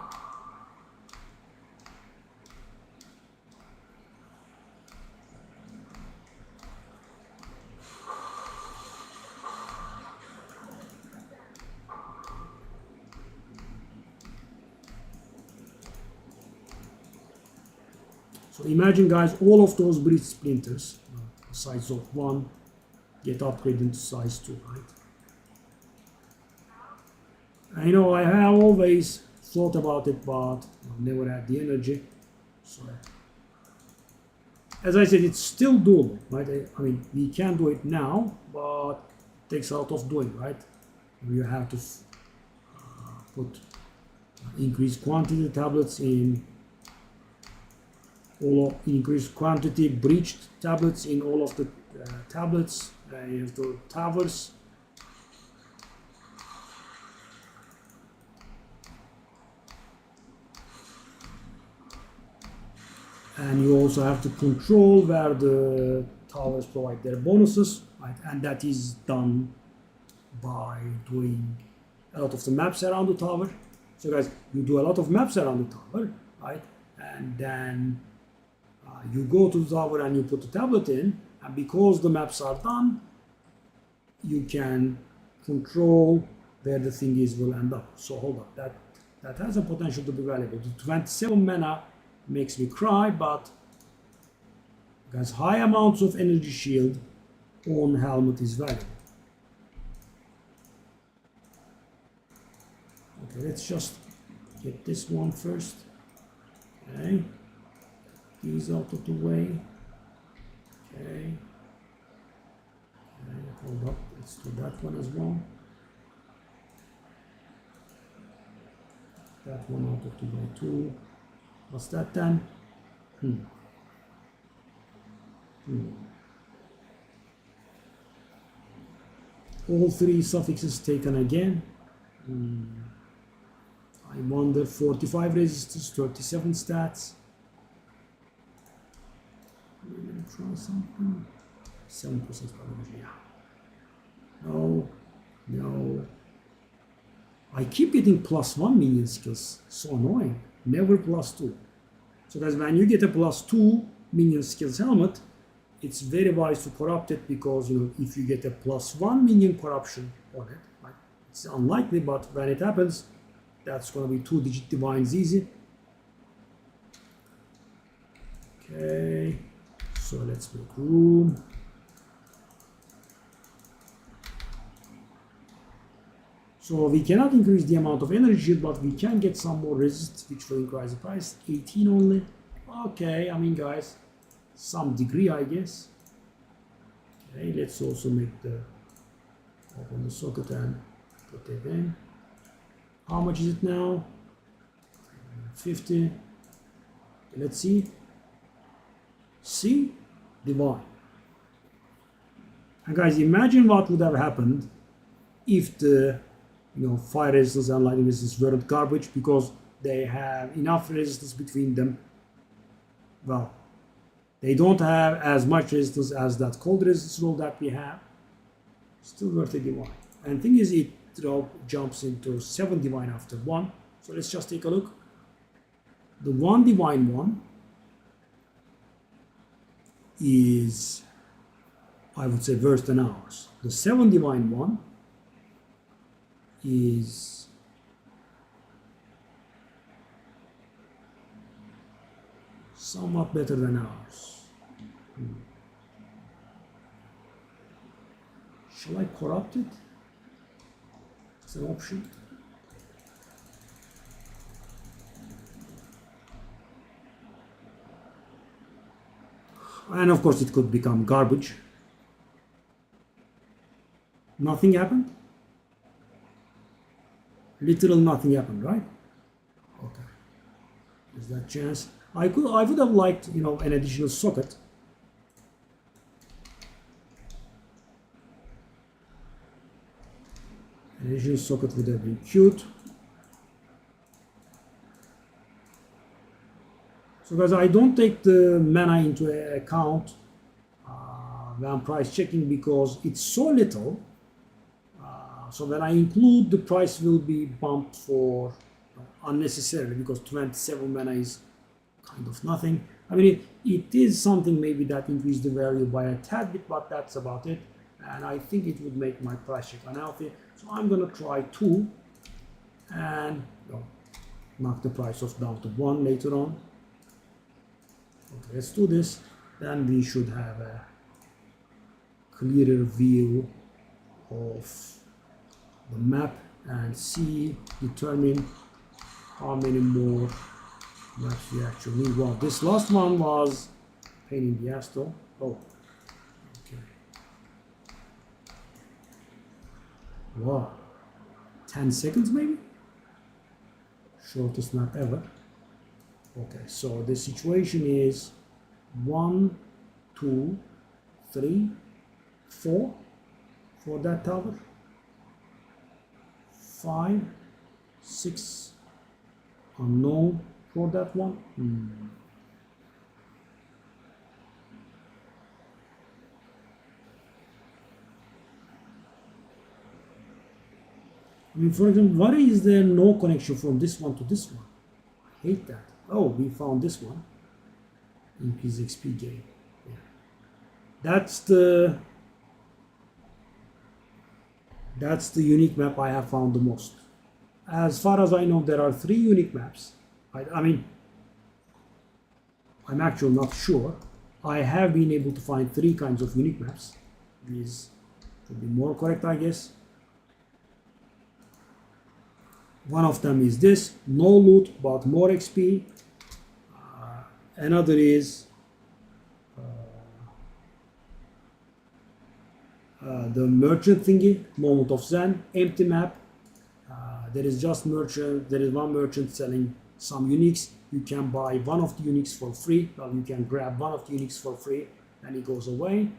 So imagine, guys, all of those bridge splinters, the size of 1, get upgraded to size 2, right? And, you know, I have always thought about it, but never had the energy. So as I said, it's still doable, right? I mean, we can do it now, but it takes a lot of doing, right? You have to put increased quantity tablets in all of increased quantity breached tablets in all of the tablets. You have the towers. And you also have to control where the towers provide their bonuses, right? And that is done by doing a lot of the maps around the tower. So guys, you do a lot of maps around the tower, right? And then you go to the tower and you put the tablet in, and because the maps are done, you can control where the thing is will end up. So hold up, that has a potential to be valuable. The 27 mana makes me cry, but guys, high amounts of energy shield on helmet is valuable. Okay, let's just get this one first. Okay, these out of the way. Okay, hold up, let's do that one as well. That one out of the way too. What's that then? All three suffixes taken again. I wonder, 45 resistance, 37 stats. We're gonna try something. 7% probability, yeah. No. I keep getting +1 minion skills. So annoying. Never +2. So guys, when you get a +2 minion skills helmet, it's very wise to corrupt it, because if you get a +1 minion corruption on it, right, it's unlikely, but when it happens, that's going to be 2-digit divines easy. Okay, so let's make room. So we cannot increase the amount of energy, but we can get some more resist, which will increase the price. 18 only. Okay, I mean, guys, some degree, I guess. Okay, let's also make the open the socket and put it in. How much is it now? 50. Let's see. See? Divine. And guys, imagine what would have happened if the fire resistance and lightning resistance weren't garbage, because they have enough resistance between them. Well, they don't have as much resistance as that cold resistance roll that we have. Still worth a divine. And thing is, it jumps into 7 divine after 1. So let's just take a look. The 1 divine one is, I would say, worse than ours. The 7 divine one is somewhat better than ours. Shall I corrupt it? It's an option. And of course it could become garbage. Nothing happened? Literal nothing happened, right? Okay. There's that chance. I would have liked, an additional socket. An additional socket would have been cute. So guys, I don't take the mana into account when price checking, because it's so little. So when I include, the price will be bumped for unnecessarily, because 27 mana is kind of nothing. I mean, it is something maybe that increased the value by a tad bit, but that's about it. And I think it would make my price check unhealthy. So I'm gonna try 2 and knock the price off down to 1 later on. Okay, let's do this. Then we should have a clearer view of the map and determine how many more maps we actually need. Wow, this last one was pain in the ass though. Oh, okay. Wow, 10 seconds maybe? Shortest map ever. Okay, so the situation is 1, 2, 3, 4 for that tower. 5, 6 unknown for that one. I mean, for example, why is there no connection from this one to this one? I hate that. Oh, we found this one. Increase XP gain. Yeah. That's the unique map I have found the most. As far as I know, there are 3 unique maps. I mean, I'm actually not sure. I have been able to find 3 kinds of unique maps. These should be more correct, I guess. One of them is this, no loot but more XP. Another is the merchant thingy, Moment of Zen, empty map. There is just merchant. There is one merchant selling some uniques. You can buy one of the uniques for free. Well, you can grab one of the uniques for free, and it goes away.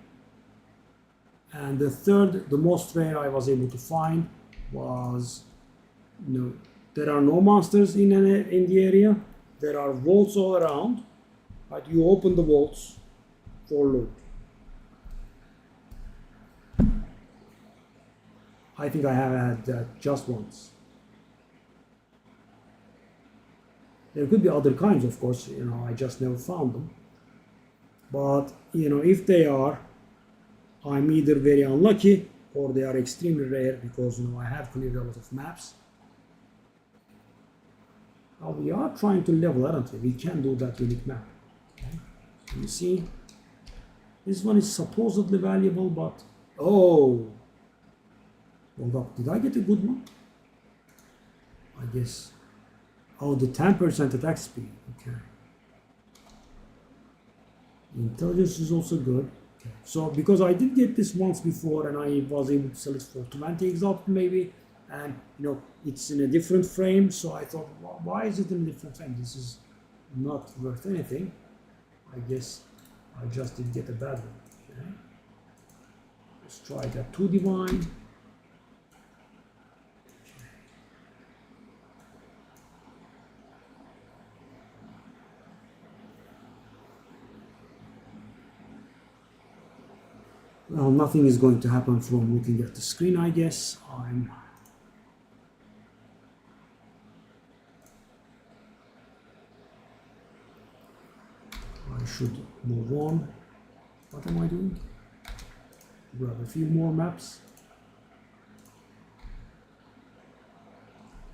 And the third, the most rare I was able to find was, there are no monsters in the area. There are vaults all around, but you open the vaults for loot. I think I have had that just once. There could be other kinds, of course, I just never found them. But, if they are, I'm either very unlucky or they are extremely rare because, I have cleared a lot of maps. Now we are trying to level, aren't we? We can do that unique map. Okay. You see, this one is supposedly valuable, but, oh, hold up, did I get a good one? I guess. Oh, the 10% attack speed. Okay. Intelligence is also good. Okay. So because I did get this once before and I was able to sell it for 20 exalt maybe, and it's in a different frame, so I thought, well, why is it in a different frame? This is not worth anything. I guess I just did get a bad one. Okay. Let's try that 2 divine. Well, nothing is going to happen from looking at the screen, I guess. I should move on. What am I doing? Grab a few more maps.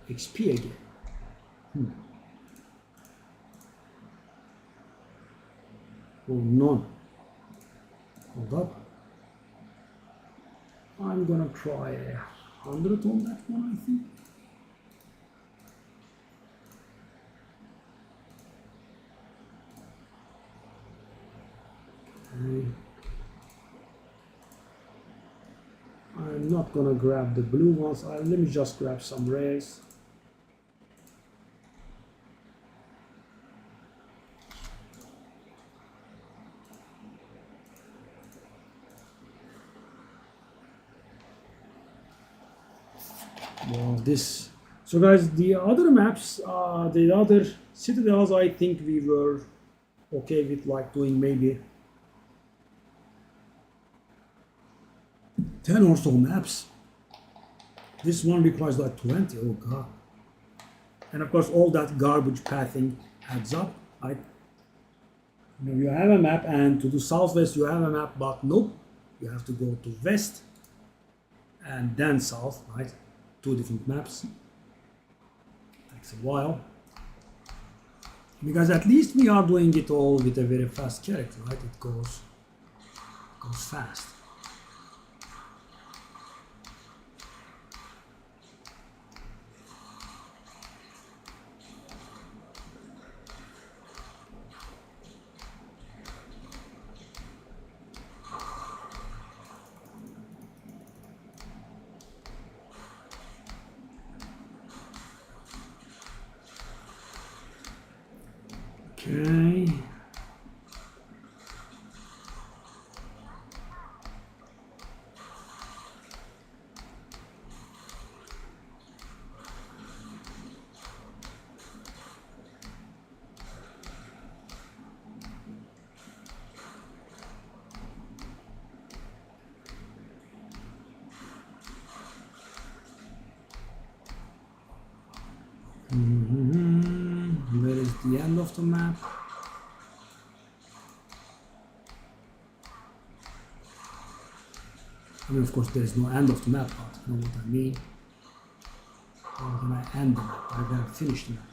XP again. Oh, none. Hold up. I'm gonna try 100 on that one, I think. Okay. I'm not gonna grab the blue ones. Let me just grab some rares. Wow, this. So guys, the other maps, the other citadels, I think we were okay with, like doing maybe 10 or so maps. This one requires like 20, oh god. And of course all that garbage pathing adds up, right? You have a map, and to do southwest you have a map, but nope, you have to go to west and then south, right? 2 different maps. Takes a while. Because at least we are doing it all with a very fast character, right? It goes fast. Okay. Where is the end of the map? I mean, of course, there is no end of the map, but you know what I mean. How can I end the map? How can I finish the map?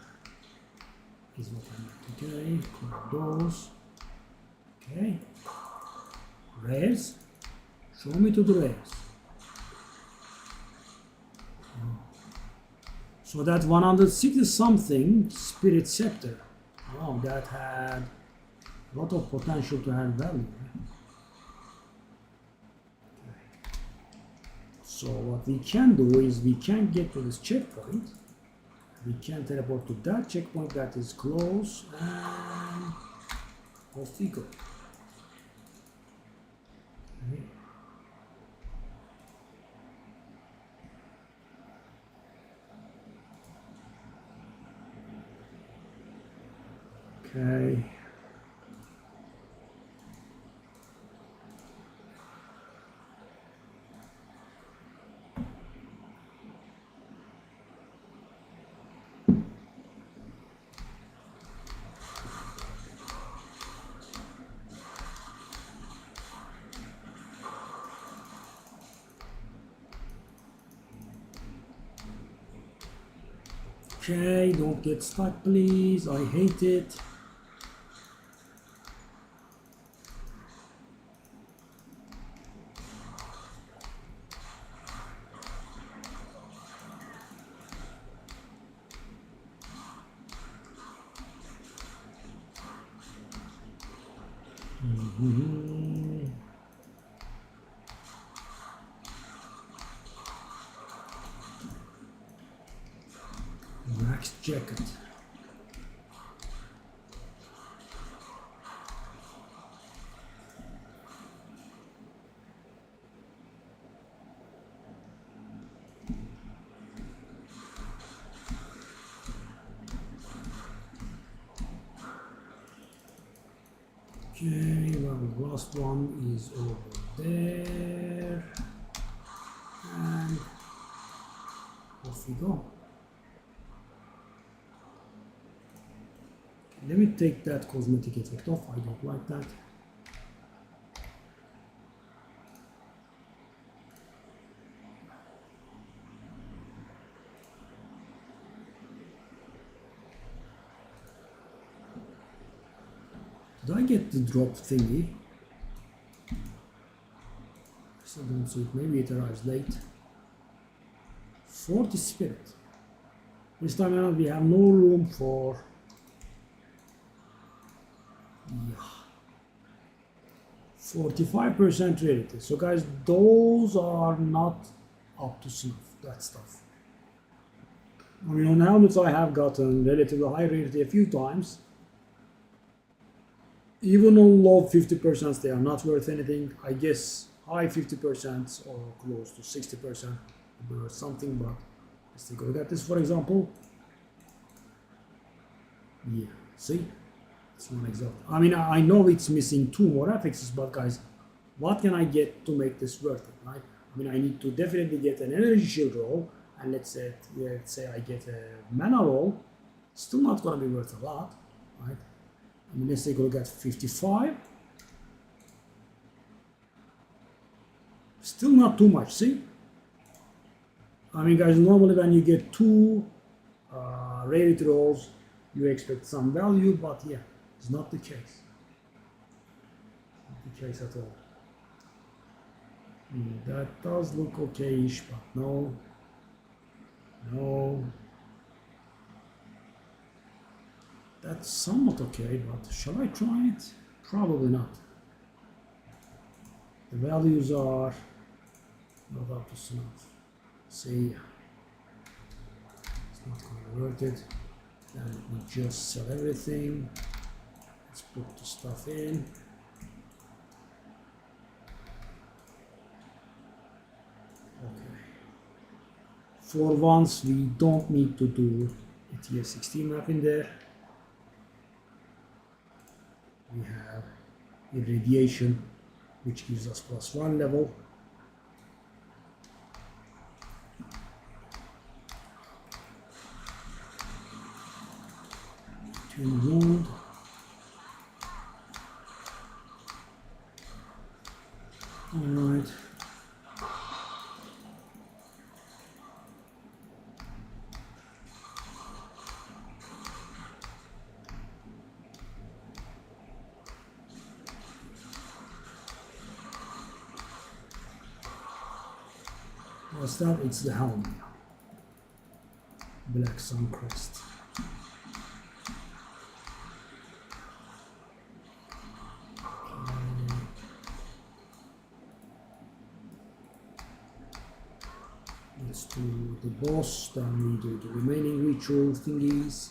Is what I meant. Okay, corridors. Okay. Rails. Show me to the rails. So that 160 something spirit scepter. Wow, that had a lot of potential to have value. Okay. So what we can do is we can get to this checkpoint. We can teleport to that checkpoint that is close and off we go. Okay. Okay. Okay, don't get stuck, please. I hate it. Max jacket. Okay, well, the last one is over there. And off we go. Okay, let me take that cosmetic effect off. I don't like that. Did I get the drop thingy? I still don't see it. Maybe it arrives late. 40 spirit. This time around we have no room for... Yeah. 45% rarity. So guys, those are not up to snuff, that stuff. I mean, on helmets I have gotten relatively high rarity a few times. Even on low 50%, they are not worth anything. I guess high 50% or close to 60% will be worth something, but let's take a look at this, for example. Yeah, see? It's one example. I mean, I know it's missing 2 more affixes, but guys, what can I get to make this worth it, right? I mean, I need to definitely get an energy shield roll, and let's say I get a mana roll. Still not gonna be worth a lot, right? I mean, let's take a look at 55. Still not too much, see? I mean, guys, normally when you get 2 rarity rolls, you expect some value, but yeah, it's not the case. Not the case at all. That does look okay-ish, but no. No. That's somewhat okay, but shall I try it? Probably not. The values are not up to snuff. See, it's not going to be worth it. Then we just sell everything. Let's put the stuff in. Okay. For once, we don't need to do a tier 16 map in there. We have irradiation, which gives us +1 level. Twin wound. Alright. What's that? It's the helm. Black Sun Crest. Let's do the boss, then we do the remaining ritual thingies.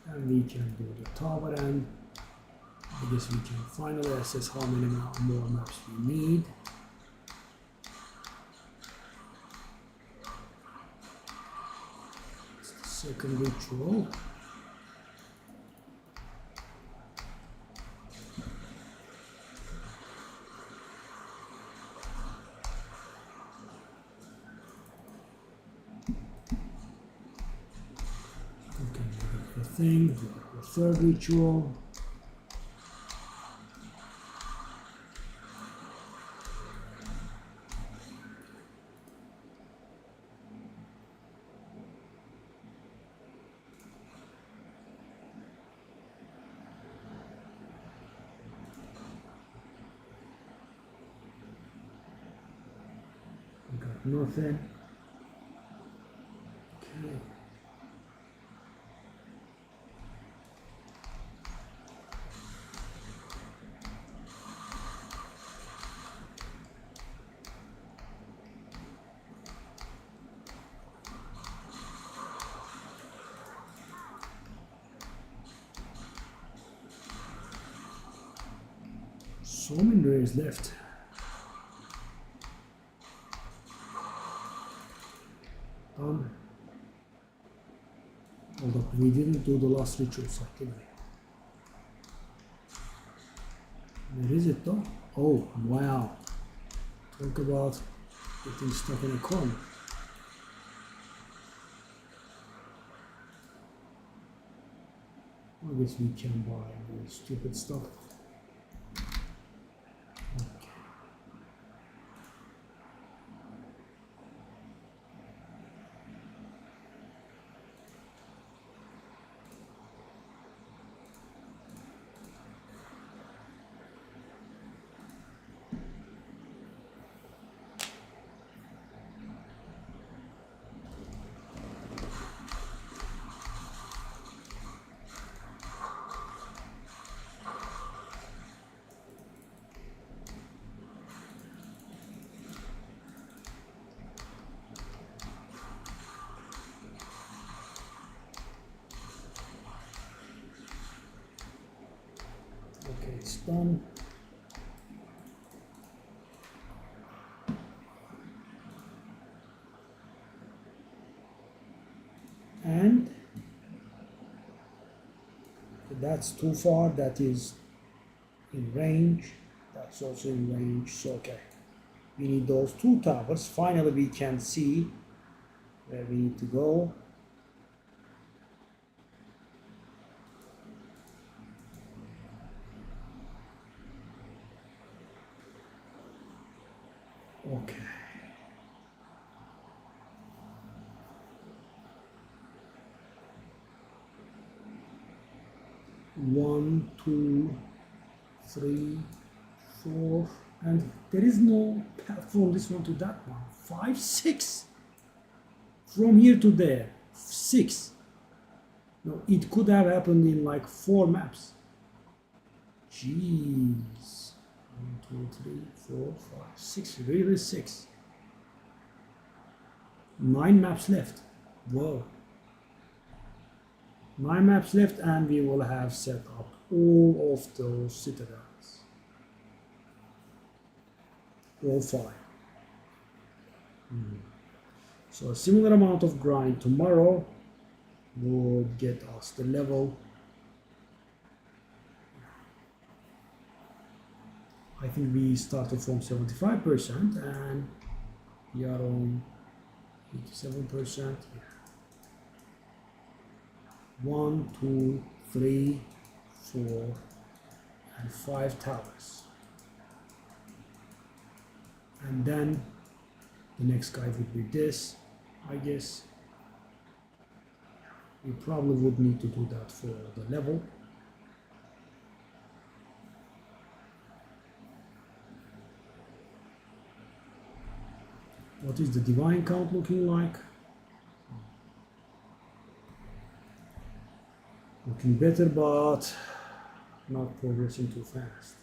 And we can do the tower end. I guess we can finally assess how many more maps we need. It's the second ritual. Okay, we got the thing, we got the third ritual. We got nothing. Okay. So many days left. Hold up, we didn't do the last ritual site, did we? Where is it though? Oh, wow. Talk about getting stuck in a corner. I guess we can buy the stupid stuff. Okay. Okay, it's done. And that's too far, that is in range, that's also in range, so okay. We need those two towers. Finally we can see where we need to go. Okay. One, two, three, four, and there is no path from this one to that one. 5, 6. From here to there, 6. No, it could have happened in like 4 maps. Jeez. 1, 2, 3, 4, 5, 6. Really 6. 9 maps left. Whoa. 9 maps left, and we will have set up all of those citadels. All 5. So a similar amount of grind tomorrow would get us the level. I think we started from 75% and we are on 87%. 1, 2, 3, 4, and 5 towers. And then the next guy would be this, I guess. We probably would need to do that for the level. What is the divine count looking like? Looking better, but not progressing too fast.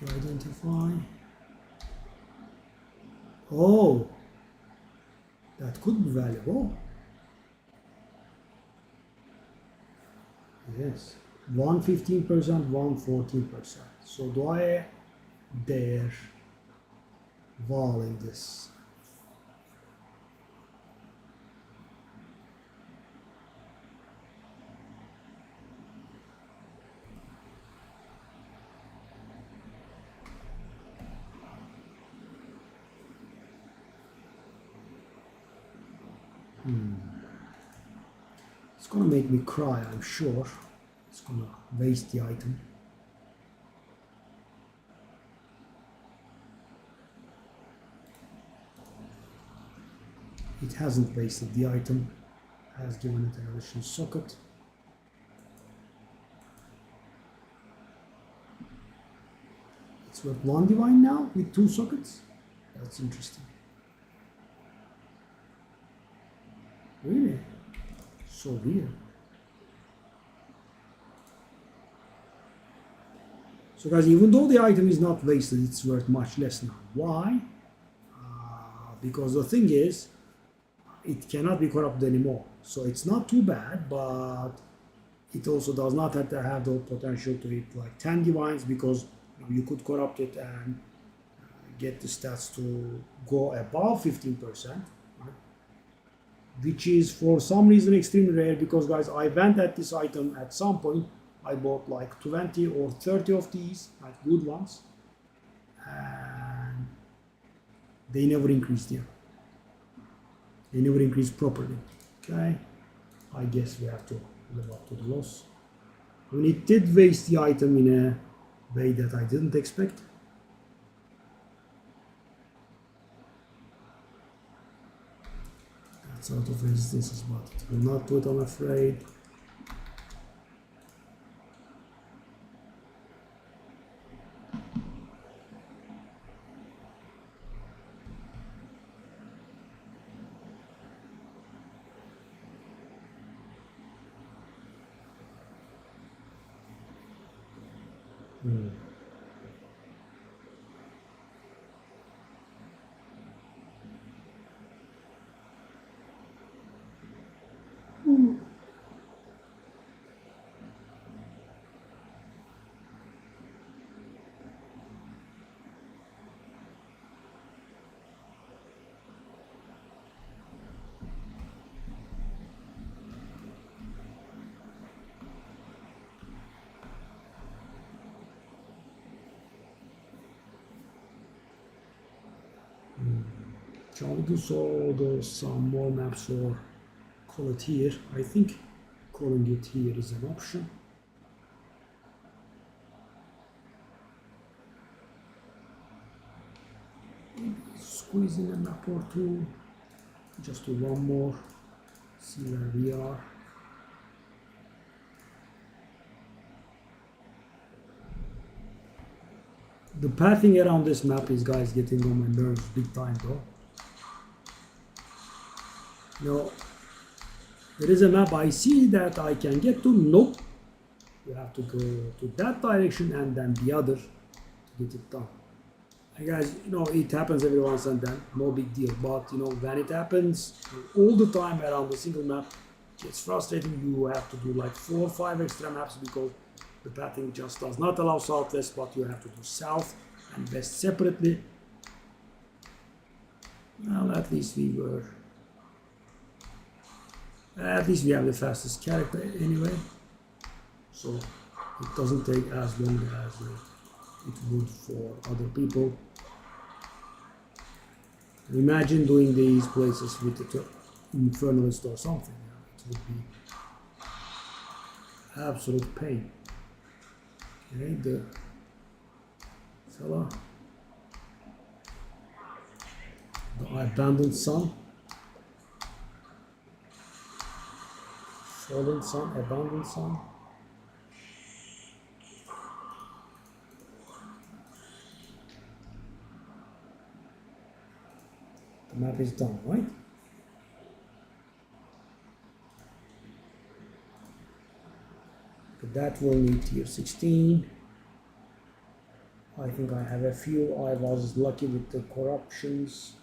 To identify. Oh, that could be valuable. Yes, 115%, 114%. So do I dare wall in this? It's gonna make me cry, I'm sure. It's gonna waste the item. It hasn't wasted the item, has given it an additional socket. It's worth 1 divine now with 2 sockets. That's interesting. Really? So weird. So guys, even though the item is not wasted, it's worth much less now. Why? Because the thing is, it cannot be corrupted anymore. So it's not too bad, but it also does not have to have the potential to hit like 10 divines, because you could corrupt it and get the stats to go above 15%. Which is for some reason extremely rare, because guys, I went at this item at some point. I bought like 20 or 30 of these, like good ones, and they never increased here. They never increased properly. Okay, I guess we have to live up to the loss. I mean, it did waste the item in a way that I didn't expect. That's out of resistances, but it will not put, I'm afraid. Shall we do so? There's some more maps for call it here. I think calling it here is an option. Squeeze in a map or two. Just do one more. See where we are. The pathing around this map is, guys, getting on my nerves big time though. Now, there is a map I see that I can get to. Nope. You have to go to that direction and then the other to get it done. And guys, you know, it happens every once and then, no big deal. But you know, when it happens all the time around a single map, it's frustrating. You have to do like 4 or 5 extra maps because the pathing just does not allow southwest, but you have to do south and west separately. Well, at least we have the fastest character anyway, so it doesn't take as long as it would for other people. Imagine doing these places with the Infernalist or something. It would be absolute pain. Okay, the fella, the abandoned son, fallen son, abandoned son. The map is done, right? But that will need tier 16. I think I have a few. I was lucky with the corruptions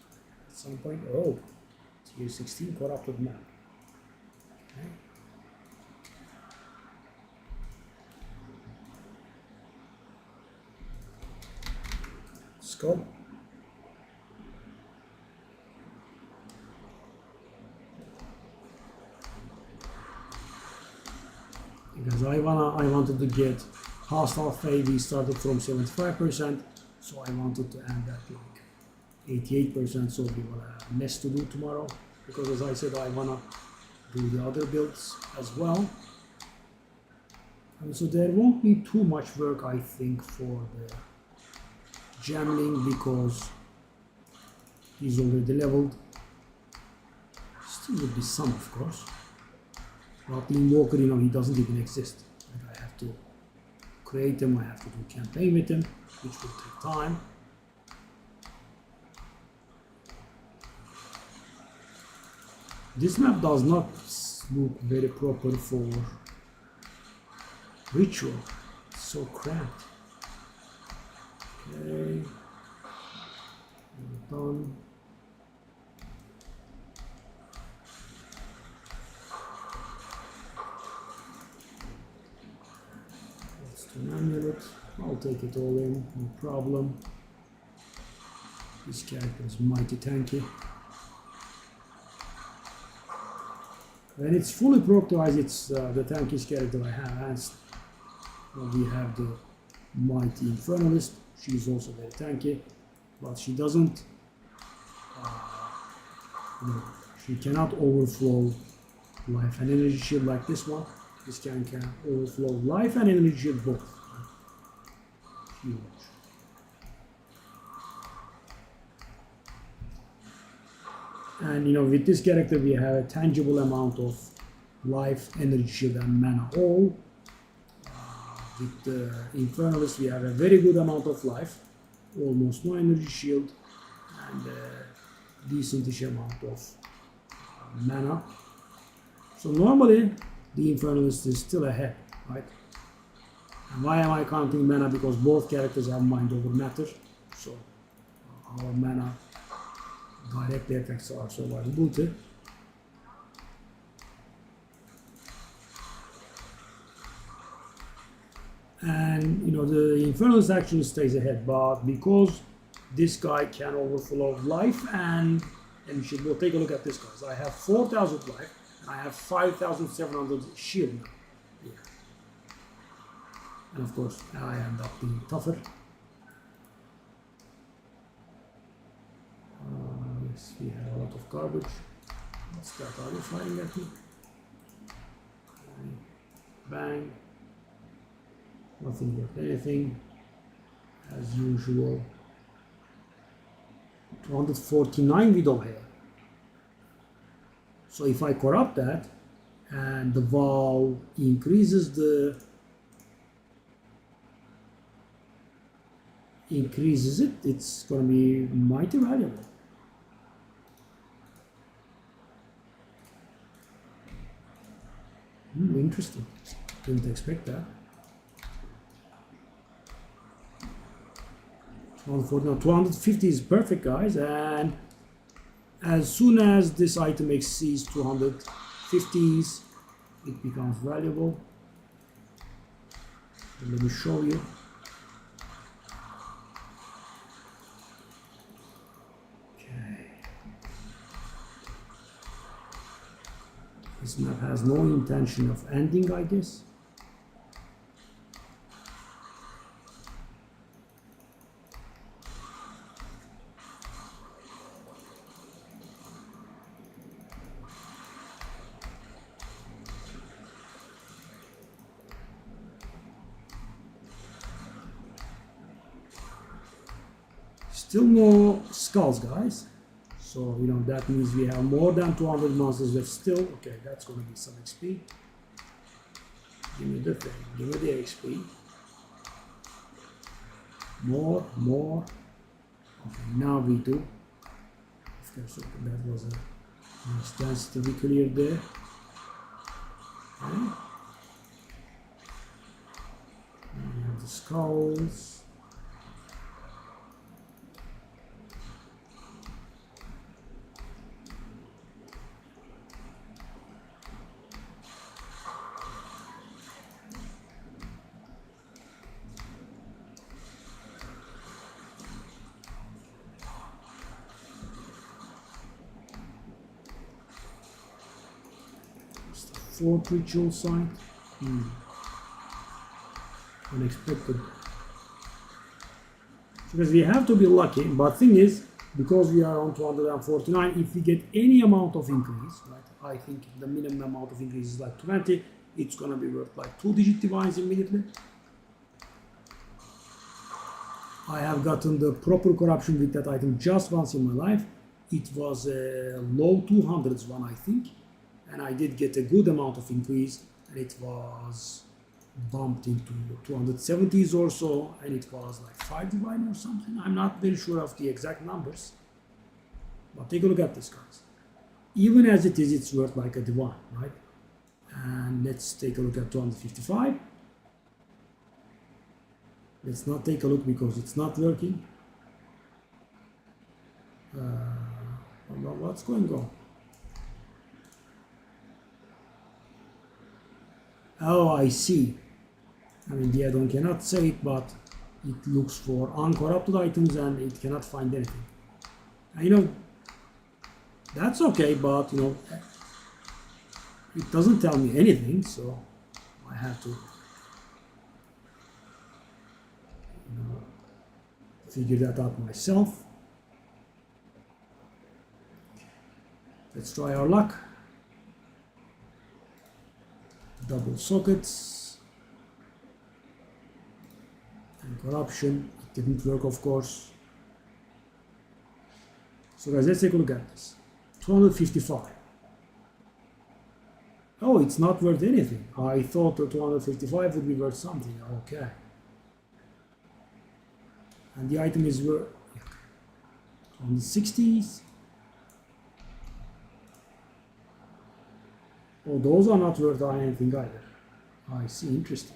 at some point. Oh, tier 16 corrupted map. Okay. Let's go. Because I wanted to get hostile phase. We started from 75%, so I wanted to end at like 88%. So we will have less to do tomorrow. Because as I said, I wanna do the other builds as well. And so there won't be too much work, I think, for the Jamling because he's already leveled. Still would be some, of course. But in Walker, you know, he doesn't even exist. Like I have to create him, I have to do campaign with him, which will take time. This map does not look very proper for ritual. It's so cramped. Okay. Done. An amulet. I'll take it all in, no problem. This character is mighty tanky. When it's fully proctorized, it's the tankiest character I have. And we have the mighty Infernalist. She's also very tanky, but she doesn't. She cannot overflow life and energy shield like this one. This can overflow life and energy shield both. Huge. And you know, with this character we have a tangible amount of life, energy shield and mana all. With the Infernalist we have a very good amount of life, almost no energy shield, and a decentish amount of mana. So normally the Infernalist is still ahead, right? And why am I counting mana? Because both characters have mind over matter, so our mana directly affects our survivability. And you know, the Infernalist actually stays ahead, but because this guy can overflow life and shield. Well, take a look at this, guys. I have 4,000 life. I have 5,700 shield now. Yeah. And of course, I end up being tougher. Yes. we have a lot of garbage. What's that? Are they firing at me? Bang. Nothing worth anything. As usual. 249 widow hair. So if I corrupt that and the valve increases it, it's going to be mighty valuable. Interesting. Didn't expect that. 250 is perfect, guys, and as soon as this item exceeds 250s, it becomes valuable. Let me show you. Okay. This map has no intention of ending, I guess. Still more skulls, guys. So, you know, that means we have more than 200 monsters left still. Okay, that's going to be some XP. Give me the thing. Give me the XP. More. Okay, now we do. Of course, that was a nice chance to be cleared there. Okay. And we have the skulls. Fourth ritual site. Unexpected. Because we have to be lucky, but thing is, because we are on 249, if we get any amount of increase, right? I think the minimum amount of increase is like 20, it's gonna be worth like 2-digit divines immediately. I have gotten the proper corruption with that item just once in my life. It was a low 200s one, I think. And I did get a good amount of increase, and it was bumped into 270s or so, and it was like 5 divine or something. I'm not very sure of the exact numbers, but take a look at this, guys. Even as it is, it's worth like a divine, right? And let's take a look at 255. Let's not take a look because it's not working. What's going on? Oh, I see. I mean, the add-on cannot say it, but it looks for uncorrupted items and it cannot find anything. And, you know, that's okay, but, you know, it doesn't tell me anything, so I have to, you know, figure that out myself. Let's try our luck. Double sockets and corruption. It didn't work, of course. So guys, let's take a look at this. 255. Oh, it's not worth anything. I thought the 255 would be worth something. Okay. And the item is worth on the 60s. Oh, those are not worth anything either. I see, interesting.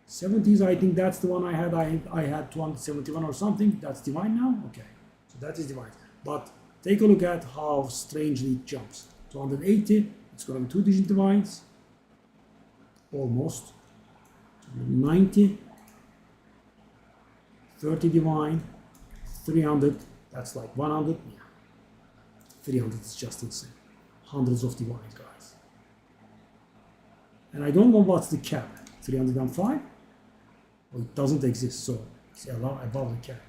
70s, I think that's the one I had. I had 271 or something. That's divine now? Okay. So that is divine. But take a look at how strangely it jumps. 280, it's going to be 2-digit divines. Almost. 90. 30 divine. 300, that's like 100. Yeah. 300 is just insane. Hundreds of divines, guys. And I don't know what's the cap. 305? Well, it doesn't exist, so it's above the cap.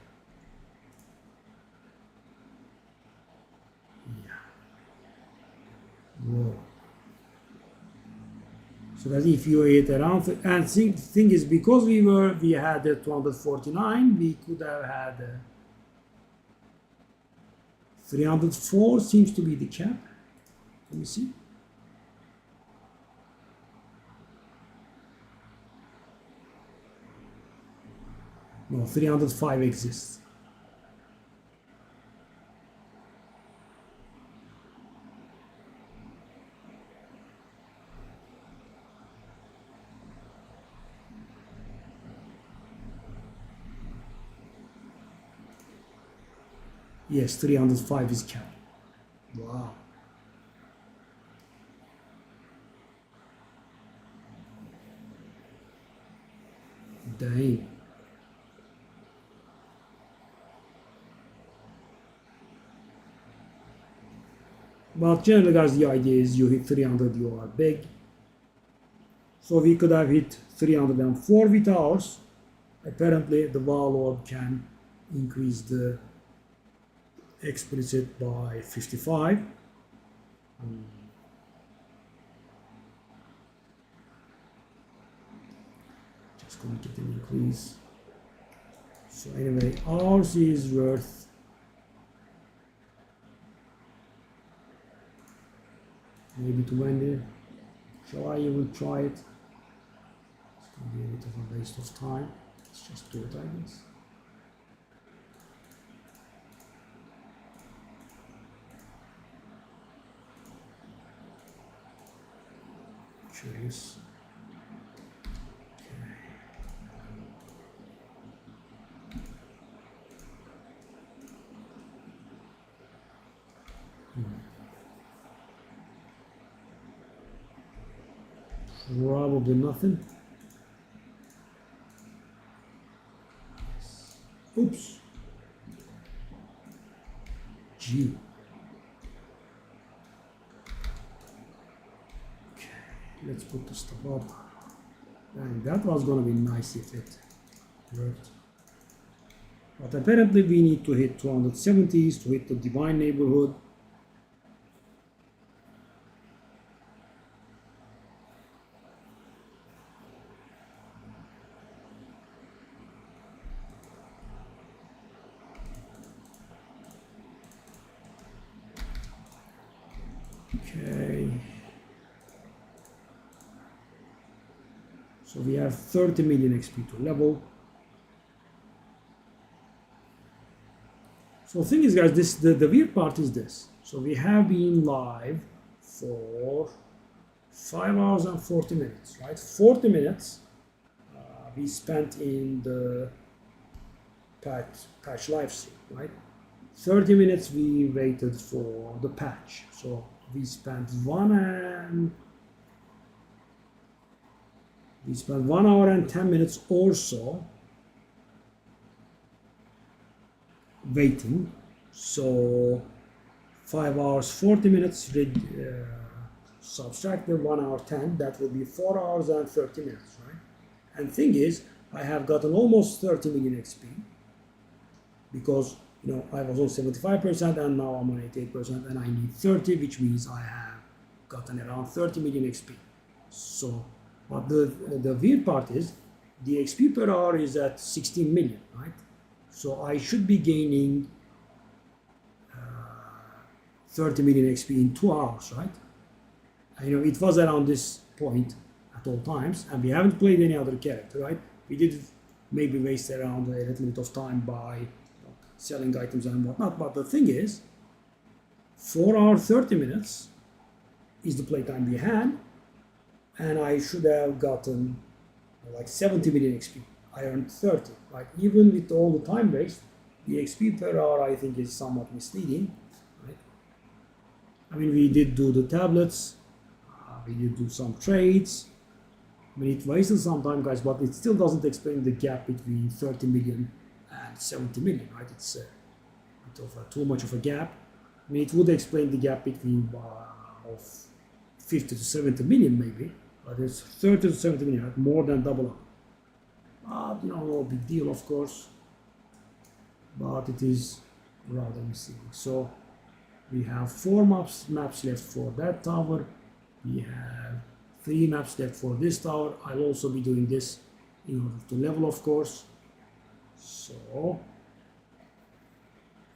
So that if you hit around, and thing is, because we had the 249, we could have had 304 seems to be the cap. Let me see. No, 305 exists. Yes, 305 is cap. Wow. Dang. But generally, guys, the idea is you hit 300, you are big. So we could have hit 304 with ours. Apparently, the warlord can increase the explicit by 55. Just going to get an increase. So anyway, ours is worth maybe 20. Shall I even try it? It's going to be a bit of a waste of time. Let's just do it, I guess. Curious. Probably nothing. Oops. G. Okay, let's put the stuff up. And that was gonna be nice if it worked. But apparently we need to hit 270s to hit the divine neighborhood. Okay. So we have 30 million XP to level. So the thing is, guys, the weird part is this. So we have been live for 5 hours and 40 minutes, right? 40 minutes we spent in the patch live stream, right? 30 minutes we waited for the patch. So we spent 1 hour and 10 minutes or so waiting. So 5 hours 40 minutes subtracted 1 hour 10, that will be 4 hours and 30 minutes, right? And thing is, I have gotten almost 30 million XP because, you know, I was on 75% and now I'm on 88% and I need 30, which means I have gotten around 30 million XP. So, but the weird part is the XP per hour is at 16 million, right? So I should be gaining 30 million XP in 2 hours, right? And, you know, it was around this point at all times, and we haven't played any other character, right? We did maybe waste around a little bit of time by, you know, selling items and whatnot, but the thing is, 4 hours 30 minutes is the playtime we had, and I should have gotten like 70 million XP. I earned 30, right? Even with all the time waste, the XP per hour I think is somewhat misleading, right? I mean, we did do the tablets, we did do some trades. I mean, it wasted some time, guys, but it still doesn't explain the gap between 30 million and 70 million, right? It's a bit of too much of a gap. I mean, it would explain the gap between of 50 to 70 million maybe, but it's 30 to 70 million, right? More than double up. But, you know, no big deal, of course, but it is rather misleading. So we have 4 maps left for that tower. We have 3 maps left for this tower. I'll also be doing this in order to level, of course. So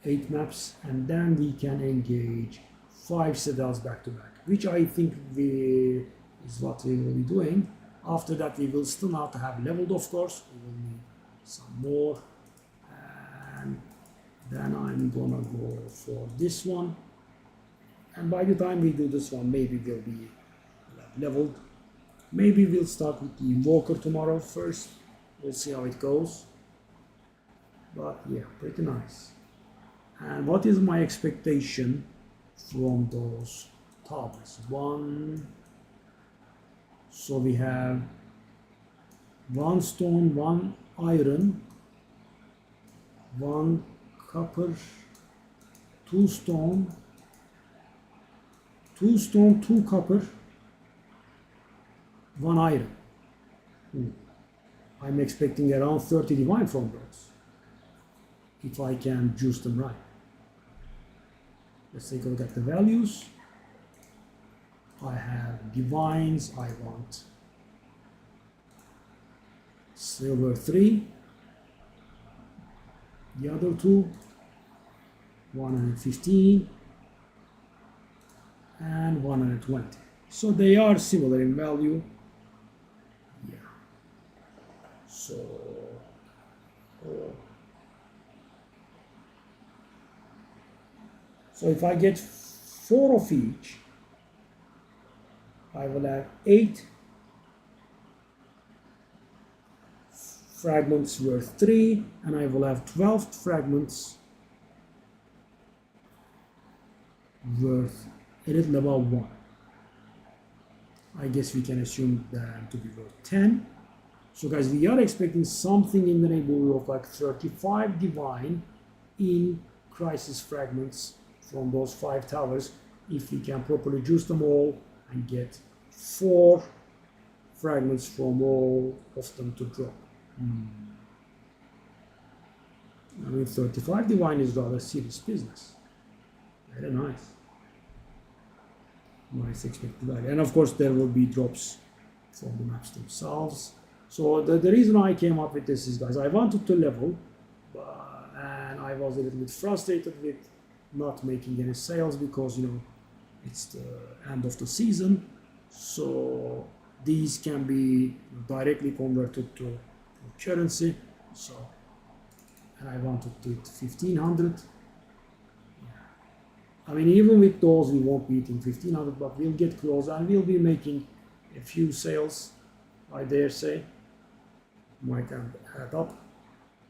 8 maps, and then we can engage 5 citadels back to back, which I think is what we will be doing. After that, we will still not have leveled, of course. We will need some more, and then I'm gonna go for this one. And by the time we do this one, maybe we'll be leveled. Maybe we'll start with the Invoker tomorrow first. We'll see how it goes. But yeah, pretty nice. And what is my expectation from those towers? So we have 1 stone, 1 iron, 1 copper, 2 stone, 2 copper, 1 iron. I'm expecting around 30 divine from those, if I can juice them right. Let's take a look at the values. I have divines. I want silver 3. The other two, 115 and 120. So they are similar in value. Yeah. So if I get 4 of each, I will have 8 fragments worth 3, and I will have 12 fragments worth a little above 1. I guess we can assume them to be worth 10. So guys, we are expecting something in the neighborhood of like 35 divine in crisis fragments from those 5 towers, if we can properly juice them all and get 4 fragments from all of them to drop. I mean, 35 divine is rather serious business. Very nice. Nice expected value. And of course there will be drops from the maps themselves. So the reason I came up with this is, guys, I wanted to level, and I was a little bit frustrated with not making any sales because, you know, it's the end of the season. So these can be directly converted to currency. So, and I wanted to do it 1500. I mean, even with those, we won't be hitting 1500, but we'll get close and we'll be making a few sales, I dare say. Might add up.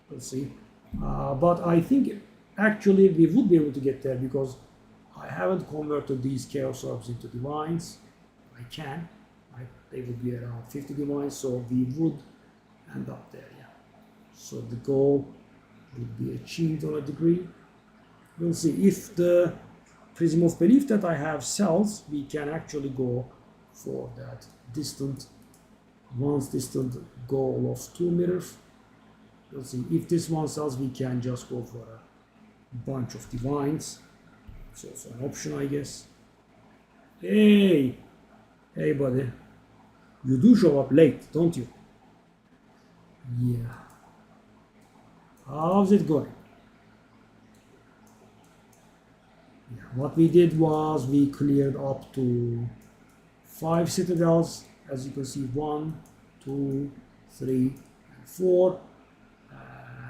We'll see. But I think actually we would be able to get there because I haven't converted these chaos orbs into divines. I can. They would be around 50 divines, so we would end up there. Yeah. So the goal would be achieved on a degree. We'll see if the Prism of Belief that I have sells. We can actually go for that distant goal of 2 mirrors. We'll see if this one sells. We can just go for a bunch of divines. It's also an option, I guess. Hey buddy, you do show up late, don't you? Yeah. How's it going? Yeah. What we did was we cleared up to 5 citadels. As you can see, 1, 2, 3, and 4.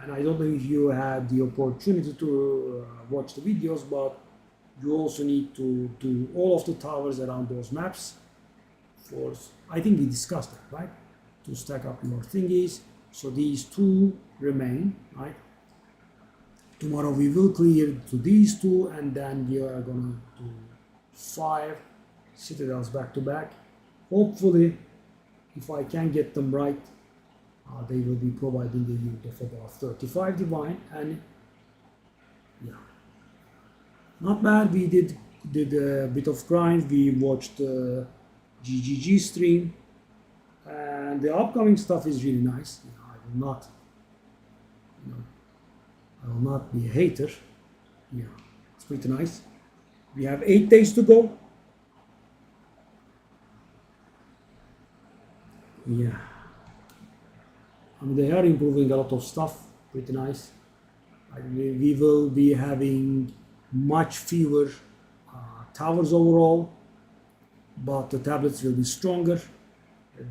And I don't know if you had the opportunity to watch the videos, but you also need to do all of the towers around those maps. I think we discussed that, right? To stack up your thingies. So these 2 remain, right? Tomorrow we will clear to these 2, and then we are gonna do 5 citadels back to back. Hopefully, if I can get them right, they will be providing a yield of about 35 divine, and yeah, not bad. We did a bit of grind. We watched GGG stream, and the upcoming stuff is really nice. You know, I will not be a hater. Yeah, it's pretty nice. We have 8 days to go. Yeah. I mean, they are improving a lot of stuff. Pretty nice. We will be having much fewer towers overall, but the tablets will be stronger.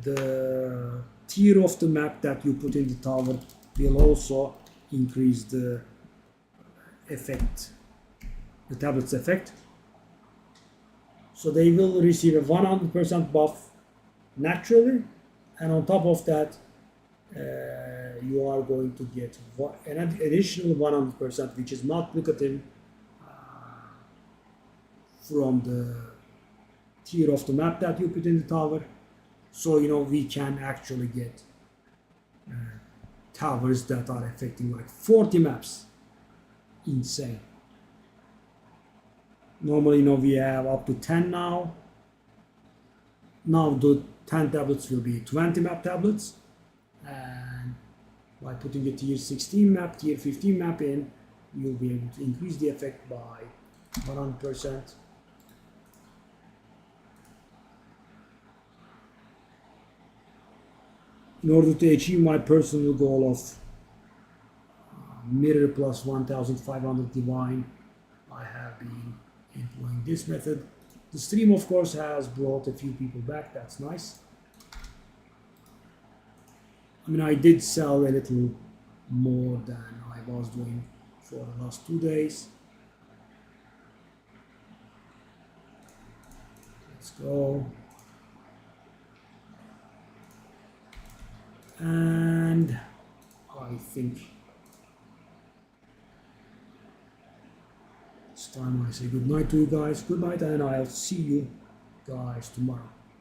The tier of the map that you put in the tower will also increase the effect, the tablet's effect. So they will receive a 100% buff naturally, and on top of that, you are going to get an additional 100%, which is multiplicative from the tier of the map that you put in the tower. So we can actually get towers that are affecting like 40 maps. Insane. Normally, we have up to 10 now. Now the 10 tablets will be 20 map tablets, and by putting a tier 16 map, tier 15 map in, you'll be able to increase the effect by 100%. In order to achieve my personal goal of mirror plus 1500 divine, I have been employing this method. The stream, of course, has brought a few people back. That's nice. I mean, I did sell a little more than I was doing for the last 2 days. Let's go. And I think it's time I say good night to you guys. Good night, and I'll see you guys tomorrow.